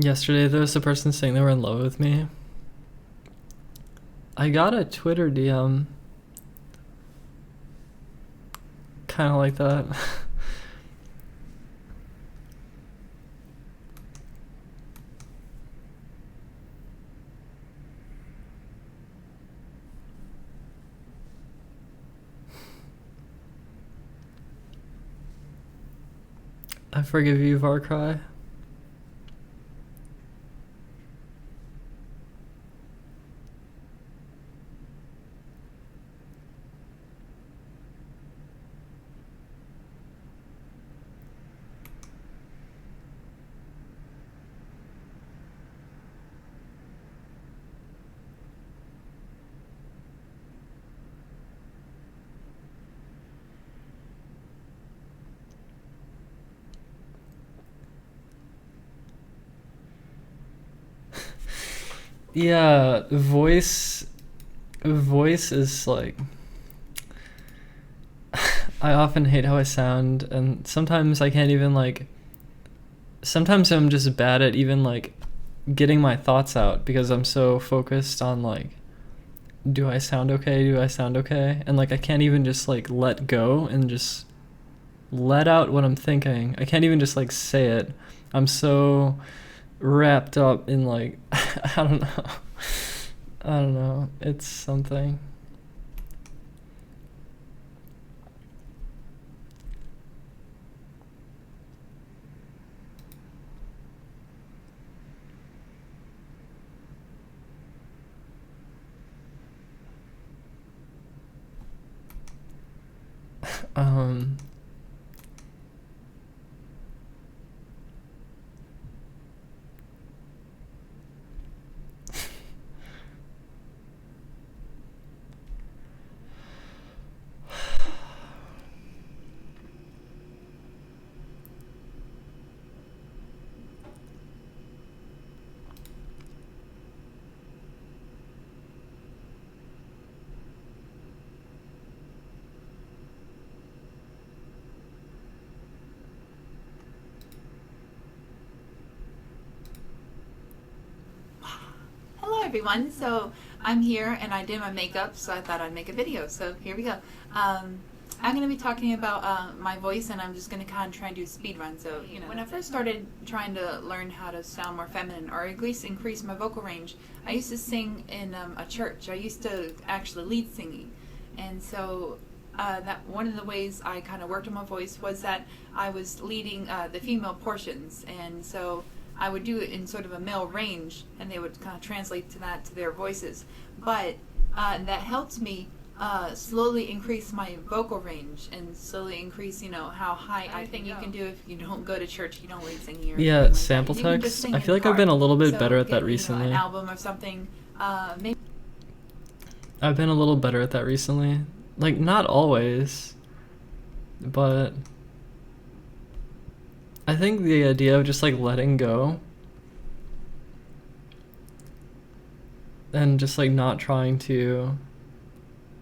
Speaker 2: Yesterday there was a person saying they were in love with me. I got a Twitter DM kind of like that. I forgive you, Varcry. Yeah, voice is like, I often hate how I sound, and sometimes I can't even like, sometimes I'm just bad at even like getting my thoughts out because I'm so focused on like, do I sound okay? Do I sound okay? And like I can't even just like let go and just let out what I'm thinking. I can't even just like say it. I'm so wrapped up in like I don't know. I don't know. It's something. um
Speaker 8: Hello everyone, so I'm here and I did my makeup, so I thought I'd make a video, so here we go. I'm going to be talking about my voice, and I'm just going to kind of try and do a speed run. So, you know, when I first started trying to learn how to sound more feminine, or at least increase my vocal range, I used to sing in a church. I used to actually lead singing, and so that one of the ways I kind of worked on my voice was that I was leading the female portions, and so I would do it in sort of a male range, and they would kind of translate to that to their voices. But that helped me slowly increase my vocal range and slowly increase, you know, how high I think you can do if you don't go to church, you don't lead singing. Or
Speaker 2: yeah,
Speaker 8: like
Speaker 2: sample
Speaker 8: that. You can just
Speaker 2: text.
Speaker 8: sing
Speaker 2: I
Speaker 8: in
Speaker 2: feel like
Speaker 8: the
Speaker 2: I've been a
Speaker 8: car.
Speaker 2: little bit
Speaker 8: So
Speaker 2: better at that
Speaker 8: get,
Speaker 2: recently.
Speaker 8: You know, an album or something. Maybe
Speaker 2: I've been a little better at that recently. Like, not always, but I think the idea of just like letting go and just like not trying to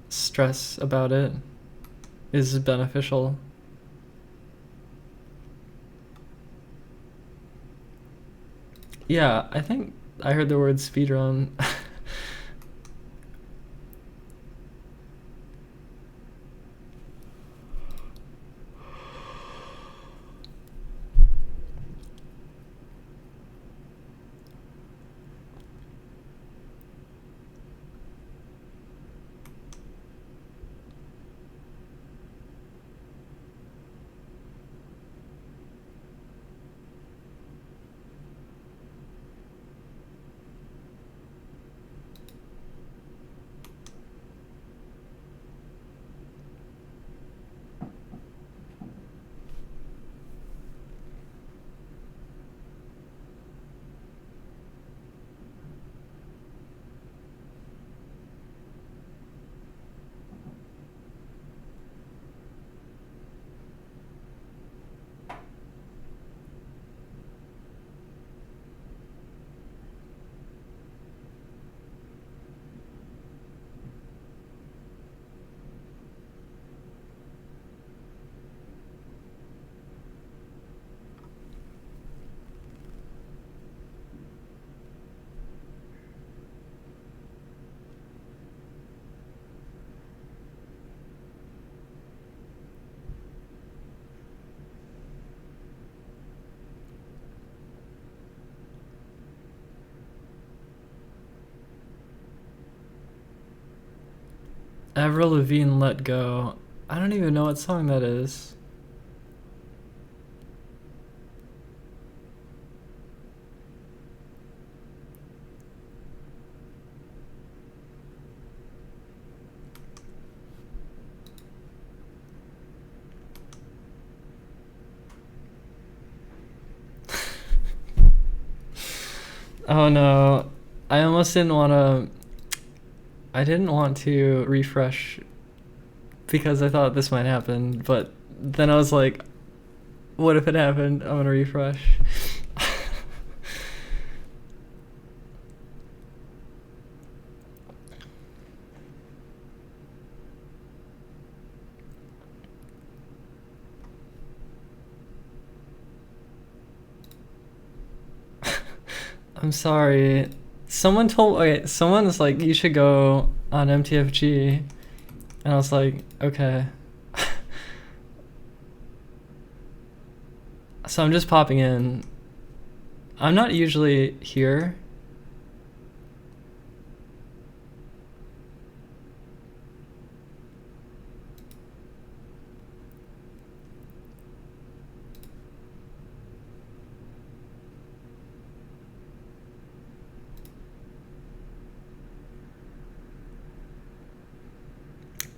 Speaker 2: stress about it is beneficial. Yeah, I think I heard the word speedrun. Avril Lavigne, Let Go. I don't even know what song that is. Oh no, I almost didn't want to. I didn't want to refresh because I thought this might happen, but then I was like, what if it happened? I'm gonna refresh. I'm sorry. Someone was like, you should go on MTFG. And I was like, okay. So I'm just popping in. I'm not usually here.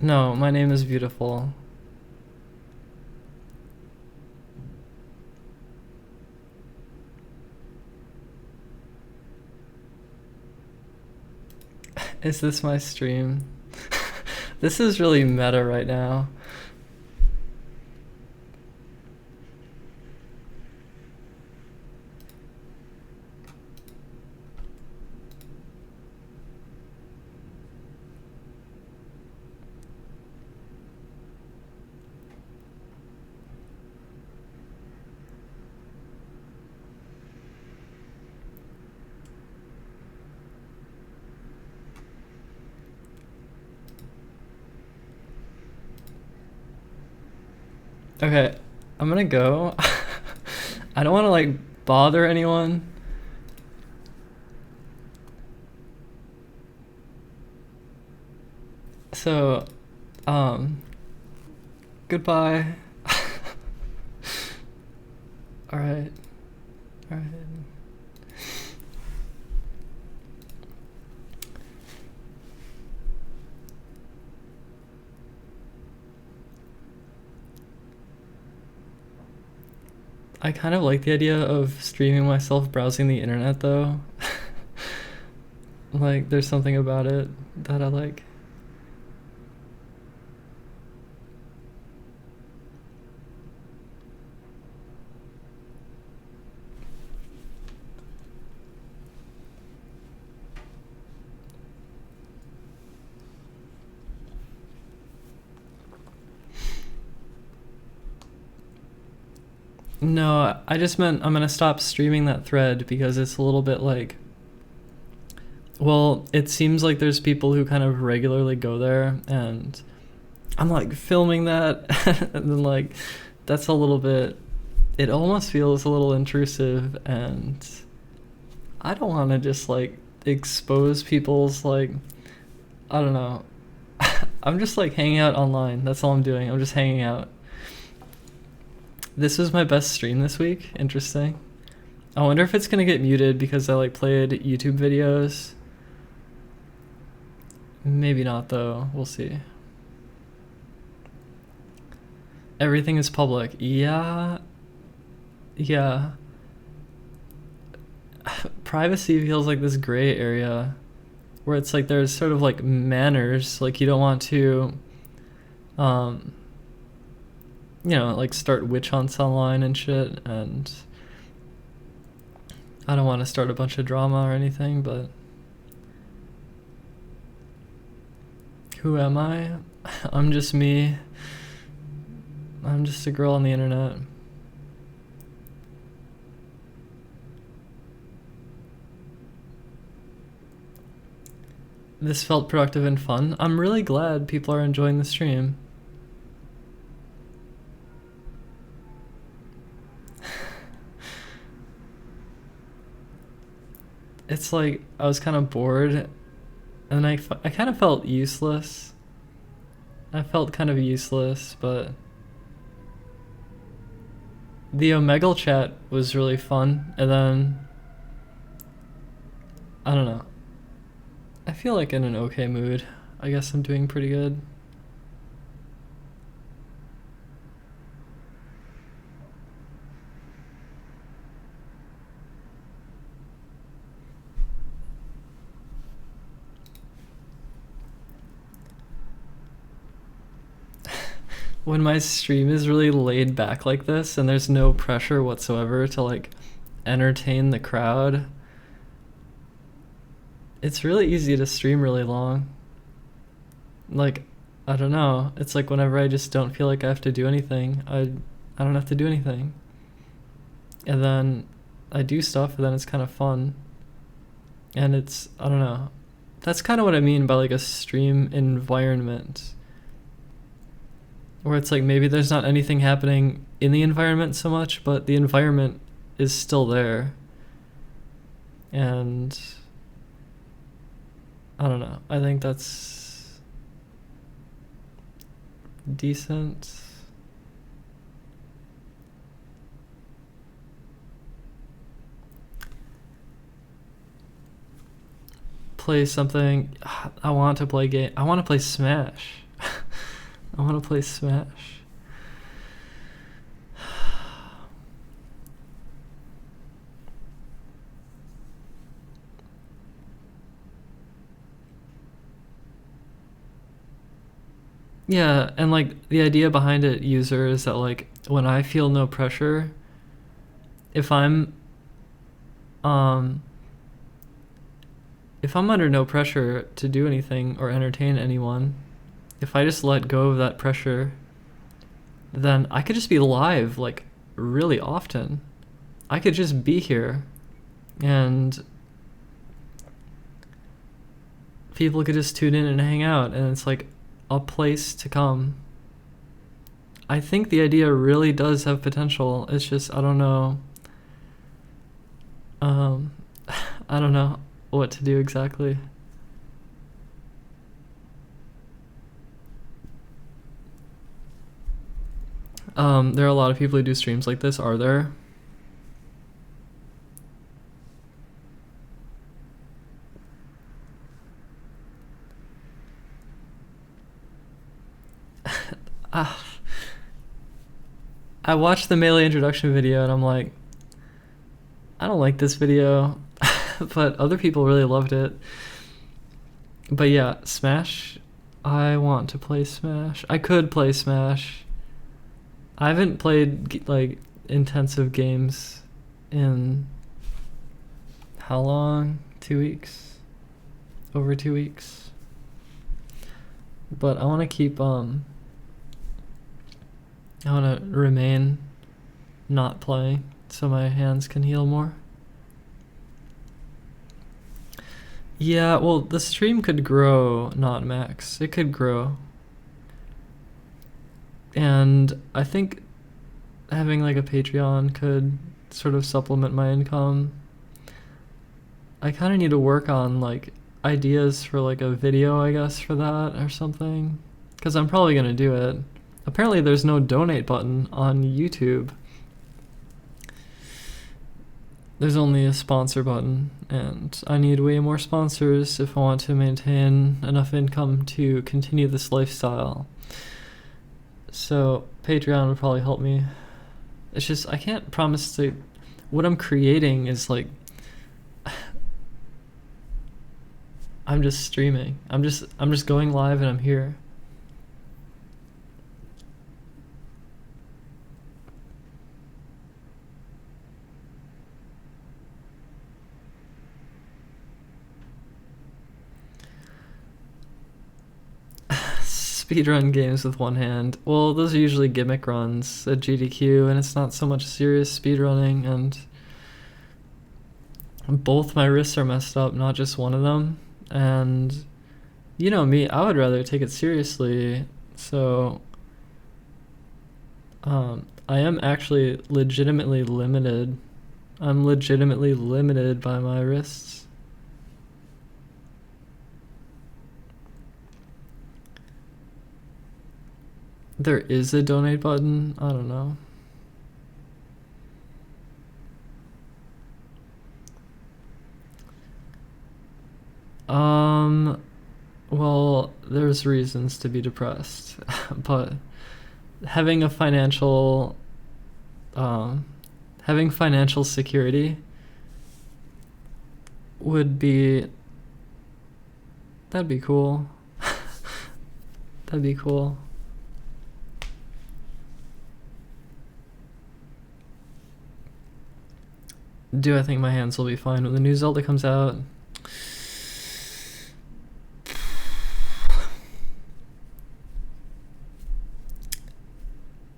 Speaker 2: No, my name is beautiful. Is this my stream? This is really meta right now. Okay, I'm gonna go. I don't want to like bother anyone. So, goodbye. All right. All right. I kind of like the idea of streaming myself browsing the internet though. Like, there's something about it that I like. No, I just meant I'm gonna stop streaming that thread because it's a little bit like, well, it seems like there's people who kind of regularly go there, and I'm like filming that, and then like, that's a little bit, it almost feels a little intrusive, and I don't want to just like expose people's like, I don't know. I'm just like hanging out online. That's all I'm doing. I'm just hanging out. This was my best stream this week. Interesting. I wonder if it's gonna get muted because I like played YouTube videos. Maybe not though. We'll see. Everything is public. Yeah. Yeah. Privacy feels like this gray area where it's like there's sort of like manners, like you don't want to you know, like start witch hunts online and shit, and I don't want to start a bunch of drama or anything, but who am I? I'm just me. I'm just a girl on the internet. This felt productive and fun. I'm really glad people are enjoying the stream. It's like I was kind of bored, and I kind of felt useless, I felt kind of useless, but the Omegle chat was really fun, and then I don't know. I feel like in an okay mood. I guess I'm doing pretty good. When my stream is really laid back like this and there's no pressure whatsoever to like entertain the crowd, it's really easy to stream really long. Like, I don't know, it's like whenever I just don't feel like I have to do anything, I don't have to do anything. And then I do stuff and then it's kind of fun. And it's, I don't know. That's kind of what I mean by like a stream environment. Where it's like maybe there's not anything happening in the environment so much, but the environment is still there. And I don't know. I think that's decent. Play something. I want to play game. I want to play Smash. I want to play Smash. Yeah, and like the idea behind it, user, is that like when I feel no pressure, if I'm under no pressure to do anything or entertain anyone, if I just let go of that pressure, then I could just be live like really often. I could just be here and people could just tune in and hang out, and it's like a place to come. I think the idea really does have potential. It's just, I don't know. I don't know what to do exactly. There are a lot of people who do streams like this, are there? I watched the Melee introduction video and I'm like, I don't like this video, but other people really loved it. But yeah, Smash, I want to play Smash. I could play Smash. I haven't played like intensive games in how long? 2 weeks? Over 2 weeks. But I want to keep I want to remain not playing so my hands can heal more. Yeah, well, the stream could grow, not max. It could grow. And I think having like a Patreon could sort of supplement my income. I kind of need to work on like ideas for like a video, I guess, for that or something. Because I'm probably going to do it. Apparently there's no donate button on YouTube. There's only a sponsor button, and I need way more sponsors if I want to maintain enough income to continue this lifestyle. So Patreon would probably help me. It's just, I can't promise to, what I'm creating is like, I'm just streaming. I'm just going live and I'm here. Speedrun games with one hand. Well, those are usually gimmick runs at GDQ, and it's not so much serious speedrunning, and both my wrists are messed up, not just one of them. And you know me, I would rather take it seriously, so I am actually legitimately limited. I'm legitimately limited by my wrists. There is a donate button? I don't know. Well, there's reasons to be depressed, but having financial security that'd be cool. That'd be cool. Do I think my hands will be fine when the new Zelda comes out?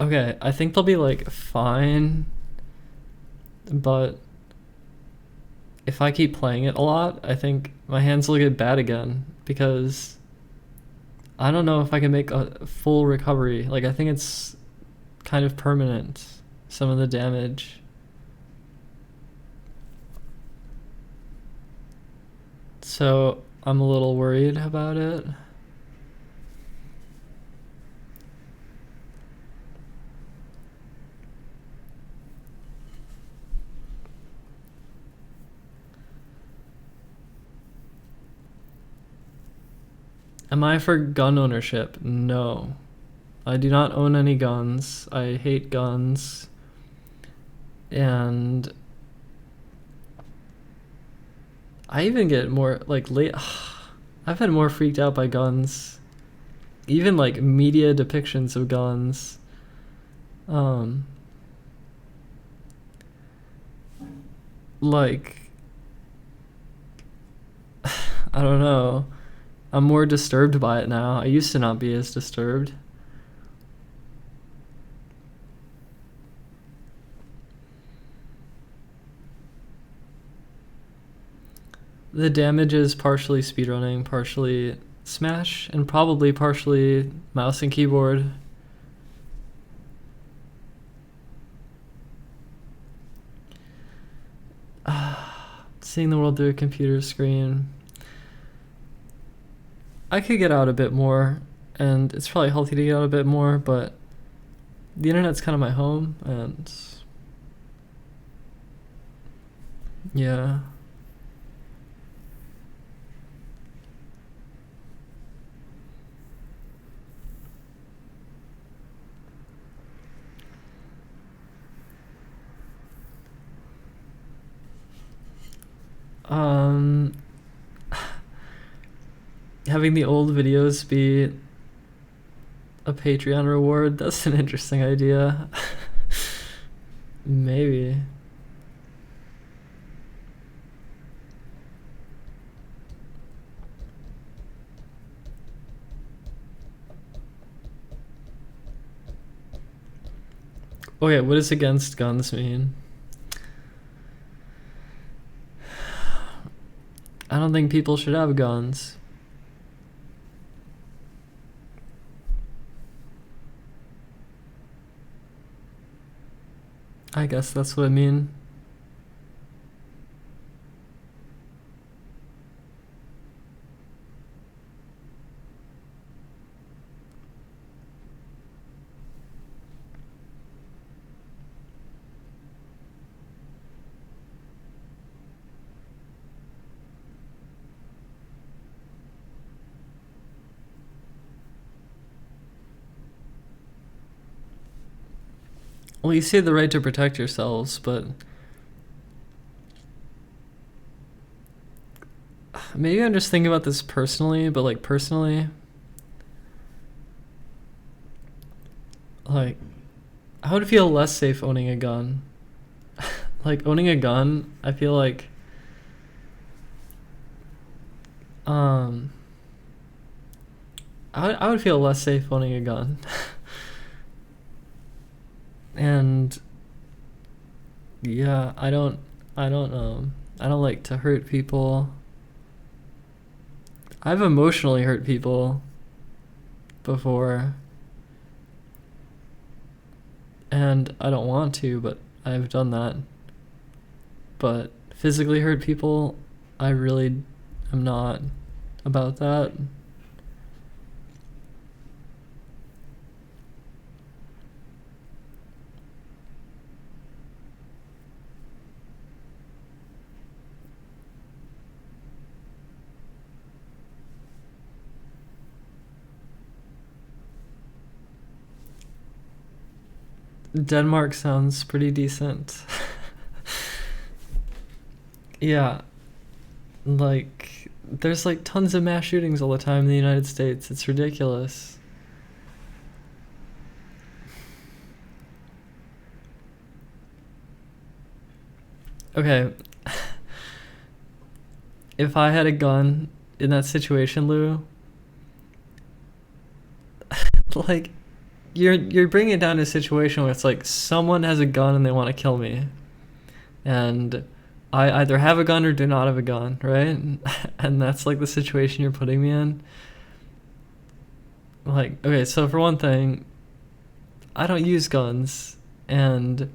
Speaker 2: Okay, I think they'll be like fine, but if I keep playing it a lot, I think my hands will get bad again, because I don't know if I can make a full recovery. Like, I think it's kind of permanent, some of the damage. So I'm a little worried about it. Am I for gun ownership? No. I do not own any guns. I hate guns. And I even get more, like, I've been more freaked out by guns. Even, like, media depictions of guns. Like, I don't know. I'm more disturbed by it now. I used to not be as disturbed. The damage is partially speedrunning, partially Smash, and probably partially mouse and keyboard. Seeing the world through a computer screen. I could get out a bit more, and it's probably healthy to get out a bit more, but the internet's kind of my home, and yeah. Having the old videos be a Patreon reward, that's an interesting idea. Maybe. Okay, what does against guns mean? I don't think people should have guns. I guess that's what I mean. Well, you say the right to protect yourselves, but maybe I'm just thinking about this personally, but like personally, like, I would feel less safe owning a gun. Like, owning a gun, I feel like I would feel less safe owning a gun. And yeah, I don't like to hurt people. I've emotionally hurt people before, and I don't want to, but I've done that. But physically hurt people, I really am not about that. Denmark sounds pretty decent. Yeah. Like, there's like tons of mass shootings all the time in the United States. It's ridiculous. Okay. If I had a gun in that situation, Lou, like, you're bringing it down to a situation where it's like someone has a gun and they want to kill me, and I either have a gun or do not have a gun, right? And that's like the situation you're putting me in. Like, okay, so for one thing, I don't use guns, and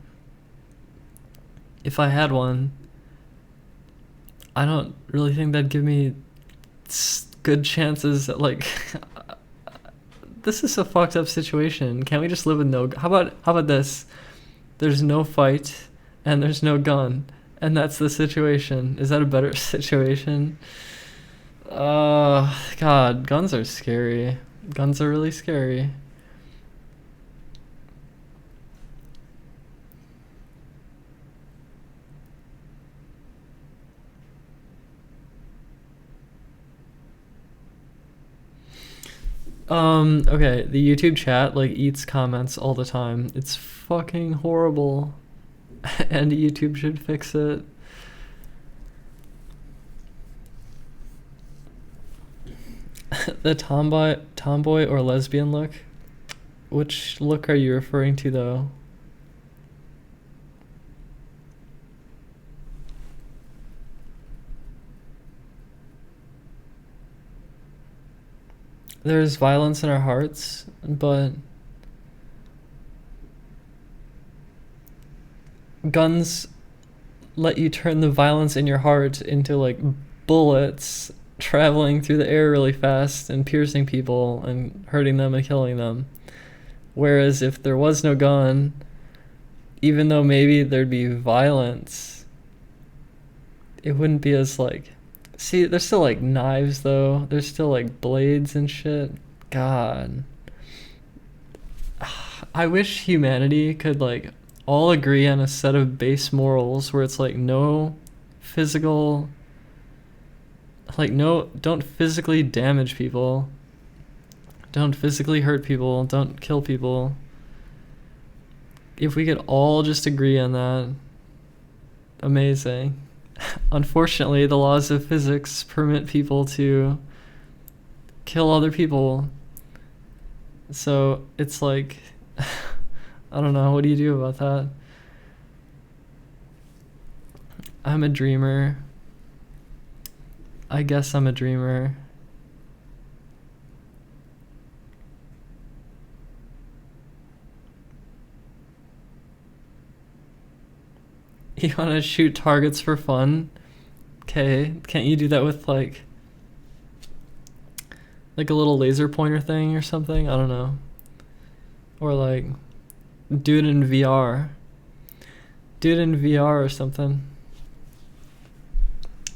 Speaker 2: if I had one, I don't really think that'd give me good chances at, like, this is a fucked up situation. Can't we just live with no, how about this? There's no fight and there's no gun, and that's the situation. Is that a better situation? God, guns are scary. Guns are really scary. Okay, the YouTube chat like eats comments all the time. It's fucking horrible. And YouTube should fix it. The tomboy or lesbian look? Which look are you referring to though? There's violence in our hearts, but guns let you turn the violence in your heart into like bullets traveling through the air really fast and piercing people and hurting them and killing them. Whereas if there was no gun, even though maybe there'd be violence, it wouldn't be as like, see, there's still like knives though. There's still like blades and shit. God. I wish humanity could like all agree on a set of base morals where it's like no physical, like no, don't physically damage people. Don't physically hurt people. Don't kill people. If we could all just agree on that, amazing. Unfortunately, the laws of physics permit people to kill other people. So it's like, I don't know, what do you do about that? I'm a dreamer. I guess I'm a dreamer. You want to shoot targets for fun? Okay, can't you do that with like a little laser pointer thing or something? I don't know. Or like do it in VR. Do it in VR or something.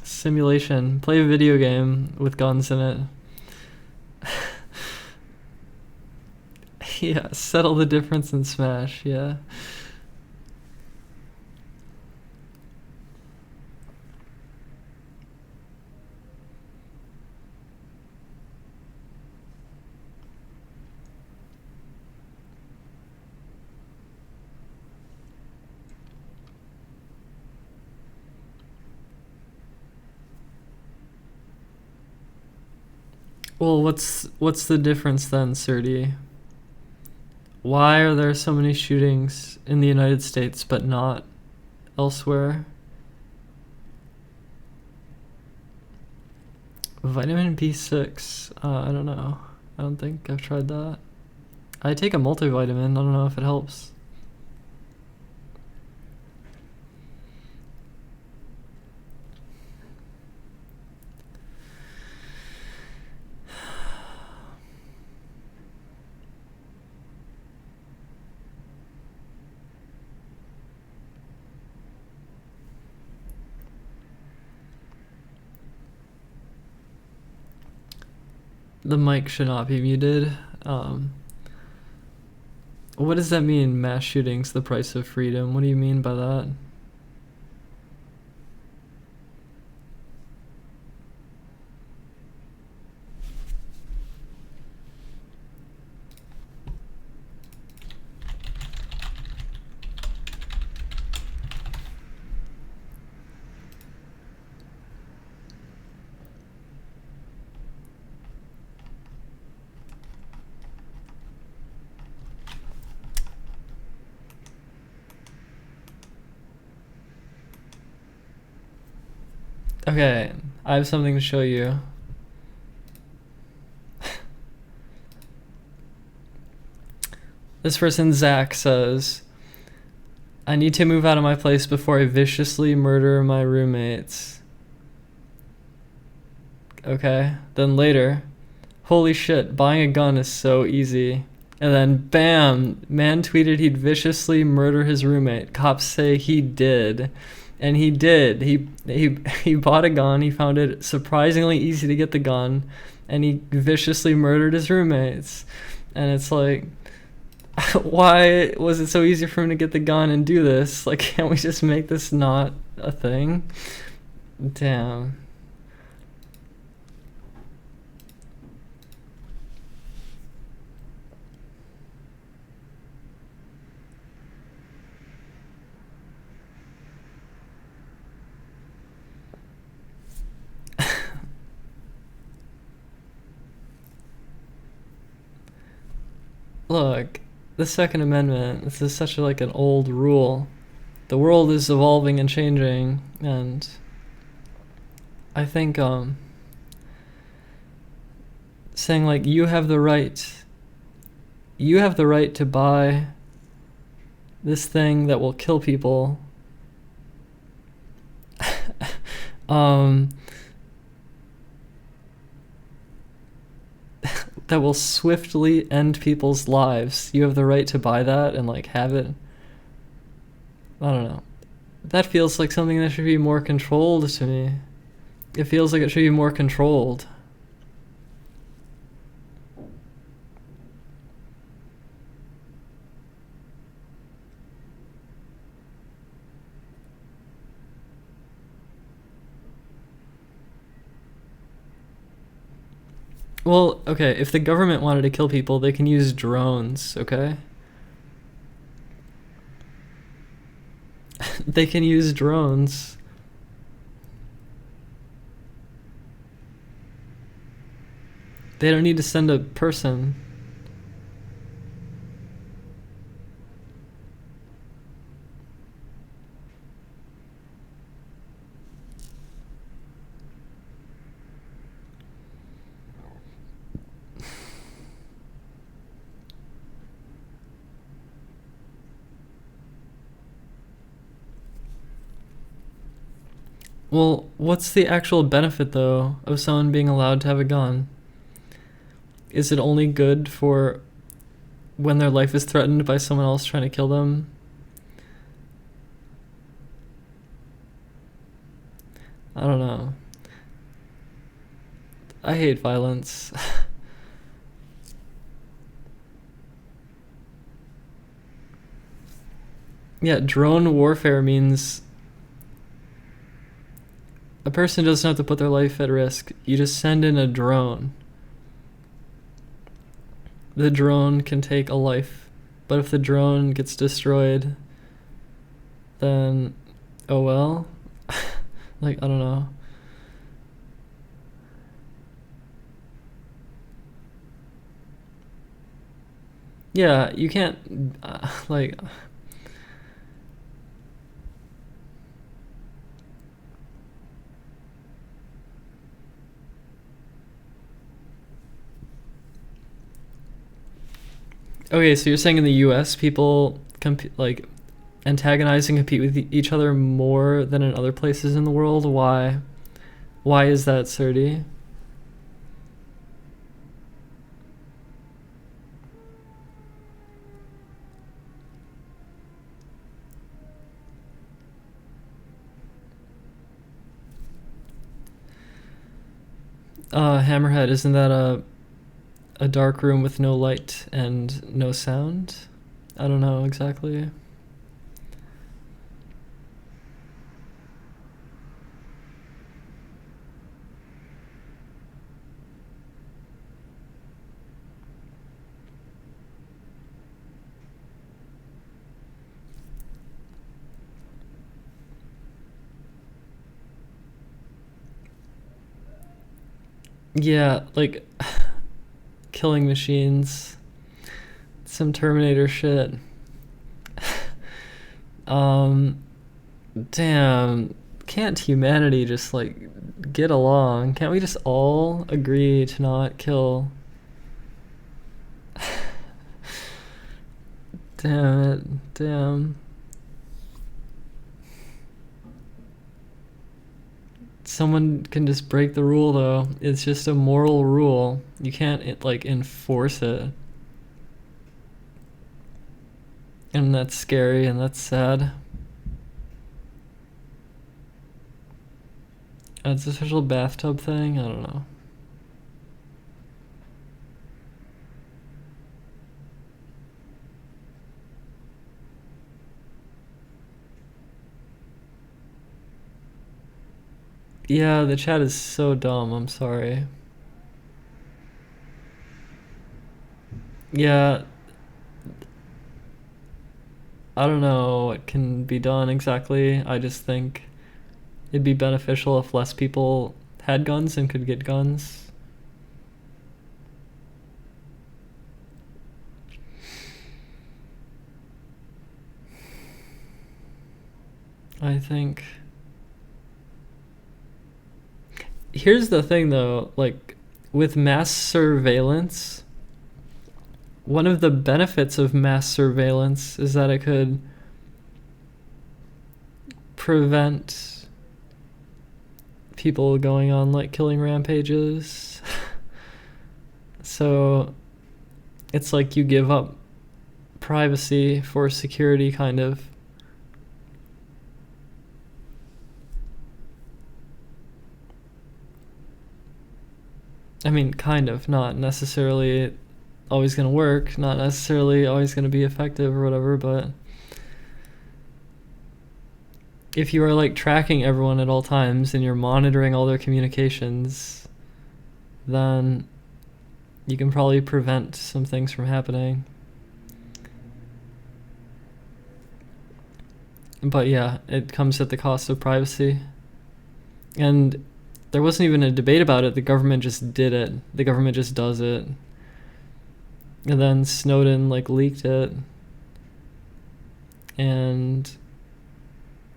Speaker 2: Simulation. Play a video game with guns in it. Yeah, settle the difference in Smash, yeah. Well, what's the difference then, Serdi? Why are there so many shootings in the United States but not elsewhere? Vitamin B6, I don't know. I don't think I've tried that. I take a multivitamin, I don't know if it helps. The mic should not be muted. What does that mean, mass shootings, the price of freedom? What do you mean by that? Okay, I have something to show you. This person, Zach, says, I need to move out of my place before I viciously murder my roommates. Okay, then later, holy shit, buying a gun is so easy. And then bam, man tweeted he'd viciously murder his roommate. Cops say he did. And he did. He bought a gun. He found it surprisingly easy to get the gun, and he viciously murdered his roommates. And it's like, why was it so easy for him to get the gun and do this? Like, can't we just make this not a thing? Damn. Look, the Second Amendment, this is such like an old rule. The world is evolving and changing, and I think saying like you have the right to buy this thing that will kill people that will swiftly end people's lives. You have the right to buy that and like have it. I don't know. That feels like something that should be more controlled to me. It feels like it should be more controlled. Well, okay, if the government wanted to kill people, they can use drones, okay? They can use drones. They don't need to send a person. Well, what's the actual benefit, though, of someone being allowed to have a gun? Is it only good for when their life is threatened by someone else trying to kill them? I don't know. I hate violence. Yeah, drone warfare means a person doesn't have to put their life at risk. You just send in a drone. The drone can take a life, but if the drone gets destroyed, then, oh well. Like, I don't know. Yeah, you can't, like... Okay, so you're saying in the US people like antagonize and compete with each other more than in other places in the world? Why? Why is that, Serdi? Hammerhead, isn't that a dark room with no light and no sound? I don't know exactly. Yeah, like killing machines, some Terminator shit. Damn, can't humanity just like get along? Can't we just all agree to not kill? Damn it, damn. Someone can just break the rule though. It's just a moral rule. You can't like enforce it. And that's scary and that's sad. It's a special bathtub thing? I don't know. Yeah, the chat is so dumb, I'm sorry. Yeah. I don't know what can be done exactly. I just think it'd be beneficial if less people had guns and could get guns. I think. Here's the thing though, like with mass surveillance, one of the benefits of mass surveillance is that it could prevent people going on like killing rampages. So it's like you give up privacy for security, kind of. I mean, kind of, not necessarily always gonna work, not necessarily always gonna be effective or whatever, but if you are like tracking everyone at all times and you're monitoring all their communications, then you can probably prevent some things from happening. But yeah, it comes at the cost of privacy. And there wasn't even a debate about it. The government just did it. The government just does it. And then Snowden like leaked it. And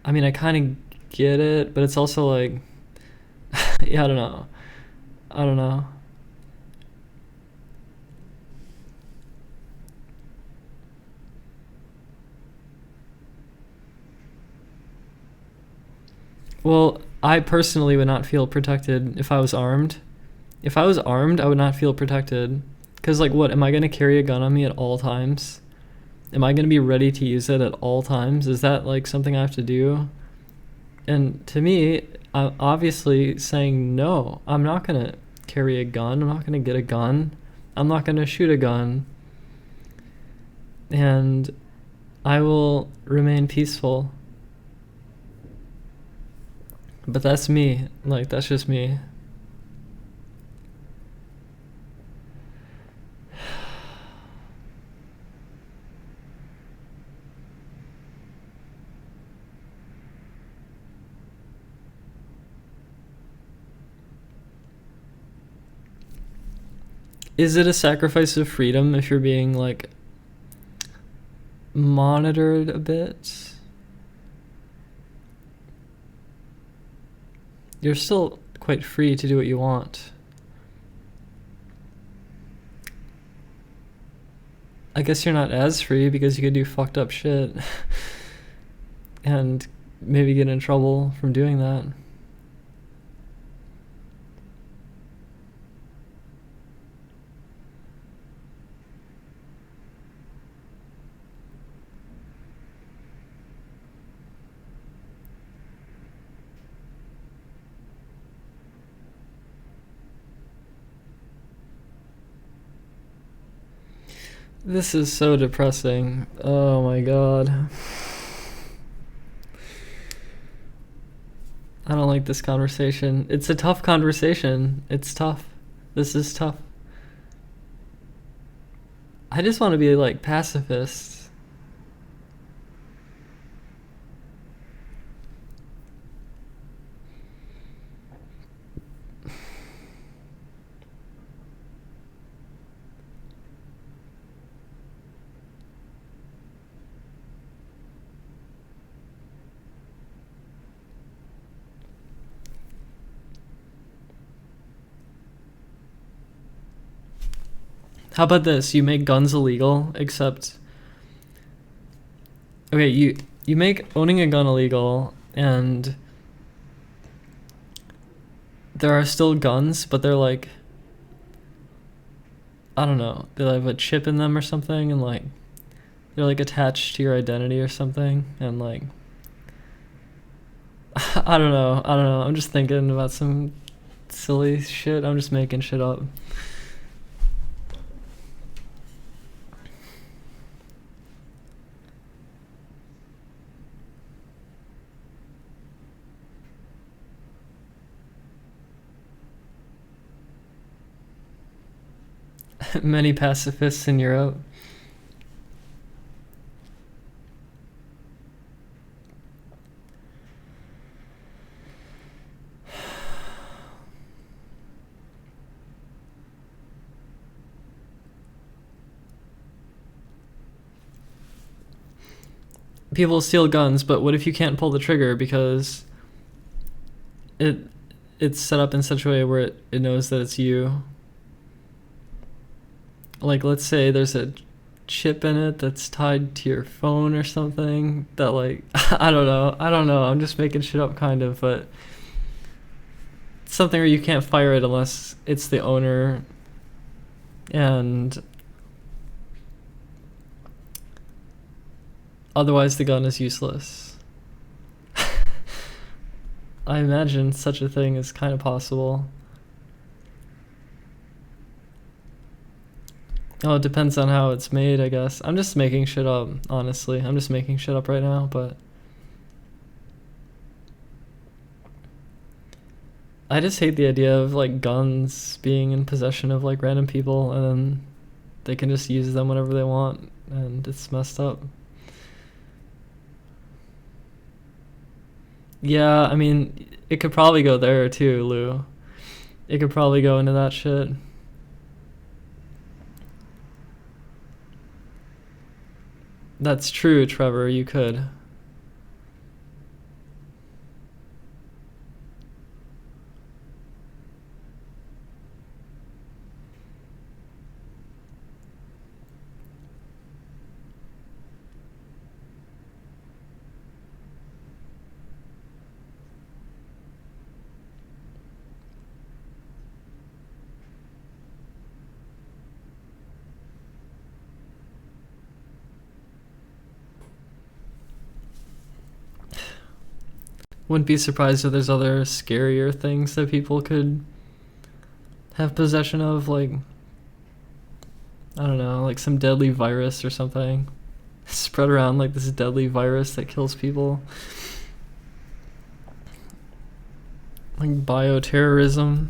Speaker 2: I mean, I kind of get it, but it's also like, yeah, I don't know. I don't know. Well, I personally would not feel protected if I was armed. If I was armed, I would not feel protected. Because, like, what? Am I going to carry a gun on me at all times? Am I going to be ready to use it at all times? Is that, like, something I have to do? And to me, I'm obviously saying no. I'm not going to carry a gun. I'm not going to get a gun. I'm not going to shoot a gun. And I will remain peaceful. But that's me. Like, that's just me. Is it a sacrifice of freedom if you're being, like, monitored a bit? You're still quite free to do what you want. I guess you're not as free because you could do fucked up shit and maybe get in trouble from doing that. This is so depressing. Oh my god. I don't like this conversation. It's a tough conversation. It's tough. This is tough. I just want to be like pacifist. How about this? You make guns illegal, except... Okay, you make owning a gun illegal, and there are still guns, but they're like... I don't know, they have a chip in them or something, and like... They're like attached to your identity or something, and like... I don't know, I'm just thinking about some silly shit, I'm just making shit up. Many pacifists in Europe. People steal guns, but what if you can't pull the trigger because it's set up in such a way where it knows that it's you? Like, let's say there's a chip in it that's tied to your phone or something that, like, I don't know, I'm just making shit up kind of, but something where you can't fire it unless it's the owner, and otherwise the gun is useless. I imagine such a thing is kind of possible. Oh, it depends on how it's made, I guess. I'm just making shit up, honestly. I'm just making shit up right now, but... I just hate the idea of, like, guns being in possession of, like, random people, and then they can just use them whenever they want, and it's messed up. Yeah, I mean, it could probably go there, too, Lou. It could probably go into that shit. That's true, Trevor, you could. Wouldn't be surprised if there's other scarier things that people could have possession of, like, I don't know, like some deadly virus or something. Spread around like this deadly virus that kills people. Like bioterrorism.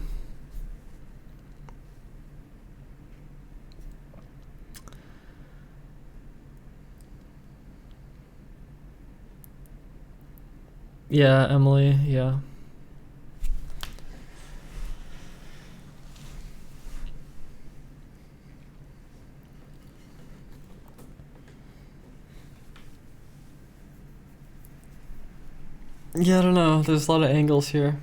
Speaker 2: Yeah, Emily, yeah. Yeah, I don't know. There's a lot of angles here.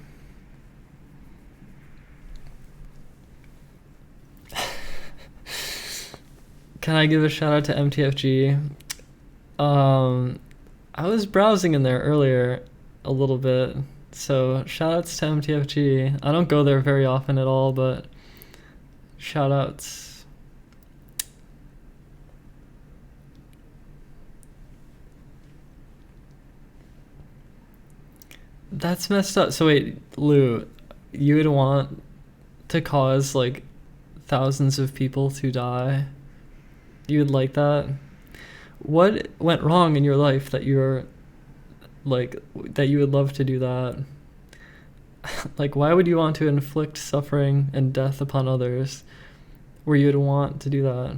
Speaker 2: Can I give a shout out to MTFG? I was browsing in there earlier a little bit, so shout outs to MTFG. I don't go there very often at all, but shout outs. That's messed up. So wait, Lou, you would want to cause like thousands of people to die You would like that? What went wrong in your life that you're like that you would love to do that? Like, why would you want to inflict suffering and death upon others where you would want to do that?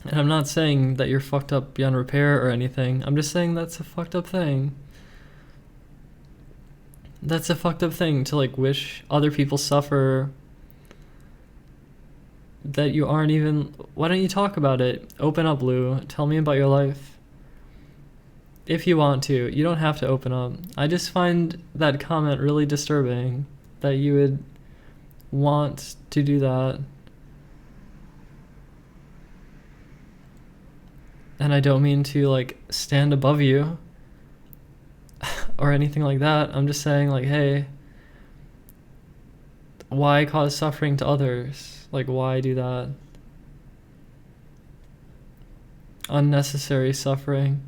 Speaker 2: And I'm not saying that you're fucked up beyond repair or anything. I'm just saying that's a fucked up thing. That's a fucked up thing to like wish other people suffer that you aren't even... Why don't you talk about it? Open up, Lou. Tell me about your life. If you want to. You don't have to open up. I just find that comment really disturbing, that you would want to do that. And I don't mean to like stand above you or anything like that. I'm just saying like, hey, why cause suffering to others? Like, why do that? Unnecessary suffering.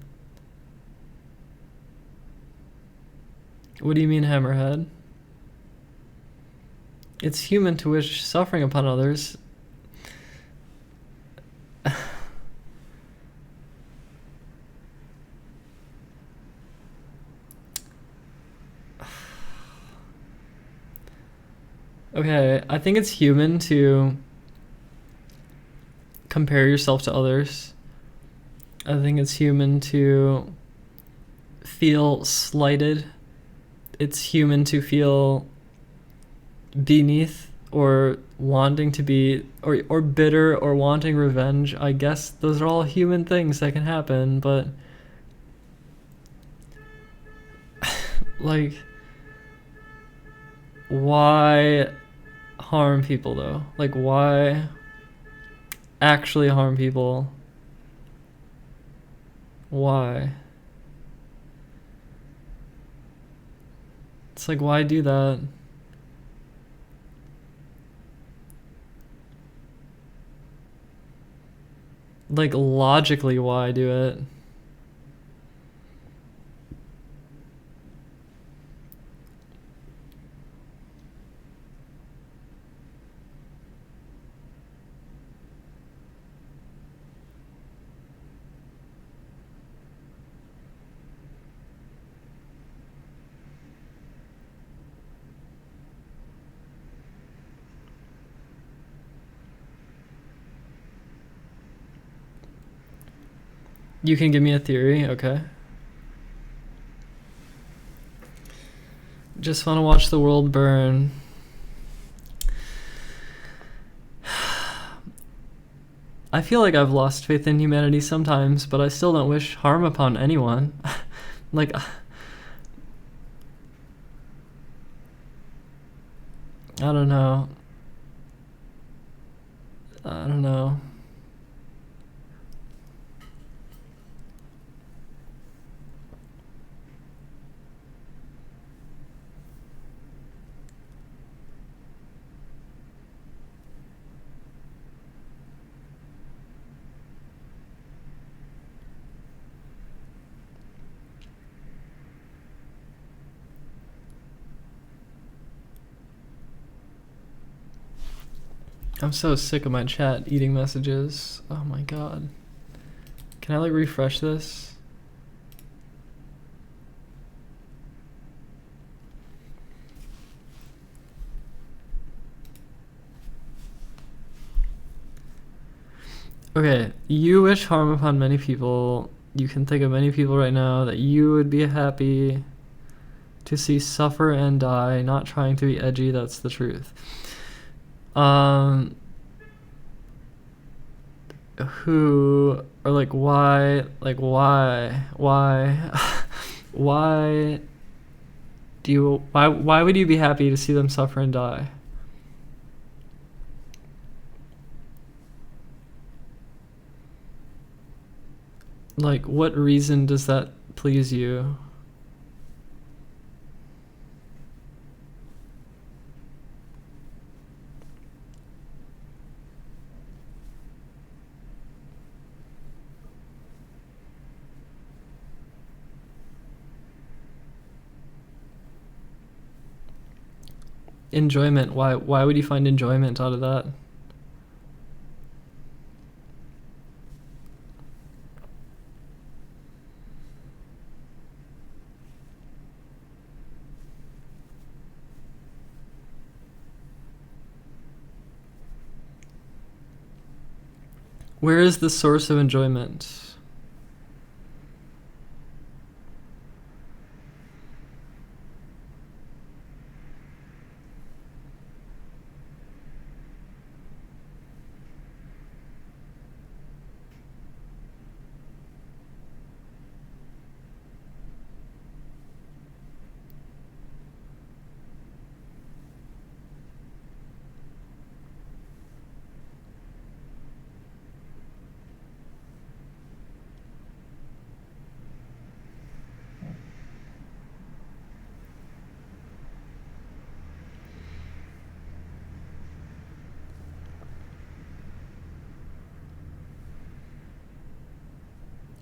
Speaker 2: What do you mean, Hammerhead? It's human to wish suffering upon others. Okay, I think it's human to compare yourself to others. I think it's human to feel slighted. It's human to feel beneath or wanting to be, or bitter or wanting revenge. I guess those are all human things that can happen, but like, why harm people though? Like, why actually harm people? Why? It's like, why do that? Like, logically, why do it? You can give me a theory, okay? Just want to watch the world burn. I feel like I've lost faith in humanity sometimes, but I still don't wish harm upon anyone. Like, I don't know. I don't know. I'm so sick of my chat eating messages. Oh my god. Can I like refresh this? Okay, you wish harm upon many people. You can think of many people right now that you would be happy to see suffer and die. Not trying to be edgy, that's the truth. Who are like, why why do you, why would you be happy to see them suffer and die? Like, what reason does that please you? Enjoyment. Why would you find enjoyment out of that? Where is the source of enjoyment?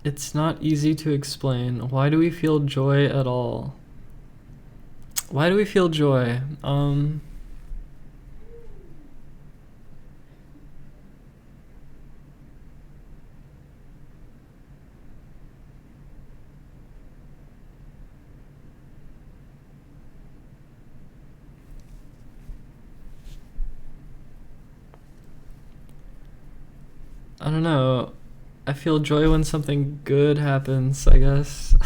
Speaker 2: It's not easy to explain. Why do we feel joy at all? Why do we feel joy? I don't know. I feel joy when something good happens, I guess.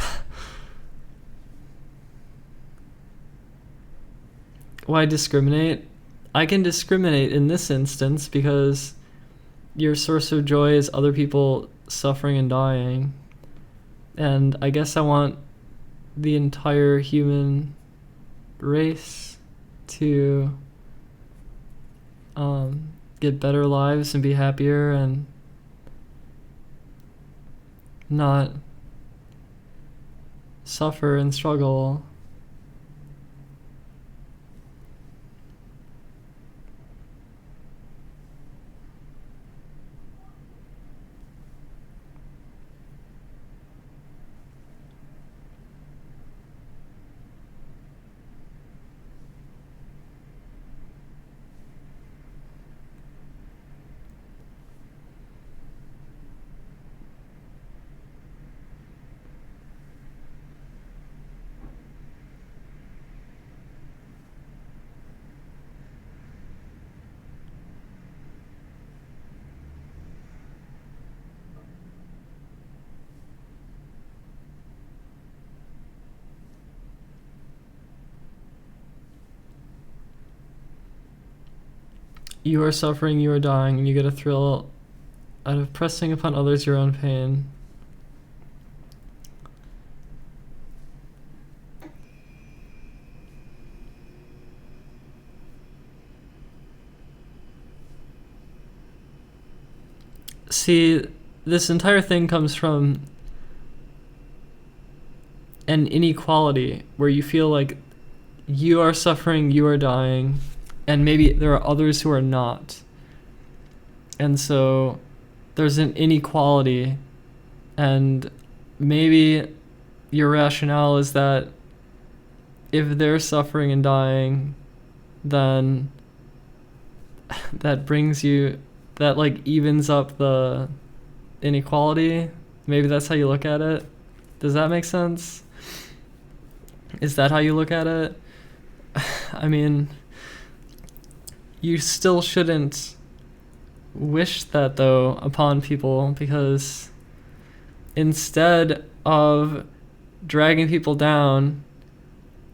Speaker 2: Why discriminate? I can discriminate in this instance because your source of joy is other people suffering and dying. And I guess I want the entire human race to get better lives and be happier and not suffer and struggle. You are suffering, you are dying, and you get a thrill out of pressing upon others your own pain. See, this entire thing comes from an inequality where you feel like you are suffering, you are dying, and maybe there are others who are not. And so there's an inequality, and maybe your rationale is that if they're suffering and dying, then that like evens up the inequality. Maybe that's how you look at it. Does that make sense? Is that how you look at it? I mean, you still shouldn't wish that, though, upon people, because instead of dragging people down,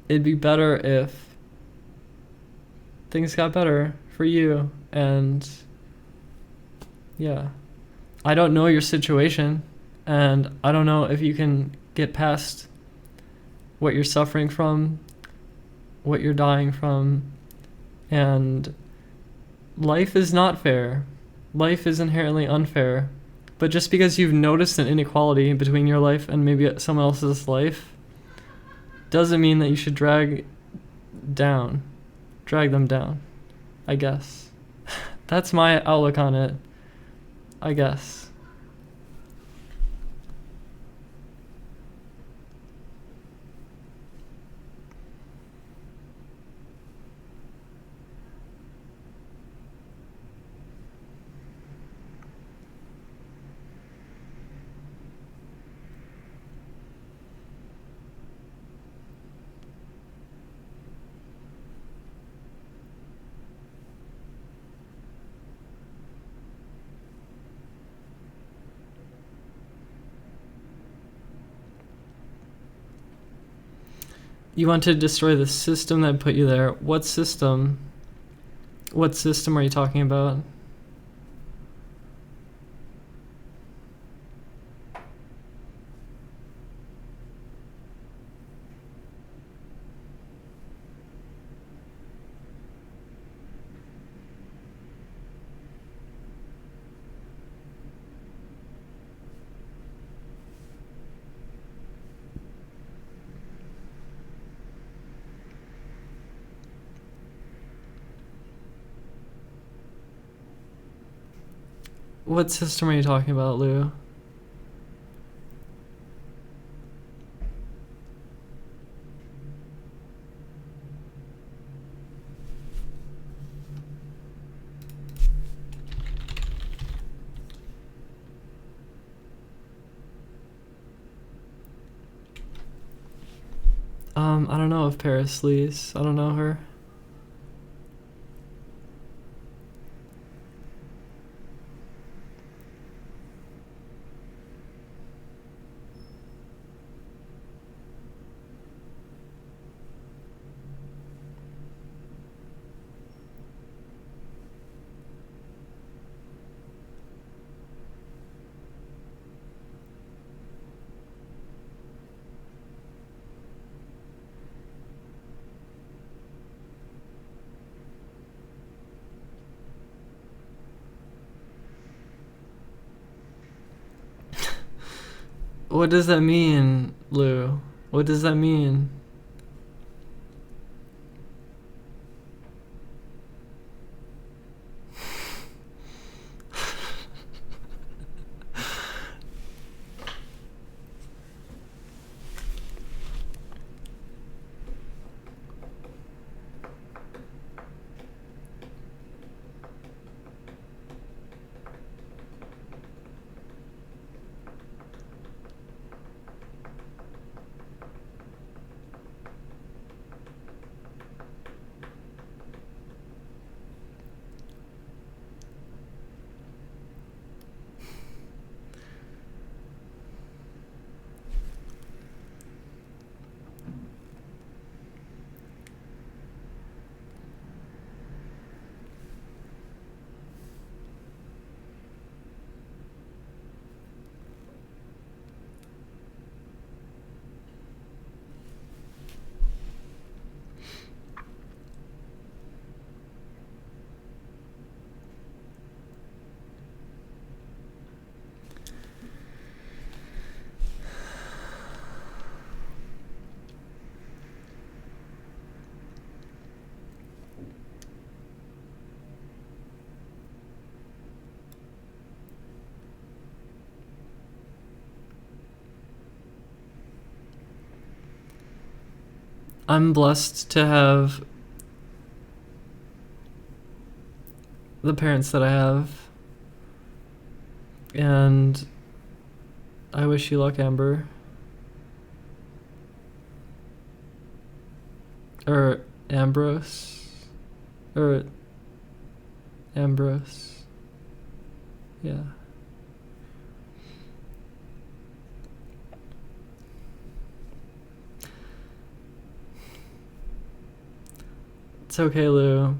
Speaker 2: it'd be better if things got better for you. And yeah, I don't know your situation, and I don't know if you can get past what you're suffering from, what you're dying from, and life is not fair. Life is inherently unfair. But just because you've noticed an inequality between your life and maybe someone else's life doesn't mean that you should drag them down, I guess. That's my outlook on it, I guess. You want to destroy the system that put you there. What system? What system are you talking about? What system are you talking about, Lou? I don't know if Paris Lee's. I don't know her. What does that mean, Lou? What does that mean? I'm blessed to have the parents that I have, and I wish you luck, Amber. Or Ambrose. Or Ambrose. Yeah. It's okay, Lou.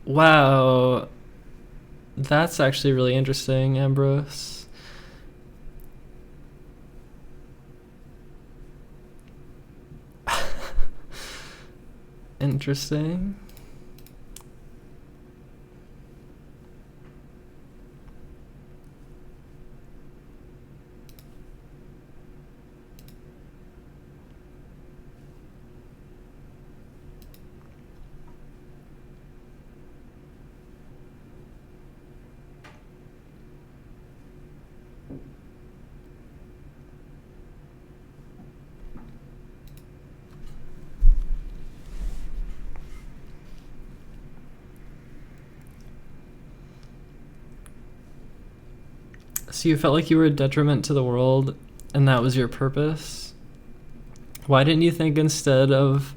Speaker 2: Wow. That's actually really interesting, Ambrose. Interesting. So you felt like you were a detriment to the world, and that was your purpose? Why didn't you think, instead of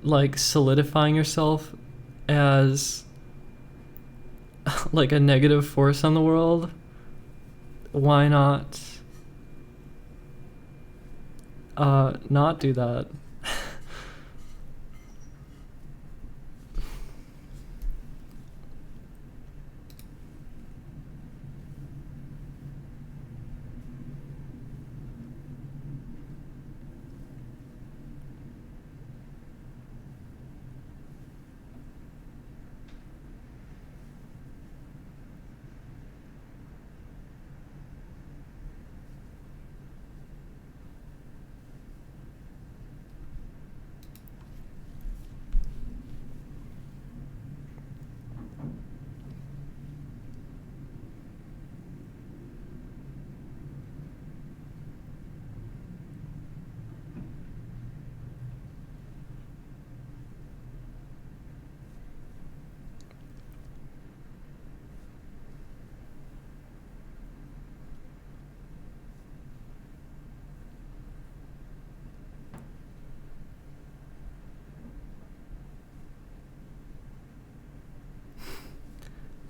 Speaker 2: like solidifying yourself as like a negative force on the world, why not do that?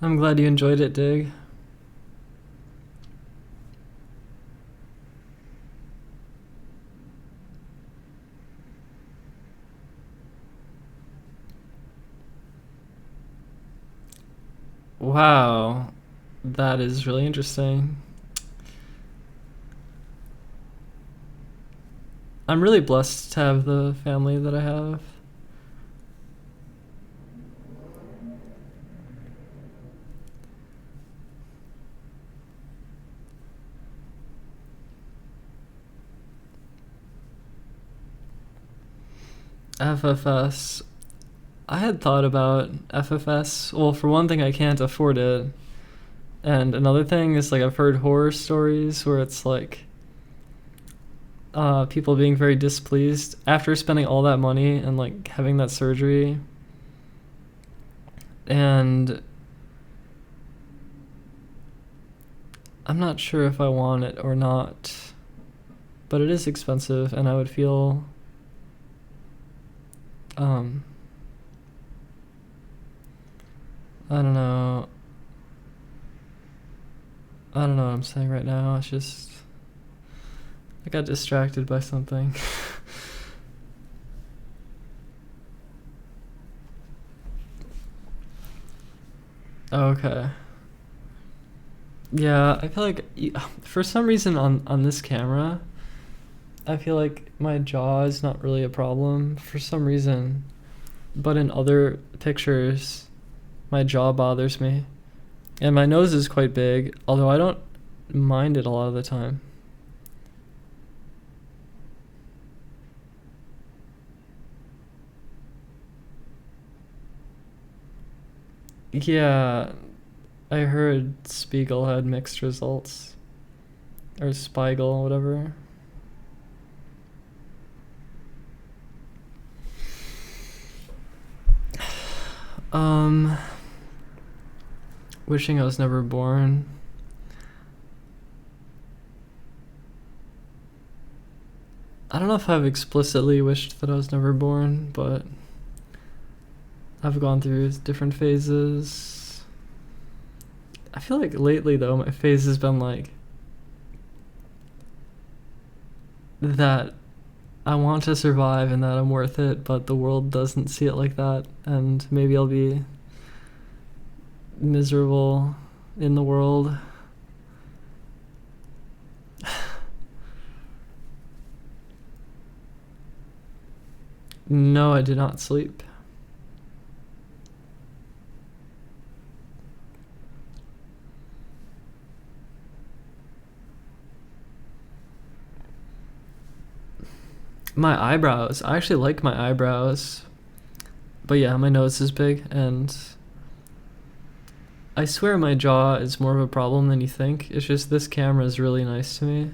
Speaker 2: I'm glad you enjoyed it, Dig. Wow, that is really interesting. I'm really blessed to have the family that I have. FFS. I had thought about FFS. Well, for one thing, I can't afford it. And another thing is, like, I've heard horror stories where it's like people being very displeased after spending all that money and like having that surgery. And I'm not sure if I want it or not, but it is expensive, and I would feel I don't know. I don't know what I'm saying right now. It's just, I got distracted by something. Okay. Yeah, I feel like for some reason on this camera, I feel like my jaw is not really a problem for some reason, but in other pictures, my jaw bothers me. And my nose is quite big, although I don't mind it a lot of the time. Yeah, I heard Spiegel had mixed results. Or Spiegel, whatever. Wishing I was never born. I don't know if I've explicitly wished that I was never born, but I've gone through different phases. I feel like lately, though, my phase has been like that I want to survive and that I'm worth it, but the world doesn't see it like that, and maybe I'll be miserable in the world. No, I did not sleep. My eyebrows. I actually like my eyebrows. But yeah, my nose is big, and I swear my jaw is more of a problem than you think. It's just this camera is really nice to me.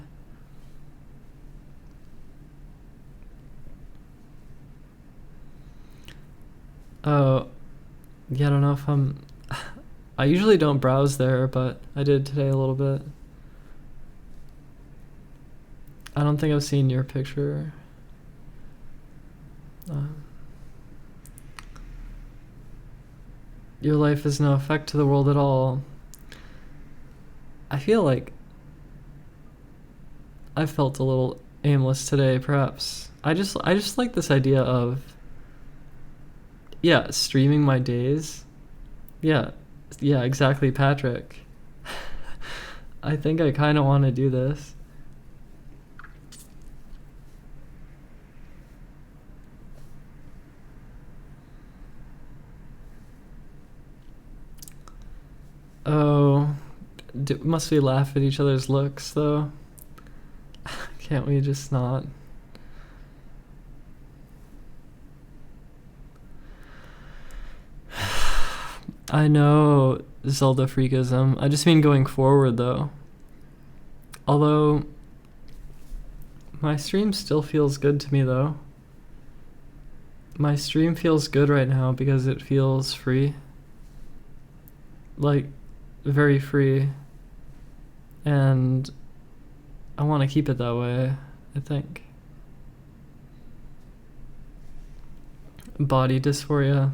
Speaker 2: Oh, yeah, I don't know if I'm I usually don't browse there, but I did today a little bit. I don't think I've seen your picture. Your life has no effect to the world at all. I feel like I felt a little aimless today, perhaps. I just like this idea of, yeah, streaming my days. Yeah, exactly, Patrick. I think I kind of want to do this. Oh, must we laugh at each other's looks, though? Can't we just not? I know, Zelda freakism. I just mean going forward, though. Although, my stream still feels good to me, though. My stream feels good right now because it feels free. Like, very free. And I want to keep it that way, I think. Body dysphoria.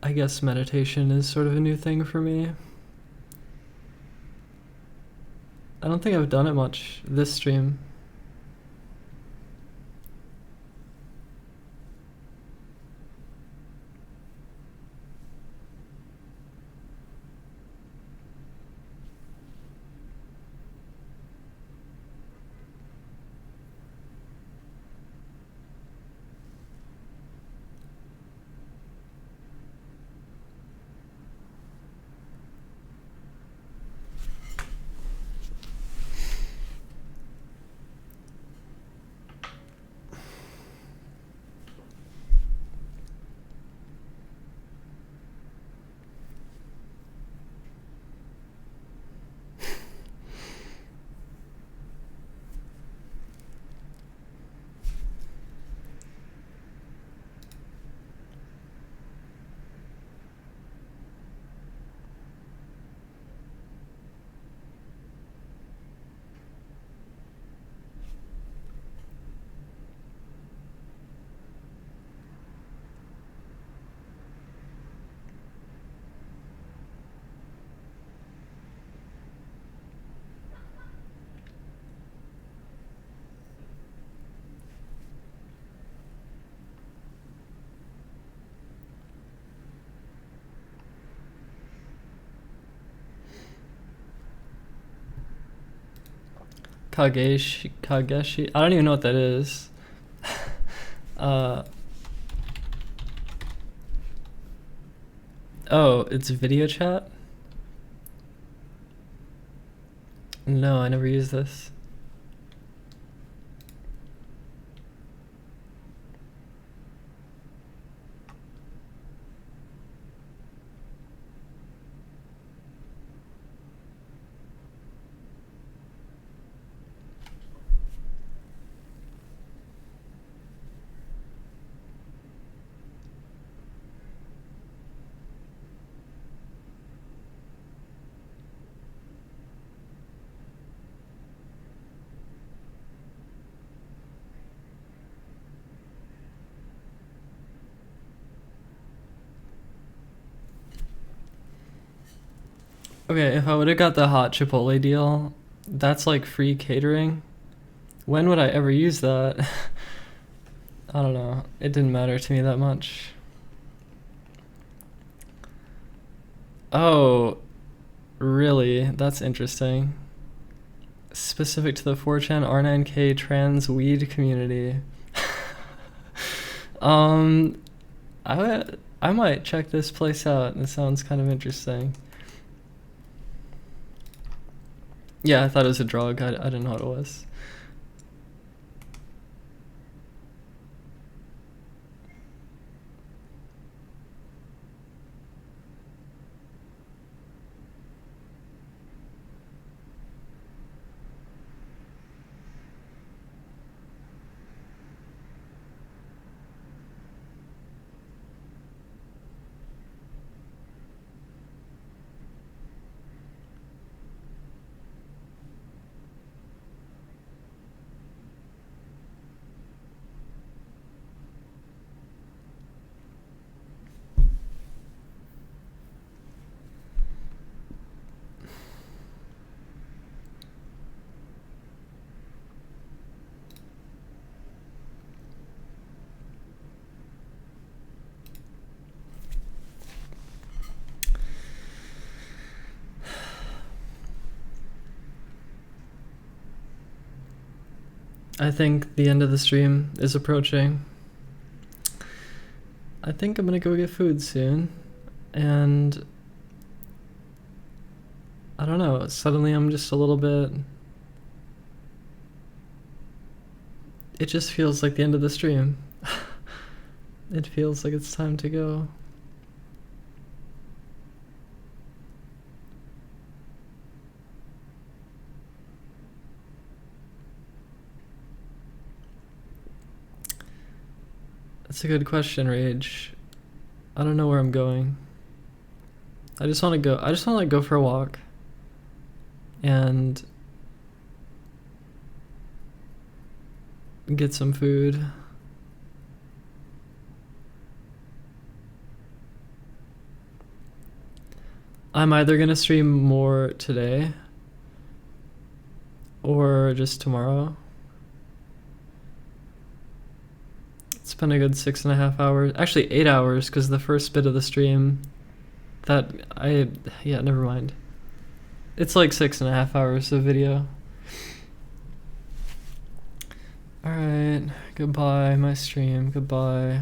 Speaker 2: I guess meditation is sort of a new thing for me. I don't think I've done it much this stream. Kageshi. I don't even know what that is. Oh, it's video chat? No, I never use this. Okay, if I would have got the hot Chipotle deal, that's like free catering. When would I ever use that? I don't know. It didn't matter to me that much. Oh, really? That's interesting. Specific to the 4chan R9K trans weed community. I might check this place out. It sounds kind of interesting. Yeah, I thought it was a drug. I didn't know what it was. I think the end of the stream is approaching. I think I'm gonna go get food soon, and I don't know, suddenly I'm just a little bit... It just feels like the end of the stream. It feels like it's time to go. That's a good question, Rage. I don't know where I'm going. I just want to like go for a walk. And get some food. I'm either gonna stream more today or just tomorrow. It's been a good 6.5 hours, actually 8 hours, because the first bit of the stream yeah, never mind. It's like 6.5 hours of video. Alright, goodbye my stream, goodbye.